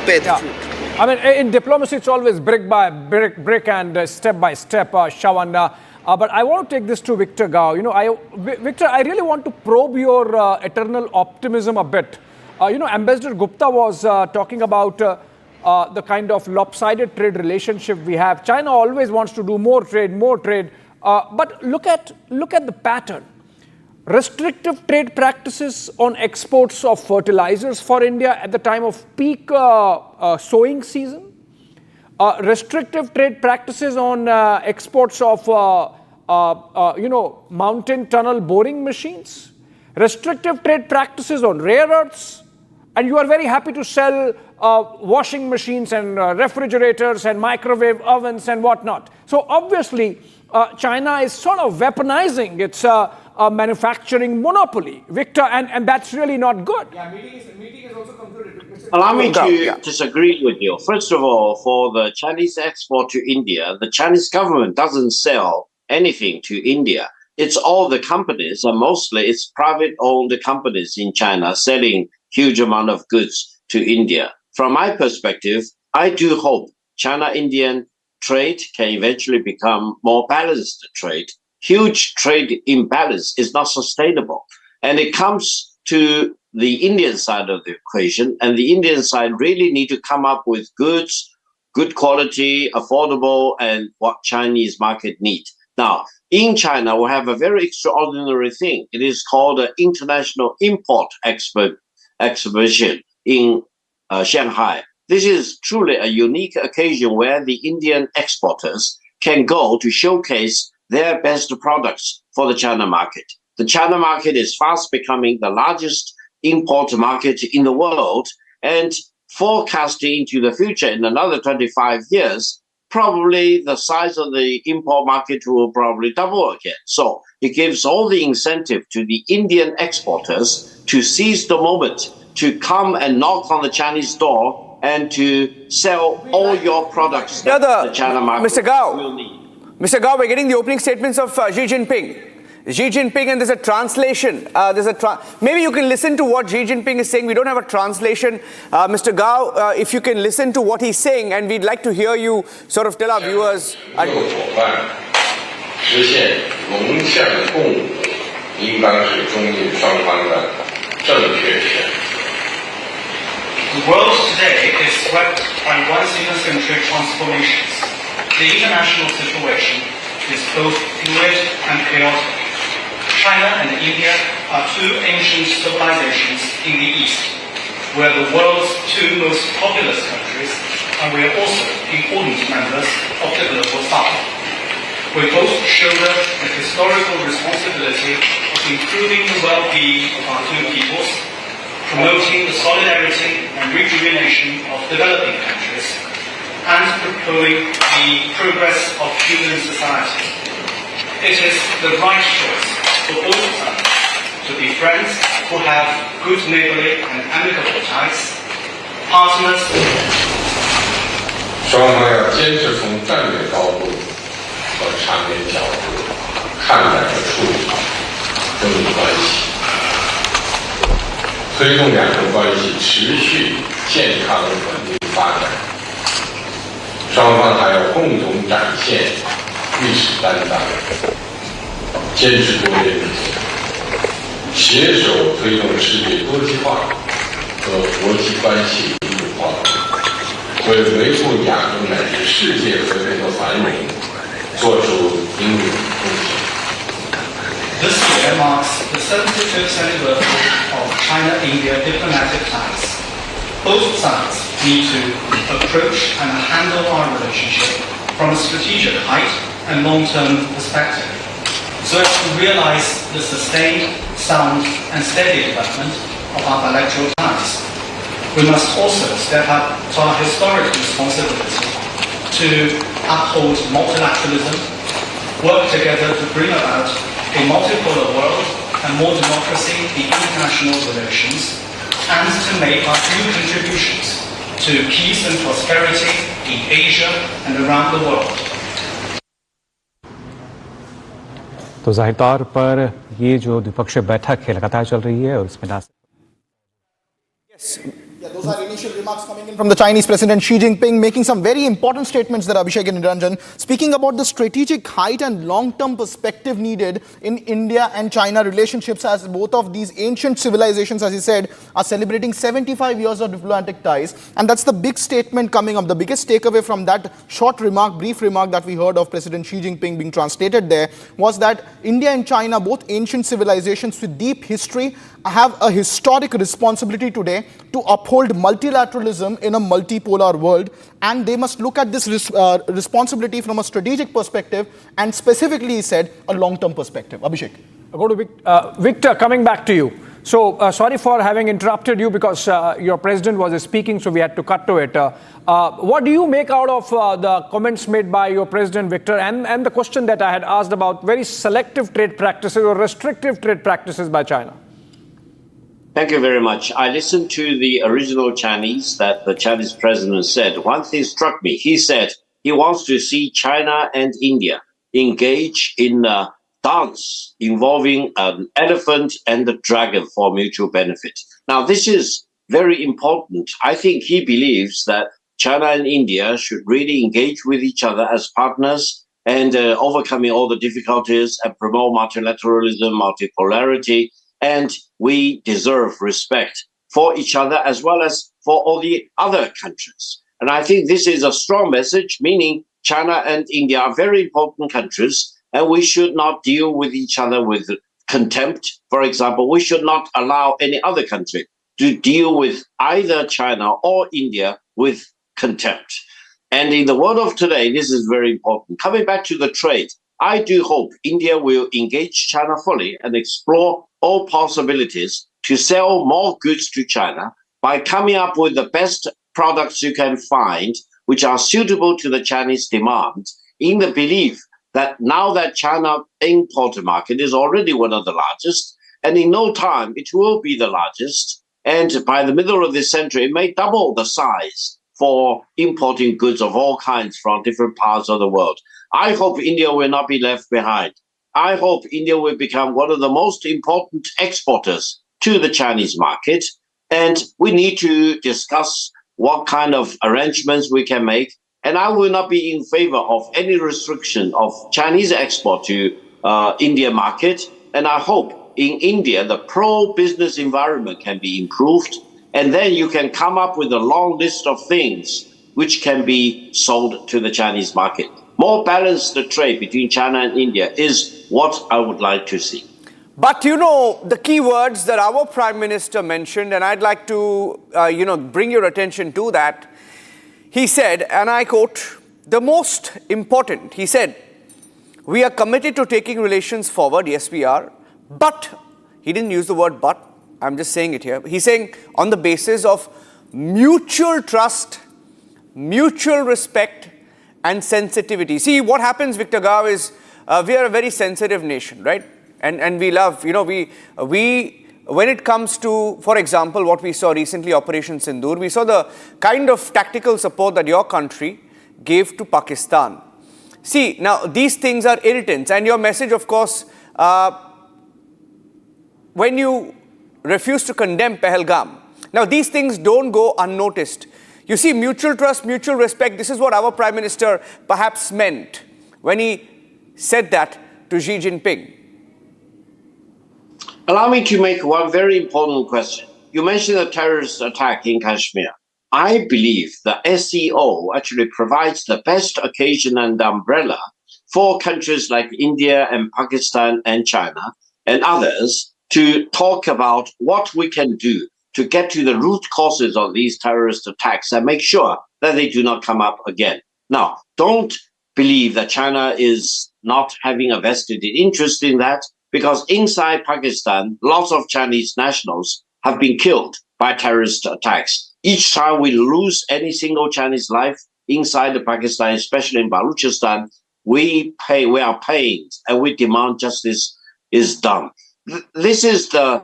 bear the fruit. I mean, in diplomacy, it's always brick by brick and step by step, Shravan. But I want to take this to Victor Gao. Victor, I really want to probe your eternal optimism a bit. Ambassador Gupta was talking about the kind of lopsided trade relationship we have. China always wants to do more trade. But look at the pattern. Restrictive trade practices on exports of fertilizers for India at the time of peak sowing season. Restrictive trade practices on exports of mountain tunnel boring machines. Restrictive trade practices on rare earths. And you are very happy to sell washing machines and refrigerators and microwave ovens and whatnot. So obviously, China is sort of weaponizing its manufacturing monopoly, Victor, and that's really not good. Meeting is also concluded. Allow me to disagree with you. First of all, for the Chinese export to India, the Chinese government doesn't sell anything to India. It's all the companies, and mostly it's private-owned companies in China selling huge amount of goods to India. From my perspective, I do hope China-Indian trade can eventually become more balanced trade. Huge trade imbalance is not sustainable. And it comes to the Indian side of the equation, and the Indian side really need to come up with goods, good quality, affordable, and what Chinese market need. Now, in China, we have a very extraordinary thing. It is called the International Import-Export Exhibition in Shanghai. This is truly a unique occasion where the Indian exporters can go to showcase their best products for the China market. The China market is fast becoming the largest import market in the world, and forecasting into the future in another 25 years, probably the size of the import market will probably double again. So it gives all the incentive to the Indian exporters to seize the moment, to come and knock on the Chinese door and to sell all your products that the China market will need. Mr. Gao, we're getting the opening statements of Xi Jinping. Xi Jinping, and there's a translation. Maybe you can listen to what Xi Jinping is saying. We don't have a translation. Mr. Gao, if you can listen to what he's saying, and we'd like to hear you sort of tell our viewers. The world today is swept by once-in-a-century transformations. The international situation is both fluid and chaotic. China and India are two ancient civilizations in the East. We're the world's two most populous countries, and we are also important members of the global South. We both shoulder the historical responsibility of improving the well-being of our two peoples, promoting the solidarity and rejuvenation of developing countries, and propelling the progress of human society. It is the right choice for both sides to be friends who have good neighborly and amicable ties, partners. 双方要坚持从战略高度和长远角度看待和处理中美关系，推动两国关系持续健康稳定发展。双方还要共同展现历史担当，坚持多边主义，携手推动世界多极化和国际关系民主化，为维护亚洲乃至世界和平和繁荣做出应有的贡献。This year marks the 75th anniversary of China-India diplomatic ties. Both sides need to approach and handle our relationship from a strategic height and long-term perspective, so as to realize the sustained, sound and steady development of our bilateral ties. We must also step up to our historic responsibility to uphold multilateralism, work together to bring about a multipolar world and more democracy in international relations, and to make our due contributions to peace and prosperity in Asia and around the world. तो जाहिर तौर पर ये जो द्विपक्षीय बैठक है लगातार चल रही है और इसमें Those are initial remarks coming in from the Chinese President Xi Jinping, making some very important statements there, Abhishek and Niranjan, speaking about the strategic height and long-term perspective needed in India and China relationships, as both of these ancient civilizations, as he said, are celebrating 75 years of diplomatic ties. And that's the big statement coming up. The biggest takeaway from that short remark, brief remark that we heard of President Xi Jinping being translated there was that India and China, both ancient civilizations with deep history, have a historic responsibility today to uphold multilateralism in a multipolar world, and they must look at this responsibility from a strategic perspective and specifically, he said, a long-term perspective. Abhishek. I'll go to Victor, coming back to you. So sorry for having interrupted you because your president was speaking, so we had to cut to it. What do you make out of the comments made by your president, Victor, and the question that I had asked about very selective trade practices or restrictive trade practices by China? Thank you very much. I listened to the original Chinese that the Chinese president said. One thing struck me. He said he wants to see China and India engage in a dance involving an elephant and a dragon for mutual benefit. Now, this is very important. I think he believes that China and India should really engage with each other as partners and overcoming all the difficulties and promote multilateralism, multipolarity. And we deserve respect for each other as well as for all the other countries. And I think this is a strong message, meaning China and India are very important countries, and we should not deal with each other with contempt. For example, we should not allow any other country to deal with either China or India with contempt. And in the world of today, this is very important. Coming back to the trade, I do hope India will engage China fully and explore all possibilities to sell more goods to China by coming up with the best products you can find, which are suitable to the Chinese demand, in the belief that now that China import market is already one of the largest, and in no time it will be the largest, and by the middle of this century, it may double the size for importing goods of all kinds from different parts of the world. I hope India will not be left behind. I hope India will become one of the most important exporters to the Chinese market. And we need to discuss what kind of arrangements we can make. And I will not be in favor of any restriction of Chinese export to Indian market. And I hope in India, the pro-business environment can be improved. And then you can come up with a long list of things which can be sold to the Chinese market. More balanced trade between China and India is what I would like to see. But you know, the key words that our Prime Minister mentioned, and I'd like to, bring your attention to that. He said, and I quote, the most important, he said, we are committed to taking relations forward. Yes, we are. But, he didn't use the word but, I'm just saying it here. He's saying on the basis of mutual trust, mutual respect, and sensitivity. See, what happens, Victor Gao, is we are a very sensitive nation, right? And we love, when it comes to, for example, what we saw recently, Operation Sindoor, we saw the kind of tactical support that your country gave to Pakistan. See, now, these things are irritants. And your message, of course, when you refuse to condemn Pahalgam. Now, these things don't go unnoticed. You see, mutual trust, mutual respect, this is what our Prime Minister perhaps meant when he said that to Xi Jinping. Allow me to make one very important question. You mentioned the terrorist attack in Kashmir. I believe the SCO actually provides the best occasion and umbrella for countries like India and Pakistan and China and others to talk about what we can do to get to the root causes of these terrorist attacks and make sure that they do not come up again. Now, don't believe that China is not having a vested interest in that, because inside Pakistan, lots of Chinese nationals have been killed by terrorist attacks. Each time we lose any single Chinese life inside Pakistan, especially in Balochistan, we are pained and we demand justice is done. This is the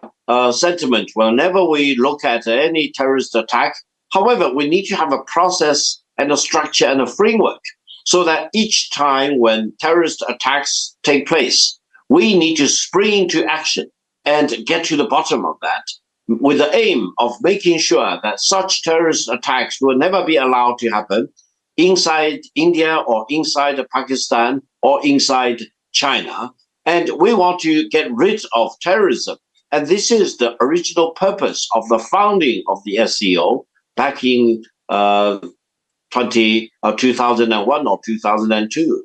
sentiment whenever we look at any terrorist attack. However, we need to have a process and a structure and a framework so that each time when terrorist attacks take place, we need to spring into action and get to the bottom of that. with the aim of making sure that such terrorist attacks will never be allowed to happen inside India or inside Pakistan or inside China. And we want to get rid of terrorism. And this is the original purpose of the founding of the SCO back in 2001 or 2002.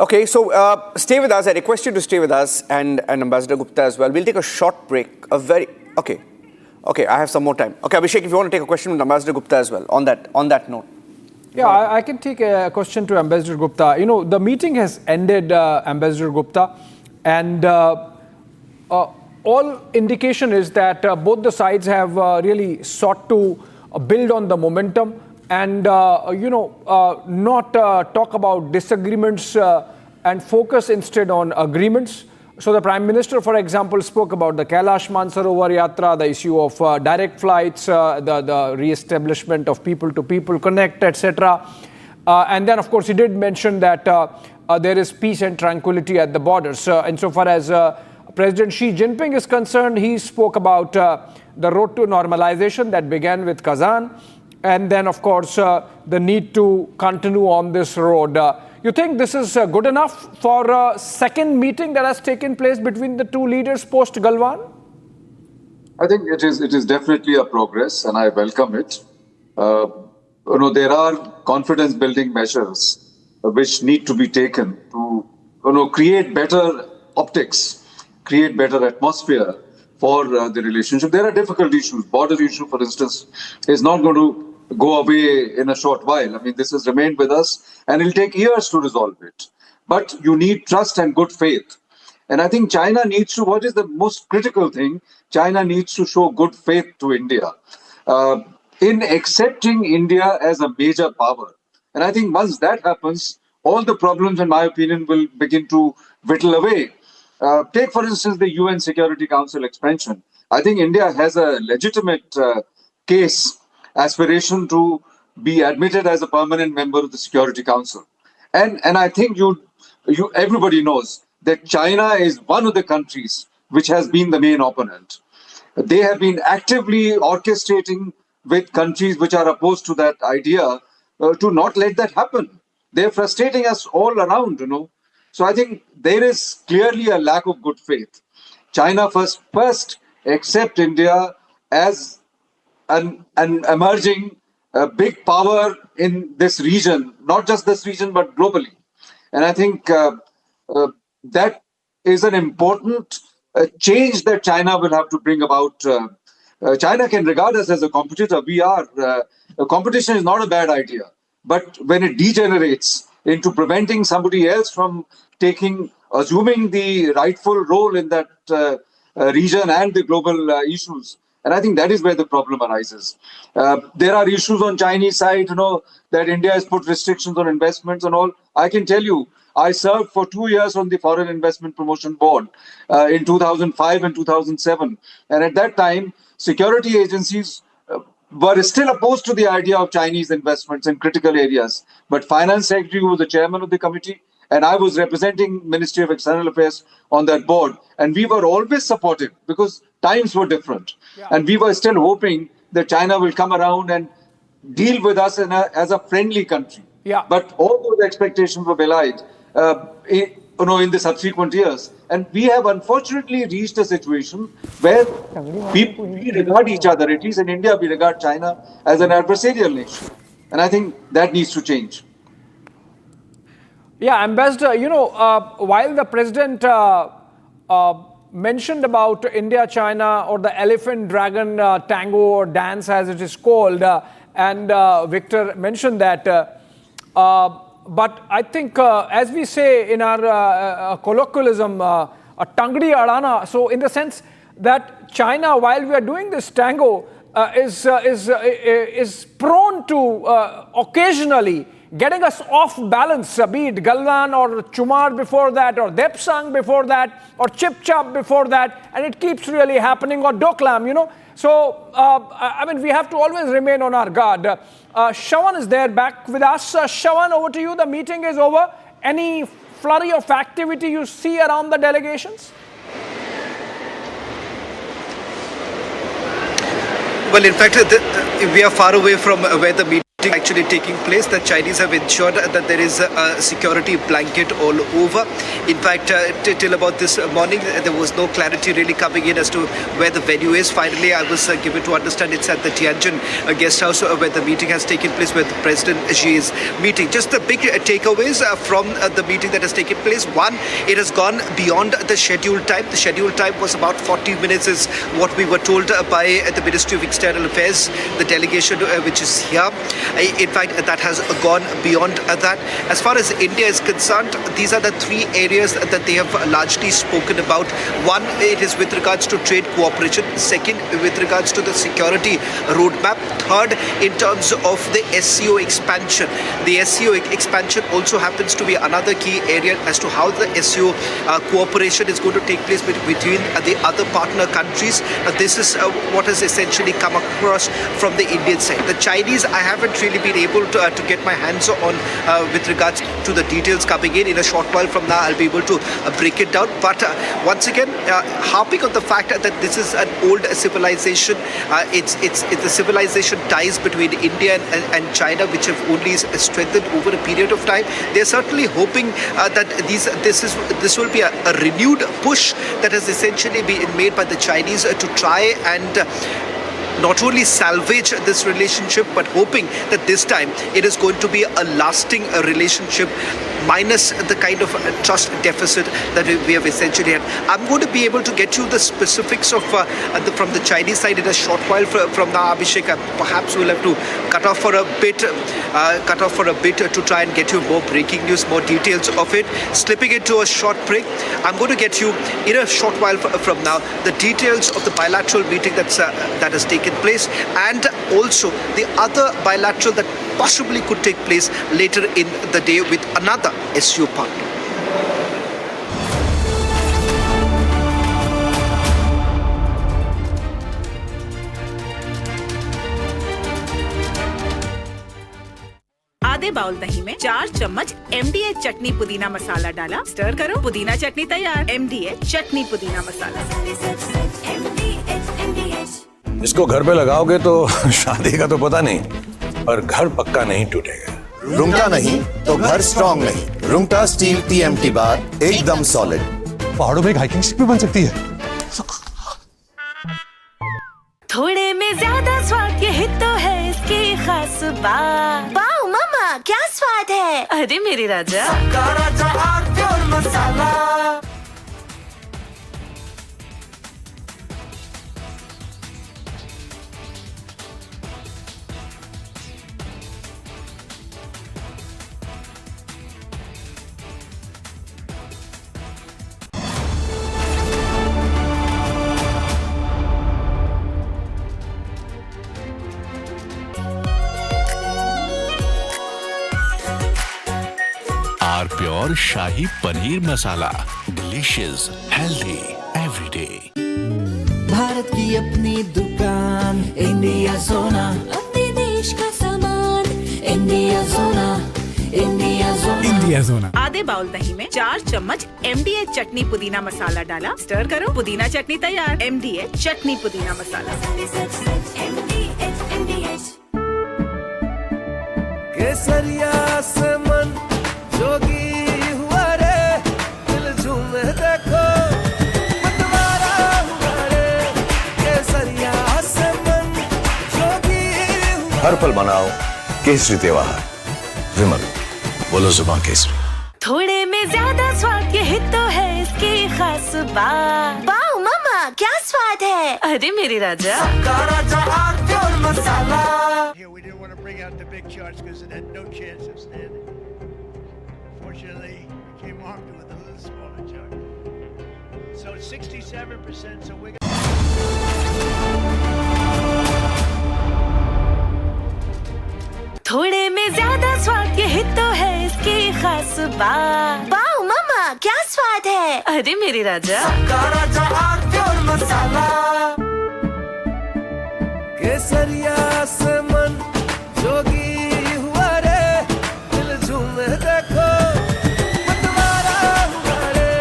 Okay, so stay with us. I request you to stay with us and Ambassador Gupta as well. We'll take a short break. Okay, I have some more time. Okay, Abhishek, if you want to take a question with Ambassador Gupta as well on that note. Yeah, I can take a question to Ambassador Gupta. You know, the meeting has ended, Ambassador Gupta, and all indication is that both the sides have really sought to build on the momentum and, not talk about disagreements and focus instead on agreements. So the Prime Minister, for example, spoke about the Kailash Mansarovar Yatra, the issue of direct flights, the re-establishment of people-to-people connect, etc. And then, of course, he did mention that there is peace and tranquility at the borders. And so far as President Xi Jinping is concerned, he spoke about the road to normalization that began with Kazan. And then, of course, the need to continue on this road. You think this is good enough for a second meeting that has taken place between the two leaders post-Galwan? I think it is definitely a progress, and I welcome it. There are confidence-building measures which need to be taken to create better optics, create better atmosphere for the relationship. There are difficult issues. Border issue, for instance, is not going to go away in a short while. I mean, this has remained with us and it'll take years to resolve it. But you need trust and good faith. And I think China needs to, what is the most critical thing? China needs to show good faith to India in accepting India as a major power. And I think once that happens, all the problems, in my opinion, will begin to whittle away. Take, for instance, the UN Security Council expansion. I think India has a legitimate aspiration to be admitted as a permanent member of the Security Council. And I think everybody knows that China is one of the countries which has been the main opponent. They have been actively orchestrating with countries which are opposed to that idea to not let that happen. They're frustrating us all around, So I think there is clearly a lack of good faith. China first accept India as an emerging big power in this region, not just this region, but globally. And I think that is an important change that China will have to bring about. China can regard us as a competitor. We are. Competition is not a bad idea. But when it degenerates into preventing somebody else from assuming the rightful role in that region and the global issues, and I think that is where the problem arises. There are issues on Chinese side, that India has put restrictions on investments and all. I can tell you, I served for 2 years on the Foreign Investment Promotion Board in 2005 and 2007. And at that time, security agencies were still opposed to the idea of Chinese investments in critical areas. But Finance Secretary was the chairman of the committee, and I was representing Ministry of External Affairs on that board. And we were always supportive because times were different. Yeah. And we were still hoping that China will come around and deal with us as a friendly country. Yeah. But all those expectations were belied in the subsequent years. And we have unfortunately reached a situation where we regard each other, at least in India, we regard China as an adversarial nation. And I think that needs to change. Yeah, Ambassador, while the President mentioned about India-China or the elephant-dragon tango or dance as it is called, and Victor mentioned that, but I think as we say in our colloquialism, a tangdi adana, so in the sense that China, while we are doing this tango, is prone to occasionally getting us off balance, be it Galwan or Chumar before that, or Depsang before that, or Chip Chap before that, and it keeps really happening, or Doklam, So, we have to always remain on our guard. Shravan is there back with us. Shravan, over to you. The meeting is over. Any flurry of activity you see around the delegations? Well, in fact, we are far away from where the meeting is actually taking place. The Chinese have ensured that there is a security blanket all over. In fact, till about this morning, there was no clarity really coming in as to where the venue is. Finally, I was given to understand it's at the Tianjin guest house where the meeting has taken place, where the President Xi is meeting. Just the big takeaways from the meeting that has taken place. One, it has gone beyond the scheduled time. The scheduled time was about 40 minutes is what we were told by the Ministry of External Affairs, the delegation which is here. In fact, that has gone beyond that. As far as India is concerned, these are the three areas that they have largely spoken about. One, it is with regards to trade cooperation. Second, with regards to the security roadmap. Third, in terms of the SCO expansion. The SCO expansion also happens to be another key area as to how the SCO cooperation is going to take place between the other partner countries. This is what has essentially come across from the Indian side. The Chinese, I haven't really been able to get my hands on with regards to the details coming in. In a short while from now, I'll be able to break it down. But once again, harping on the fact that this is an old civilization. It's the civilization ties between India and China, which have only strengthened over a period of time. They're certainly hoping that this will be a renewed push that has essentially been made by the Chinese to try and not only salvage this relationship, but hoping that this time it is going to be a lasting relationship, minus the kind of trust deficit that we have essentially had. I'm going to be able to get you the specifics of from the Chinese side in a short while from now, Abhishek. Perhaps we'll have to cut off for a bit to try and get you more breaking news, more details of it. Slipping into a short break, I'm going to get you in a short while from now the details of the bilateral meeting that has taken place, and also the other bilateral that possibly could take place later in the day with another SCO partner. आधे bowl दही में 4 चम्मच MDH चटनी पुदीना मसाला डाला, stir करो, पुदीना चटनी तैयार। MDH चटनी पुदीना मसाला। इसको घर पे लगाओगे तो शादी का तो पता नहीं, पर घर पक्का नहीं टूटेगा। रूंगटा नहीं तो घर स्ट्रॉन्ग नहीं। रूंगटा स्टील TMT बार एकदम सॉलिड। पहाड़ों में एक हाइकिंग स्टिक भी बन सकती है। थोड़े में ज्यादा स्वाद, यही तो है इसकी खास बात। वाओ मामा, क्या स्वाद है। अरे मेरे राजा, राजा और मसाला। Pure shahi paneer masala, delicious, healthy everyday. Bharat की अपनी दुकान, इंडिया सोना, अपने देश का सामान, इंडिया सोना, इंडिया सोना, इंडिया सोना। आधे बाउल दही में 4 चम्मच MDH चटनी पुदीना मसाला डाला, स्टर करो, पुदीना चटनी तैयार। MDH चटनी पुदीना मसाला। केसरिया से मन जोगी हुआ रे, दिल झूमे देखो मतवारा हुआ रे। केसरिया से मन जोगी हुआ। हर पल मनाओ केसरी त्योहार। विमल, बोलो जुबान केसरी। थोड़े में ज्यादा स्वाद, यही तो है इसकी खास बात। वाओ मामा, क्या स्वाद है। अरे मेरे राजा, राजा और मसाला। Here we didn't want to bring out the big charts because it had no chance of standing. Fortunately, we came armed with a little smaller chart. So 67%, so we're थोड़े में ज्यादा स्वाद, यही तो है इसकी खास बात। वाओ मामा, क्या स्वाद है। अरे मेरे राजा, राजा और मसाला। केसरिया से मन जोगी हुआ रे, दिल झूमे देखो मतवारा हुआ रे।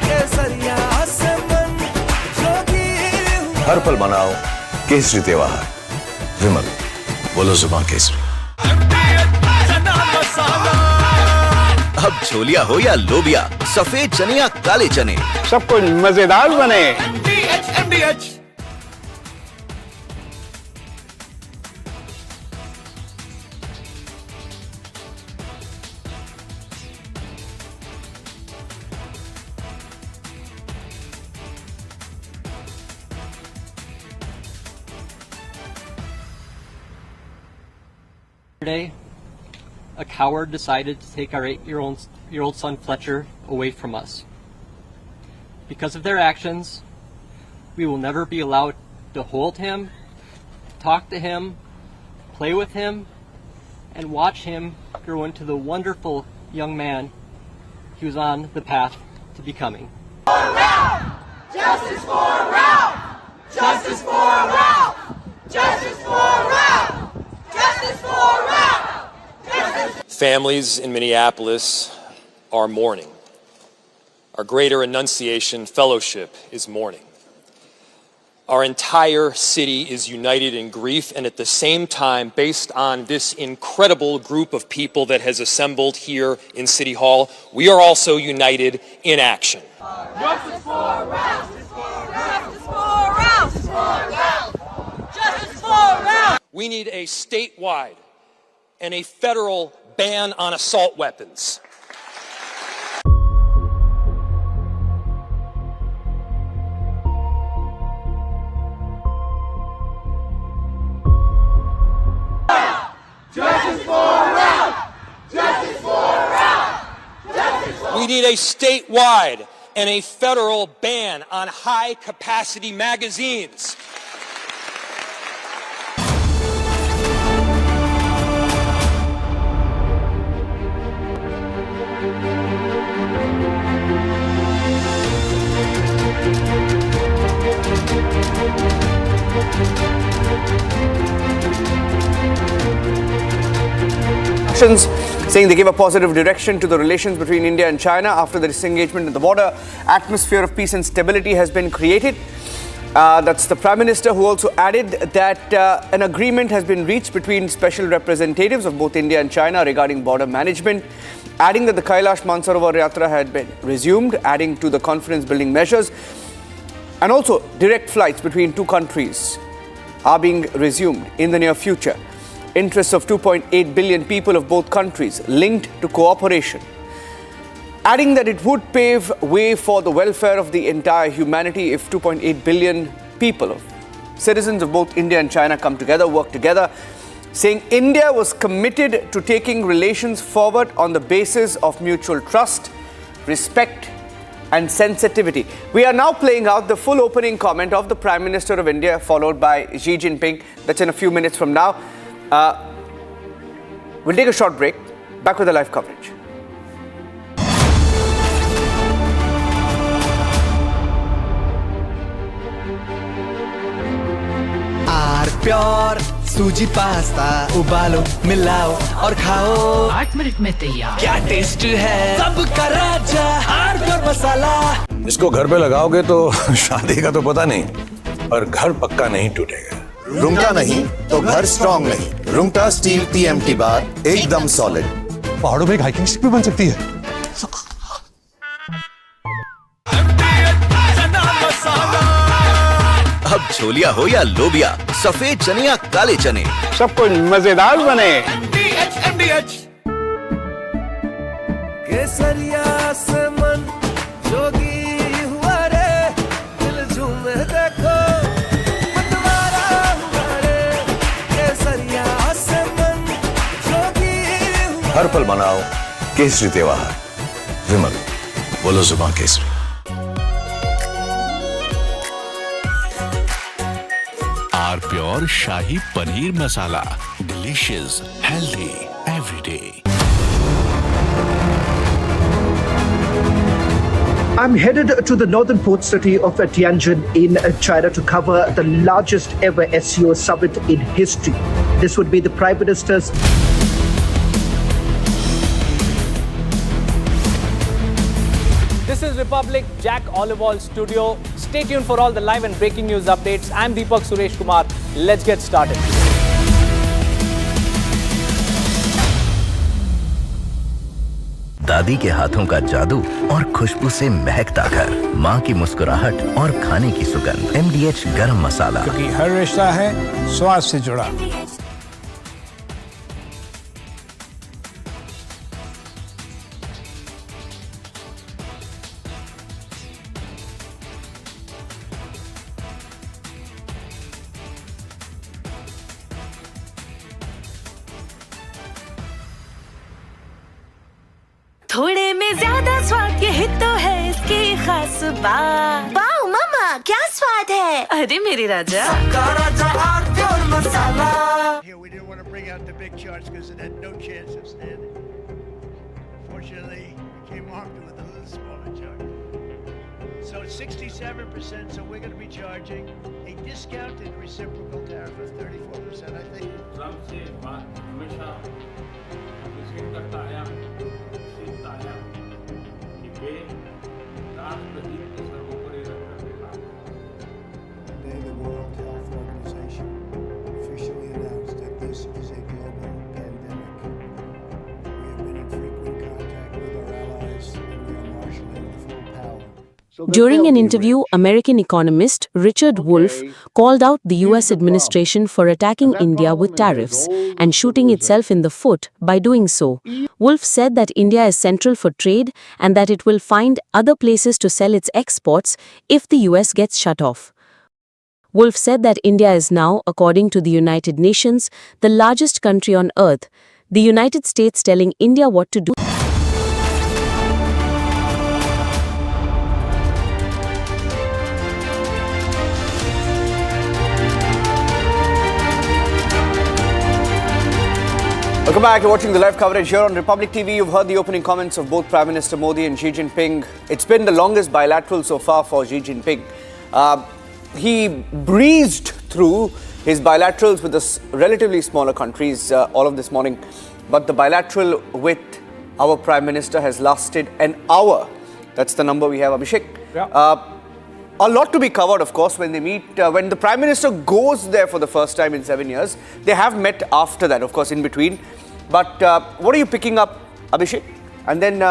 केसरिया से मन जोगी हुआ। हर पल मनाओ केसरी त्योहार। विमल बोलो जुबान केसरी। अब छोलिया हो या लोबिया, सफेद चने या काले चने, सब कुछ मजेदार बने। Yesterday, a coward decided to take our 8-year-old son Fletcher away from us. Because of their actions, we will never be allowed to hold him, talk to him, play with him, and watch him grow into the wonderful young man he was on the path to becoming. Justice for Ralph! Justice for Ralph! Justice for Ralph! Justice for Ralph! Justice. Families in Minneapolis are mourning. Our Greater Annunciation Fellowship is mourning. Our entire city is united in grief, and at the same time, based on this incredible group of people that has assembled here in City Hall, we are also united in action. Justice for Ralph! Justice for Ralph! Justice for Ralph! Justice for Ralph! Justice for Ralph! We need a statewide and a federal ban on assault weapons. Justice for Ralph! Justice for Ralph! Justice for We need a statewide and a federal ban on high-capacity magazines. Saying they gave a positive direction to the relations between India and China after the disengagement in the border. Atmosphere of peace and stability has been created. That's the Prime Minister, who also added that an agreement has been reached between special representatives of both India and China regarding border management, adding that the Kailash Mansarovar Yatra had been resumed, adding to the confidence-building measures, and also direct flights between two countries are being resumed in the near future. Interests of 2.8 billion people of both countries linked to cooperation, adding that it would pave way for the welfare of the entire humanity if 2.8 billion people, citizens of both India and China, come together, work together, saying India was committed to taking relations forward on the basis of mutual trust, respect and sensitivity. We are now playing out the full opening comment of the Prime Minister of India, followed by Xi Jinping. That's in a few minutes from now. We'll take a short break. Back with the live coverage. Pure सूजी pasta उबालो मिलाओ और खाओ 8 minute में तैयार। क्या taste है सबका राजा आर प्योर मसाला। इसको घर पे लगाओगे तो शादी का तो पता नहीं, पर घर पक्का नहीं टूटेगा। रुंगटा नहीं तो घर स्ट्रॉन्ग नहीं। रुंगटा स्टील TMT बार एकदम सॉलिड। पहाड़ों में एक हाइकिंग स्टिक भी बन सकती है। अब छोलिया हो या लोबिया, सफेद चने या काले चने, सब कुछ मजेदार बने। केसरिया से मन जोगी हुआ रे, दिल झूमे देखो मतवारा हुआ रे। केसरिया से मन जोगी हुआ। हर पल मनाओ केसरी त्योहार। विमल बोलो जुबान केसरी। Our pure shahi paneer masala, delicious, healthy every day. I'm headed to the northern port city of Tianjin in China to cover the largest ever SCO summit in history. This would be the Prime Minister's. This is Republic Jack Olival Studio. Stay tuned for all the live and breaking news updates. I'm Deepak Suresh Kumar. Let's get started. दादी के हाथों का जादू और खुशबू से महकता घर, माँ की मुस्कुराहट और खाने की सुगंध। MDH गरम मसाला, क्योंकि हर रिश्ता है स्वाद से जुड़ा। थोड़े में ज्यादा स्वाद, यही तो है इसकी खास बात। वाओ मामा, क्या स्वाद है। अरे मेरे राजा, सबका राजा और pure masala. Here we didn't want to bring out the big charts because it had no chance of standing. Fortunately, we came armed with a little smaller chart. So it's 67%, so we're going to be charging a discounted reciprocal tariff of 34%, I think. Today, the World Health Organization officially announced that this is a global pandemic. We have been in frequent contact with our allies, and we are marshaling full power. During an interview, American economist Richard Wolff called out the US administration for attacking India with tariffs and shooting itself in the foot by doing so. Wolff said that India is central for trade and that it will find other places to sell its exports if the US gets shut off. Wolff said that India is now, according to the United Nations, the largest country on earth, the United States telling India what to do. Welcome back. You're watching the live coverage here on Republic TV. You've heard the opening comments of both Prime Minister Modi and Xi Jinping. It's been the longest bilateral so far for Xi Jinping. He breezed through his bilaterals with the relatively smaller countries all of this morning. But the bilateral with our Prime Minister has lasted an hour. That's the number we have, Abhishek. Yeah. A lot to be covered, of course, when they meet. When the Prime Minister goes there for the first time in 7 years, they have met after that, of course, in between. But what are you picking up, Abhishek? And then,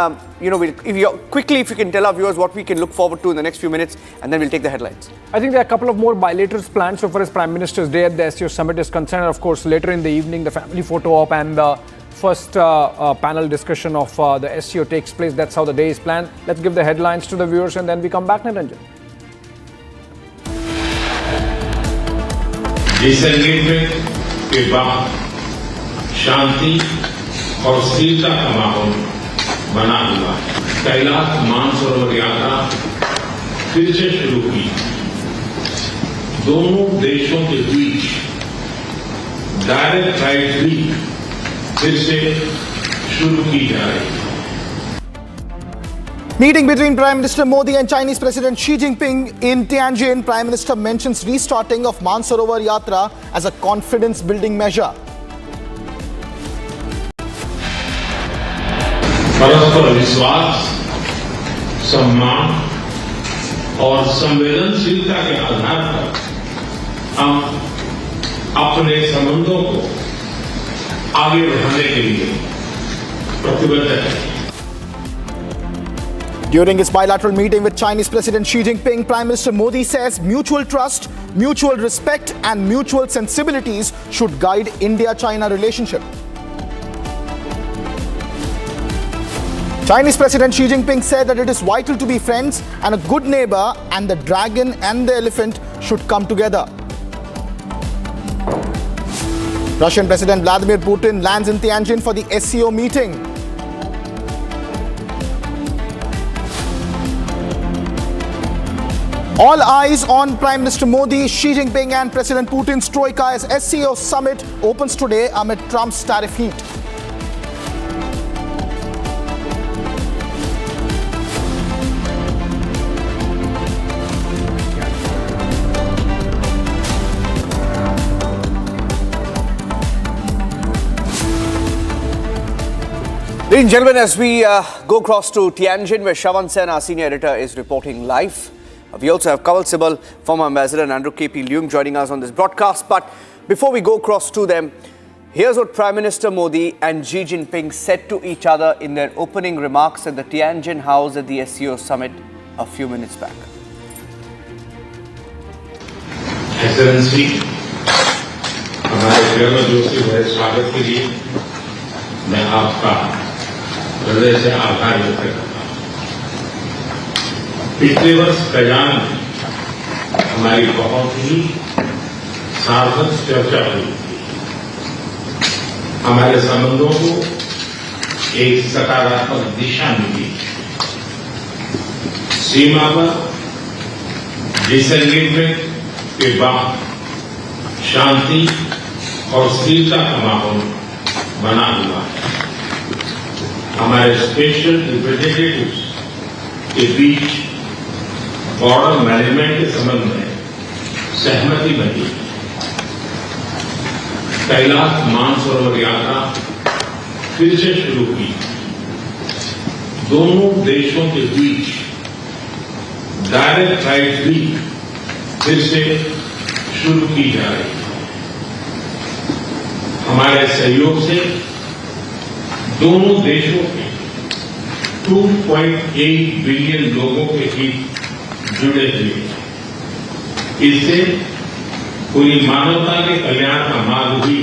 if you can tell our viewers what we can look forward to in the next few minutes, and then we'll take the headlines. I think there are a couple of more bilaterals planned so far as Prime Minister's Day at the SCO Summit is concerned. Of course, later in the evening, the family photo op and the first panel discussion of the SCO takes place. That's how the day is planned. Let's give the headlines to the viewers and then we come back, Niranjan. Disengagement के बाद शांति और स्थिरता का माहौल बना हुआ है। कैलाश मानसरोवर यात्रा फिर से शुरू की। दोनों देशों के बीच डायरेक्ट फ्लाइट भी फिर से शुरू की जा रही है। Meeting between Prime Minister Modi and Chinese President Xi Jinping in Tianjin. Prime Minister mentions restarting of Mansarovar Yatra as a confidence-building measure. परस्पर विश्वास, सम्मान और संवेदनशीलता के आधार पर हम अपने संबंधों को आगे बढ़ाने के लिए प्रतिबद्ध हैं। During his bilateral meeting with Chinese President Xi Jinping, Prime Minister Modi says mutual trust, mutual respect and mutual sensibilities should guide India-China relationship. Chinese President Xi Jinping said that it is vital to be friends and a good neighbor, and the dragon and the elephant should come together. Russian President Vladimir Putin lands in Tianjin for the SCO meeting. All eyes on Prime Minister Modi, Xi Jinping and President Putin's troika as SCO summit opens today amid Trump's tariff heat. Ladies and gentlemen, as we go across to Tianjin, where Shravan Sen, our senior editor, is reporting live. We also have Kawal Sibal, former ambassador, and Andrew KP Leung joining us on this broadcast. But before we go across to them, Here's what Prime Minister Modi and Xi Jinping said to each other in their opening remarks at the Tianjin House at the SCO summit a few minutes back. Excellency, हमारे गर्मजोशी भरे स्वागत के लिए मैं आपका हृदय से आभार व्यक्त करता हूं। पिछले वर्ष कजान में हमारी बहुत ही सार्थक चर्चा हुई थी। हमारे संबंधों को एक सकारात्मक दिशा मिली। सीमा पर डिसएंगेजमेंट के बाद शांति और स्थिरता का माहौल बना हुआ है। हमारे स्पेशल रिप्रेजेंटेटिव्स के बीच बॉर्डर मैनेजमेंट के संबंध में सहमति बनी। कैलाश मानसरोवर यात्रा फिर से शुरू की। दोनों देशों के बीच डायरेक्ट फ्लाइट भी फिर से शुरू की जा रही है। हमारे सहयोग से दोनों देशों के 2.8 बिलियन लोगों के हित जुड़े हुए हैं। इससे पूरी मानवता के कल्याण का मार्ग भी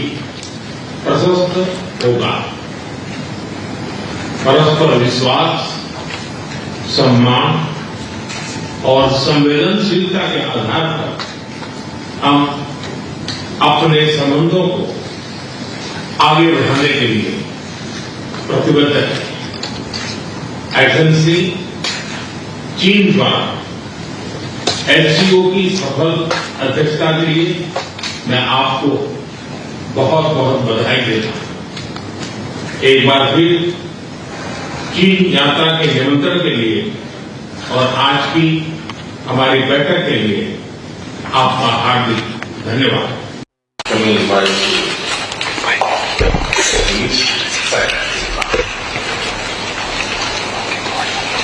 प्रशस्त होगा। परस्पर विश्वास, सम्मान और संवेदनशीलता के आधार पर हम अपने संबंधों को आगे बढ़ाने के लिए प्रतिबद्ध हैं। एक्सेलेंसी, चीन द्वारा SCO की सफल अध्यक्षता के लिए मैं आपको बहुत बहुत बधाई देता हूं। एक बार फिर चीन यात्रा के निमंत्रण के लिए और आज की हमारी बैठक के लिए आपका हार्दिक धन्यवाद।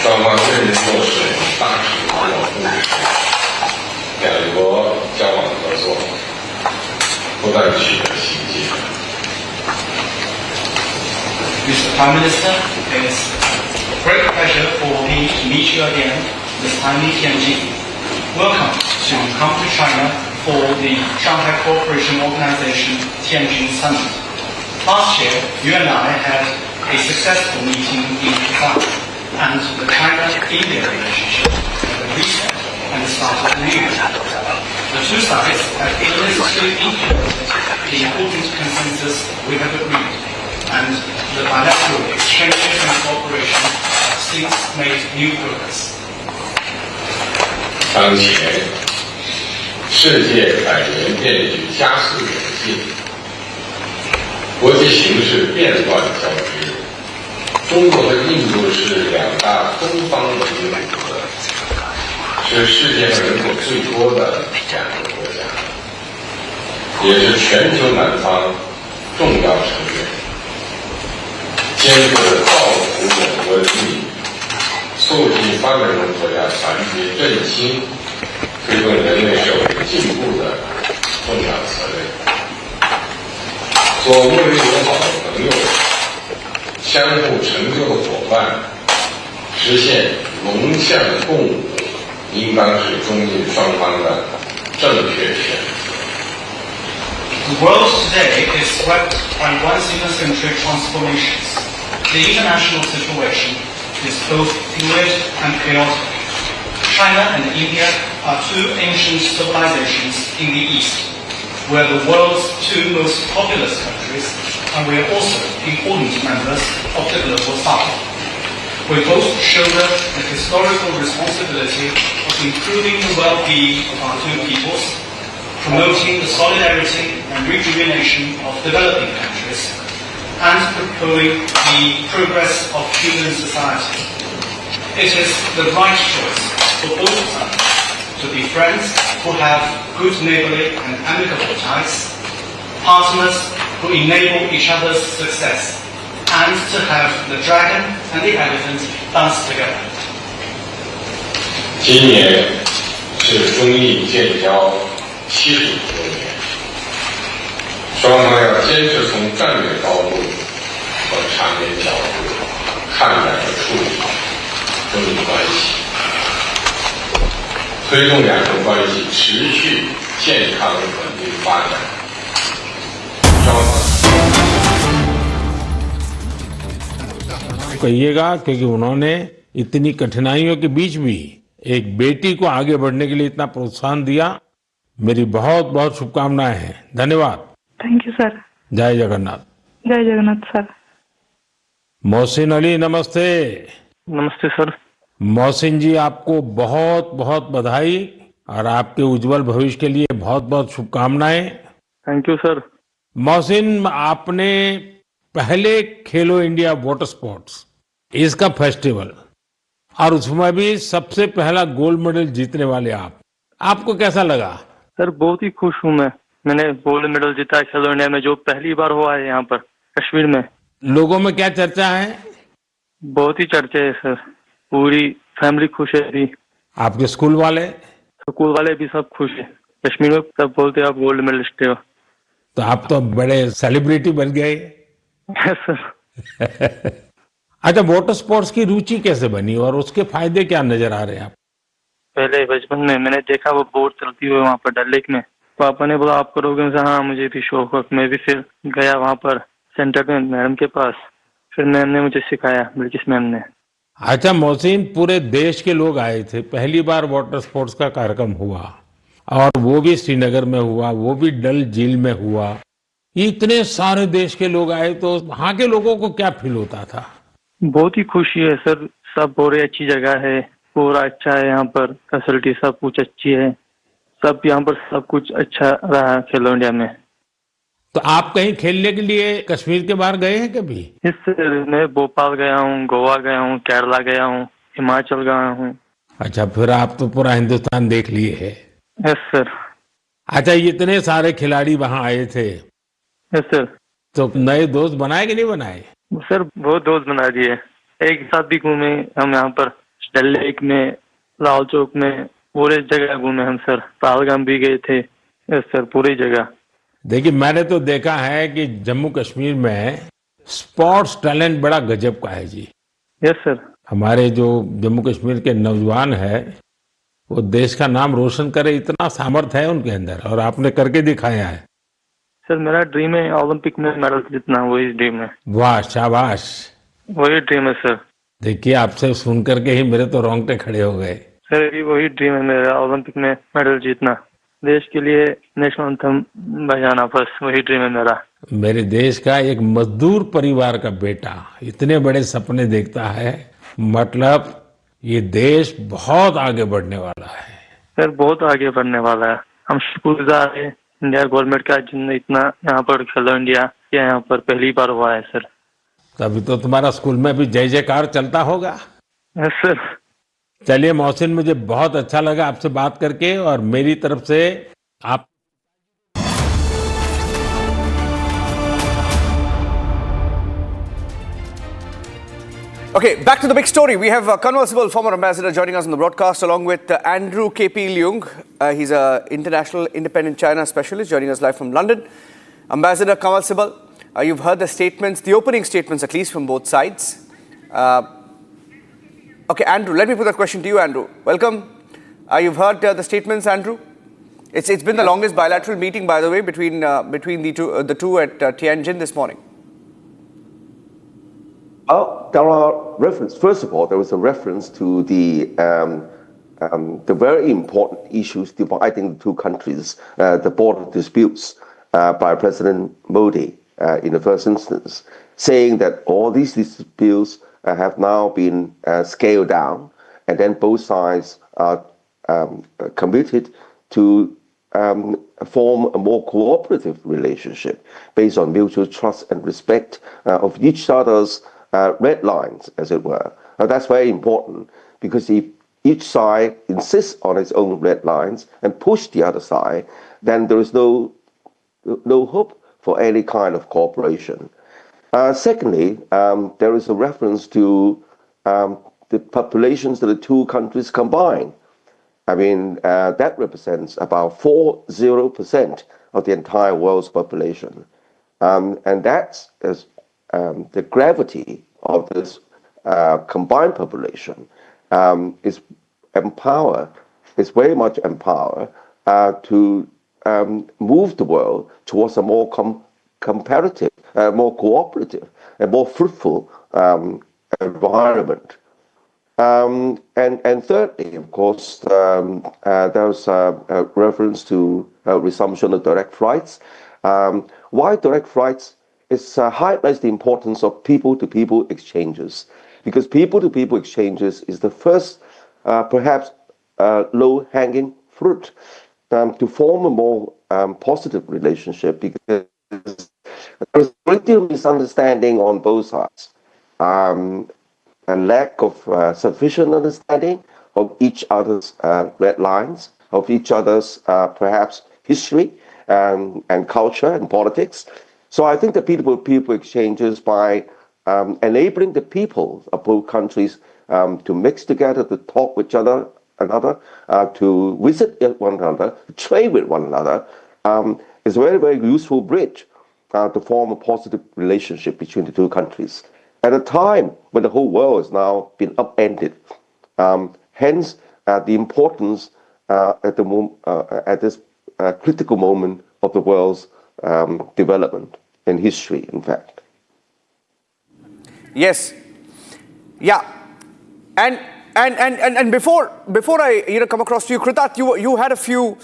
双方认真做事，大体有共识，两国交往合作不断取得新进。Mr. Prime Minister, it's a great pleasure for me to meet you again this time in Tianjin. Welcome to come to China for the Shanghai Cooperation Organization Tianjin Summit. Last year, you and I had a successful meeting in Kazakh, and the China-India relationship had a reset and started anew. The two sides have illicitly implemented the important consensus we have agreed, and the bilateral exchanges and cooperation have since made new progress. 当前，世界百年变局加速演进，国际形势变乱交织。中国和印度是两大东方文明古国，是世界上人口最多的两个国家，也是全球南方重要成员，肩负着造福我国之名，促进发展中国家团结振兴，推动人类社会进步的重要责任。做睦邻友好的朋友，相互成就的伙伴，实现龙象共舞，应当是中印双方的正确选择。The world today is swept by once-in-a-century transformations. The international situation is both fluid and chaotic. China and India are two ancient civilizations in the East. We are the world's two most populous countries, and we are also important members of the global South. We both shoulder the historical responsibility of improving the well-being of our two peoples, promoting the solidarity and rejuvenation of developing countries, and propelling the progress of human society. It is the right choice for both sides to be friends who have good neighborly and amicable ties, partners who enable each other's success, and to have the dragon and the elephant dance together. 今年是中印建交70周年，双方要坚持从战略高度和长远角度看待和处理中印关系，推动两国关系持续健康稳定发展。双方 कहिएगा क्योंकि उन्होंने इतनी कठिनाइयों के बीच भी एक बेटी को आगे बढ़ने के लिए इतना प्रोत्साहन दिया। मेरी बहुत बहुत शुभकामनाएं हैं। धन्यवाद। Thank you sir. जय जगन्नाथ। जय जगन्नाथ सर। मोहसिन अली नमस्ते। नमस्ते सर। मोहसिन जी आपको बहुत बहुत बधाई और आपके उज्जवल भविष्य के लिए बहुत बहुत शुभकामनाएं। Thank you sir. मोहसिन आपने पहले खेलो इंडिया वाटर स्पोर्ट्स इसका फेस्टिवल और उसमें भी सबसे पहला गोल्ड मेडल जीतने वाले आपको कैसा लगा? सर बहुत ही खुश हूँ मैंने गोल्ड मेडल जीता है खेलो इंडिया में, जो पहली बार हुआ है यहाँ पर कश्मीर में। लोगों में क्या चर्चा है? बहुत ही चर्चा है सर, पूरी फैमिली खुश है अभी। आपके स्कूल वाले भी सब खुश है। कश्मीर में सब बोलते हैं आप गोल्ड मेडलिस्ट हो। तो आप तो बड़े सेलिब्रिटी बन गए। सर अच्छा, वाटर स्पोर्ट्स की रुचि कैसे बनी और उसके फायदे क्या नजर आ रहे हैं आप? पहले बचपन में मैंने देखा वो बोट चलती हुई वहाँ पर डल लेक में, पापा ने बोला आप करोगे? हाँ मुझे भी शौक है। मैं भी फिर गया वहाँ पर सेंटर में मैडम के पास, फिर मैम ने मुझे सिखाया, ब्रिटिश मैम ने। अच्छा मोहसिन, पूरे देश के लोग आए थे, पहली बार वाटर स्पोर्ट्स का कार्यक्रम हुआ और वो भी श्रीनगर में हुआ, वो भी डल झील में हुआ। इतने सारे देश के लोग आए तो वहाँ के लोगों को क्या फील होता था? बहुत ही खुशी है सर, सब बहुत अच्छी जगह है, पूरा अच्छा है यहाँ पर, फैसिलिटी सब कुछ अच्छी है, सब यहाँ पर सब कुछ अच्छा रहा है खेलो इंडिया में। तो आप कहीं खेलने के लिए कश्मीर के बाहर गए हैं कभी? मैं भोपाल गया हूँ, गोवा गया हूँ, केरला गया हूँ, हिमाचल गया हूँ। अच्छा, फिर आप तो पूरा हिंदुस्तान देख लिए है। Yes sir. अच्छा, इतने सारे खिलाड़ी वहाँ आए थे। Yes sir. तो नए दोस्त बनाए कि नहीं बनाए? सर बहुत दोस्त बना दिए, एक साथ भी घूमे हम यहाँ पर, डल लेक में, लाल चौक में, पूरे जगह घूमे हम सर। पहलगाम भी गए थे। यस सर, पूरी जगह। देखिए, मैंने तो देखा है कि जम्मू कश्मीर में स्पोर्ट्स टैलेंट बड़ा गजब का है जी। Yes sir. हमारे जो जम्मू कश्मीर के नौजवान है वो देश का नाम रोशन करे, इतना सामर्थ्य है उनके अंदर और आपने करके दिखाया है। सर मेरा ड्रीम है ओलंपिक में मेडल जीतना, वही ड्रीम है। वाह, शाबाश। वही ड्रीम है सर। देखिए, आपसे सुन करके ही मेरे तो रोंगटे खड़े हो गए। सर अभी वही ड्रीम है मेरा, ओलंपिक में मेडल जीतना, देश के लिए नेशनल एंथम बजाना, बस वही ड्रीम है मेरा। मेरे देश का एक मजदूर परिवार का बेटा इतने बड़े सपने देखता है, मतलब ये देश बहुत आगे बढ़ने वाला है। सर बहुत आगे बढ़ने वाला है। हम शुक्रगुजार है इंडिया गवर्नमेंट का, जिनने इतना यहाँ पर खेलो इंडिया किया, यहाँ पर पहली बार हुआ है सर। तभी तो तुम्हारा स्कूल में भी जय जयकार चलता होगा। Yes sir. चलिए मोहसिन, मुझे बहुत अच्छा लगा आपसे बात करके और मेरी तरफ से आप Okay, back to the big story. We have conversible former ambassador joining us on the broadcast along with Andrew KP Leung. He's an international independent China specialist joining us live from London. Ambassador conversible, you've heard the statements, the opening statements at least from both sides. Okay, Andrew, let me put that question to you, Andrew. Welcome. You've heard the statements, Andrew. It's been the longest bilateral meeting, by the way, between the two at Tianjin this morning. There are references. First of all, there was a reference to the very important issues dividing the two countries, the border disputes, by President Modi in the first instance, saying that all these disputes have now been scaled down, and then both sides are committed to form a more cooperative relationship based on mutual trust and respect of each other's red lines, as it were. Now that's very important, because if each side insists on its own red lines and push the other side, then there is no hope for any kind of cooperation. Secondly, there is a reference to the populations of the two countries combined. I mean, that represents about 40% of the entire world's population. And that's the gravity of this combined population is very much empower to move the world towards a more comparative, more cooperative, and more fruitful environment. And thirdly, of course, there was a reference to resumption of direct flights. Why direct flights? It highlights the importance of people-to-people exchanges, because people-to-people exchanges is the first, perhaps, low-hanging fruit to form a more positive relationship, because there is a great deal of misunderstanding on both sides. A lack of sufficient understanding of each other's red lines, of each other's perhaps history and culture and politics. So I think the people-to-people exchanges, by enabling the people of both countries to mix together, to talk with each other, to visit one another, to trade with one another, is a very, very useful bridge to form a positive relationship between the two countries. At a time when the whole world has now been upended, hence the importance at this critical moment of the world's development and history, in fact. Yes. Yeah. And before I come across to you, Kritat, you had a few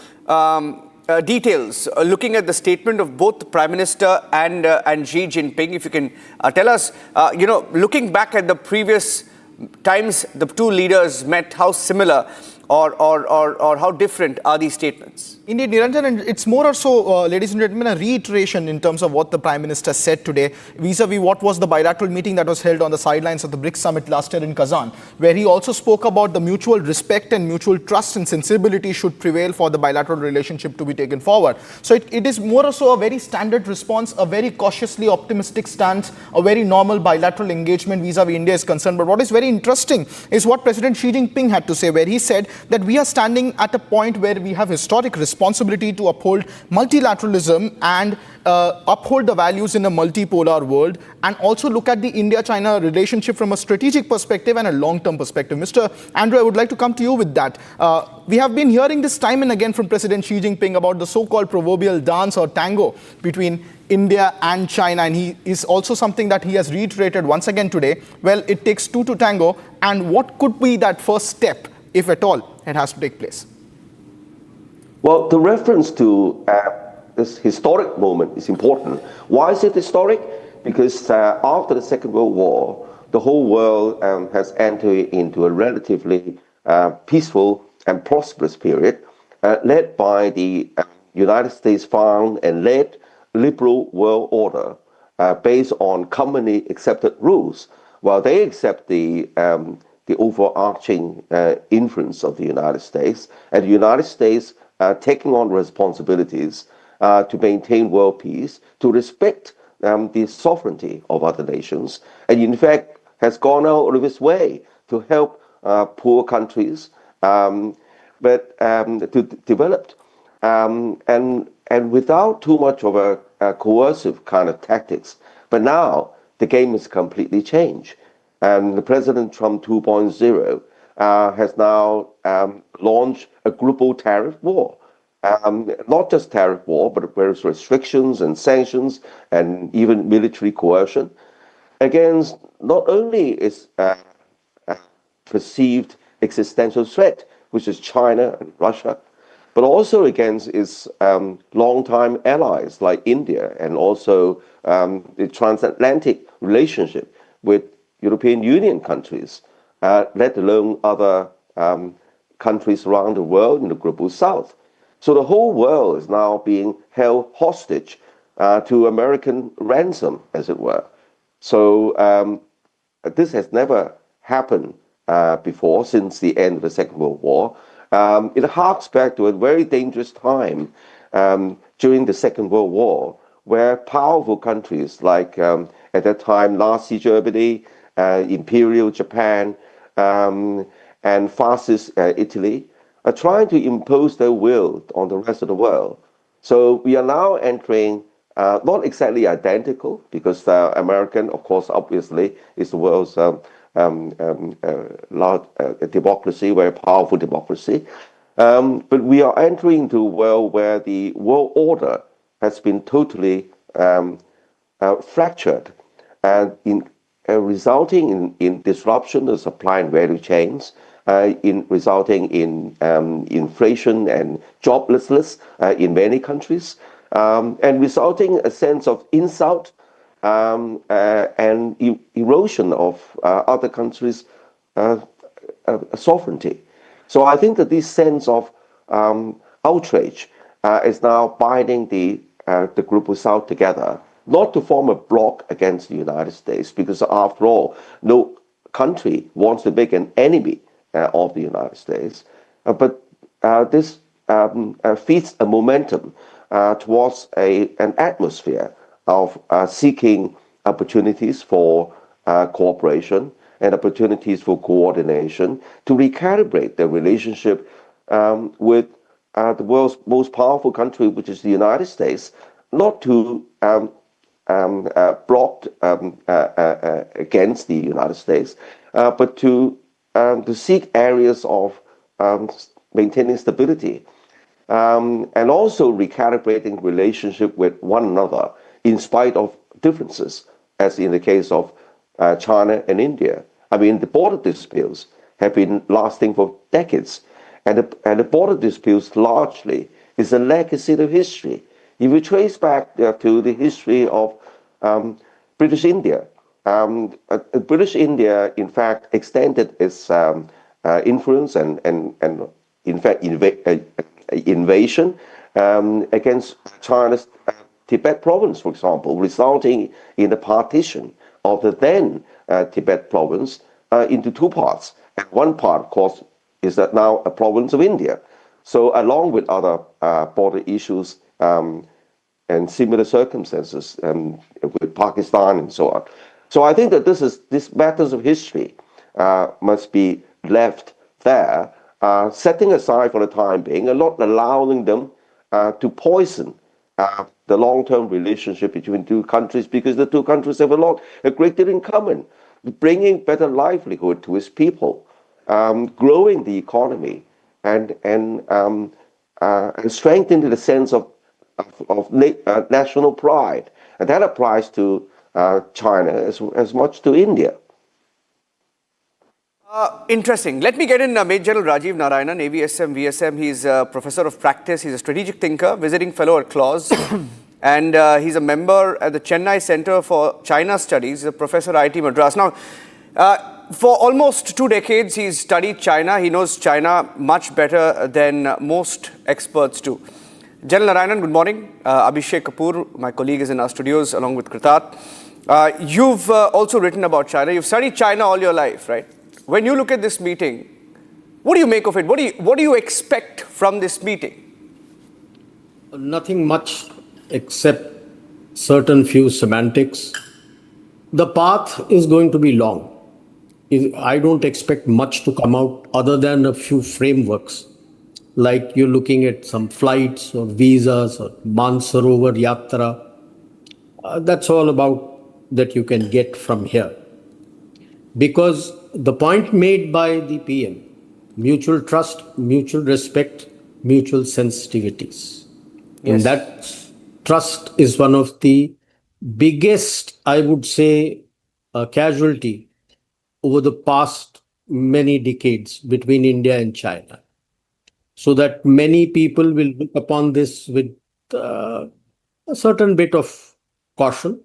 details looking at the statement of both the Prime Minister and Xi Jinping. If you can tell us, looking back at the previous times the two leaders met, how similar or how different are these statements? Indeed, Niranjan, and it's more or so, ladies and gentlemen, a reiteration in terms of what the Prime Minister said today, vis-a-vis what was the bilateral meeting that was held on the sidelines of the BRICS summit last year in Kazan, where he also spoke about the mutual respect and mutual trust and sensibility should prevail for the bilateral relationship to be taken forward. So it is more or so a very standard response, a very cautiously optimistic stance, a very normal bilateral engagement vis-a-vis India is concerned. But what is very interesting is what President Xi Jinping had to say, where he said that we are standing at a point where we have historic responsibility to uphold multilateralism and uphold the values in a multipolar world, and also look at the India-China relationship from a strategic perspective and a long-term perspective. Mr. Andrew, I would like to come to you with that. We have been hearing this time and again from President Xi Jinping about the so-called proverbial dance or tango between India and China, and he is also something that he has reiterated once again today. Well, it takes two to tango, and what could be that first step, if at all, it has to take place? Well, the reference to this historic moment is important. Why is it historic? Because after the Second World War, the whole world has entered into a relatively peaceful and prosperous period, led by the United States found and led liberal world order based on commonly accepted rules, while they accept the overarching influence of the United States, and the United States taking on responsibilities to maintain world peace, to respect the sovereignty of other nations, and in fact has gone out of its way to help poor countries but to develop, and without too much of a coercive kind of tactics. But now the game is completely changed. And the President Trump 2.0 has now launched a global tariff war. Not just tariff war, but various restrictions and sanctions and even military coercion against not only its perceived existential threat, which is China and Russia, but also against its long-time allies like India, and also the transatlantic relationship with European Union countries, let alone other countries around the world in the global south. So the whole world is now being held hostage to American ransom, as it were. So this has never happened before since the end of the Second World War. It harks back to a very dangerous time during the Second World War, where powerful countries like, at that time, Nazi Germany, Imperial Japan, and fascist Italy are trying to impose their will on the rest of the world. So we are now entering not exactly identical, because American, of course, obviously, is the world's large democracy, very powerful democracy. But we are entering into a world where the world order has been totally fractured, and resulting in disruption of supply and value chains, resulting in inflation and joblessness in many countries, and resulting a sense of insult and erosion of other countries' sovereignty. So I think that this sense of outrage is now binding the Global South together, not to form a bloc against the United States, because after all, no country wants to make an enemy of the United States, but this feeds a momentum towards an atmosphere of seeking opportunities for cooperation and opportunities for coordination to recalibrate the relationship with the world's most powerful country, which is the United States, not to block against the United States, but to seek areas of maintaining stability, and also recalibrating relationship with one another in spite of differences, as in the case of China and India. I mean, the border disputes have been lasting for decades, and the border disputes largely is a legacy of history. If you trace back to the history of British India, British India, in fact, extended its influence and in fact, invasion against China's Tibet province, for example, resulting in the partition of the then Tibet province into two parts. And one part, of course, is that now a province of India. So along with other border issues and similar circumstances with Pakistan and so on. So I think that this matters of history must be left there, setting aside for the time being and not allowing them to poison the long-term relationship between two countries, because the two countries have a great deal in common, bringing better livelihood to its people, growing the economy, and strengthening the sense of national pride. And that applies to China as much to India. Interesting. Let me get in Major General Rajiv Narayanan, AVSM, VSM. He's a professor of practice. He's a strategic thinker, visiting fellow at CLAWS. And he's a member at the Chennai Center for China Studies. He's a professor at IIT Madras. Now, for almost 2 decades, he's studied China. He knows China much better than most experts do. General Narayanan, good morning. Abhishek Kapoor, my colleague, is in our studios along with Kritat. You've also written about China. You've studied China all your life, right? When you look at this meeting, what do you make of it? What do you expect from this meeting? Nothing much except certain few semantics. The path is going to be long. I don't expect much to come out other than a few frameworks, like you're looking at some flights or visas or Mansarovar Yatra. That's all about that you can get from here. Because the point made by the PM, mutual trust, mutual respect, mutual sensitivities. Yes. And that trust is one of the biggest, I would say, casualty over the past many decades between India and China. So that many people will look upon this with a certain bit of caution.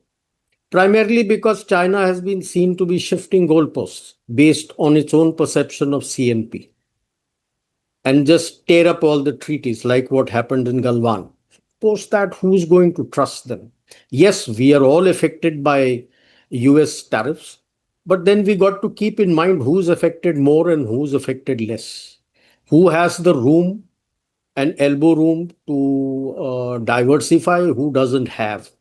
Primarily because China has been seen to be shifting goalposts based on its own perception of CNP and just tear up all the treaties like what happened in Galwan. Post that, who's going to trust them? Yes, we are all affected by US tariffs, but then we got to keep in mind who's affected more and who's affected less. Who has the room and elbow room to diversify, who doesn't have.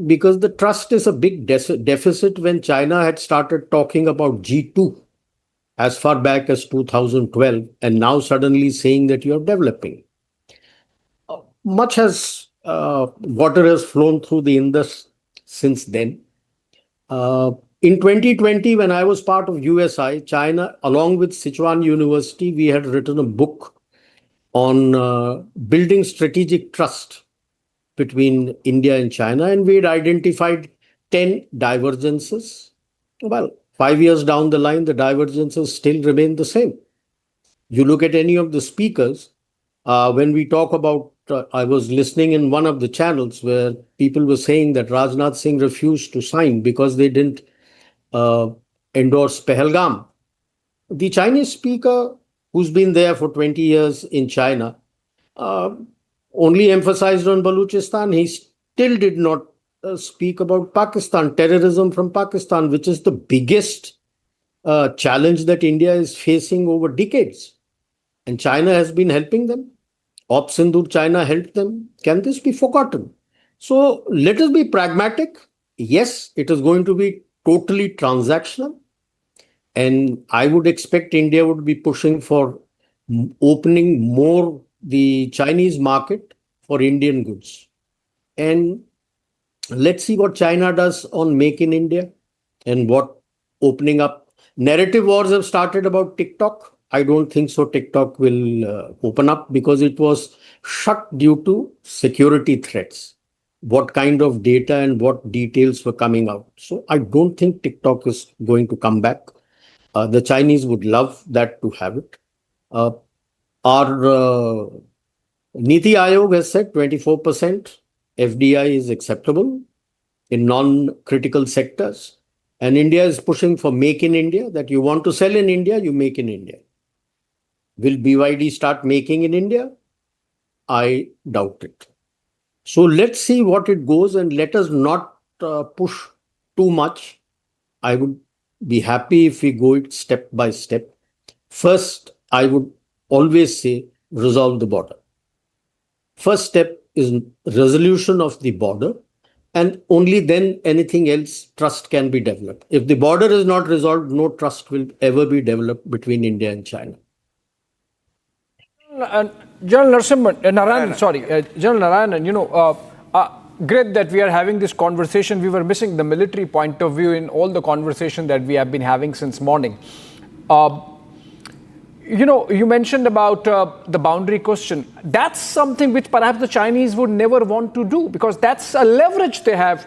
Because the trust is a big deficit when China had started talking about G2 as far back as 2012 and now suddenly saying that you're developing. Much has water has flown through the Indus since then. In 2020, when I was part of USI, China, along with Sichuan University, we had written a book on building strategic trust between India and China, and we had identified 10 divergences. Well, 5 years down the line, the divergences still remain the same. You look at any of the speakers, when we talk about, I was listening in one of the channels where people were saying that Rajnath Singh refused to sign because they didn't endorse Pahalgam. The Chinese speaker, who's been there for 20 years in China, only emphasized on Balochistan. He still did not speak about Pakistan, terrorism from Pakistan, which is the biggest challenge that India is facing over decades. And China has been helping them. Op Sindoor, China helped them. Can this be forgotten? So let us be pragmatic. Yes, it is going to be totally transactional. And I would expect India would be pushing for opening more the Chinese market for Indian goods. And let's see what China does on Make in India and what opening up. Narrative wars have started about TikTok. I don't think so TikTok will open up because it was shut due to security threats. What kind of data and what details were coming out. So I don't think TikTok is going to come back. The Chinese would love that to have it. Our Niti Aayog has said 24% FDI is acceptable in non-critical sectors. And India is pushing for Make in India, that you want to sell in India, you make in India. Will BYD start making in India? I doubt it. So let's see what it goes and let us not push too much. I would be happy if we go it step by step. First, I would always say resolve the border. First step is resolution of the border, and only then anything else, trust can be developed. If the border is not resolved, no trust will ever be developed between India and China. General Narayanan, General Narayanan, great that we are having this conversation. We were missing the military point of view in all the conversation that we have been having since morning. You mentioned about the boundary question. That's something which perhaps the Chinese would never want to do because that's a leverage they have.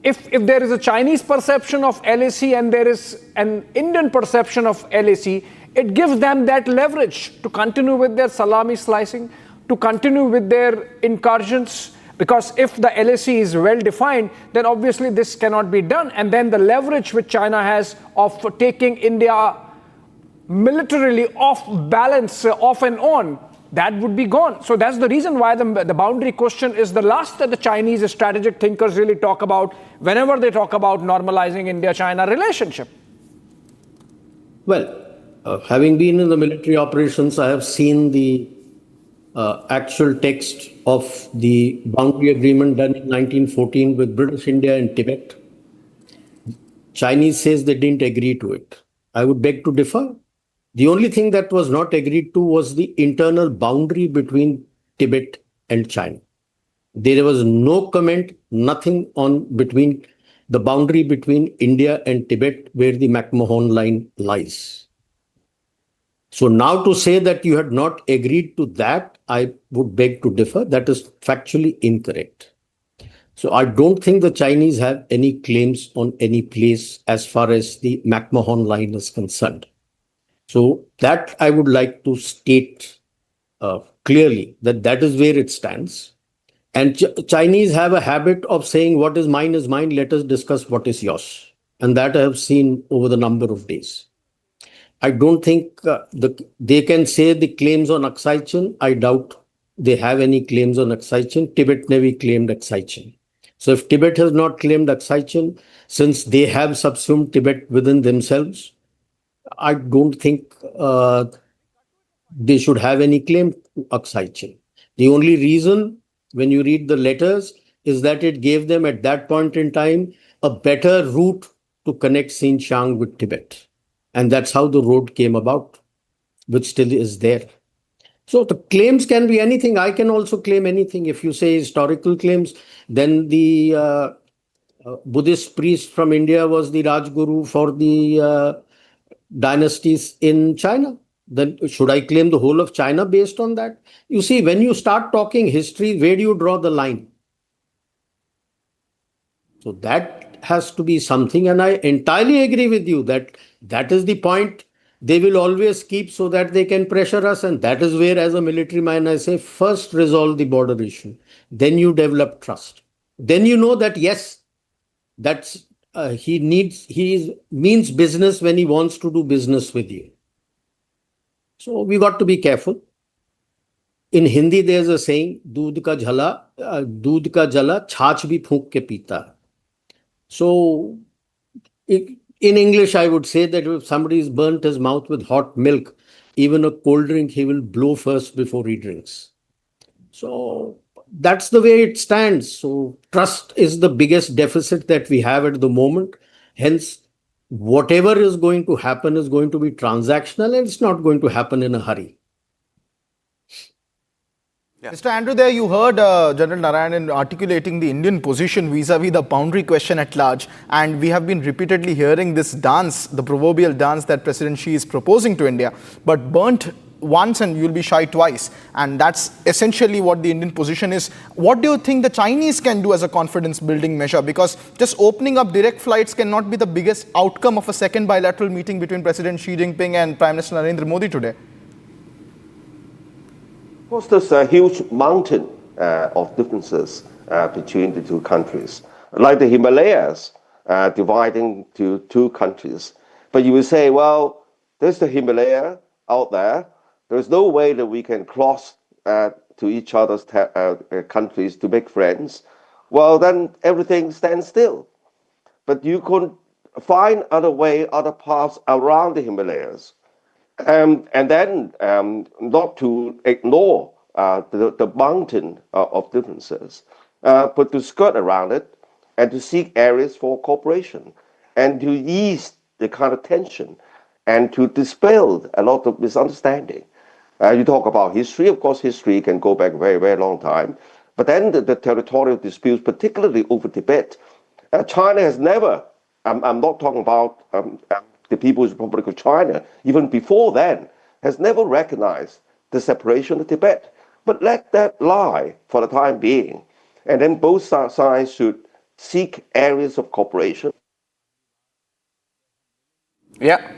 If there is a Chinese perception of LAC and there is an Indian perception of LAC, it gives them that leverage to continue with their salami slicing, to continue with their incursions. Because if the LAC is well defined, then obviously this cannot be done. And then the leverage which China has of taking India militarily off balance, off and on, that would be gone. So that's the reason why the boundary question is the last that the Chinese strategic thinkers really talk about whenever they talk about normalizing India-China relationship. Well, having been in the military operations, I have seen the actual text of the boundary agreement done in 1914 with British India and Tibet. Chinese says they didn't agree to it. I would beg to differ. The only thing that was not agreed to was the internal boundary between Tibet and China. There was no comment, nothing on between the boundary between India and Tibet where the McMahon line lies. So now to say that you had not agreed to that, I would beg to differ. That is factually incorrect. So I don't think the Chinese have any claims on any place as far as the McMahon line is concerned. So that I would like to state clearly that is where it stands. And Chinese have a habit of saying what is mine, let us discuss what is yours. And that I have seen over the number of days. I don't think they can say the claims on Aksai Chin. I doubt they have any claims on Aksai Chin. Tibet never claimed Aksai Chin. So if Tibet has not claimed Aksai Chin, since they have subsumed Tibet within themselves, I don't think they should have any claim to Aksai Chin. The only reason when you read the letters is that it gave them at that point in time a better route to connect Xinjiang with Tibet. And that's how the road came about, which still is there. So the claims can be anything. I can also claim anything. If you say historical claims, then the Buddhist priest from India was the Rajguru for the dynasties in China. Then should I claim the whole of China based on that? You see, when you start talking history, where do you draw the line? So that has to be something, and I entirely agree with you that that is the point they will always keep so that they can pressure us. And that is where, as a military man, I say, first resolve the border issue. Then you develop trust. Then you know that, yes, that's he means business when he wants to do business with you. So we got to be careful. In Hindi, there's a saying, दूध का जला छाछ भी फूंक के पीता. So in English, I would say that if somebody's burnt his mouth with hot milk, even a cold drink, he will blow first before he drinks. So that's the way it stands. So trust is the biggest deficit that we have at the moment. Hence, whatever is going to happen is going to be transactional, and it's not going to happen in a hurry. Yeah. Mr. Andrew, there you heard General Narayanan articulating the Indian position vis-a-vis the boundary question at large. And we have been repeatedly hearing this dance, the proverbial dance that President Xi is proposing to India. But burnt once and you'll be shy twice. And that's essentially what the Indian position is. What do you think the Chinese can do as a confidence-building measure? Because just opening up direct flights cannot be the biggest outcome of a second bilateral meeting between President Xi Jinping and Prime Minister Narendra Modi today. Of course, there's a huge mountain of differences between the two countries, like the Himalayas dividing to two countries. But you will say, well, there's the Himalaya out there. There's no way that we can cross to each other's countries to make friends. Well, then everything stands still. But you could find other paths around the Himalayas. And then not to ignore the mountain of differences, but to skirt around it and to seek areas for cooperation and to ease the kind of tension and to dispel a lot of misunderstanding. You talk about history. Of course, history can go back a very, very long time. But then the territorial disputes, particularly over Tibet, China has never, I'm not talking about the People's Republic of China, even before then, has never recognized the separation of Tibet. But let that lie for the time being. And then both sides should seek areas of cooperation. Yeah.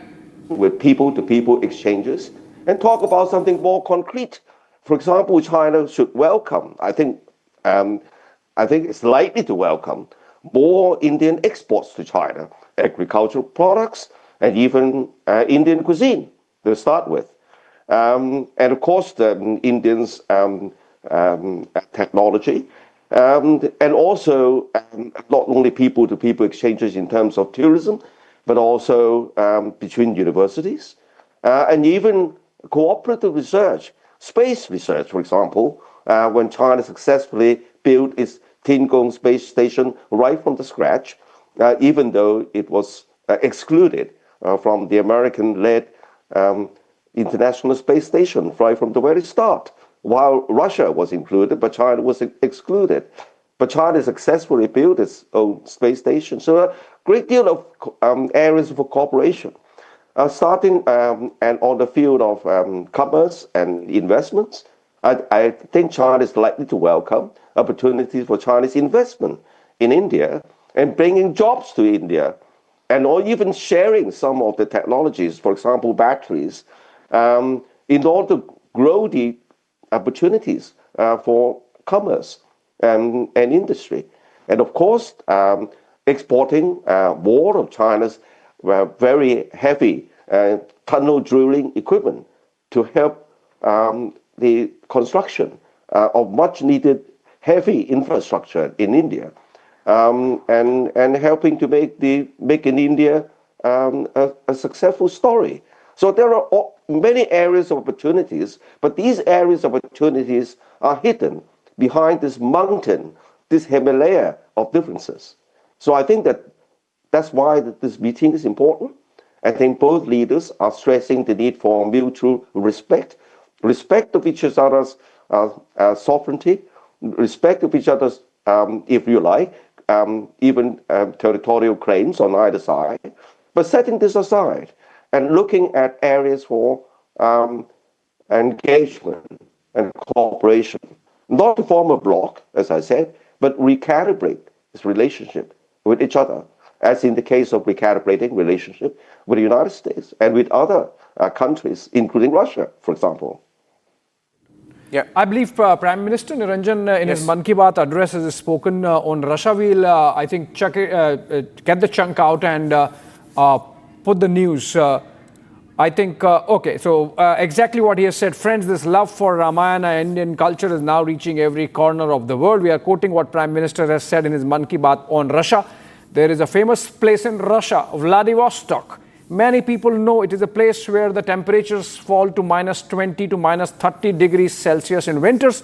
With people-to-people exchanges and talk about something more concrete. For example, China should welcome, I think it's likely to welcome more Indian exports to China, agricultural products, and even Indian cuisine to start with. And of course, the Indians' technology, and also not only people-to-people exchanges in terms of tourism, but also between universities, and even cooperative research, space research, for example, when China successfully built its Tiangong space station right from the scratch, even though it was excluded from the American-led International Space Station right from the very start, while Russia was included, but China was excluded. But China successfully built its own space station. So a great deal of areas for cooperation, starting and on the field of commerce and investments. I think China is likely to welcome opportunities for Chinese investment in India and bringing jobs to India, and or even sharing some of the technologies, for example, batteries, in order to grow the opportunities for commerce and industry. And of course, exporting more of China's very heavy tunnel drilling equipment to help the construction of much needed heavy infrastructure in India. And helping to make in India a successful story. So there are many areas of opportunities, but these areas of opportunities are hidden behind this mountain, this Himalaya of differences. So I think that's why this meeting is important. I think both leaders are stressing the need for mutual respect respect of each other's sovereignty, respect of each other's, if you like, even territorial claims on either side, but setting this aside and looking at areas for engagement and cooperation, not to form a bloc, as I said, but recalibrate its relationship with each other, as in the case of recalibrating relationship with the United States and with other countries, including Russia, for example. Yeah, I believe Prime Minister Niranjan in his Mann Ki Baat address has spoken on Russia. We'll, I think, get the chunk out and put the news. I think, okay, so exactly what he has said. Friends, this love for Ramayana, Indian culture is now reaching every corner of the world. We are quoting what Prime Minister has said in his Mann Ki Baat on Russia. There is a famous place in Russia, Vladivostok. Many people know it is a place where the temperatures fall to -20 to -30 degrees Celsius in winters.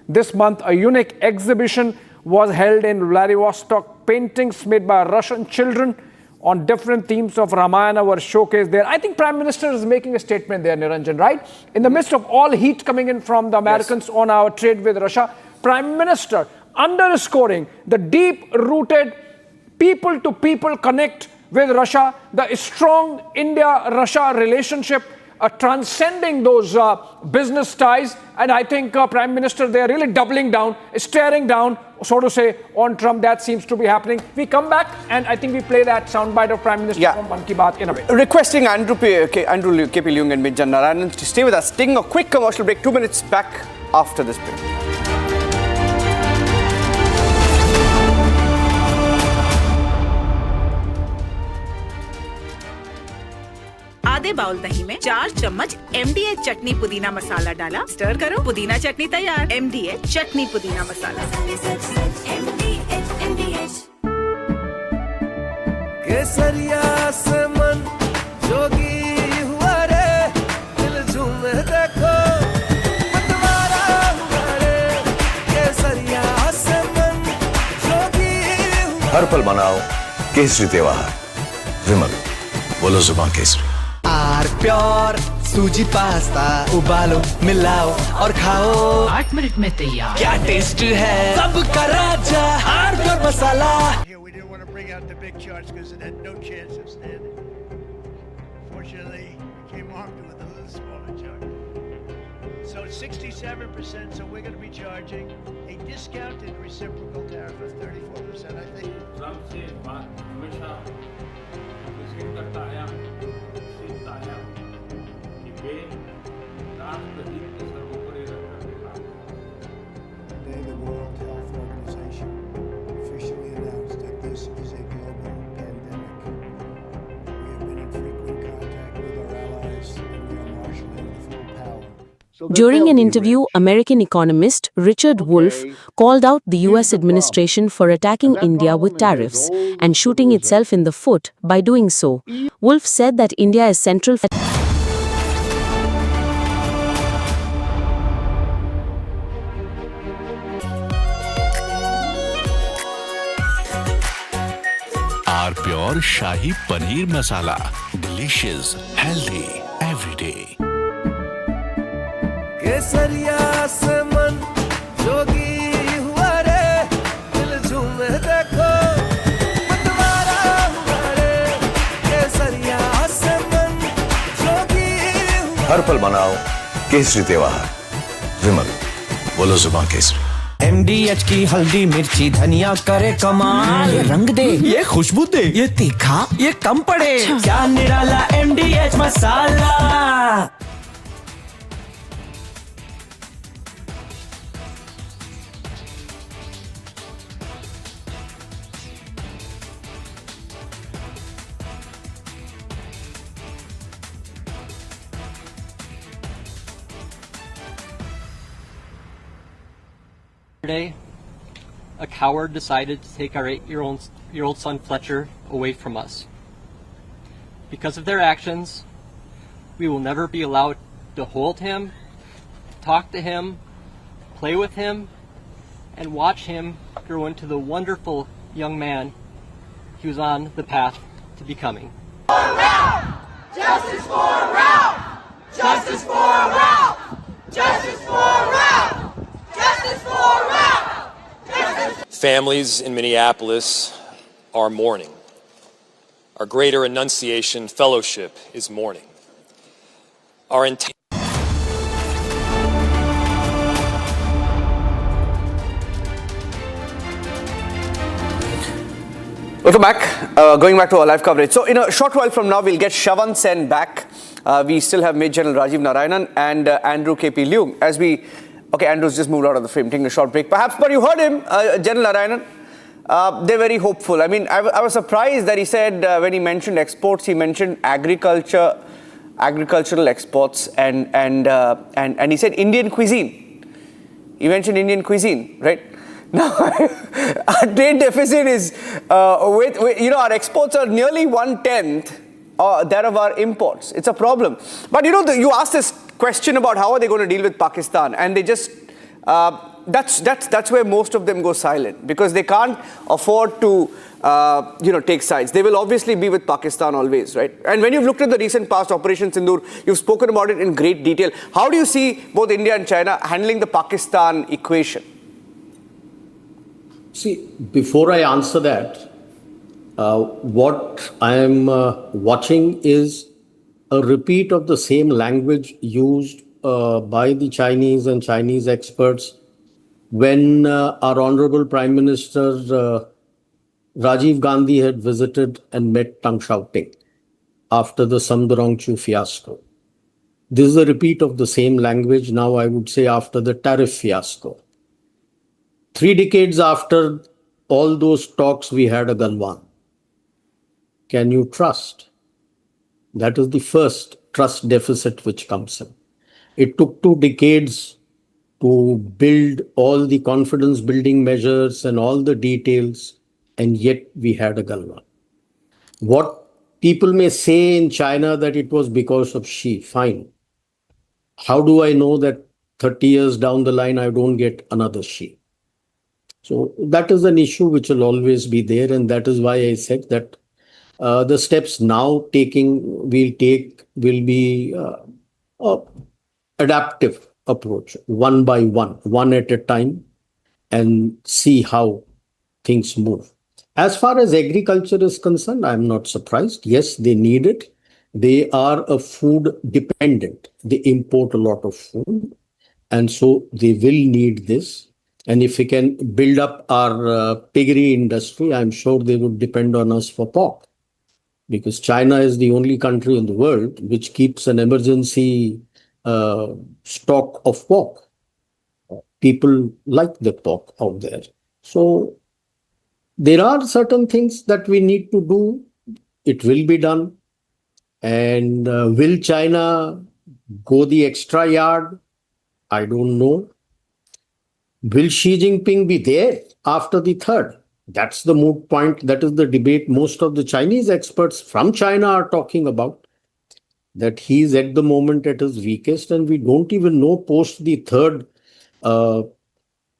This month, a unique exhibition was held in Vladivostok. Paintings made by Russian children on different themes of Ramayana were showcased there. I think Prime Minister is making a statement there, Niranjan, right? In the midst of all heat coming in from the Americans on our trade with Russia, Prime Minister underscoring the deep-rooted people-to-people connect with Russia, the strong India-Russia relationship, transcending those business ties. And I think Prime Minister, they are really doubling down, staring down, so to say, on Trump. That seems to be happening. We come back and I think we play that soundbite of Prime Minister from Mann Ki Baat in a bit. Requesting Andrew KP Leung and Midjan Narayanan to stay with us. Taking a quick commercial break, 2 minutes back after this break. आधे bowl दही में 4 चम्मच MDH चटनी पुदीना मसाला डाला, stir करो, पुदीना चटनी तैयार। MDH चटनी पुदीना मसाला। केसरिया से मन जोगी हुआ रे, दिल झूमे देखो मतवारा हुआ रे। केसरिया से मन जोगी हुआ। हर पल मनाओ केसरी त्योहार। विमल, बोलो जुबान केसरी। आर प्योर सूजी पास्ता उबालो, मिलाओ और खाओ, 8 मिनट में तैयार। क्या टेस्ट है सबका राजा, R pure masala. We didn't want to bring out the big charts because it had no chance of standing. Fortunately, we came armed with a little smaller chart. So it's 67%, so we're going to be charging a discounted reciprocal tariff of 34%, I think. Today, the World Health Organization officially announced that this is a global pandemic. We have been in frequent contact with our allies, and we are marshaling the full power. During an interview, American economist Richard Wolff called out the US administration for attacking India with tariffs and shooting itself in the foot by doing so. Wolff said that India is central. R pure shahi paneer masala, delicious, healthy every day. केसरिया से मन जोगी हुआ रे, दिल झूमे देखो मतवारा हुआ रे। केसरिया से मन जोगी हुआ। हर पल मनाओ केसरी त्योहार। विमल, बोलो जुबान केसरी। MDH की हल्दी मिर्ची धनिया करे कमाल, ये रंग दे, ये खुशबू दे, ये तीखा, ये कम पड़े, क्या निराला MDH masala. Yesterday, a coward decided to take our 8-year-old son Fletcher away from us. Because of their actions, we will never be allowed to hold him, talk to him, play with him, and watch him grow into the wonderful young man he was on the path to becoming. Justice for Ralph! Justice for Ralph! Justice for Rao! Justice for Rao! Families in Minneapolis are mourning. Our Greater Annunciation Fellowship is mourning. Our entire Welcome back. Going back to our live coverage. So in a short while from now, we'll get Shawan Sen back. We still have Major General Rajiv Narayanan and Andrew K.P. Leung. Okay, Andrew's just moved out of the frame, taking a short break perhaps, but you heard him, General Narayanan. They're very hopeful. I mean, I was surprised that he said when he mentioned exports, he mentioned agricultural exports and he said Indian cuisine. He mentioned Indian cuisine, right? Now, our trade deficit is, our exports are nearly 1/10 that of our imports. It's a problem. But you asked this question about how are they going to deal with Pakistan, and they just, that's where most of them go silent, because they can't afford to, take sides. They will obviously be with Pakistan always, right? And when you've looked at the recent past Operation Sindoor, you've spoken about it in great detail. How do you see both India and China handling the Pakistan equation? See, before I answer that, what I am watching is a repeat of the same language used by the Chinese and Chinese experts when our Honorable Prime Minister Rajiv Gandhi had visited and met Deng Xiaoping after the Samdorongchu fiasco. This is a repeat of the same language now, I would say, after the tariff fiasco. 3 decades after all those talks, we had a Galwan. Can you trust? That is the first trust deficit which comes in. It took 2 decades to build all the confidence building measures and all the details, and yet we had a Galwan. What people may say in China that it was because of Xi, fine. How do I know that 30 years down the line I don't get another Xi? So that is an issue which will always be there, and that is why I said that the steps now we'll take will be adaptive approach, one by one at a time, and see how things move. As far as agriculture is concerned, I'm not surprised. Yes, they need it. They are a food dependent. They import a lot of food, and so they will need this. And if we can build up our piggery industry, I'm sure they would depend on us for pork. Because China is the only country in the world which keeps an emergency stock of pork. People like the pork out there. So there are certain things that we need to do. It will be done. And will China go the extra yard? I don't know. Will Xi Jinping be there after the 3rd? That's the moot point. That is the debate most of the Chinese experts from China are talking about. That he's at the moment at his weakest, and we don't even know post the 3rd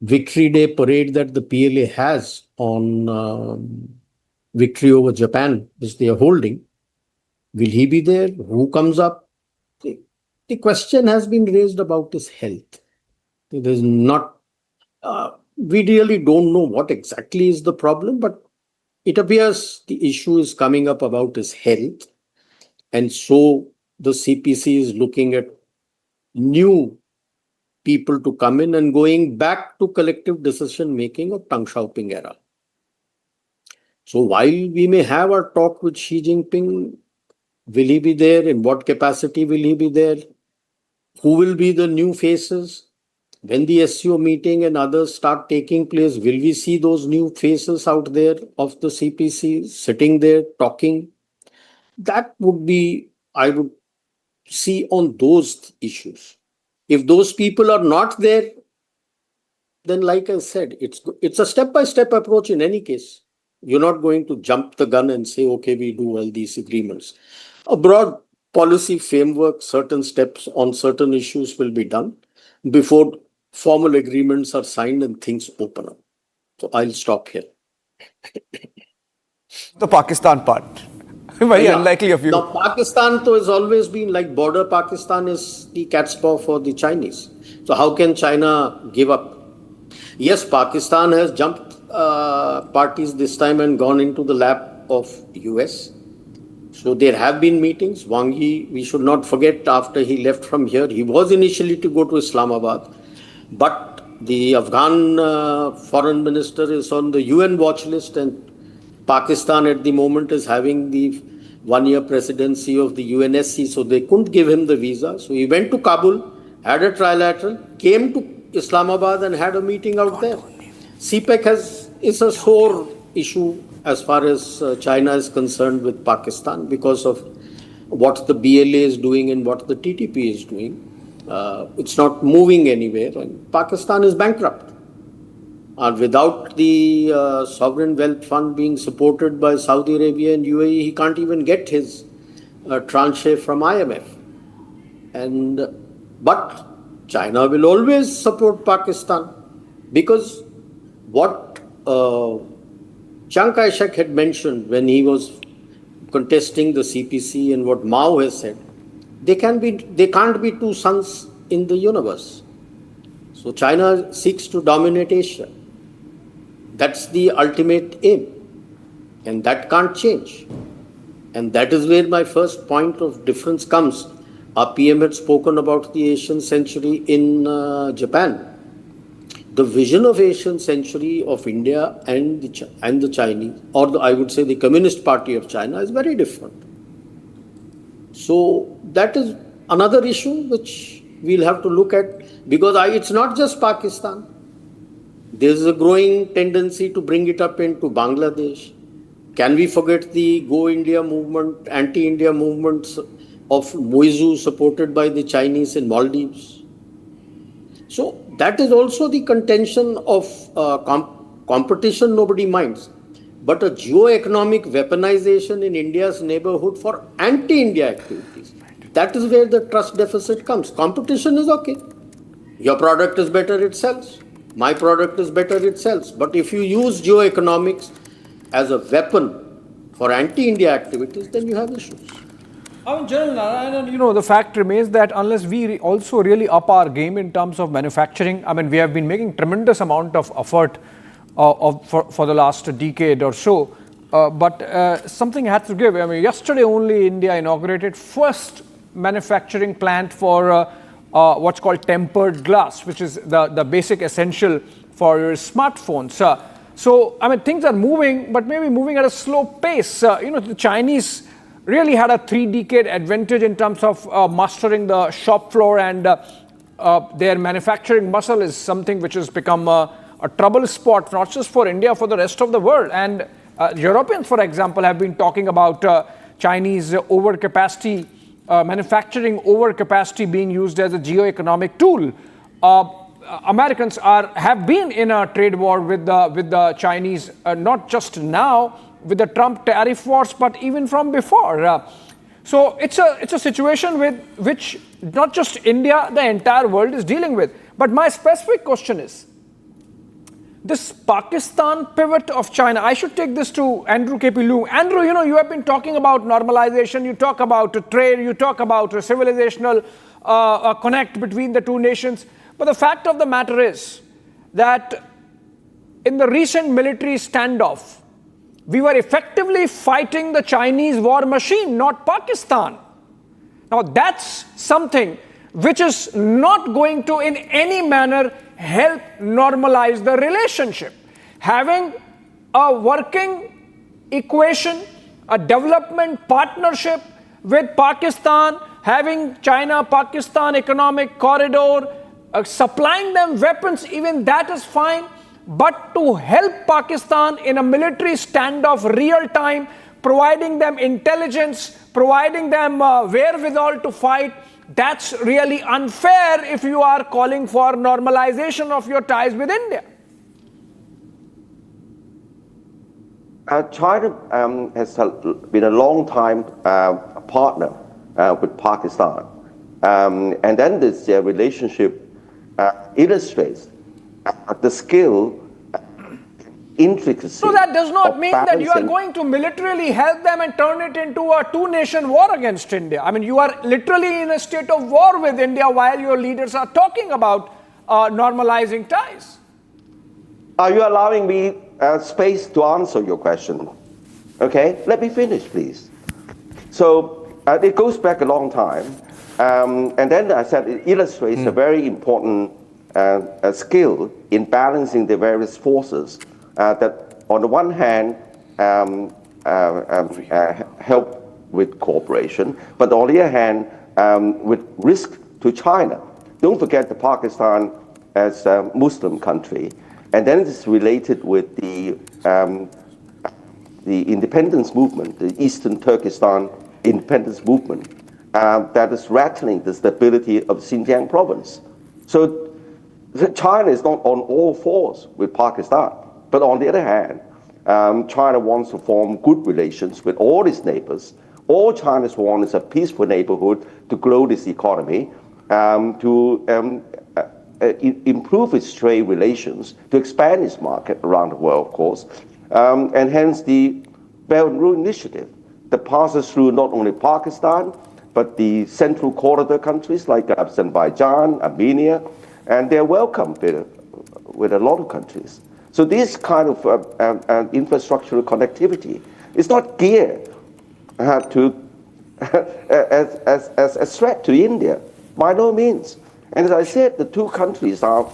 Victory Day parade that the PLA has on victory over Japan, which they are holding. Will he be there? Who comes up? The question has been raised about his health. There's not. We really don't know what exactly is the problem, but it appears the issue is coming up about his health. And so the CPC is looking at new people to come in and going back to collective decision making of Deng Xiaoping era. So while we may have our talk with Xi Jinping, will he be there? In what capacity will he be there? Who will be the new faces? When the SCO meeting and others start taking place, will we see those new faces out there of the CPC sitting there talking? That would be, I would see on those issues. If those people are not there, then like I said, it's a step-by-step approach in any case. You're not going to jump the gun and say, okay, we do all these agreements. A broad policy framework, certain steps on certain issues will be done before formal agreements are signed and things open up. So I'll stop here. The Pakistan part. Very unlikely of you. Now, Pakistan has always been like border Pakistan is the cat's paw for the Chinese. So how can China give up? Yes, Pakistan has jumped parties this time and gone into the lap of US. So there have been meetings. Wang Yi, we should not forget, after he left from here, he was initially to go to Islamabad. But the Afghan foreign minister is on the UN watch list, and Pakistan at the moment is having the one-year presidency of the UNSC, so they couldn't give him the visa. So he went to Kabul, had a trilateral, came to Islamabad and had a meeting out there. CPEC is a sore issue as far as China is concerned with Pakistan because of what the BLA is doing and what the TTP is doing. It's not moving anywhere, and Pakistan is bankrupt. And without the sovereign wealth fund being supported by Saudi Arabia and UAE, he can't even get his tranche from IMF. But China will always support Pakistan, because what Chiang Kai-shek had mentioned when he was contesting the CPC and what Mao has said, they can't be two suns in the universe. So China seeks to dominate Asia. That's the ultimate aim, and that can't change. And that is where my first point of difference comes. Our PM had spoken about the Asian century in Japan. The vision of Asian century of India and the Chinese, or I would say the Communist Party of China, is very different. So that is another issue which we'll have to look at, because it's not just Pakistan. There's a growing tendency to bring it up into Bangladesh. Can we forget the Go India movement, anti-India movements of Moizu supported by the Chinese in Maldives? So that is also the contention of competition, nobody minds. But a geo-economic weaponization in India's neighborhood for anti-India activities, that is where the trust deficit comes. Competition is okay. Your product is better, it sells. My product is better, it sells. But if you use geoeconomics as a weapon for anti-India activities, then you have issues. General Narayanan, the fact remains that unless we also really up our game in terms of manufacturing, we have been making tremendous amount of effort for the last decade or so, but something had to give. Yesterday only India inaugurated first manufacturing plant for what's called tempered glass, which is the basic essential for your smartphones. So things are moving, but maybe moving at a slow pace. The Chinese really had a 3-decade advantage in terms of mastering the shop floor, and their manufacturing muscle is something which has become a trouble spot, not just for India, for the rest of the world. And Europeans, for example, have been talking about Chinese overcapacity, manufacturing overcapacity being used as a geo-economic tool. Americans have been in a trade war with the Chinese, not just now with the Trump tariff wars, but even from before. So it's a situation with which not just India, the entire world is dealing with. But my specific question is, this Pakistan pivot of China, I should take this to Andrew K.P. Leung. Andrew, you have been talking about normalization, you talk about trade, you talk about a civilizational connect between the two nations. But the fact of the matter is that in the recent military standoff, we were effectively fighting the Chinese war machine, not Pakistan. Now that's something which is not going to in any manner help normalize the relationship. Having a working equation, a development partnership with Pakistan, having China-Pakistan economic corridor, supplying them weapons, even that is fine. But to help Pakistan in a military standoff real time, providing them intelligence, providing them wherewithal to fight, that's really unfair if you are calling for normalization of your ties with India. China has been a long time partner with Pakistan. And then this relationship illustrates the skill intricacies. So that does not mean that you are balancing- going to militarily help them and turn it into a two-nation war against India. I mean, you are literally in a state of war with India while your leaders are talking about normalizing ties. Are you allowing me space to answer your question? Okay, let me finish, please. So it goes back a long time. And then I said it illustrates a very important skill in balancing the various forces that, on the one hand, help with cooperation, but on the other hand, with risk to China. Don't forget that Pakistan as a Muslim country, and then it's related with the independence movement, the Eastern Turkestan independence movement, that is rattling the stability of Xinjiang province. So China is not on all fours with Pakistan, but on the other hand, China wants to form good relations with all its neighbors. All China's want is a peaceful neighborhood to grow this economy, to improve its trade relations, to expand its market around the world, of course, and hence the Belt and Road Initiative that passes through not only Pakistan, but the central corridor countries like Azerbaijan, Armenia, and they're welcome with a lot of countries. So this kind of infrastructural connectivity is not geared to as a threat to India, by no means. And as I said, the two countries are,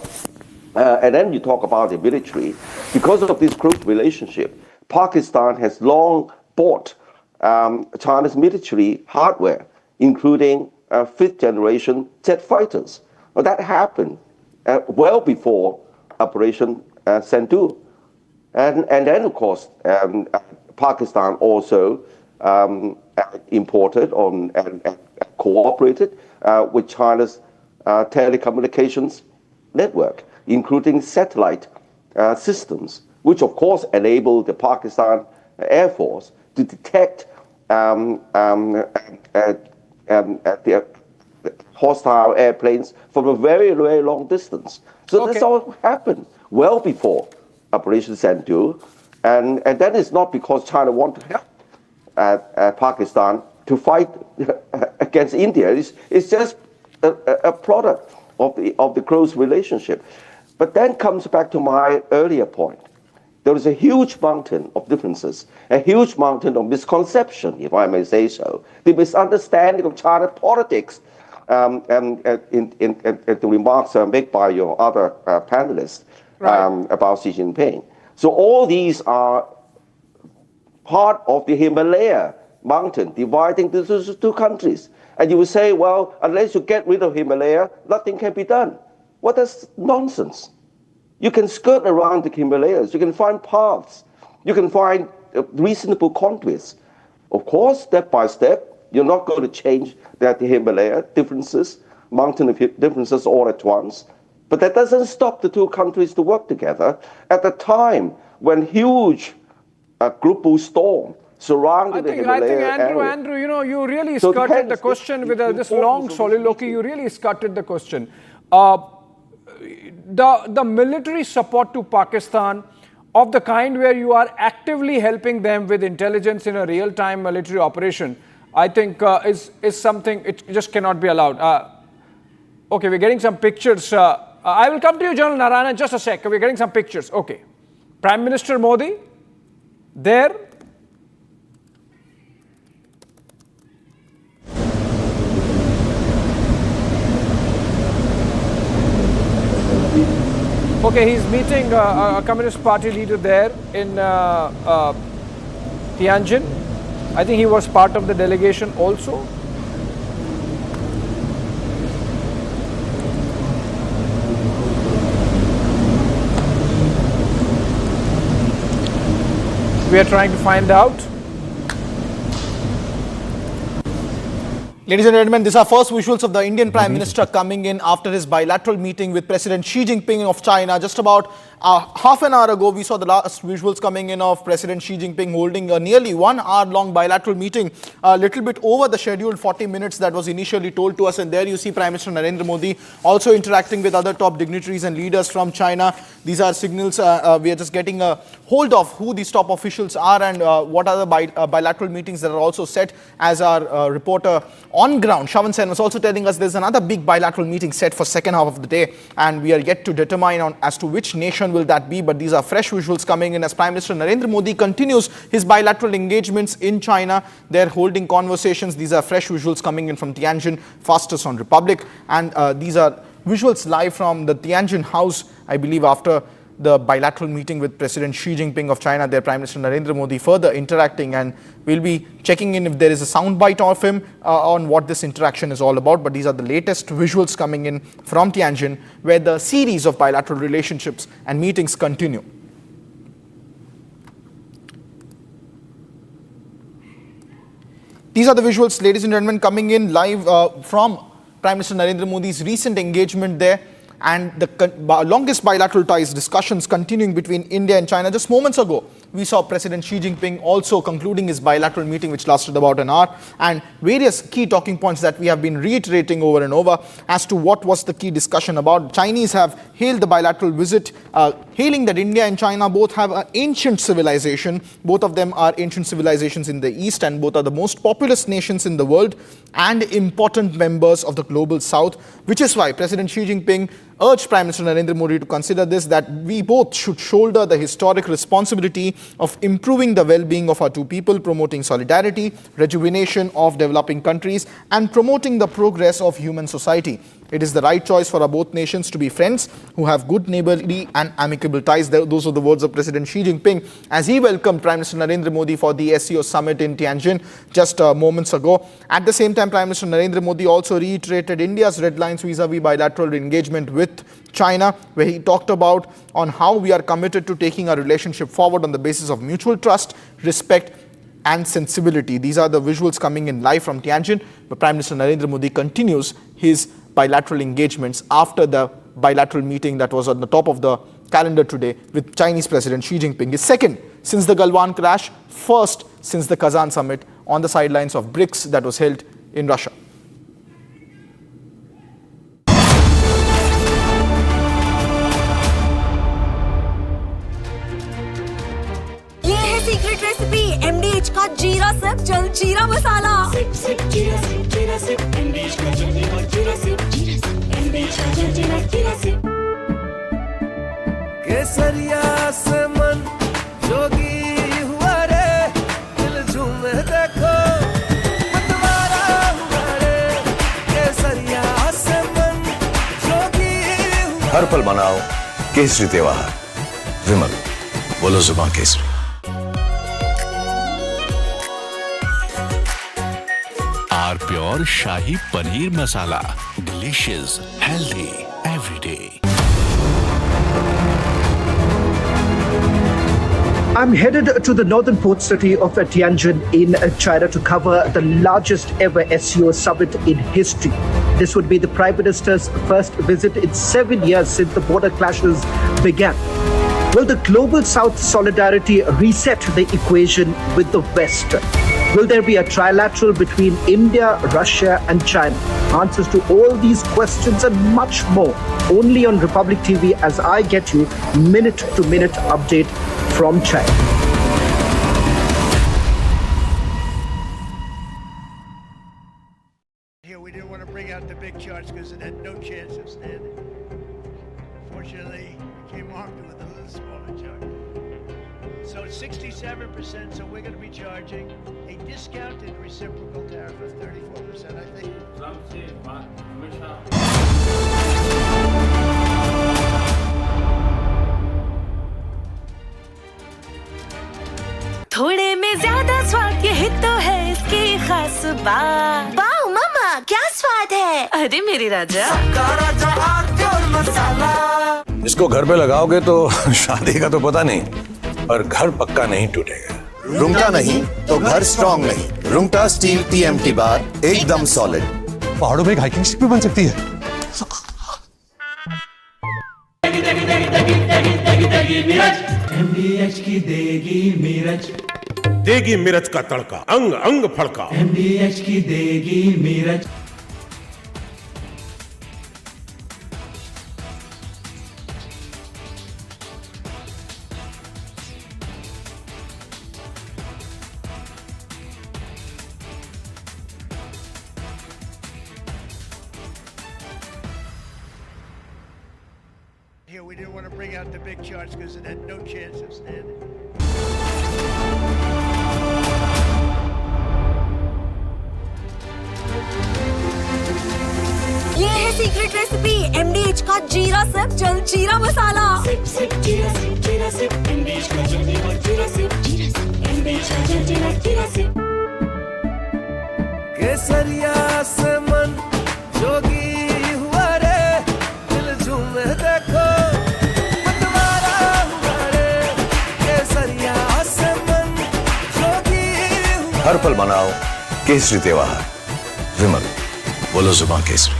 and then you talk about the military, because of this close relationship, Pakistan has long bought China's military hardware, including fifth generation jet fighters. Well, that happened well before Operation Sindhu. And then, of course, Pakistan also imported and cooperated with China's telecommunications network, including satellite systems, which of course enable the Pakistan Air Force to detect the hostile airplanes from a very, very long distance. So this all happened well before Operation Sindhu, and that is not because China wants to help Pakistan to fight against India. It's just a product of the close relationship. But then comes back to my earlier point. There is a huge mountain of differences, a huge mountain of misconception, if I may say so, the misunderstanding of China politics, and the remarks made by your other panelists about Xi Jinping. So all these are part of the Himalaya mountain dividing the two countries. And you will say, well, unless you get rid of Himalaya, nothing can be done. Well, that's nonsense. You can skirt around the Himalayas. You can find paths. You can find reasonable conduits. Of course, step by step, you're not going to change the Himalaya differences, mountain differences all at once. But that doesn't stop the two countries to work together at a time when huge global storm surrounded the Himalaya area. Andrew, you know, you really skirted the question with this long soliloquy. You really skirted the question. The military support to Pakistan of the kind where you are actively helping them with intelligence in a real-time military operation, I think is something it just cannot be allowed. Okay, we're getting some pictures. I will come to you, General Narayana, in just a sec. We're getting some pictures. Okay. Prime Minister Modi, there. Okay, he's meeting a Communist Party leader there in Tianjin. I think he was part of the delegation also. We are trying to find out. Ladies and gentlemen, these are first visuals of the Indian Prime Minister coming in after his bilateral meeting with President Xi Jinping of China just about Half an hour ago, we saw the last visuals coming in of President Xi Jinping holding a nearly 1 hour-long bilateral meeting, a little bit over the scheduled 40 minutes that was initially told to us. And there you see Prime Minister Narendra Modi also interacting with other top dignitaries and leaders from China. These are signals we are just getting a hold of who these top officials are and what are the bilateral meetings that are also set, as our reporter on ground, Shawan Sen, was also telling us there's another big bilateral meeting set for second half of the day, and we are yet to determine as to which nation will that be. But these are fresh visuals coming in as Prime Minister Narendra Modi continues his bilateral engagements in China. They're holding conversations. These are fresh visuals coming in from Tianjin, fastest on Republic, and these are visuals live from the Tianjin house, I believe, after the bilateral meeting with President Xi Jinping of China, their Prime Minister Narendra Modi further interacting, and we'll be checking in if there is a soundbite of him on what this interaction is all about. But these are the latest visuals coming in from Tianjin, where the series of bilateral relationships and meetings continue. These are the visuals, ladies and gentlemen, coming in live from Prime Minister Narendra Modi's recent engagement there, and the longest bilateral ties discussions continuing between India and China. Just moments ago, we saw President Xi Jinping also concluding his bilateral meeting, which lasted about an hour, and various key talking points that we have been reiterating over and over as to what was the key discussion about. Chinese have hailed the bilateral visit, hailing that India and China both have an ancient civilization. Both of them are ancient civilizations in the East, and both are the most populous nations in the world and important members of the global South, which is why President Xi Jinping urged Prime Minister Narendra Modi to consider this, that we both should shoulder the historic responsibility of improving the well-being of our two people, promoting solidarity, rejuvenation of developing countries, and promoting the progress of human society. It is the right choice for our both nations to be friends who have good neighborly and amicable ties. Those are the words of President Xi Jinping as he welcomed Prime Minister Narendra Modi for the SCO summit in Tianjin just moments ago. At the same time, Prime Minister Narendra Modi also reiterated India's red lines vis-a-vis bilateral engagement with China, where he talked about on how we are committed to taking our relationship forward on the basis of mutual trust, respect, and sensibility. These are the visuals coming in live from Tianjin, where Prime Minister Narendra Modi continues his bilateral engagements after the bilateral meeting that was on the top of the calendar today with Chinese President Xi Jinping. His second since the Galwan crash, first since the Kazan summit on the sidelines of BRICS that was held in Russia. Secret recipe MDH का जीरा SIP जल जीरा मसाला SIP SIP जीरा SIP MDH का जीरा SIP MDH का जीरा SIP केसरिया से मन जोगी हुआ रे दिल झूमे देखो मतवारा हुआ रे केसरिया से मन जोगी हुआ हर पल मनाओ केसरी त्योहार। विमल, बोलो जुबान Kesari. Pure shahi paneer masala, delicious, healthy every day. I'm headed to the northern port city of Tianjin in China to cover the largest ever SCO summit in history. This would be the Prime Minister's first visit in 7 years since the border clashes began. Will the global South solidarity reset the equation with the West? Will there be a trilateral between India, Russia and China? Answers to all these questions and much more only on Republic TV as I get you minute-to-minute update from China. Here we didn't want to bring out the big charts because it had no chance of standing. Fortunately, we came armed with a little smaller chart. So 67%, so we're going to be charging a discounted reciprocal tariff of 34%, I think. थोड़े में ज्यादा स्वाद यही तो है इसकी खास बात। वाओ मामा, क्या स्वाद है? अरे मेरी राजा, इसको घर पे लगाओगे तो शादी का तो पता नहीं, पर घर पक्का नहीं टूटेगा। रुंगटा नहीं तो घर स्ट्रॉन्ग नहीं। रुंगटा स्टील TMT बार एकदम सॉलिड। पहाड़ों में एक हाइकिंग स्टिक भी बन सकती है। MDH की देगी मिर्च, देगी मिर्च का तड़का, अंग अंग फड़का। MDH की देगी मिर्च। Here, we didn't want to bring out the big charts because it had no chance of standing. ये है सीक्रेट रेसिपी MDH का जीरा सिप जल जीरा मसाला। सिप सिप जीरा सिप जीरा सिप MDH का जल जीरा सिप MDH का जल जीरा सिप। केसरिया से मन जोगी हुआ रे, दिल झूमे देखो मतवारा हुआ रे। केसरिया से मन जोगी हुआ। हर पल मनाओ केसरी त्योहार। विमल, बोलो जुबान केसरी।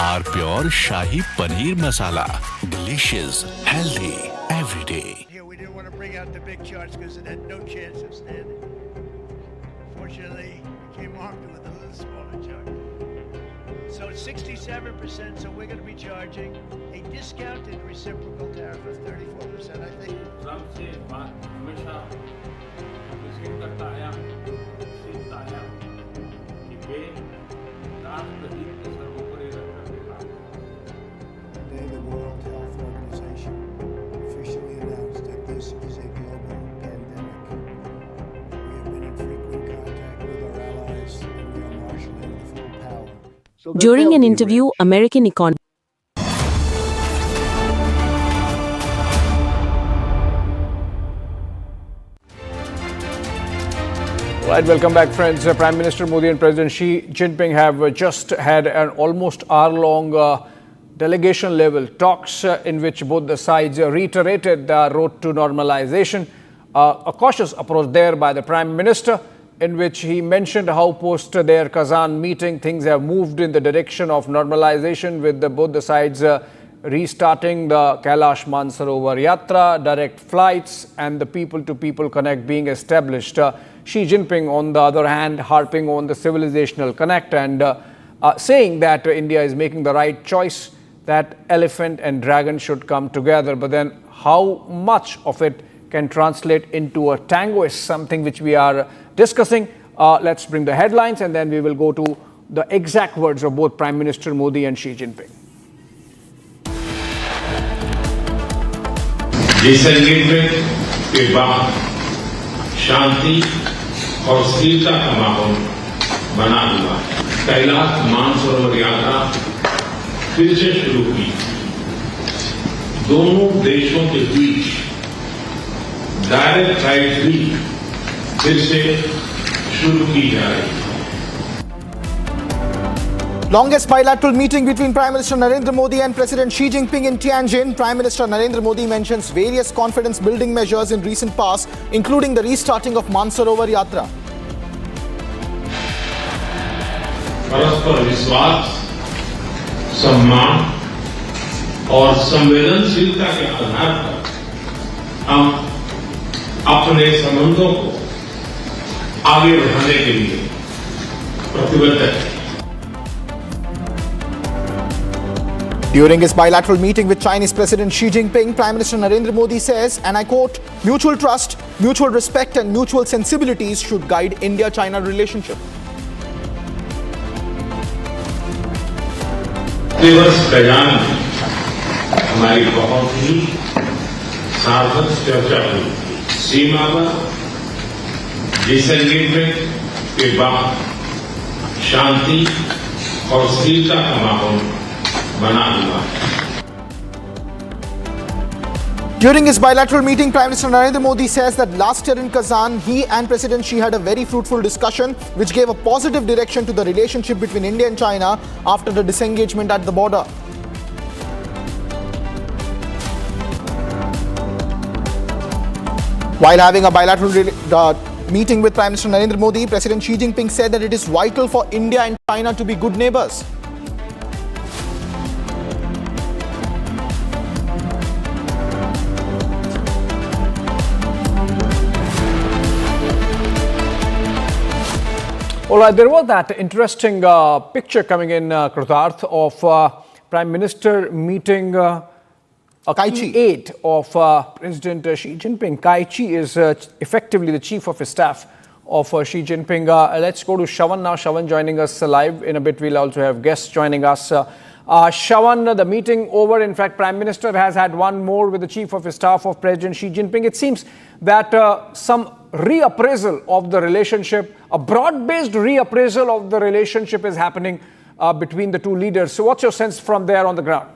Our pure shahi paneer masala, delicious, healthy every day. Here, we didn't want to bring out the big charts because it had no chance of standing. Fortunately, we came armed with a little smaller chart. So it's 67%, so we're going to be charging a discounted reciprocal tariff of 34%, I think. Today, the World Health Organization officially announced that this is a global pandemic. We have been in frequent contact with our allies, and we are marshaling the full power. During an interview, American economist Right, welcome back, friends. Prime Minister Modi and President Xi Jinping have just had an almost hour-long delegation-level talks in which both the sides reiterated the road to normalization. A cautious approach there by the Prime Minister, in which he mentioned how post their Kazan meeting, things have moved in the direction of normalization, with both the sides restarting the Kailash Mansarovar Yatra, direct flights, and the people-to-people connect being established. Xi Jinping, on the other hand, harping on the civilizational connect and saying that India is making the right choice, that elephant and dragon should come together. But then how much of it can translate into a tango is something which we are discussing. Let's bring the headlines and then we will go to the exact words of both Prime Minister Modi and Xi Jinping. Disengagement के बाद शांति और स्थिरता का माहौल बना हुआ है। कैलाश मानसरोवर यात्रा फिर से शुरू की। दोनों देशों के बीच डायरेक्ट फ्लाइट भी फिर से शुरू की जा रही है। Longest bilateral meeting between Prime Minister Narendra Modi and President Xi Jinping in Tianjin. Prime Minister Narendra Modi mentions various confidence-building measures in recent past, including the restarting of Mansarovar Yatra. परस्पर विश्वास, सम्मान और संवेदनशीलता के आधार पर हम अपने संबंधों को आगे बढ़ाने के लिए प्रतिबद्ध हैं। During his bilateral meeting with Chinese President Xi Jinping, Prime Minister Narendra Modi says, and I quote, "Mutual trust, mutual respect and mutual sensibilities should guide India-China relationship." दिवस कल्याण में हमारी बहुत ही सार्थक चर्चा हुई। सीमा पर डिसएंगेजमेंट के बाद शांति और स्थिरता का माहौल बना हुआ है। During his bilateral meeting, Prime Minister Narendra Modi says that last year in Kazan, he and President Xi had a very fruitful discussion which gave a positive direction to the relationship between India and China after the disengagement at the border. While having a bilateral meeting with Prime Minister Narendra Modi, President Xi Jinping said that it is vital for India and China to be good neighbors. All right, there was that interesting picture coming in, Krutarth, of Prime Minister meeting a key aide of President Xi Jinping. Kai Chi is effectively the chief of staff of Xi Jinping. Let's go to Shawan now. Shawan joining us live. In a bit, we'll also have guests joining us. Shawan, the meeting over. In fact, Prime Minister has had one more with the chief of staff of President Xi Jinping. It seems that some reappraisal of the relationship, a broad-based reappraisal of the relationship is happening between the two leaders. So what's your sense from there on the ground?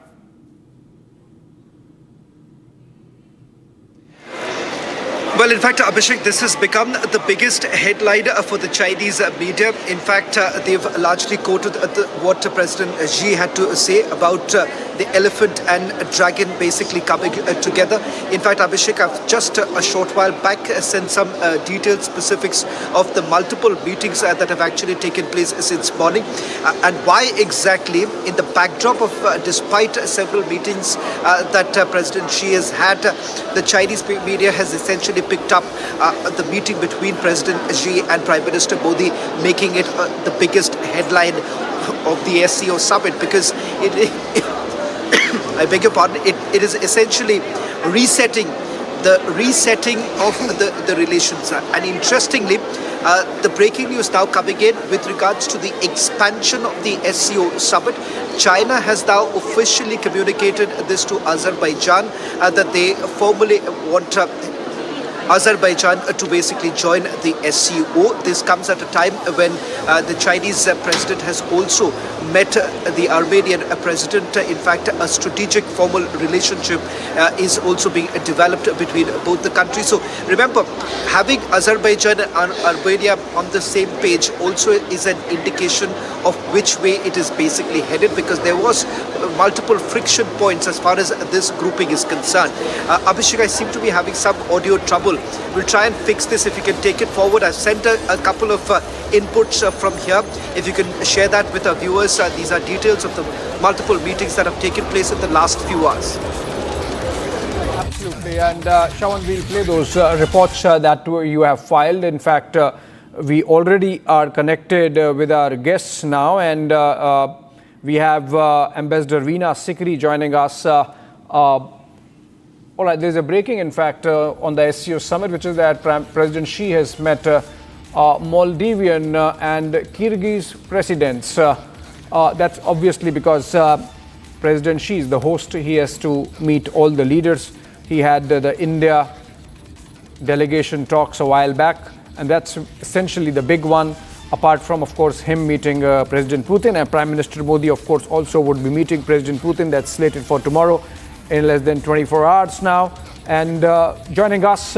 Well, in fact, Abhishek, this has become the biggest headline for the Chinese media. In fact, they've largely quoted what President Xi had to say about the elephant and dragon basically coming together. In fact, Abhishek, I've just a short while back sent some detailed specifics of the multiple meetings that have actually taken place since morning. And why exactly, in the backdrop of, despite several meetings that President Xi has had, the Chinese media has essentially picked up the meeting between President Xi and Prime Minister Modi, making it the biggest headline of the SCO summit, because I beg your pardon, it is essentially resetting of the relations. And interestingly, the breaking news now coming in with regards to the expansion of the SCO summit. China has now officially communicated this to Azerbaijan that they formally want Azerbaijan to basically join the SCO. This comes at a time when the Chinese president has also met the Armenian president. In fact, a strategic formal relationship is also being developed between both the countries. So remember, having Azerbaijan and Armenia on the same page also is an indication of which way it is basically headed, because there was multiple friction points as far as this grouping is concerned. Abhishek, I seem to be having some audio trouble. We'll try and fix this if you can take it forward. I've sent a couple of inputs from here. If you can share that with our viewers. These are details of the multiple meetings that have taken place in the last few hours. Absolutely. And Shawan, we'll play those reports that you have filed. In fact, we already are connected with our guests now, and we have Ambassador Veena Sikri joining us. All right, there's a breaking, in fact, on the SCO summit, which is that President Xi has met Maldivian and Kyrgyz presidents. That's obviously because President Xi is the host. He has to meet all the leaders. He had the India delegation talks a while back, and that's essentially the big one, apart from, of course, him meeting President Putin. And Prime Minister Modi, of course, also would be meeting President Putin. That's slated for tomorrow in less than 24 hours now. And joining us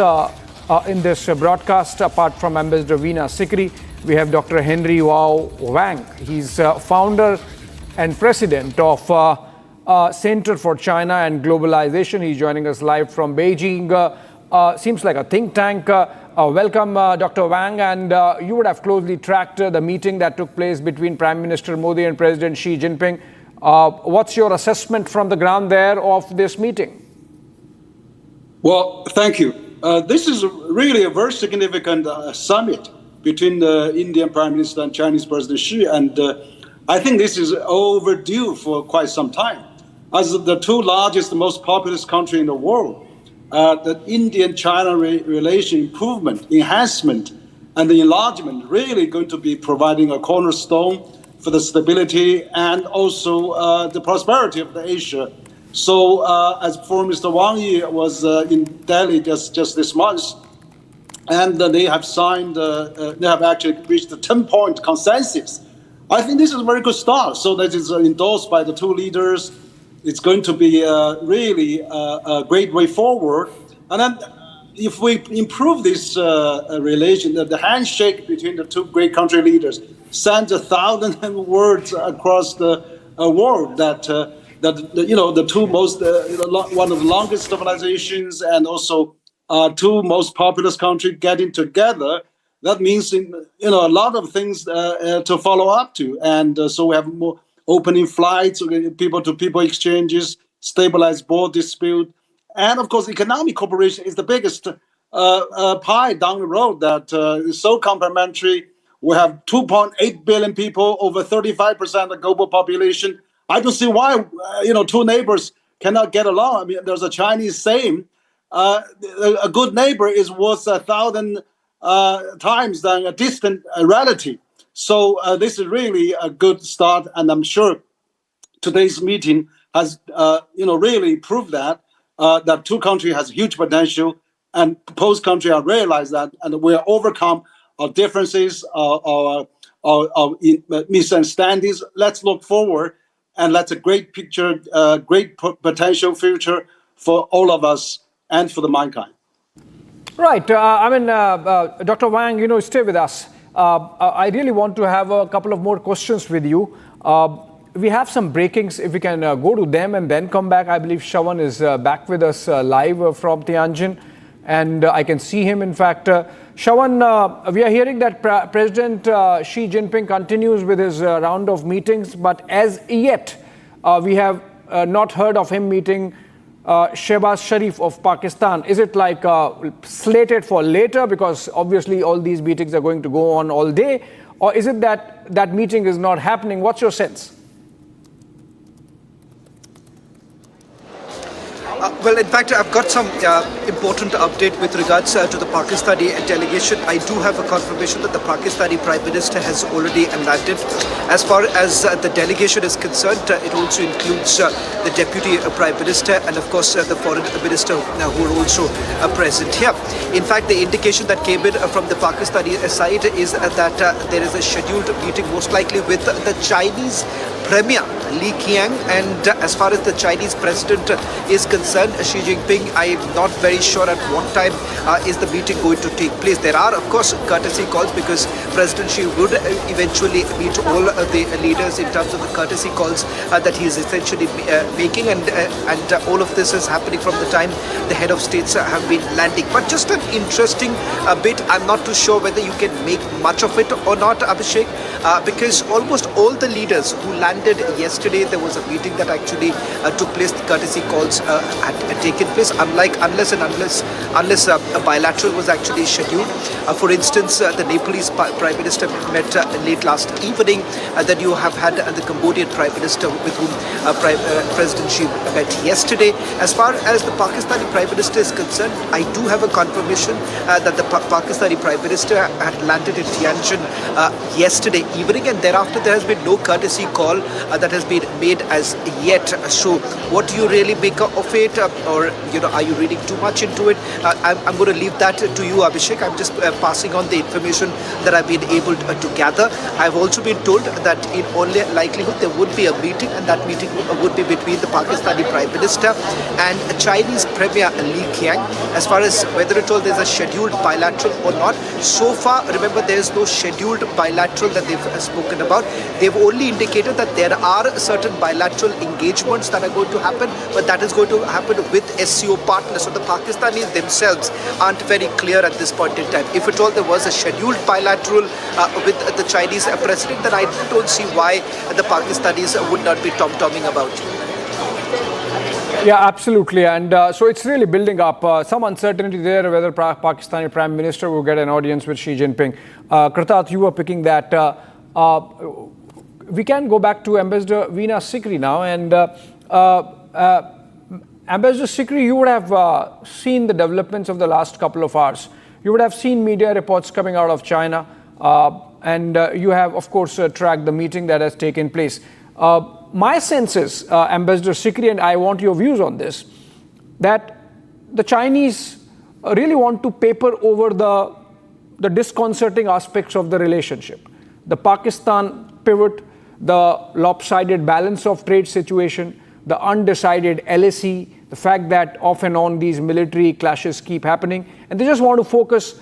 in this broadcast, apart from Ambassador Veena Sikri, we have Dr. Henry Wang. He's founder and president of Center for China and Globalization. He's joining us live from Beijing. Seems like a think tank. Welcome, Dr. Wang. And you would have closely tracked the meeting that took place between Prime Minister Modi and President Xi Jinping. What's your assessment from the ground there of this meeting? Well, thank you. This is really a very significant summit between the Indian Prime Minister and Chinese President Xi, and I think this is overdue for quite some time. As the two largest, most populous country in the world, the Indian-China relation improvement, enhancement, and the enlargement really going to be providing a cornerstone for the stability and also the prosperity of Asia. So as Foreign Minister Wang Yi was in Delhi just this month, and they have signed, they have actually reached a 10-point consensus. I think this is a very good start. So that is endorsed by the two leaders. It's going to be really a great way forward. And then if we improve this relation, the handshake between the two great country leaders sends 1,000 words across the world that the two most one of the longest civilizations and also two most populous countries getting together. That means a lot of things to follow up to, and so we have more opening flights, people-to-people exchanges, stabilized border dispute, and of course economic cooperation is the biggest pie down the road that is so complementary. We have 2.8 billion people, over 35% of the global population. I don't see why, two neighbors cannot get along. I mean, there's a Chinese saying, a good neighbor is worth 1,000 times than a distant relative. So this is really a good start, and I'm sure today's meeting has, really proved that two countries has huge potential, and both countries have realized that, and we overcome our differences, our misunderstandings. Let's look forward, and that's a great picture, great potential future for all of us and for the mankind. Right. Dr. Wang, stay with us. I really want to have a couple of more questions with you. We have some breakings. If we can go to them and then come back. I believe Shravan is back with us live from Tianjin, and I can see him, in fact. Shravan, we are hearing that President Xi Jinping continues with his round of meetings, but as yet, we have not heard of him meeting Shehbaz Sharif of Pakistan. Is it like slated for later, because obviously all these meetings are going to go on all day, or is it that that meeting is not happening? What's your sense? Well, in fact, I've got some important update with regards to the Pakistani delegation. I do have a confirmation that the Pakistani Prime Minister has already landed. As far as the delegation is concerned, it also includes the Deputy Prime Minister and, of course, the Foreign Minister who are also present here. In fact, the indication that came in from the Pakistani side is that there is a scheduled meeting, most likely with the Chinese Premier Li Qiang, and as far as the Chinese President is concerned, Xi Jinping, I am not very sure at what time is the meeting going to take place. There are, of course, courtesy calls, because President Xi would eventually meet all the leaders in terms of the courtesy calls that he is essentially making, and all of this is happening from the time the head of states have been landing. But just an interesting bit, I'm not too sure whether you can make much of it or not, Abhishek, because almost all the leaders who landed yesterday, there was a meeting that actually took place. The courtesy calls had taken place, unless a bilateral was actually scheduled. For instance, the Nepalese Prime Minister met late last evening. Then you have had the Cambodian Prime Minister with whom President Xi met yesterday. As far as the Pakistani Prime Minister is concerned, I do have a confirmation that the Pakistani Prime Minister had landed in Tianjin yesterday evening, and thereafter there has been no courtesy call that has been made as yet. So what do you really make of it, or are you reading too much into it? I'm going to leave that to you, Abhishek. I'm just passing on the information that I've been able to gather. I've also been told that in all likelihood there would be a meeting, and that meeting would be between the Pakistani Prime Minister and Chinese Premier Li Qiang. As far as whether at all there's a scheduled bilateral or not, so far, remember, there's no scheduled bilateral that they've spoken about. They've only indicated that there are certain bilateral engagements that are going to happen, but that is going to happen with SCO partners. So the Pakistanis themselves aren't very clear at this point in time. If at all there was a scheduled bilateral with the Chinese president, then I don't see why the Pakistanis would not be tom-tomming about it. Yeah, absolutely. And so it's really building up. Some uncertainty there whether Pakistani Prime Minister will get an audience with Xi Jinping. Kritat, you were picking that. We can go back to Ambassador Veena Sikri now. And Ambassador Sikri, you would have seen the developments of the last couple of hours. You would have seen media reports coming out of China. And you have, of course, tracked the meeting that has taken place. My sense is, Ambassador Sikri, and I want your views on this, that the Chinese really want to paper over the disconcerting aspects of the relationship. The Pakistan pivot, the lopsided balance of trade situation, the undecided LAC, the fact that off and on these military clashes keep happening, and they just want to focus.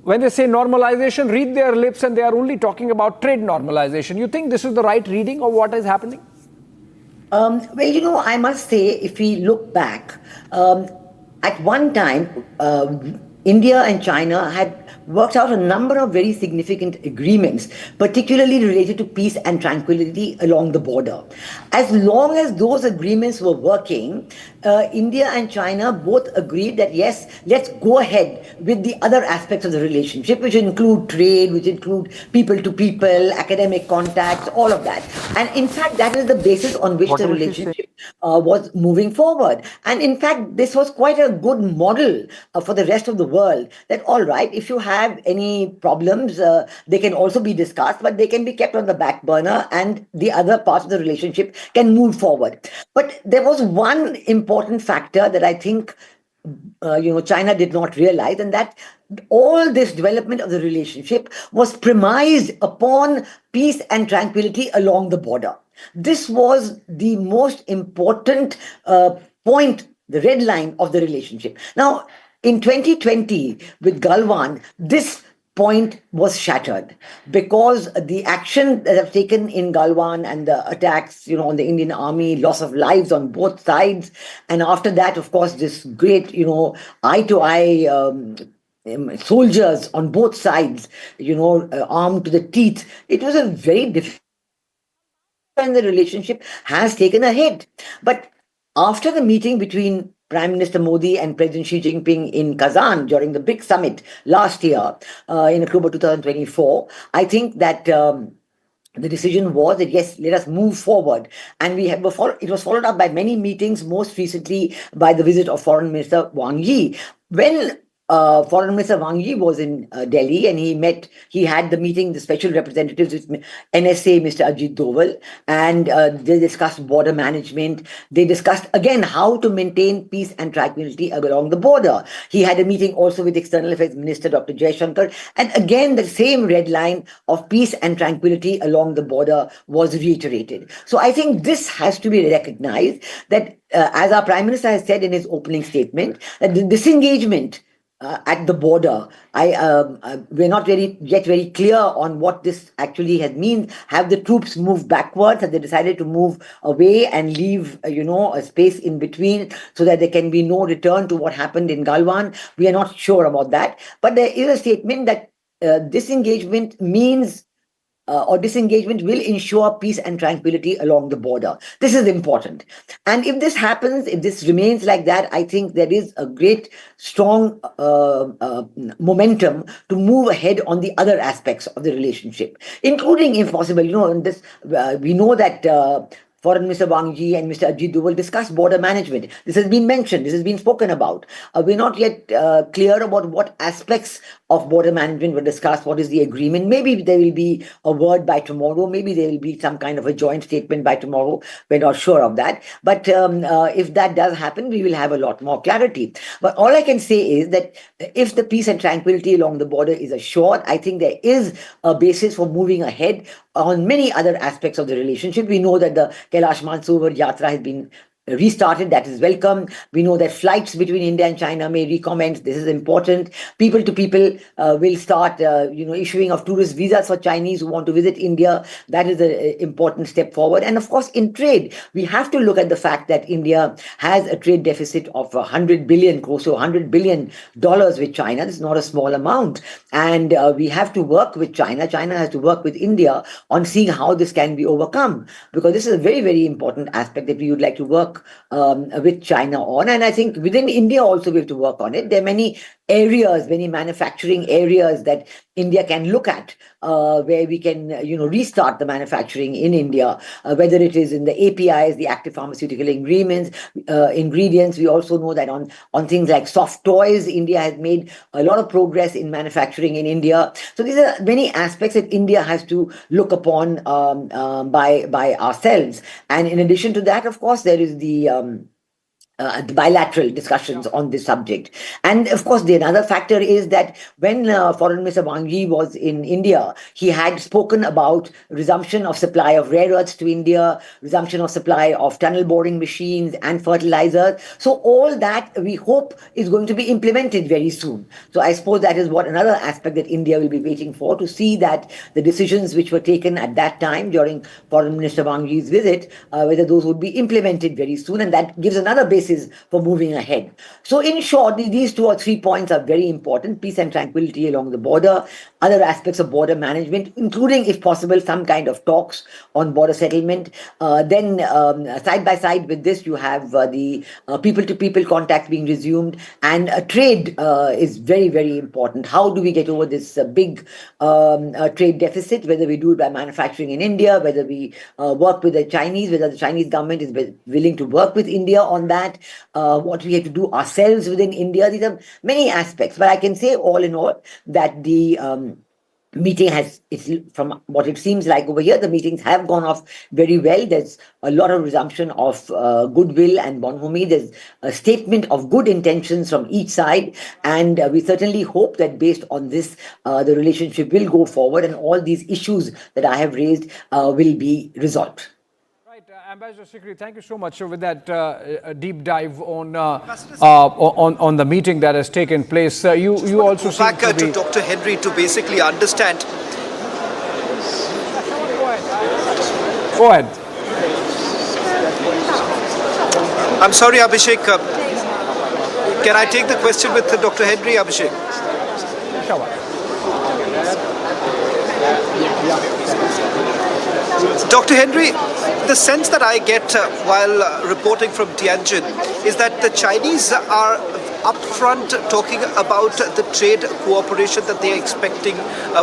When they say normalization, read their lips, and they are only talking about trade normalization. You think this is the right reading of what is happening? Well, I must say, if we look back, at one time, India and China had worked out a number of very significant agreements, particularly related to peace and tranquility along the border. As long as those agreements were working, India and China both agreed that yes, let's go ahead with the other aspects of the relationship, which include trade, which include people to people, academic contacts, all of that. And in fact, that is the basis on which the relationship was moving forward. And in fact, this was quite a good model for the rest of the world, that all right, if you have any problems, they can also be discussed, but they can be kept on the back burner and the other parts of the relationship can move forward. But there was one important factor that I think China did not realize, and that all this development of the relationship was premised upon peace and tranquility along the border. This was the most important point, the red line of the relationship. Now, in 2020, with Galwan, this point was shattered because the action that have taken in Galwan and the attacks, on the Indian army, loss of lives on both sides, and after that, of course, this great, eye-to-eye soldiers on both sides, armed to the teeth. It was a very difficult, and the relationship has taken a hit. But after the meeting between Prime Minister Modi and President Xi Jinping in Kazan during the big summit last year in October 2024, I think that the decision was that yes, let us move forward. And it was followed up by many meetings, most recently by the visit of Foreign Minister Wang Yi. When Foreign Minister Wang Yi was in Delhi, and he had the meeting, the special representatives with NSA, Mr. Ajit Doval, and they discussed border management. They discussed again how to maintain peace and tranquility along the border. He had a meeting also with External Affairs Minister Dr. Jaishankar, and again the same red line of peace and tranquility along the border was reiterated. So I think this has to be recognized, that as our Prime Minister has said in his opening statement, that the disengagement at the border, we're not yet very clear on what this actually has means. Have the troops moved backwards? Have they decided to move away and leave, a space in between so that there can be no return to what happened in Galwan? We are not sure about that. But there is a statement that disengagement means or disengagement will ensure peace and tranquility along the border. This is important. And if this happens, if this remains like that, I think there is a great, strong momentum to move ahead on the other aspects of the relationship, including, if possible, in this, we know that Foreign Minister Wang Yi and Mr. Ajit Doval discussed border management. This has been mentioned. This has been spoken about. We're not yet clear about what aspects of border management were discussed. What is the agreement? Maybe there will be a word by tomorrow. Maybe there will be some kind of a joint statement by tomorrow. We're not sure of that. But if that does happen, we will have a lot more clarity. But all I can say is that if the peace and tranquility along the border is assured, I think there is a basis for moving ahead on many other aspects of the relationship. We know that the Kailash Mansarovar Yatra has been restarted. That is welcome. We know that flights between India and China may recommence. This is important. People to people will start, issuing of tourist visas for Chinese who want to visit India. That is an important step forward. And of course, in trade, we have to look at the fact that India has a trade deficit of 100 billion, close to $100 billion with China. This is not a small amount. And we have to work with China. China has to work with India on seeing how this can be overcome, because this is a very, very important aspect that we would like to work with China on. And I think within India also we have to work on it. There are many areas, many manufacturing areas that India can look at where we can, restart the manufacturing in India, whether it is in the APIs, the active pharmaceutical ingredients. We also know that on things like soft toys, India has made a lot of progress in manufacturing in India. So these are many aspects that India has to look upon by ourselves. And in addition to that, of course, there is the bilateral discussions on this subject. And of course, the another factor is that when Foreign Minister Wang Yi was in India, he had spoken about resumption of supply of rare earths to India, resumption of supply of tunnel boring machines and fertilizers. So all that we hope is going to be implemented very soon. So I suppose that is what another aspect that India will be waiting for, to see that the decisions which were taken at that time during Foreign Minister Wang Yi's visit, whether those would be implemented very soon. And that gives another basis basis for moving ahead. So in short, these 2 or 3 points are very important: peace and tranquility along the border, other aspects of border management, including, if possible, some kind of talks on border settlement. Then side by side with this, you have the people-to-people contact being resumed, and trade is very, very important. How do we get over this big trade deficit, whether we do it by manufacturing in India, whether we work with the Chinese, whether the Chinese government is willing to work with India on that, what we have to do ourselves within India. These are many aspects, but I can say all in all that the meeting from what it seems like over here, the meetings have gone off very well. There's a lot of resumption of goodwill and bonhomie. There's a statement of good intentions from each side, and we certainly hope that based on this, the relationship will go forward and all these issues that I have raised will be resolved. Ambassador Sikri, thank you so much with that deep dive on the meeting that has taken place. You also seem back to Dr. Henry to basically understand. Go ahead. I'm sorry, Abhishek. Can I take the question with Dr. Henry, Abhishek? Dr. Henry, the sense that I get while reporting from Tianjin is that the Chinese are upfront talking about the trade cooperation that they are expecting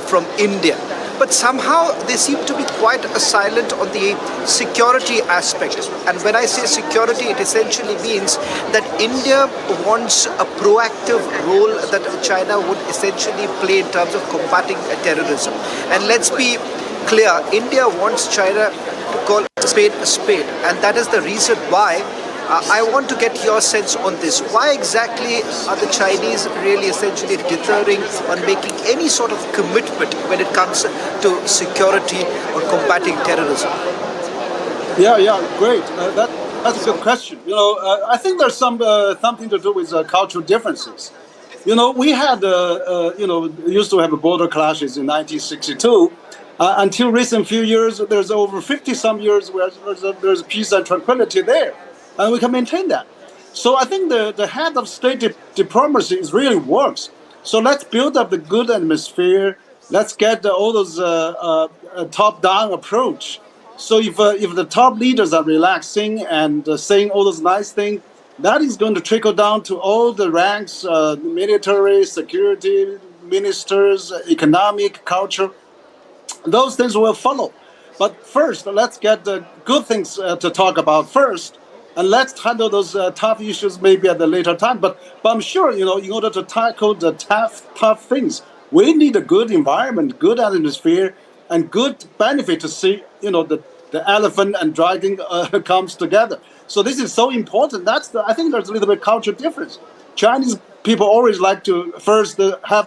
from India. But somehow they seem to be quite silent on the security aspect. And when I say security, it essentially means that India wants a proactive role that China would essentially play in terms of combating terrorism. And let's be clear, India wants China to call a spade, and that is the reason why I want to get your sense on this. Why exactly are the Chinese really essentially deterring on making any sort of commitment when it comes to security or combating terrorism? Yeah, great. That's a good question. I think there's something to do with cultural differences. We had, used to have border clashes in 1962. Until recent few years, there's over 50-some years where there's peace and tranquility there. And we can maintain that. So I think the head of state diplomacy really works. So let's build up the good atmosphere. Let's get all those top-down approach. So if the top leaders are relaxing and saying all those nice things, that is going to trickle down to all the ranks, military, security, ministers, economic, culture. Those things will follow. But first, let's get the good things to talk about first. And let's handle those tough issues maybe at a later time. But I'm sure, in order to tackle the tough things, we need a good environment, good atmosphere, and good benefit to see, the elephant and dragon comes together. So this is so important. I think there's a little bit cultural difference. Chinese people always like to first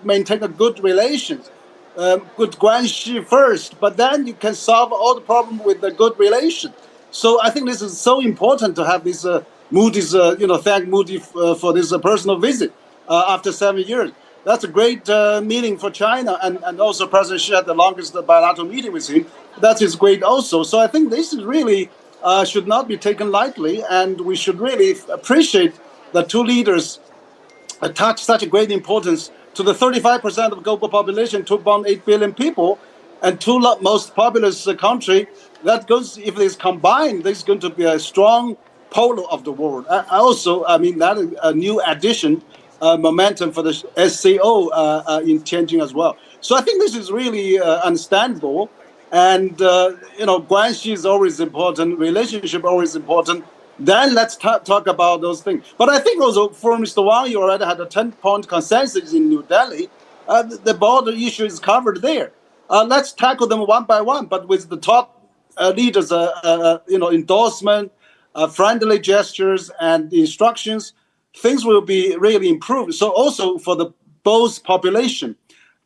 maintain a good relations, good guanxi first, but then you can solve all the problem with the good relation. So I think this is so important to have this Moody's, thank Moody for this personal visit after 7 years. That's a great meeting for China, and also President Xi had the longest bilateral meeting with him. That is great also. So I think this is really should not be taken lightly, and we should really appreciate the two leaders attach such a great importance to the 35% of global population, 2.8 billion people, and two most populous country. That goes, if it's combined, there's going to be a strong pole of the world. That is a new addition, momentum for the SCO in Tianjin as well. So I think this is really understandable. And, guanxi is always important, relationship always important. Then let's talk about those things. But I think also for Mr. Wang, you already had a 10-point consensus in New Delhi. The border issue is covered there. Let's tackle them one by one, but with the top leaders, endorsement, friendly gestures, and instructions, things will be really improved. So also for the both population,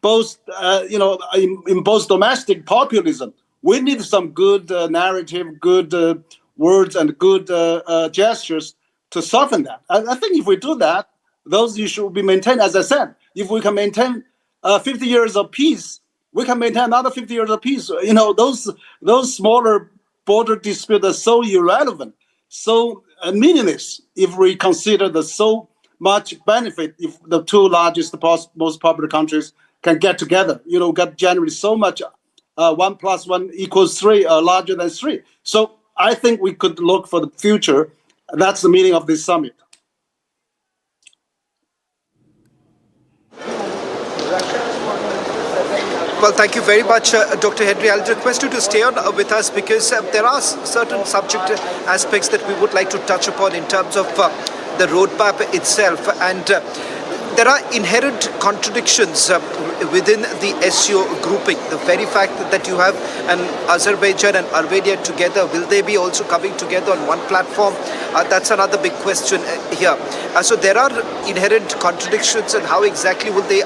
in both domestic populism, we need some good narrative, good words, and good gestures to soften that. I think if we do that, those issues will be maintained. As I said, if we can maintain 50 years of peace, we can maintain another 50 years of peace. Those smaller border disputes are so irrelevant. So meaningless if we consider the so much benefit if the two largest, most popular countries can get together. Get generally so much 1 + 1 = 3, larger than 3. So I think we could look for the future. That's the meaning of this summit. Well, thank you very much, Dr. Henry. I'll request you to stay on with us because there are certain subject aspects that we would like to touch upon in terms of the roadmap itself. And there are inherent contradictions within the SCO grouping. The very fact that you have an Azerbaijan and Armenia together, will they be also coming together on one platform? That's another big question here. So there are inherent contradictions, and how exactly will they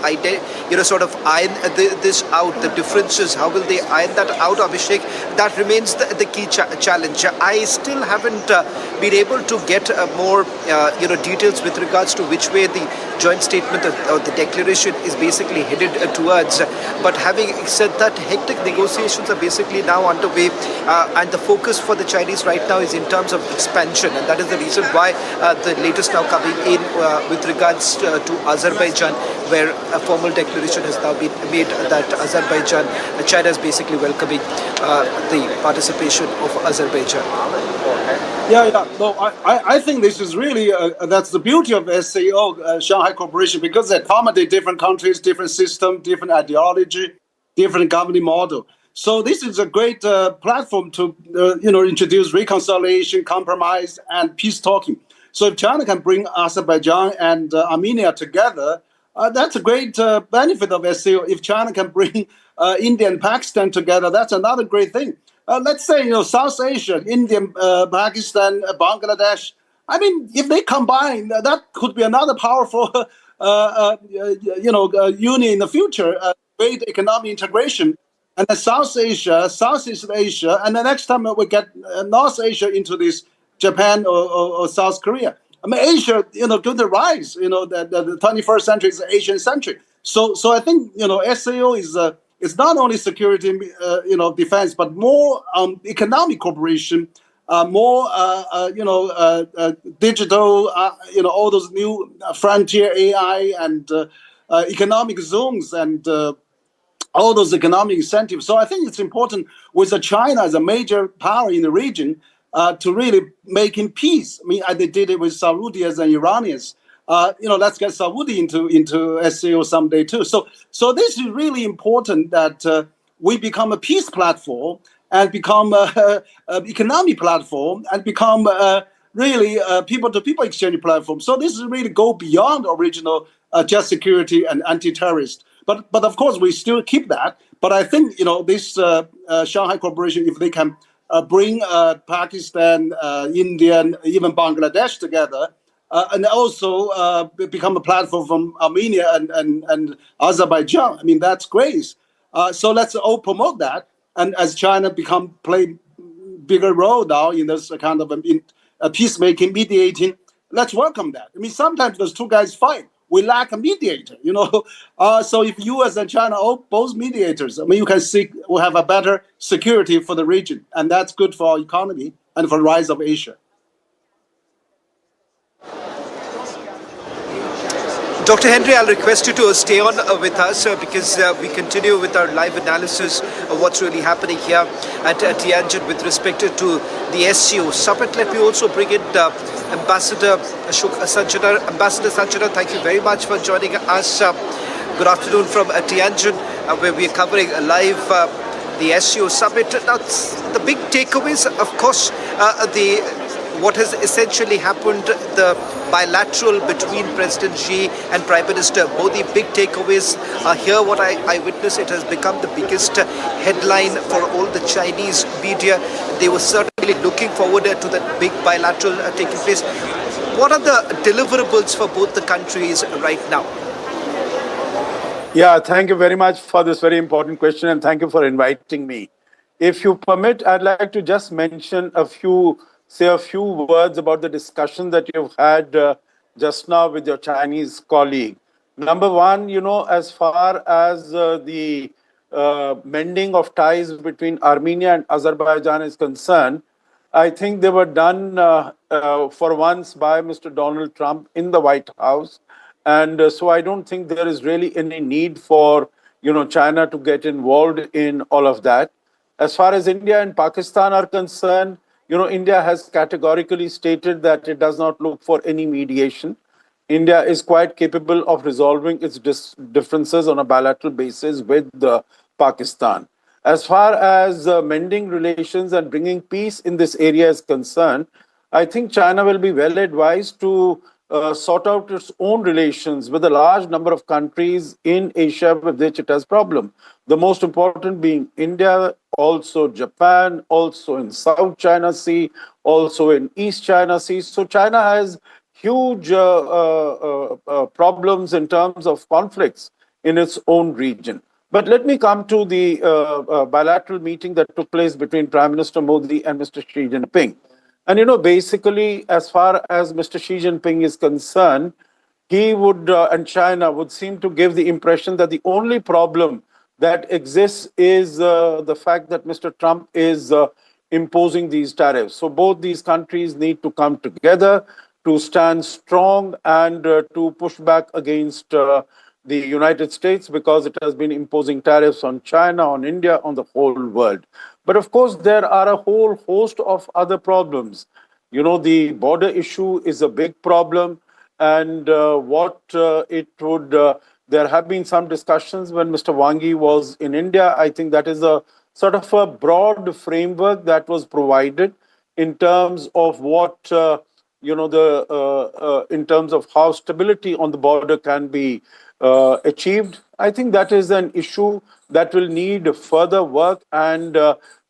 sort of iron this out, the differences, how will they iron that out, Abhishek? That remains the key challenge. I still haven't been able to get more details with regards to which way the joint statement or the declaration is basically headed towards. But having said that, hectic negotiations are basically now underway, and the focus for the Chinese right now is in terms of expansion, and that is the reason why the latest now coming in with regards to Azerbaijan, where a formal declaration has now been made that China is basically welcoming the participation of Azerbaijan. Yeah. No, I think this is really, that's the beauty of SCO, Shanghai Cooperation, because they accommodate different countries, different system, different ideology, different governing model. So this is a great platform to, introduce reconciliation, compromise, and peace talking. So if China can bring Azerbaijan and Armenia together, that's a great benefit of SCO. If China can bring India and Pakistan together, that's another great thing. Let's say, South Asia, India, Pakistan, Bangladesh. I mean, if they combine, that could be another powerful, union in the future, great economic integration. And then South Asia, Southeast Asia, and the next time we get North Asia into this, Japan or South Korea. I mean, Asia, going to rise. The 21st century is the Asian century. So I think SCO is not only security, defense, but more economic cooperation, more digital, all those new frontier AI and economic zones and all those economic incentives. So I think it's important with China as a major power in the region to really making peace. I mean, they did it with Saudis and Iranians. Let's get Saudi into SCO someday too. So this is really important that we become a peace platform and become an economic platform and become really people-to-people exchange platform. So this is really go beyond original just security and anti-terrorist. But of course we still keep that. But I think this Shanghai Cooperation, if they can bring Pakistan, India, and even Bangladesh together, and also become a platform from Armenia and Azerbaijan. I mean, that's great. So let's all promote that. And as China play bigger role now in this kind of peacemaking, mediating, let's welcome that. I mean, sometimes those two guys fight. We lack a mediator, So if U.S. and China are both mediators, I mean, you can we'll have a better security for the region. And that's good for our economy and for the rise of Asia. Dr. Henry, I'll request you to stay on with us because we continue with our live analysis of what's really happening here at Tianjin with respect to the SCO summit. Let me also bring in Ambassador Sanjana. Ambassador Sanjana, thank you very much for joining us. Good afternoon from Tianjin, where we are covering live the SCO summit. Now, the big takeaways, of course, what has essentially happened, the bilateral between President Xi and Prime Minister Modi. Big takeaways here. What I witnessed, it has become the biggest headline for all the Chinese media. They were certainly looking forward to that big bilateral taking place. What are the deliverables for both the countries right now? Yeah, thank you very much for this very important question, and thank you for inviting me. If you permit, I'd like to just mention say a few words about the discussion that you've had just now with your Chinese colleague. Number one, as far as the mending of ties between Armenia and Azerbaijan is concerned, I think they were done for once by Mr. Donald Trump in the White House. And so I don't think there is really any need for, China to get involved in all of that. As far as India and Pakistan are concerned, India has categorically stated that it does not look for any mediation. India is quite capable of resolving its differences on a bilateral basis with Pakistan. As far as mending relations and bringing peace in this area is concerned, I think China will be well advised to sort out its own relations with a large number of countries in Asia with which it has problem. The most important being India, also Japan, also in South China Sea, also in East China Sea. So China has huge problems in terms of conflicts in its own region. But let me come to the bilateral meeting that took place between Prime Minister Modi and Mr. Xi Jinping. And basically, as far as Mr. Xi Jinping is concerned, he would, and China would seem to give the impression that the only problem that exists is the fact that Mr. Trump is imposing these tariffs. So both these countries need to come together to stand strong and to push back against the United States, because it has been imposing tariffs on China, on India, on the whole world. But of course, there are a whole host of other problems. The border issue is a big problem. And there have been some discussions when Mr. Wang Yi was in India. I think that is a sort of a broad framework that was provided in terms of what, in terms of how stability on the border can be achieved. I think that is an issue that will need further work, and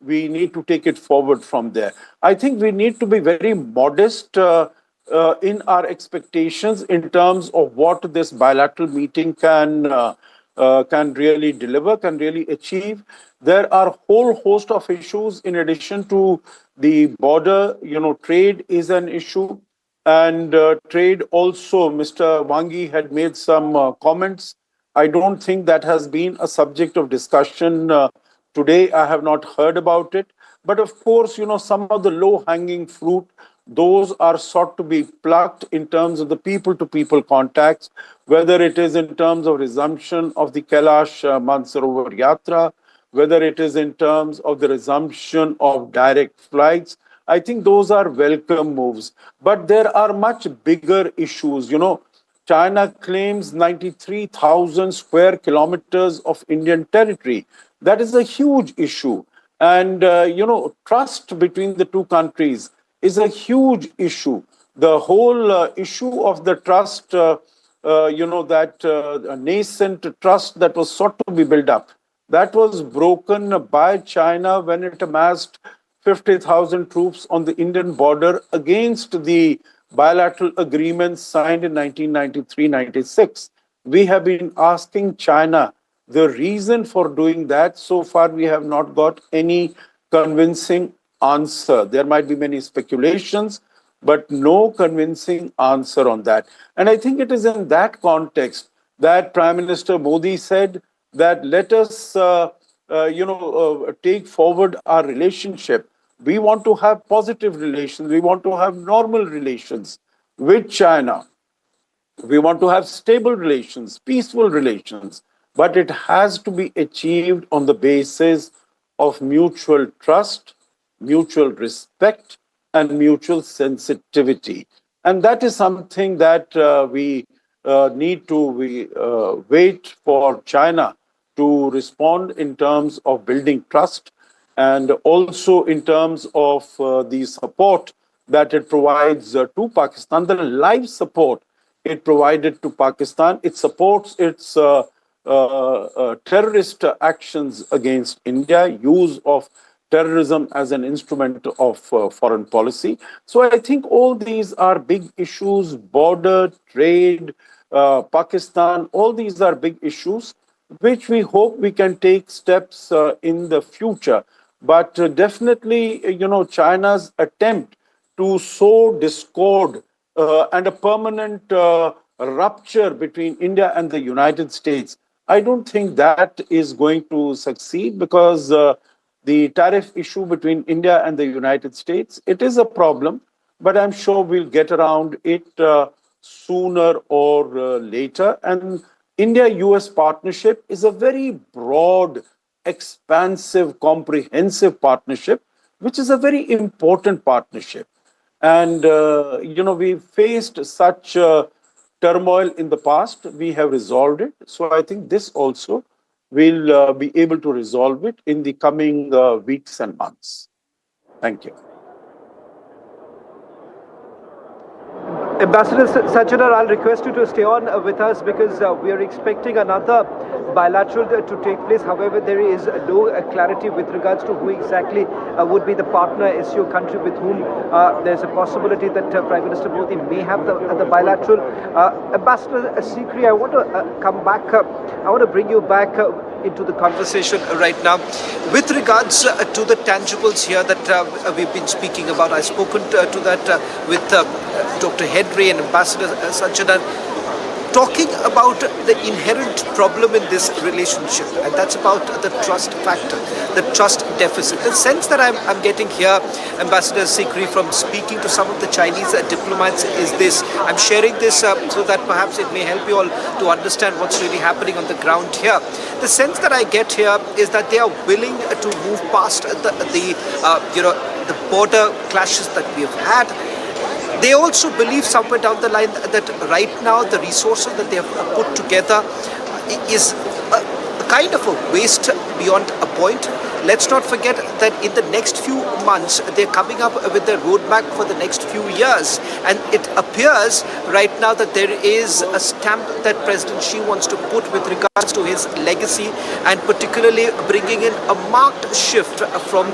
we need to take it forward from there. I think we need to be very modest in our expectations in terms of what this bilateral meeting can really deliver, can really achieve. There are a whole host of issues in addition to the border. Trade is an issue. And trade also, Mr. Wang Yi had made some comments. I don't think that has been a subject of discussion today. I have not heard about it. But of course, some of the low-hanging fruit, those are sought to be plucked in terms of the people-to-people contacts, whether it is in terms of resumption of the Kailash Mansarovar Yatra, whether it is in terms of the resumption of direct flights. I think those are welcome moves. But there are much bigger issues. China claims 93,000 square kilometers of Indian territory. That is a huge issue. And, trust between the two countries is a huge issue. The whole issue of the trust, that nascent trust that was sought to be built up, that was broken by China when it amassed 50,000 troops on the Indian border against the bilateral agreements signed in 1993-96. We have been asking China the reason for doing that. So far, we have not got any convincing answer. There might be many speculations, but no convincing answer on that. And I think it is in that context that Prime Minister Modi said that let us, take forward our relationship. We want to have positive relations. We want to have normal relations with China. We want to have stable relations, peaceful relations, but it has to be achieved on the basis of mutual trust, mutual respect, and mutual sensitivity. And that is something that we need to wait for China to respond in terms of building trust, and also in terms of the support that it provides to Pakistan, the live support it provided to Pakistan. It supports its terrorist actions against India, use of terrorism as an instrument of foreign policy. So I think all these are big issues: border, trade, Pakistan, all these are big issues, which we hope we can take steps in the future. But definitely, China's attempt to sow discord and a permanent rupture between India and the United States, I don't think that is going to succeed, because the tariff issue between India and the United States. It is a problem, but I'm sure we'll get around it sooner or later. And India-US partnership is a very broad, expansive, comprehensive partnership, which is a very important partnership. And, we faced such turmoil in the past. We have resolved it. So I think this also will be able to resolve it in the coming weeks and months. Thank you. Ambassador Sajjana, I'll request you to stay on with us because we are expecting another bilateral to take place. However, there is no clarity with regards to who exactly would be the partner SCO country with whom there's a possibility that Prime Minister Modi may have the bilateral. Ambassador Sikri, I want to come back. I want to bring you back into the conversation right now. With regards to the tangibles here that we've been speaking about, I've spoken to that with Dr. Henry and Ambassador Sajjana, talking about the inherent problem in this relationship, and that's about the trust factor, the trust deficit. The sense that I'm getting here, Ambassador Sikri, from speaking to some of the Chinese diplomats is this. I'm sharing this so that perhaps it may help you all to understand what's really happening on the ground here. The sense that I get here is that they are willing to move past the border clashes that we've had. They also believe somewhere down the line that right now the resources that they have put together is a kind of a waste beyond a point. Let's not forget that in the next few months, they're coming up with their roadmap for the next few years. And it appears right now that there is a stamp that President Xi wants to put with regards to his legacy, and particularly bringing in a marked shift from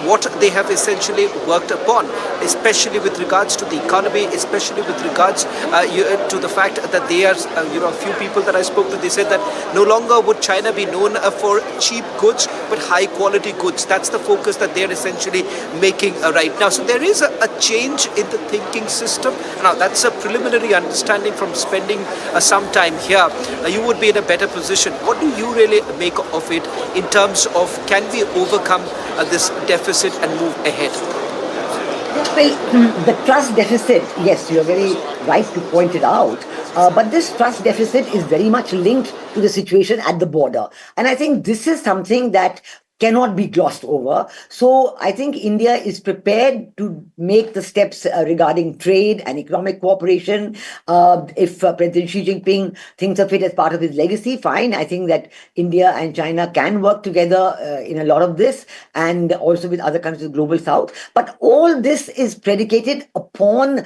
what they have essentially worked upon, especially with regards to the economy, especially with regards to the fact that they are, a few people that I spoke to, they said that no longer would China be known for cheap goods, but high quality goods. That's the focus that they're essentially making right now. So there is a change in the thinking system. Now, that's a preliminary understanding from spending some time here. You would be in a better position. What do you really make of it in terms of can we overcome this deficit and move ahead? Well, the trust deficit, yes, you're very right to point it out. But this trust deficit is very much linked to the situation at the border. And I think this is something that cannot be glossed over. So I think India is prepared to make the steps regarding trade and economic cooperation. If President Xi Jinping thinks of it as part of his legacy, fine. I think that India and China can work together in a lot of this, and also with other countries of the global south. But all this is predicated upon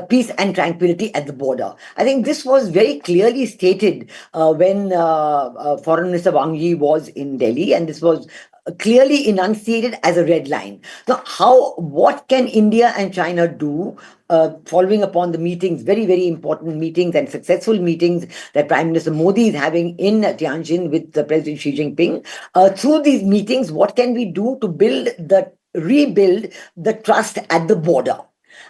peace and tranquility at the border. I think this was very clearly stated when Foreign Minister Wang Yi was in Delhi, and this was clearly enunciated as a red line. Now, what can India and China do following upon the meetings, very, very important meetings and successful meetings that Prime Minister Modi is having in Tianjin with President Xi Jinping? Through these meetings, what can we do to rebuild the trust at the border?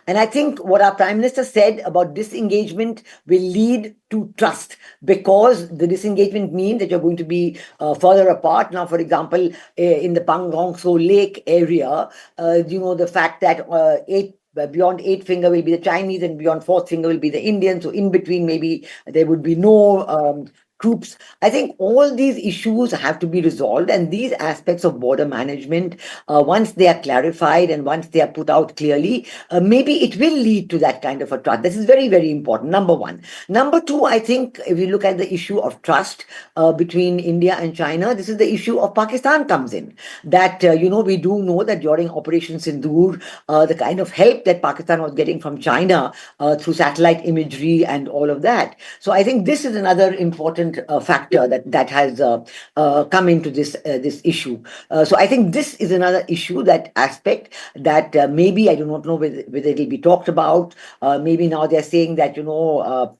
And I think what our Prime Minister said about disengagement will lead to trust, because the disengagement means that you're going to be further apart. Now, for example, in the Pangong Tso Lake area, the fact that beyond 8th finger will be the Chinese and beyond 4th finger will be the Indians. So in between, maybe there would be no troops. I think all these issues have to be resolved, and these aspects of border management, once they are clarified and once they are put out clearly, maybe it will lead to that kind of a trust. This is very, very important, number one. Number two, I think if you look at the issue of trust between India and China, this is the issue of Pakistan comes in. That, we do know that during Operation Sindoor, the kind of help that Pakistan was getting from China through satellite imagery and all of that. So I think this is another important factor that has come into this issue. So I think this is another issue, that aspect that maybe I do not know whether it will be talked about. Maybe now they're saying that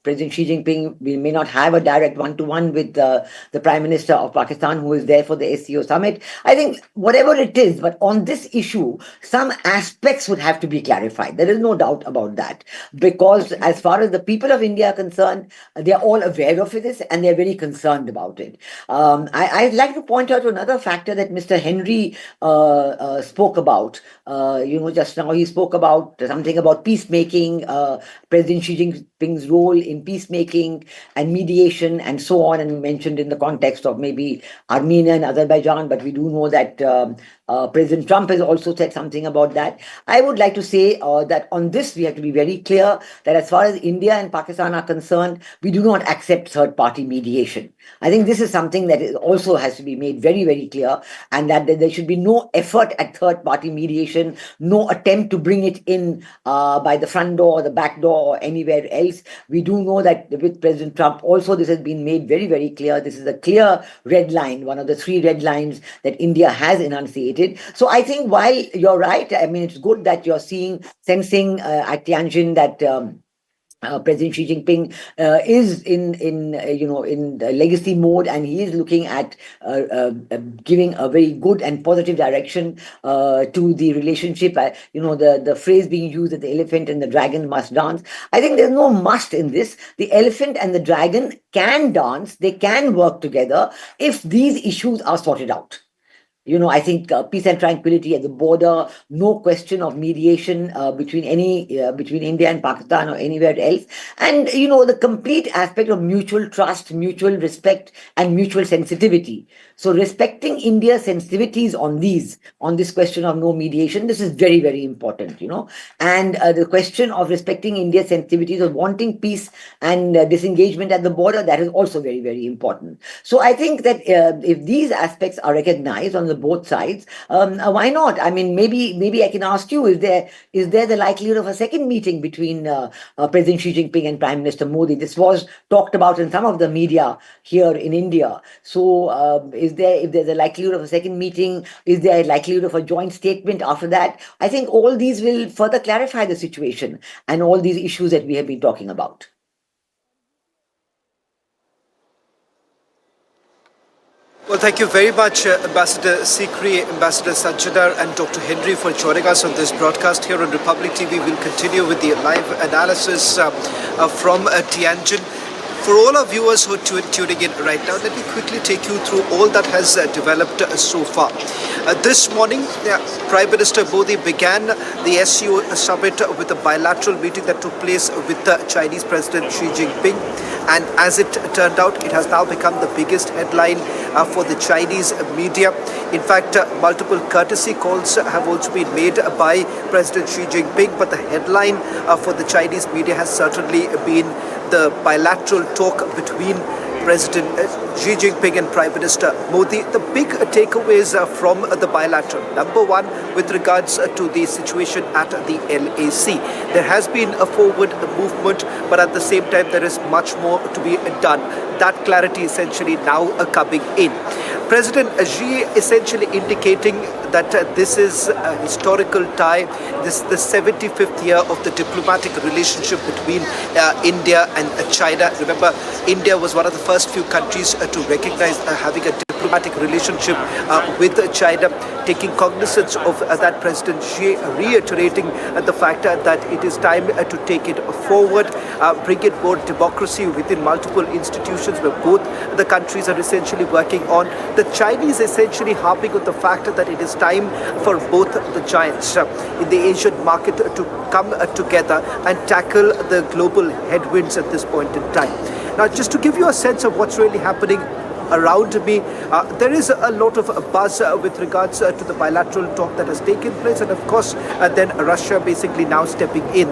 President Xi Jinping may not have a direct one-to-one with the Prime Minister of Pakistan, who is there for the SCO summit. I think whatever it is, but on this issue, some aspects would have to be clarified. There is no doubt about that, because as far as the people of India are concerned, they are all aware of this, and they're very concerned about it. I'd like to point out another factor that Mr. Henry spoke about. Just now he spoke about something about peacemaking, President Xi Jinping's role in peacemaking and mediation and so on, and mentioned in the context of maybe Armenia and Azerbaijan, but we do know that President Trump has also said something about that. I would like to say that on this we have to be very clear that as far as India and Pakistan are concerned, we do not accept third-party mediation. I think this is something that also has to be made very, very clear, and that there should be no effort at third-party mediation, no attempt to bring it in by the front door or the back door or anywhere else. We do know that with President Trump also this has been made very, very clear. This is a clear red line, one of the 3 red lines that India has enunciated. So I think while you're right, I mean, it's good that you're sensing at Tianjin that President Xi Jinping is in the legacy mode, and he is looking at giving a very good and positive direction to the relationship. The phrase being used that the elephant and the dragon must dance. I think there's no must in this. The elephant and the dragon can dance. They can work together if these issues are sorted out. I think peace and tranquility at the border, no question of mediation between India and Pakistan or anywhere else. And, the complete aspect of mutual trust, mutual respect, and mutual sensitivity. So respecting India's sensitivities on this question of no mediation, this is very, very important, And the question of respecting India's sensitivities of wanting peace and disengagement at the border, that is also very, very important. So I think that if these aspects are recognized on the both sides, why not? I mean, maybe I can ask you, is there the likelihood of a second meeting between President Xi Jinping and Prime Minister Modi? This was talked about in some of the media here in India. So if there's a likelihood of a second meeting, is there a likelihood of a joint statement after that? I think all these will further clarify the situation and all these issues that we have been talking about. Well, thank you very much, Ambassador Sikri, Ambassador Sanjana, and Dr. Henry for joining us on this broadcast here on Republic TV. We'll continue with the live analysis from Tianjin. For all our viewers who are tuning in right now, let me quickly take you through all that has developed so far. This morning, Prime Minister Modi began the SCO summit with a bilateral meeting that took place with Chinese President Xi Jinping. And as it turned out, it has now become the biggest headline for the Chinese media. In fact, multiple courtesy calls have also been made by President Xi Jinping, but the headline for the Chinese media has certainly been the bilateral talk between President Xi Jinping and Prime Minister Modi. The big takeaways from the bilateral. Number one, with regards to the situation at the LAC. There has been a forward movement, but at the same time, there is much more to be done. That clarity essentially now coming in. President Xi essentially indicating that this is a historical tie. This is the 75th year of the diplomatic relationship between India and China. Remember, India was one of the first few countries to recognize having a diplomatic relationship with China, taking cognizance of that. President Xi reiterating the fact that it is time to take it forward, bring in more democracy within multiple institutions where both the countries are essentially working on. The Chinese essentially harping on the fact that it is time for both the giants in the Asian market to come together and tackle the global headwinds at this point in time. Now, just to give you a sense of what's really happening around me, there is a lot of buzz with regards to the bilateral talk that has taken place, and of course then Russia basically now stepping in.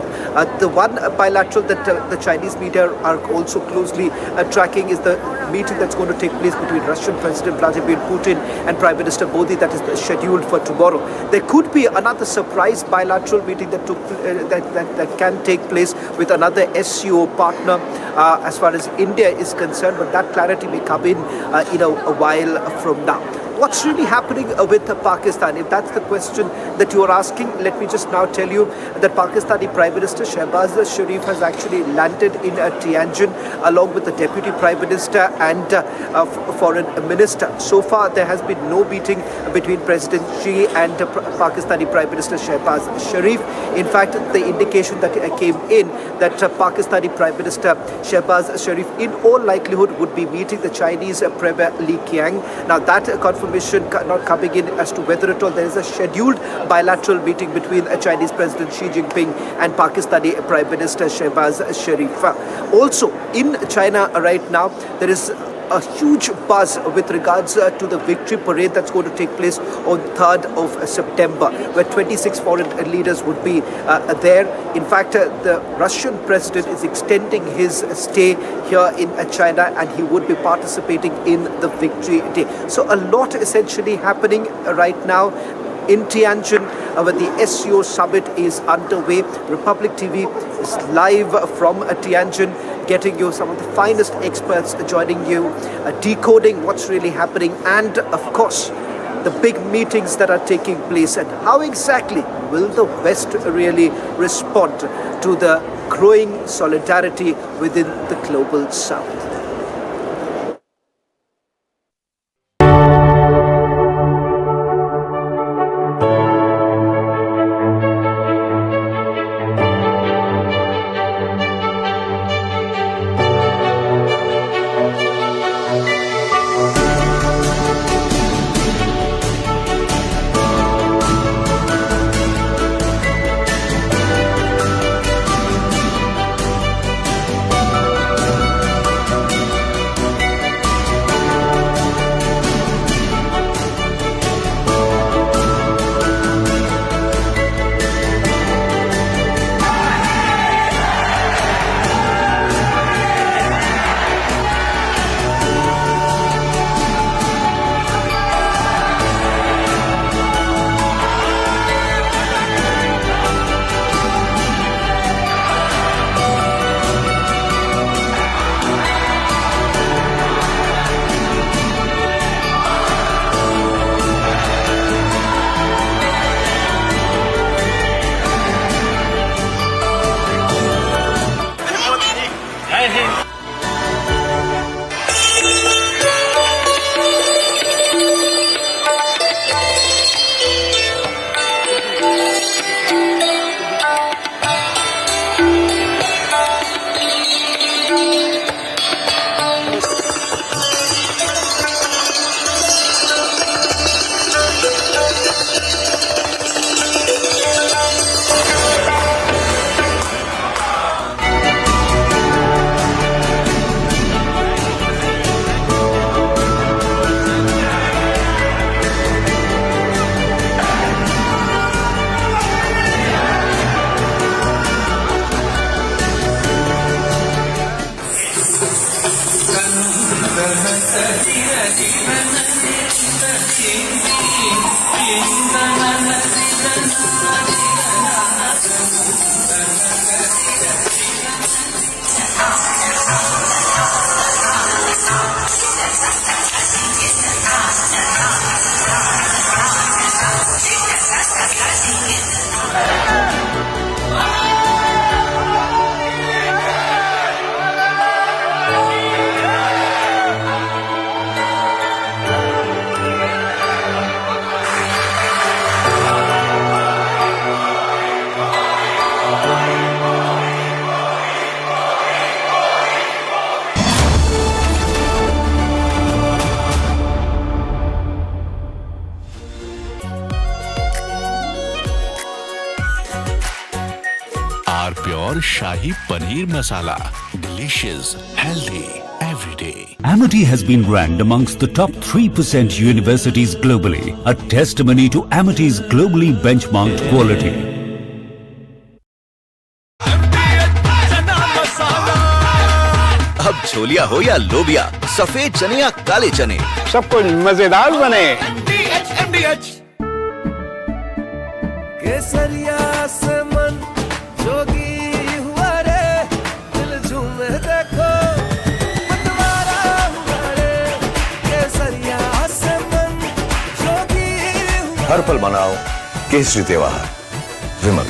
The one bilateral that the Chinese media are also closely tracking is the meeting that's going to take place between Russian President Vladimir Putin and Prime Minister Modi, that is scheduled for tomorrow. There could be another surprise bilateral meeting that that can take place with another SCO partner as far as India is concerned, but that clarity may come in a while from now. what's really happening with Pakistan? If that's the question that you are asking, let me just now tell you that Pakistani Prime Minister Shehbaz Sharif has actually landed in Tianjin along with the Deputy Prime Minister and Foreign Minister. So far, there has been no meeting between President Xi and Pakistani Prime Minister Shehbaz Sharif. In fact, the indication that came in that Pakistani Prime Minister Shehbaz Sharif in all likelihood would be meeting the Chinese Premier Li Qiang. Now that confirmation not coming in as to whether at all there is a scheduled bilateral meeting between Chinese President Xi Jinping and Pakistani Prime Minister Shehbaz Sharif. Also in China right now, there is a huge buzz with regards to the victory parade that's going to take place on 3rd of September, where 26 foreign leaders would be there. In fact, the Russian president is extending his stay here in China, and he would be participating in the victory day. So a lot essentially happening right now in Tianjin, where the SCO summit is underway. Republic TV is live from Tianjin, getting you some of the finest experts joining you, decoding what's really happening, and of course the big meetings that are taking place, and how exactly will the West really respond to the growing solidarity within the global South. Pure Shahi Paneer Masala. Delicious, healthy, every day. Amity has been ranked amongst the top 3% universities globally, a testimony to Amity's globally benchmarked quality. अब छोलिया हो या लोबिया, सफेद चने या काले चने, सब कुछ मजेदार बने। केसरिया से मन जोगी हुआ रे, दिल झूमे देखो मतवारा हुआ रे। केसरिया से मन हर पल मनाओ केसरी त्योहार। विमल,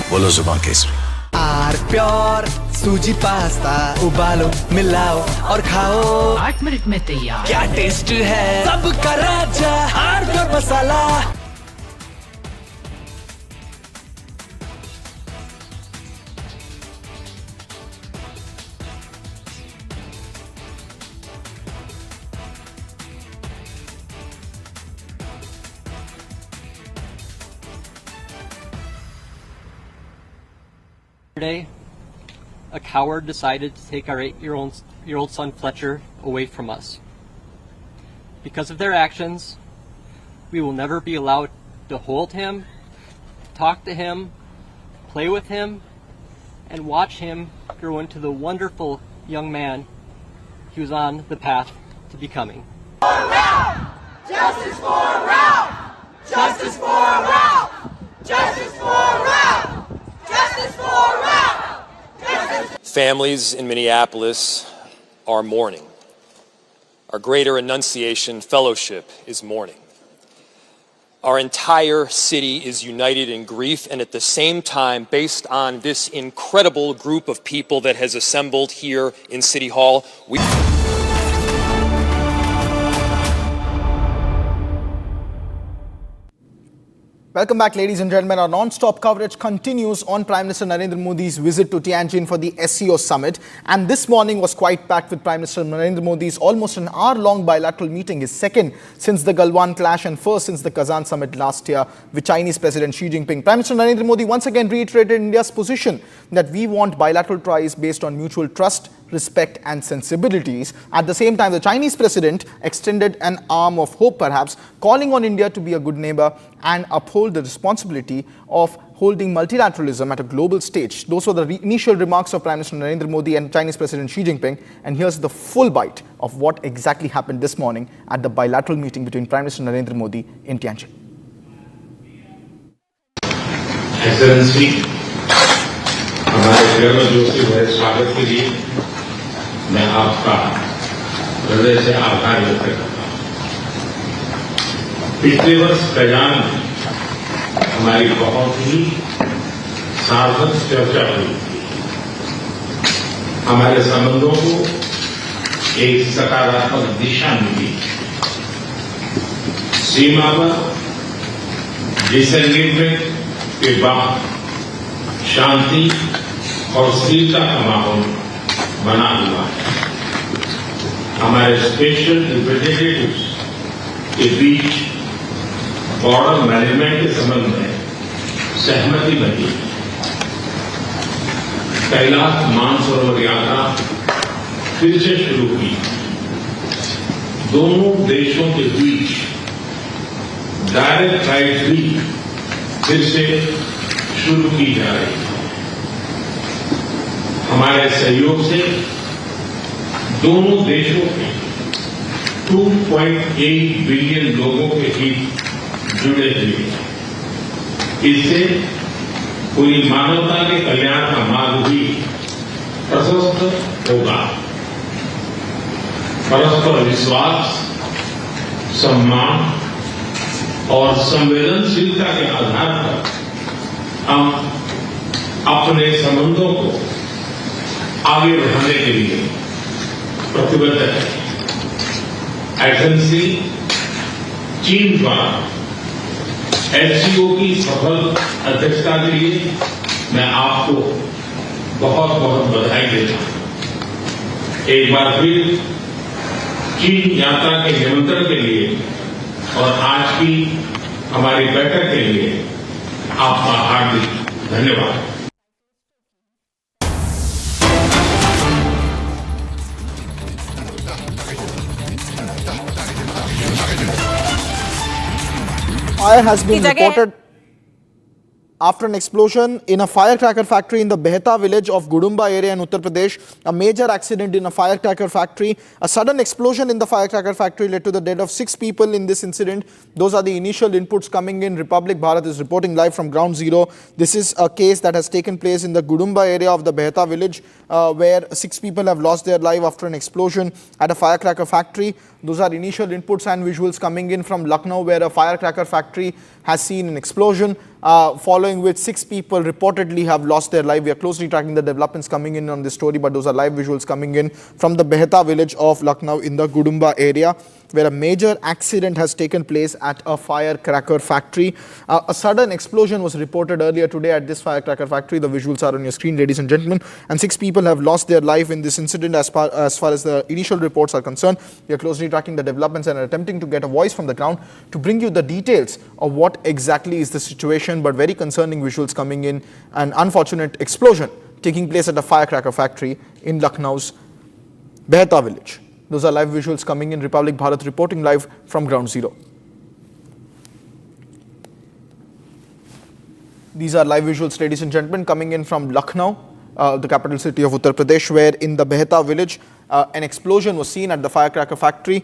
बोलो जुबान केसरी। आर प्योर सूजी पास्ता उबालो मिलाओ और खाओ 8 मिनट में तैयार। क्या टेस्ट है सबका राजा R pure masala. Yesterday, a coward decided to take our 8-year-old son Fletcher away from us. Because of their actions, we will never be allowed to hold him, talk to him, play with him, and watch him grow into the wonderful young man he was on the path to becoming. Justice for Ralph! Justice for Ralph! Justice for Ralph! Justice for Ralph! Justice. Families in Minneapolis are mourning. Our Greater Annunciation Fellowship is mourning. Our entire city is united in grief, and at the same time, based on this incredible group of people that has assembled here in City Hall, we... Welcome back, ladies and gentlemen. Our non-stop coverage continues on Prime Minister Narendra Modi's visit to Tianjin for the SCO summit. And this morning was quite packed with Prime Minister Narendra Modi's almost an hour-long bilateral meeting, his second since the Galwan clash and first since the Kazan summit last year with Chinese President Xi Jinping. Prime Minister Narendra Modi once again reiterated India's position that we want bilateral ties based on mutual trust, respect and sensibilities. At the same time, the Chinese president extended an arm of hope, perhaps, calling on India to be a good neighbor and uphold the responsibility of holding multilateralism at a global stage. Those were the initial remarks of Prime Minister Narendra Modi and Chinese President Xi Jinping. And here's the full bite of what exactly happened this morning at the bilateral meeting between Prime Minister Narendra Modi in Tianjin. Excellency, हमारे गर्मजोशी भरे स्वागत के लिए मैं आपका हृदय से आभार व्यक्त करता हूं। पिछले वर्ष कजान में हमारी बहुत ही सार्थक चर्चा हुई थी। हमारे संबंधों को एक सकारात्मक दिशा मिली। सीमा पर डिसएंगेजमेंट के बाद शांति और स्थिरता का माहौल बना हुआ है। हमारे स्पेशल रिप्रेजेंटेटिव्स के बीच बॉर्डर मैनेजमेंट के संबंध में सहमति बनी। कैलाश मानसरोवर यात्रा फिर से शुरू हुई। दोनों देशों के बीच डायरेक्ट फ्लाइट भी फिर से शुरू की जा रही है। हमारे सहयोग से दोनों देशों के 2.8 बिलियन लोगों के हित जुड़े हुए हैं। इससे पूरी मानवता के कल्याण का मार्ग भी प्रशस्त होगा। परस्पर विश्वास, सम्मान और संवेदनशीलता के आधार पर हम अपने संबंधों को आगे बढ़ाने के लिए प्रतिबद्ध है। एक्सेलेंसी, चीन द्वारा SCO की सफल अध्यक्षता के लिए मैं आपको बहुत बहुत बधाई देता हूं। एक बार फिर चीन यात्रा के निमंत्रण के लिए और आज की हमारी बैठक के लिए आपका हार्दिक धन्यवाद। Fire has been reported after an explosion in a firecracker factory in the Behta village of Gudumba area in Uttar Pradesh. A major accident in a firecracker factory. A sudden explosion in the firecracker factory led to the death of 6 people in this incident. Those are the initial inputs coming in. Republic Bharat is reporting live from ground zero. This is a case that has taken place in the Gudumba area of the Behta village where 6 people have lost their life after an explosion at a firecracker factory. Those are initial inputs and visuals coming in from Lucknow, where a firecracker factory has seen an explosion, following which 6 people reportedly have lost their life. We are closely tracking the developments coming in on this story, but those are live visuals coming in from the Behta village of Lucknow in the Gudumba area, where a major accident has taken place at a firecracker factory. A sudden explosion was reported earlier today at this firecracker factory. The visuals are on your screen, ladies and gentlemen. And 6 people have lost their life in this incident as far as the initial reports are concerned. We are closely tracking the developments and are attempting to get a voice from the ground to bring you the details of what exactly is the situation, but very concerning visuals coming in. An unfortunate explosion taking place at a firecracker factory in Lucknow's Behta village. Those are live visuals coming in. Republic Bharat reporting live from Ground Zero. These are live visuals, ladies and gentlemen, coming in from Lucknow, the capital city of Uttar Pradesh, where in the Behta village, an explosion was seen at the firecracker factory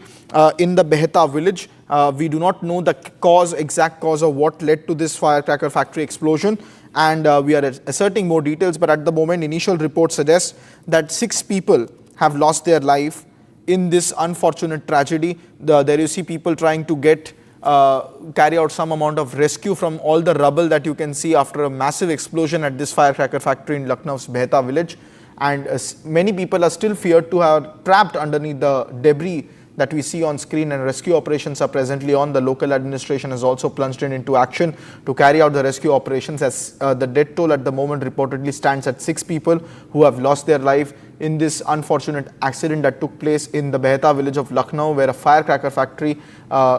in the Behta village. We do not know the exact cause of what led to this firecracker factory explosion, and we are asserting more details. But at the moment, initial reports suggest that 6 people have lost their life in this unfortunate tragedy. There you see people trying to carry out some amount of rescue from all the rubble that you can see after a massive explosion at this firecracker factory in Lucknow's Behta village. And many people are still feared to have trapped underneath the debris that we see on screen, and rescue operations are presently on. The local administration has also plunged into action to carry out the rescue operations, as the death toll at the moment reportedly stands at 6 people who have lost their life in this unfortunate accident that took place in the Behta village of Lucknow, where a firecracker factory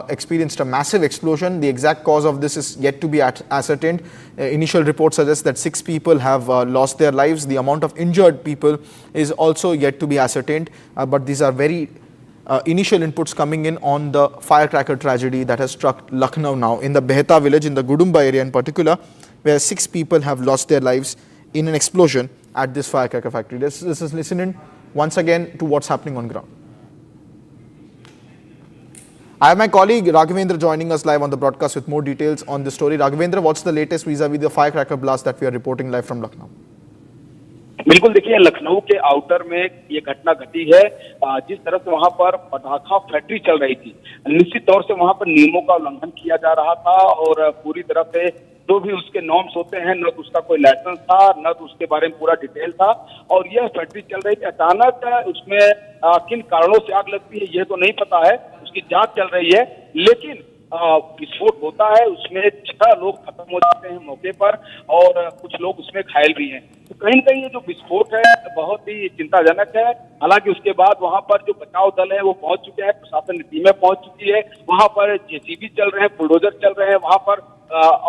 experienced a massive explosion. The exact cause of this is yet to be ascertained. Initial reports suggest that 6 people have lost their lives. The amount of injured people is also yet to be ascertained, but these are very initial inputs coming in on the firecracker tragedy that has struck Lucknow now. In the Behta village, in the Gudumba area in particular, where 6 people have lost their lives in an explosion at this firecracker factory. This is listening once again to what's happening on ground. I have my colleague Raghavendra joining us live on the broadcast with more details on this story. Raghavendra, what's the latest vis-a-vis the firecracker blast that we are reporting live from Lucknow? बिल्कुल, देखिए लखनऊ के outer में ये घटना घटी है। जिस तरह से वहां पर पटाखा फैक्ट्री चल रही थी, निश्चित तौर से वहां पर नियमों का उल्लंघन किया जा रहा था और पूरी तरह से जो भी उसके नॉर्म्स होते हैं, न तो उसका कोई लाइसेंस था, न तो उसके बारे में पूरा डिटेल था। और यह फैक्ट्री चल रही थी, अचानक उसमें किन कारणों से आग लगती है यह तो नहीं पता है, उसकी जांच चल रही है। लेकिन विस्फोट होता है, उसमें 6 लोग खत्म हो जाते हैं मौके पर और कुछ लोग उसमें घायल भी हैं। तो कहीं न कहीं ये जो विस्फोट है बहुत ही चिंताजनक है। हालांकि उसके बाद वहां पर जो बचाव दल है वो पहुंच चुके हैं, प्रशासन की टीमें पहुंच चुकी है, वहां पर जेसीबी चल रहे हैं, बुलडोजर चल रहे हैं, वहां पर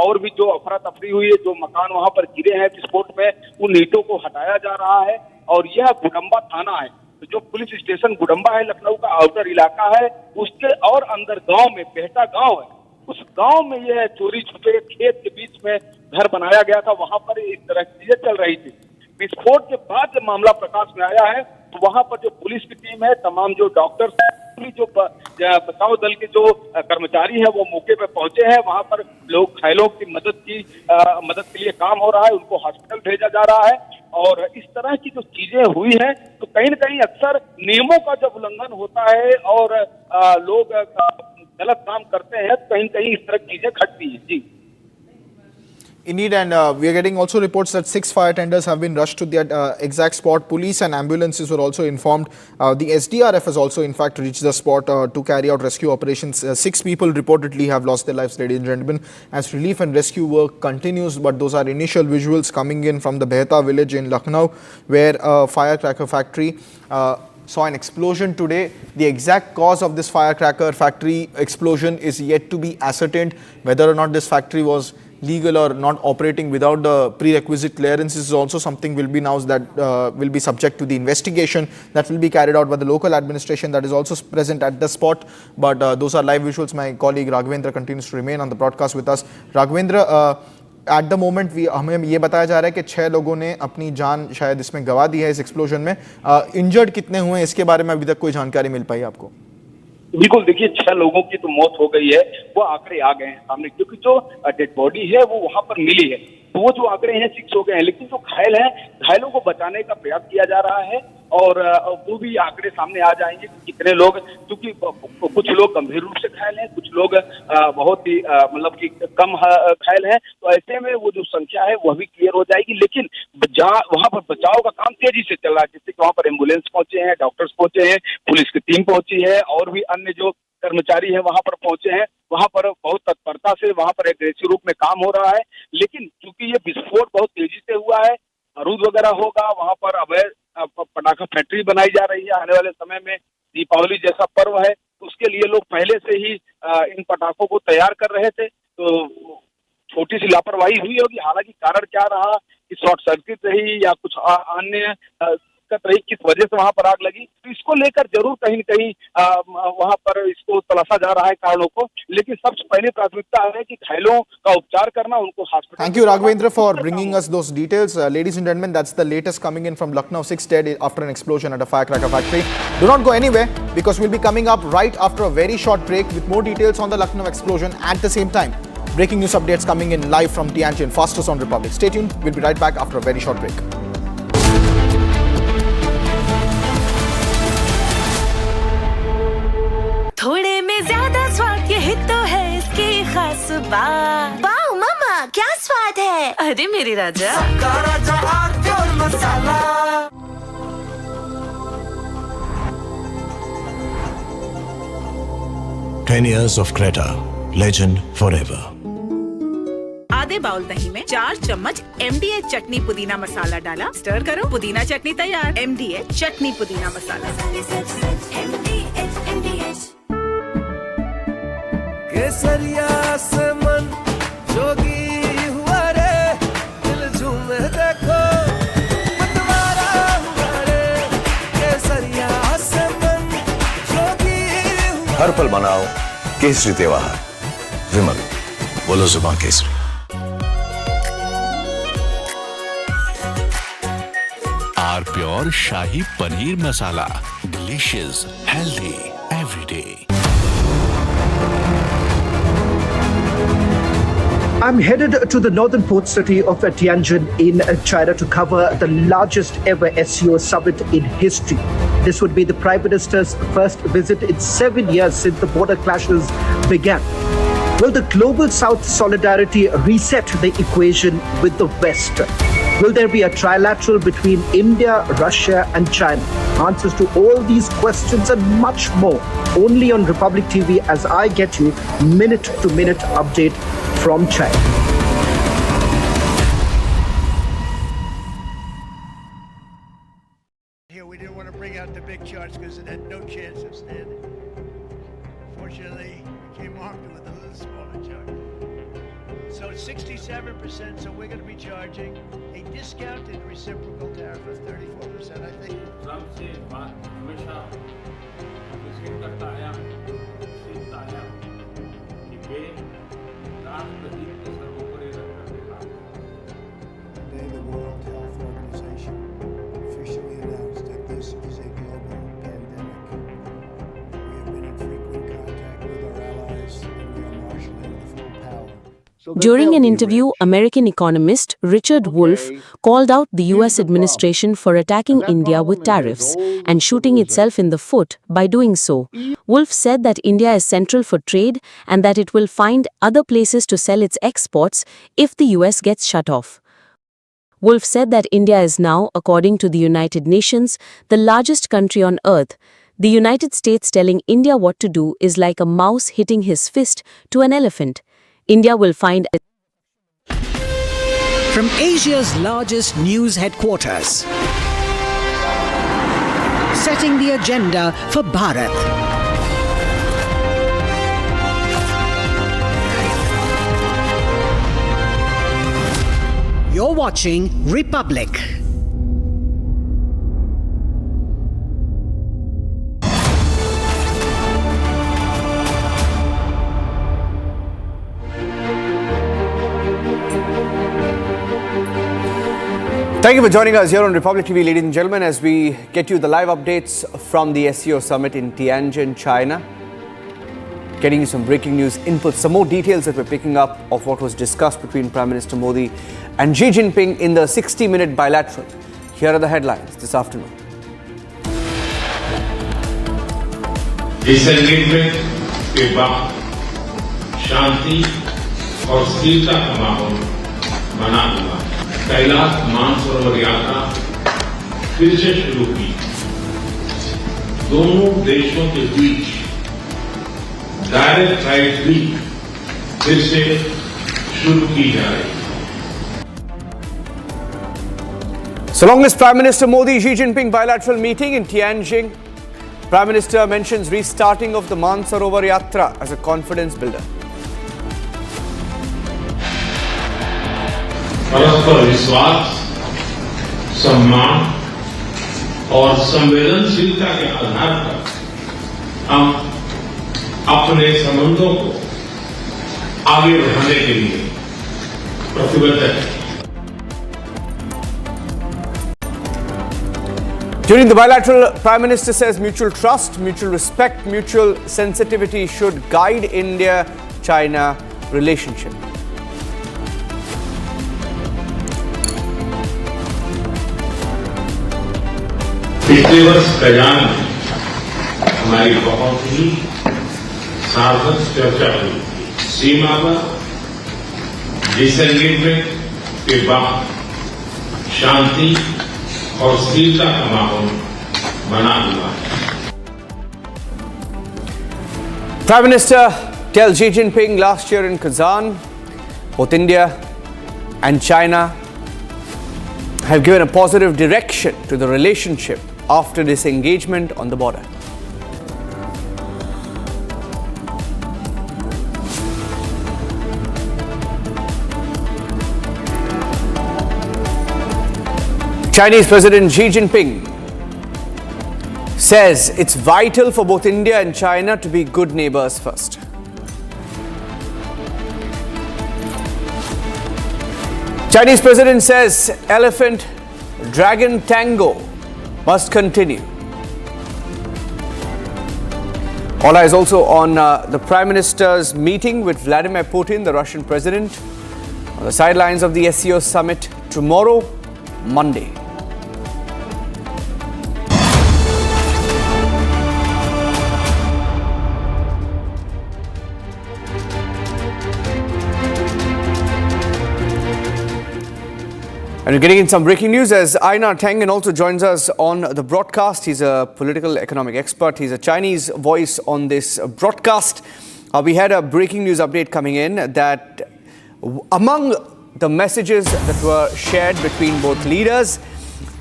और भी जो अफरा तफरी हुई है, जो मकान वहां पर गिरे हैं विस्फोट में, उन ईंटों को हटाया जा रहा है। और यह गुडम्बा थाना है, तो जो पुलिस स्टेशन गुडम्बा है, लखनऊ का आउटर इलाका है, उसके और अंदर गांव में बेहटा गांव है, उस गांव में यह चोरी छुपे खेत के बीच में घर बनाया गया था, वहां पर इस तरह की चीजें चल रही थी। विस्फोट के बाद जब मामला प्रकाश में आया है तो वहां पर जो पुलिस की टीम है, तमाम जो डॉक्टर्स हैं, जो बचाव दल के जो कर्मचारी हैं वो मौके पर पहुंचे हैं। वहां पर लोग घायलों की मदद के लिए काम हो रहा है, उनको हॉस्पिटल भेजा जा रहा है। और इस तरह की जो चीजें हुई हैं तो कहीं न कहीं अक्सर नियमों का जब उल्लंघन होता है और लोग गलत काम करते हैं तो कहीं न कहीं इस तरह की चीजें घटती हैं। जी Indeed, and we are getting also reports that 6 fire tenders have been rushed to the exact spot. Police and ambulances were also informed. The SDRF has also in fact reached the spot to carry out rescue operations. 6 people reportedly have lost their lives, ladies and gentlemen, as relief and rescue work continues. But those are initial visuals coming in from the Behta village in Lucknow, where a firecracker factory saw an explosion today. The exact cause of this firecracker factory explosion is yet to be ascertained. Whether or not this factory was legal or not operating without the prerequisite clearances is also something will be now that will be subject to the investigation that will be carried out by the local administration that is also present at the spot. But those are live visuals. My colleague Raghavendra continues to remain on the broadcast with us. Raghavendra, at the moment हमें ये बताया जा रहा है कि 6 लोगों ने अपनी जान शायद इसमें गंवा दी है इस एक्सप्लोजन में। इंजर्ड कितने हुए हैं इसके बारे में अभी तक कोई जानकारी मिल पाई आपको? बिल्कुल, देखिए 6 लोगों की तो मौत हो गई है, वो आंकड़े आ गए हैं सामने, क्योंकि जो डेड बॉडी है वो वहां पर मिली है तो वो जो आंकड़े हैं 6 हो गए हैं, लेकिन जो घायल हैं, घायलों को बचाने का प्रयास किया जा रहा है और वो भी आंकड़े सामने आ जाएंगे कि कितने लोग, क्योंकि कुछ लोग गंभीर रूप से घायल हैं, कुछ लोग बहुत ही मतलब कि कम घायल हैं, तो ऐसे में वो जो संख्या है वह भी क्लियर हो जाएगी। लेकिन वहां पर बचाव का काम तेजी से चल रहा है, जिससे कि वहां पर एम्बुलेंस पहुंचे हैं, डॉक्टर्स पहुंचे हैं, पुलिस की टीम पहुंची है और भी अन्य जो कर्मचारी हैं वहां पर पहुंचे हैं। वहां पर बहुत तत्परता से वहां पर एग्रेसिव रूप में काम हो रहा है, लेकिन क्योंकि ये विस्फोट बहुत तेजी से हुआ है, बारूद वगैरह होगा, वहां पर अवैध पटाखा फैक्ट्री बनाई जा रही है, आने वाले समय में दीपावली जैसा पर्व है, तो उसके लिए लोग पहले से ही इन पटाखों को तैयार कर रहे थे, तो छोटी सी लापरवाही हुई होगी। हालांकि कारण क्या रहा कि शॉर्ट सर्किट रही या कुछ अन्य दिक्कत रही, किस वजह से वहां पर आग लगी, तो इसको लेकर जरूर कहीं न कहीं वहां पर इसको तलाशा जा रहा है कारणों को, लेकिन सबसे पहले प्राथमिकता है कि घायलों का उपचार करना, उनको hospital. Thank you, Raghavendra, for bringing us those details. Ladies and gentlemen, that's the latest coming in from Lucknow. 6 dead after an explosion at a firecracker factory. Do not go anywhere because we'll be coming up right after a very short break with more details on the Lucknow explosion at the same time. Breaking news updates coming in live from Tianjin, fastest on Republic. Stay tuned. We'll be right back after a very short break. थोड़े में ज्यादा स्वाद, यही तो है इसकी खास बात। वाओ मामा, क्या स्वाद है? अरे मेरे राजा, सबका राजा और मसाला। 10 years of Creta, legend forever. आधे बाउल दही में 4 चम्मच MDH चटनी पुदीना मसाला डाला, स्टर करो, पुदीना चटनी तैयार। MDH चटनी पुदीना मसाला। केसरिया से मन जोगी हुआ रे, दिल झूमे देखो मतवारा हुआ रे। केसरिया से मन जोगी हुआ। हर पल मनाओ केसरी त्योहार। विमल, बोलो जुबान केसरी। Our pure shahi paneer masala, delicious, healthy every day. I'm headed to the northern port city of Tianjin in China to cover the largest ever SCO summit in history. This would be the Prime Minister's first visit in 7 years since the border clashes began. Will the global South solidarity reset the equation with the West? Will there be a trilateral between India, Russia and China? Answers to all these questions and much more only on Republic TV as I get you minute-to-minute update from China. Here we didn't want to bring out the big charts because it had no chance of standing. Fortunately, we came armed with a little smaller chart. So it's 67%, so we're going to be charging a discounted reciprocal tariff of 34%, I think. Today, the World Health Organization officially announced that this is a global pandemic. We have been in frequent contact with our allies, and we are marshaling the full power. During an interview, American economist Richard Wolff called out the US administration for attacking India with tariffs and shooting itself in the foot by doing so. Wolff said that India is central for trade and that it will find other places to sell its exports if the US gets shut off. Wolff said that India is now, according to the United Nations, the largest country on earth. The United States telling India what to do is like a mouse hitting his fist to an elephant. India will find from Asia's largest news headquarters, setting the agenda for Bharat. You're watching Republic. Thank you for joining us here on Republic TV, ladies and gentlemen, as we get you the live updates from the SCO summit in Tianjin, China. getting you some breaking news input, some more details that we're picking up of what was discussed between Prime Minister Modi and Xi Jinping in the 60-minute bilateral. Here are the headlines this afternoon. Disengagement के बाद शांति और स्थिरता का माहौल बना हुआ है। कैलाश मानसरोवर यात्रा फिर से शुरू की। दोनों देशों के बीच डायरेक्ट फ्लाइट भी फिर से शुरू की जा रही है। So long as Prime Minister Modi-Xi Jinping bilateral meeting in Tianjin, Prime Minister mentions restarting of the Mansarovar Yatra as a confidence builder. परस्पर विश्वास, सम्मान और संवेदनशीलता के आधार पर हम अपने संबंधों को आगे बढ़ाने के लिए प्रतिबद्ध हैं। During the bilateral, Prime Minister says mutual trust, mutual respect, mutual sensitivity should guide India-China relationship. पिछले वर्ष कजान में हमारी बहुत ही सार्थक चर्चा हुई। सीमा पर डिसएंगेजमेंट के बाद शांति और स्थिरता का माहौल बना हुआ है। Prime Minister tells Xi Jinping last year in Kazan, both India and China have given a positive direction to the relationship after disengagement on the border. Chinese President Xi Jinping says it's vital for both India and China to be good neighbors first. Chinese President says elephant dragon tango must continue. All eyes also on the Prime Minister's meeting with Vladimir Putin, the Russian President, on the sidelines of the SCO summit tomorrow, Monday. And we're getting in some breaking news as Arnab also joins us on the broadcast. He's a political economic expert. He's a Chinese voice on this broadcast. We had a breaking news update coming in that among the messages that were shared between both leaders,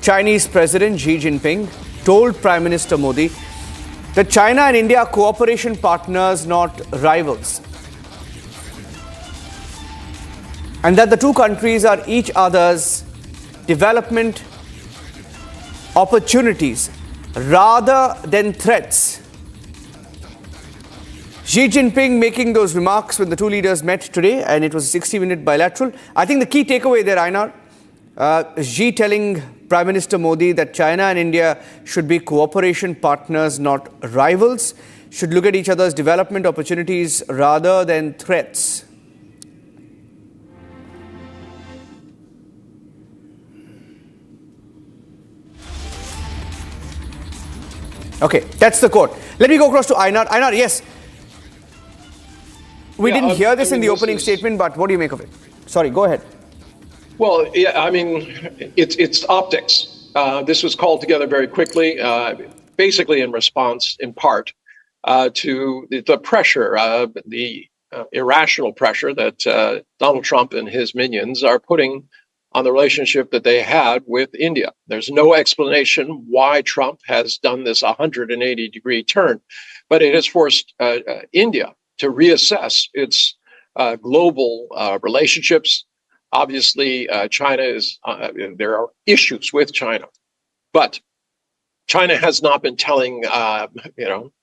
Chinese President Xi Jinping told Prime Minister Modi that China and India are cooperation partners, not rivals, and that the two countries are each other's development opportunities rather than threats. Xi Jinping making those remarks when the two leaders met today, and it was a 60-minute bilateral. I think the key takeaway there, Arnab, Xi telling Prime Minister Modi that China and India should be cooperation partners, not rivals, should look at each other's development opportunities rather than threats. Okay, that's the quote. Let me go across to Arnab. Arnab, yes. We didn't hear this in the opening statement, but what do you make of it? Sorry, go ahead. Well, yeah, I mean, it's optics. This was called together very quickly, basically in response, in part, to the pressure, the irrational pressure that Donald Trump and his minions are putting on the relationship that they had with India. There's no explanation why Trump has done this 180-degree turn, but it has forced India to reassess its global relationships. Obviously, China is, there are issues with China, but China has not been telling,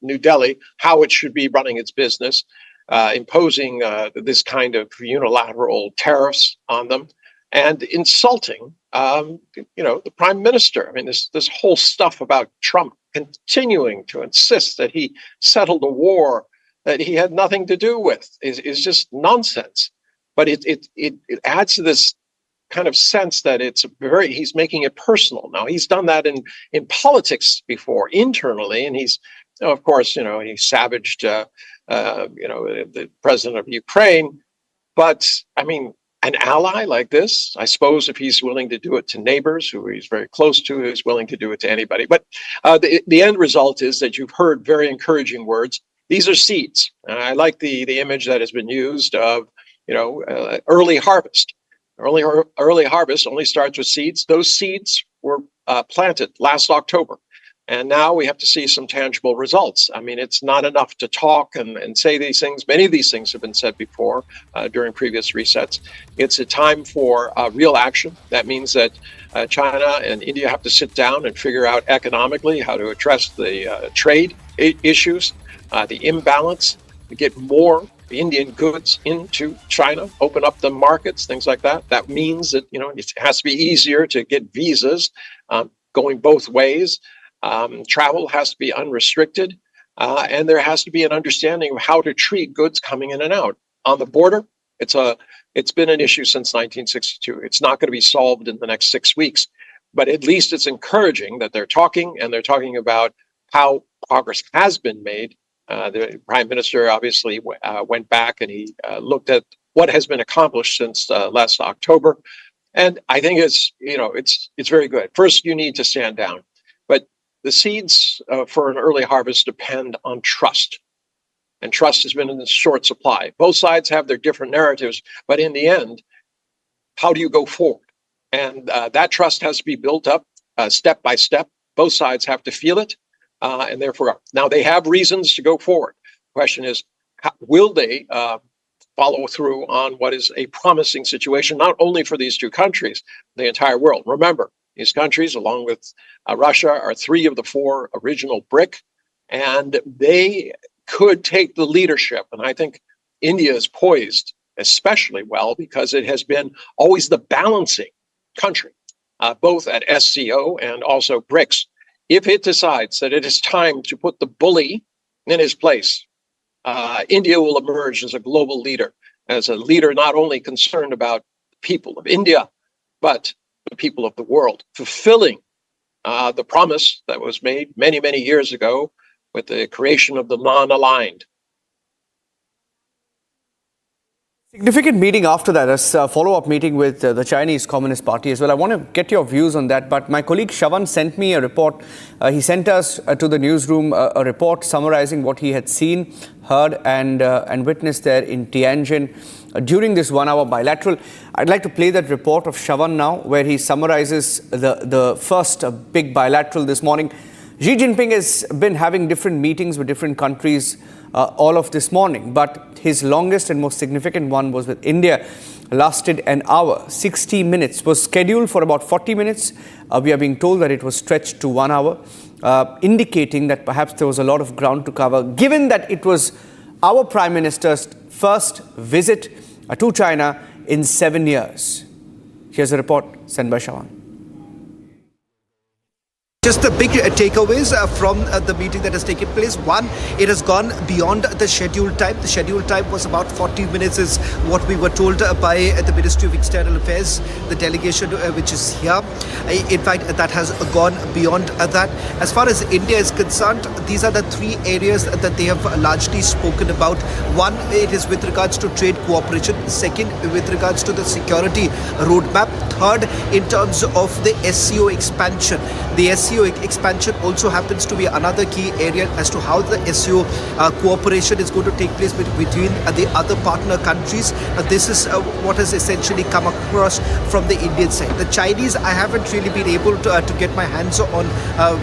New Delhi how it should be running its business, imposing this kind of unilateral tariffs on them, and insulting, the prime minister. I mean, this whole stuff about Trump continuing to insist that he settled the war that he had nothing to do with is just nonsense. But it adds to this kind of sense that he's making it personal. Now, he's done that in politics before, internally, and he's, of course, he savaged, the president of Ukraine. But I mean, an ally like this, I suppose, if he's willing to do it to neighbors who he's very close to, he's willing to do it to anybody. But the end result is that you've heard very encouraging words. These are seeds. And I like the image that has been used of, early harvest. Early harvest only starts with seeds. Those seeds were planted last October. And now we have to see some tangible results. I mean, it's not enough to talk and say these things. Many of these things have been said before during previous resets. It's a time for real action. That means that China and India have to sit down and figure out economically how to address the trade issues, the imbalance, to get more Indian goods into China, open up the markets, things like that. That means that, it has to be easier to get visas going both ways. Travel has to be unrestricted, and there has to be an understanding of how to treat goods coming in and out. On the border, it's been an issue since 1962. It's not going to be solved in the next 6 weeks, but at least it's encouraging that they're talking, and they're talking about how progress has been made. The Prime Minister obviously went back and he looked at what has been accomplished since last October, and I think it's very good. First, you need to stand down, but the seeds for an early harvest depend on trust. And trust has been in short supply. Both sides have their different narratives, but in the end, how do you go forward? And that trust has to be built up step by step. Both sides have to feel it, and therefore, now they have reasons to go forward. The question is, will they follow through on what is a promising situation, not only for these two countries, the entire world? Remember, these countries, along with Russia, are 3 of the 4 original BRIC, and they could take the leadership. And I think India is poised especially well because it has been always the balancing country, both at SCO and also BRICS. If it decides that it is time to put the bully in his place, India will emerge as a global leader, as a leader not only concerned about the people of India, but the people of the world, fulfilling the promise that was made many, many years ago with the creation of the non-aligned. Significant meeting after that, a follow-up meeting with the Chinese Communist Party as well. I want to get your views on that, but my colleague Shavan sent me a report. He sent us to the newsroom a report summarizing what he had seen, heard and witnessed there in Tianjin during this 1-hour bilateral. I'd like to play that report of Shavan now, where he summarizes the first big bilateral this morning. Xi Jinping has been having different meetings with different countries all of this morning, but his longest and most significant one was with India, lasted an hour. 60 minutes, was scheduled for about 40 minutes. We are being told that it was stretched to 1 hour, indicating that perhaps there was a lot of ground to cover, given that it was our Prime Minister's first visit to China in 7 years. Here's a report sent by Shawan. Just the big takeaways from the meeting that has taken place. One, it has gone beyond the scheduled time. The scheduled time was about 40 minutes is what we were told by the Ministry of External Affairs, the delegation which is here. In fact, that has gone beyond that. As far as India is concerned, these are the 3 areas that they have largely spoken about. One, it is with regards to trade cooperation. Second, with regards to the security roadmap. Third, in terms of the SCO expansion. The SCO expansion also happens to be another key area as to how the SCO cooperation is going to take place between the other partner countries. This is what has essentially come across from the Indian side. The Chinese, I haven't really been able to get my hands on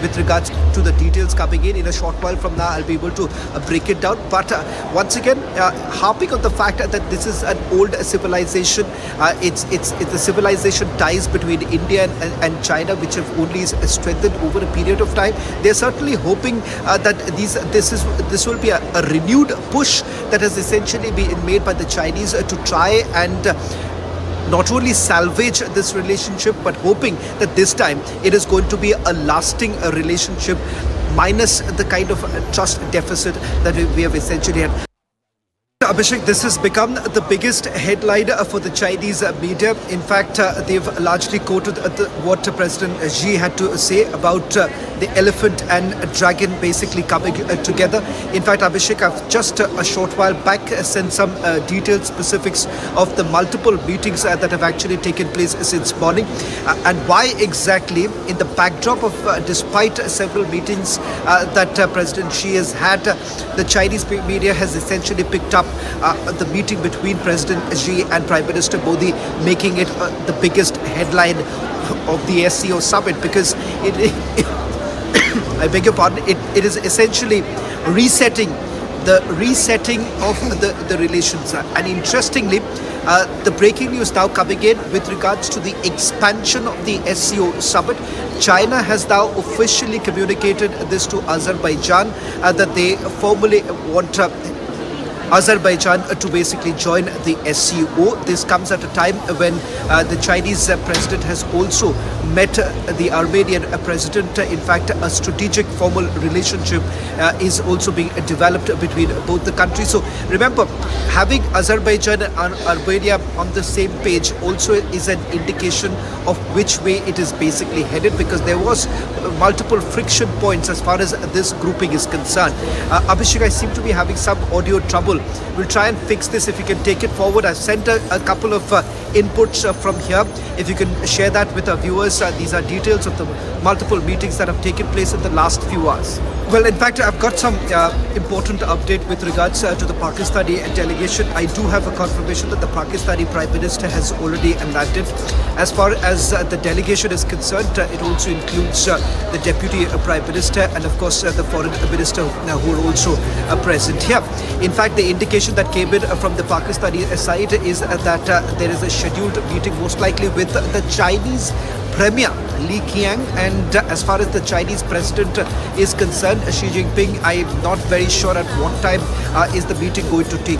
with regards to the details coming in. In a short while from now, I'll be able to break it down. But once again, harping on the fact that this is an old civilization, it's the civilization ties between India and China, which have only strengthened over a period of time. They're certainly hoping that this will be a renewed push that has essentially been made by the Chinese to try and not only salvage this relationship, but hoping that this time it is going to be a lasting relationship minus the kind of trust deficit that we have essentially had. Abhishek, this has become the biggest headline for the Chinese media. In fact, they've largely quoted what President Xi had to say about the elephant and dragon basically coming together. In fact, Abhishek, I've just a short while back sent some detailed specifics of the multiple meetings that have actually taken place since morning. And why exactly, in the backdrop of, despite several meetings that President Xi has had, the Chinese media has essentially picked up the meeting between President Xi and Prime Minister Modi, making it the biggest headline of the SCO summit, because I beg your pardon, it is essentially resetting of the relations. And interestingly, the breaking news now coming in with regards to the expansion of the SCO summit. China has now officially communicated this to Azerbaijan that they formally want Azerbaijan to basically join the SCO. This comes at a time when the Chinese president has also met the Armenian president. In fact, a strategic formal relationship is also being developed between both the countries. So remember, having Azerbaijan and Armenia on the same page also is an indication of which way it is basically headed, because there was multiple friction points as far as this grouping is concerned. Abhishek, I seem to be having some audio trouble. We'll try and fix this if you can take it forward. I've sent a couple of inputs from here. If you can share that with our viewers. These are details of the multiple meetings that have taken place in the last few hours. Well, in fact, I've got some important update with regards to the Pakistani delegation. I do have a confirmation that the Pakistani Prime Minister has already landed. As far as the delegation is concerned, it also includes the Deputy Prime Minister and, of course, the Foreign Minister who are also present here. In fact, the indication that came in from the Pakistani side is that there is a scheduled meeting, most likely with the Chinese Premier Li Qiang, and as far as the Chinese President is concerned, Xi Jinping, I'm not very sure at what time is the meeting going to take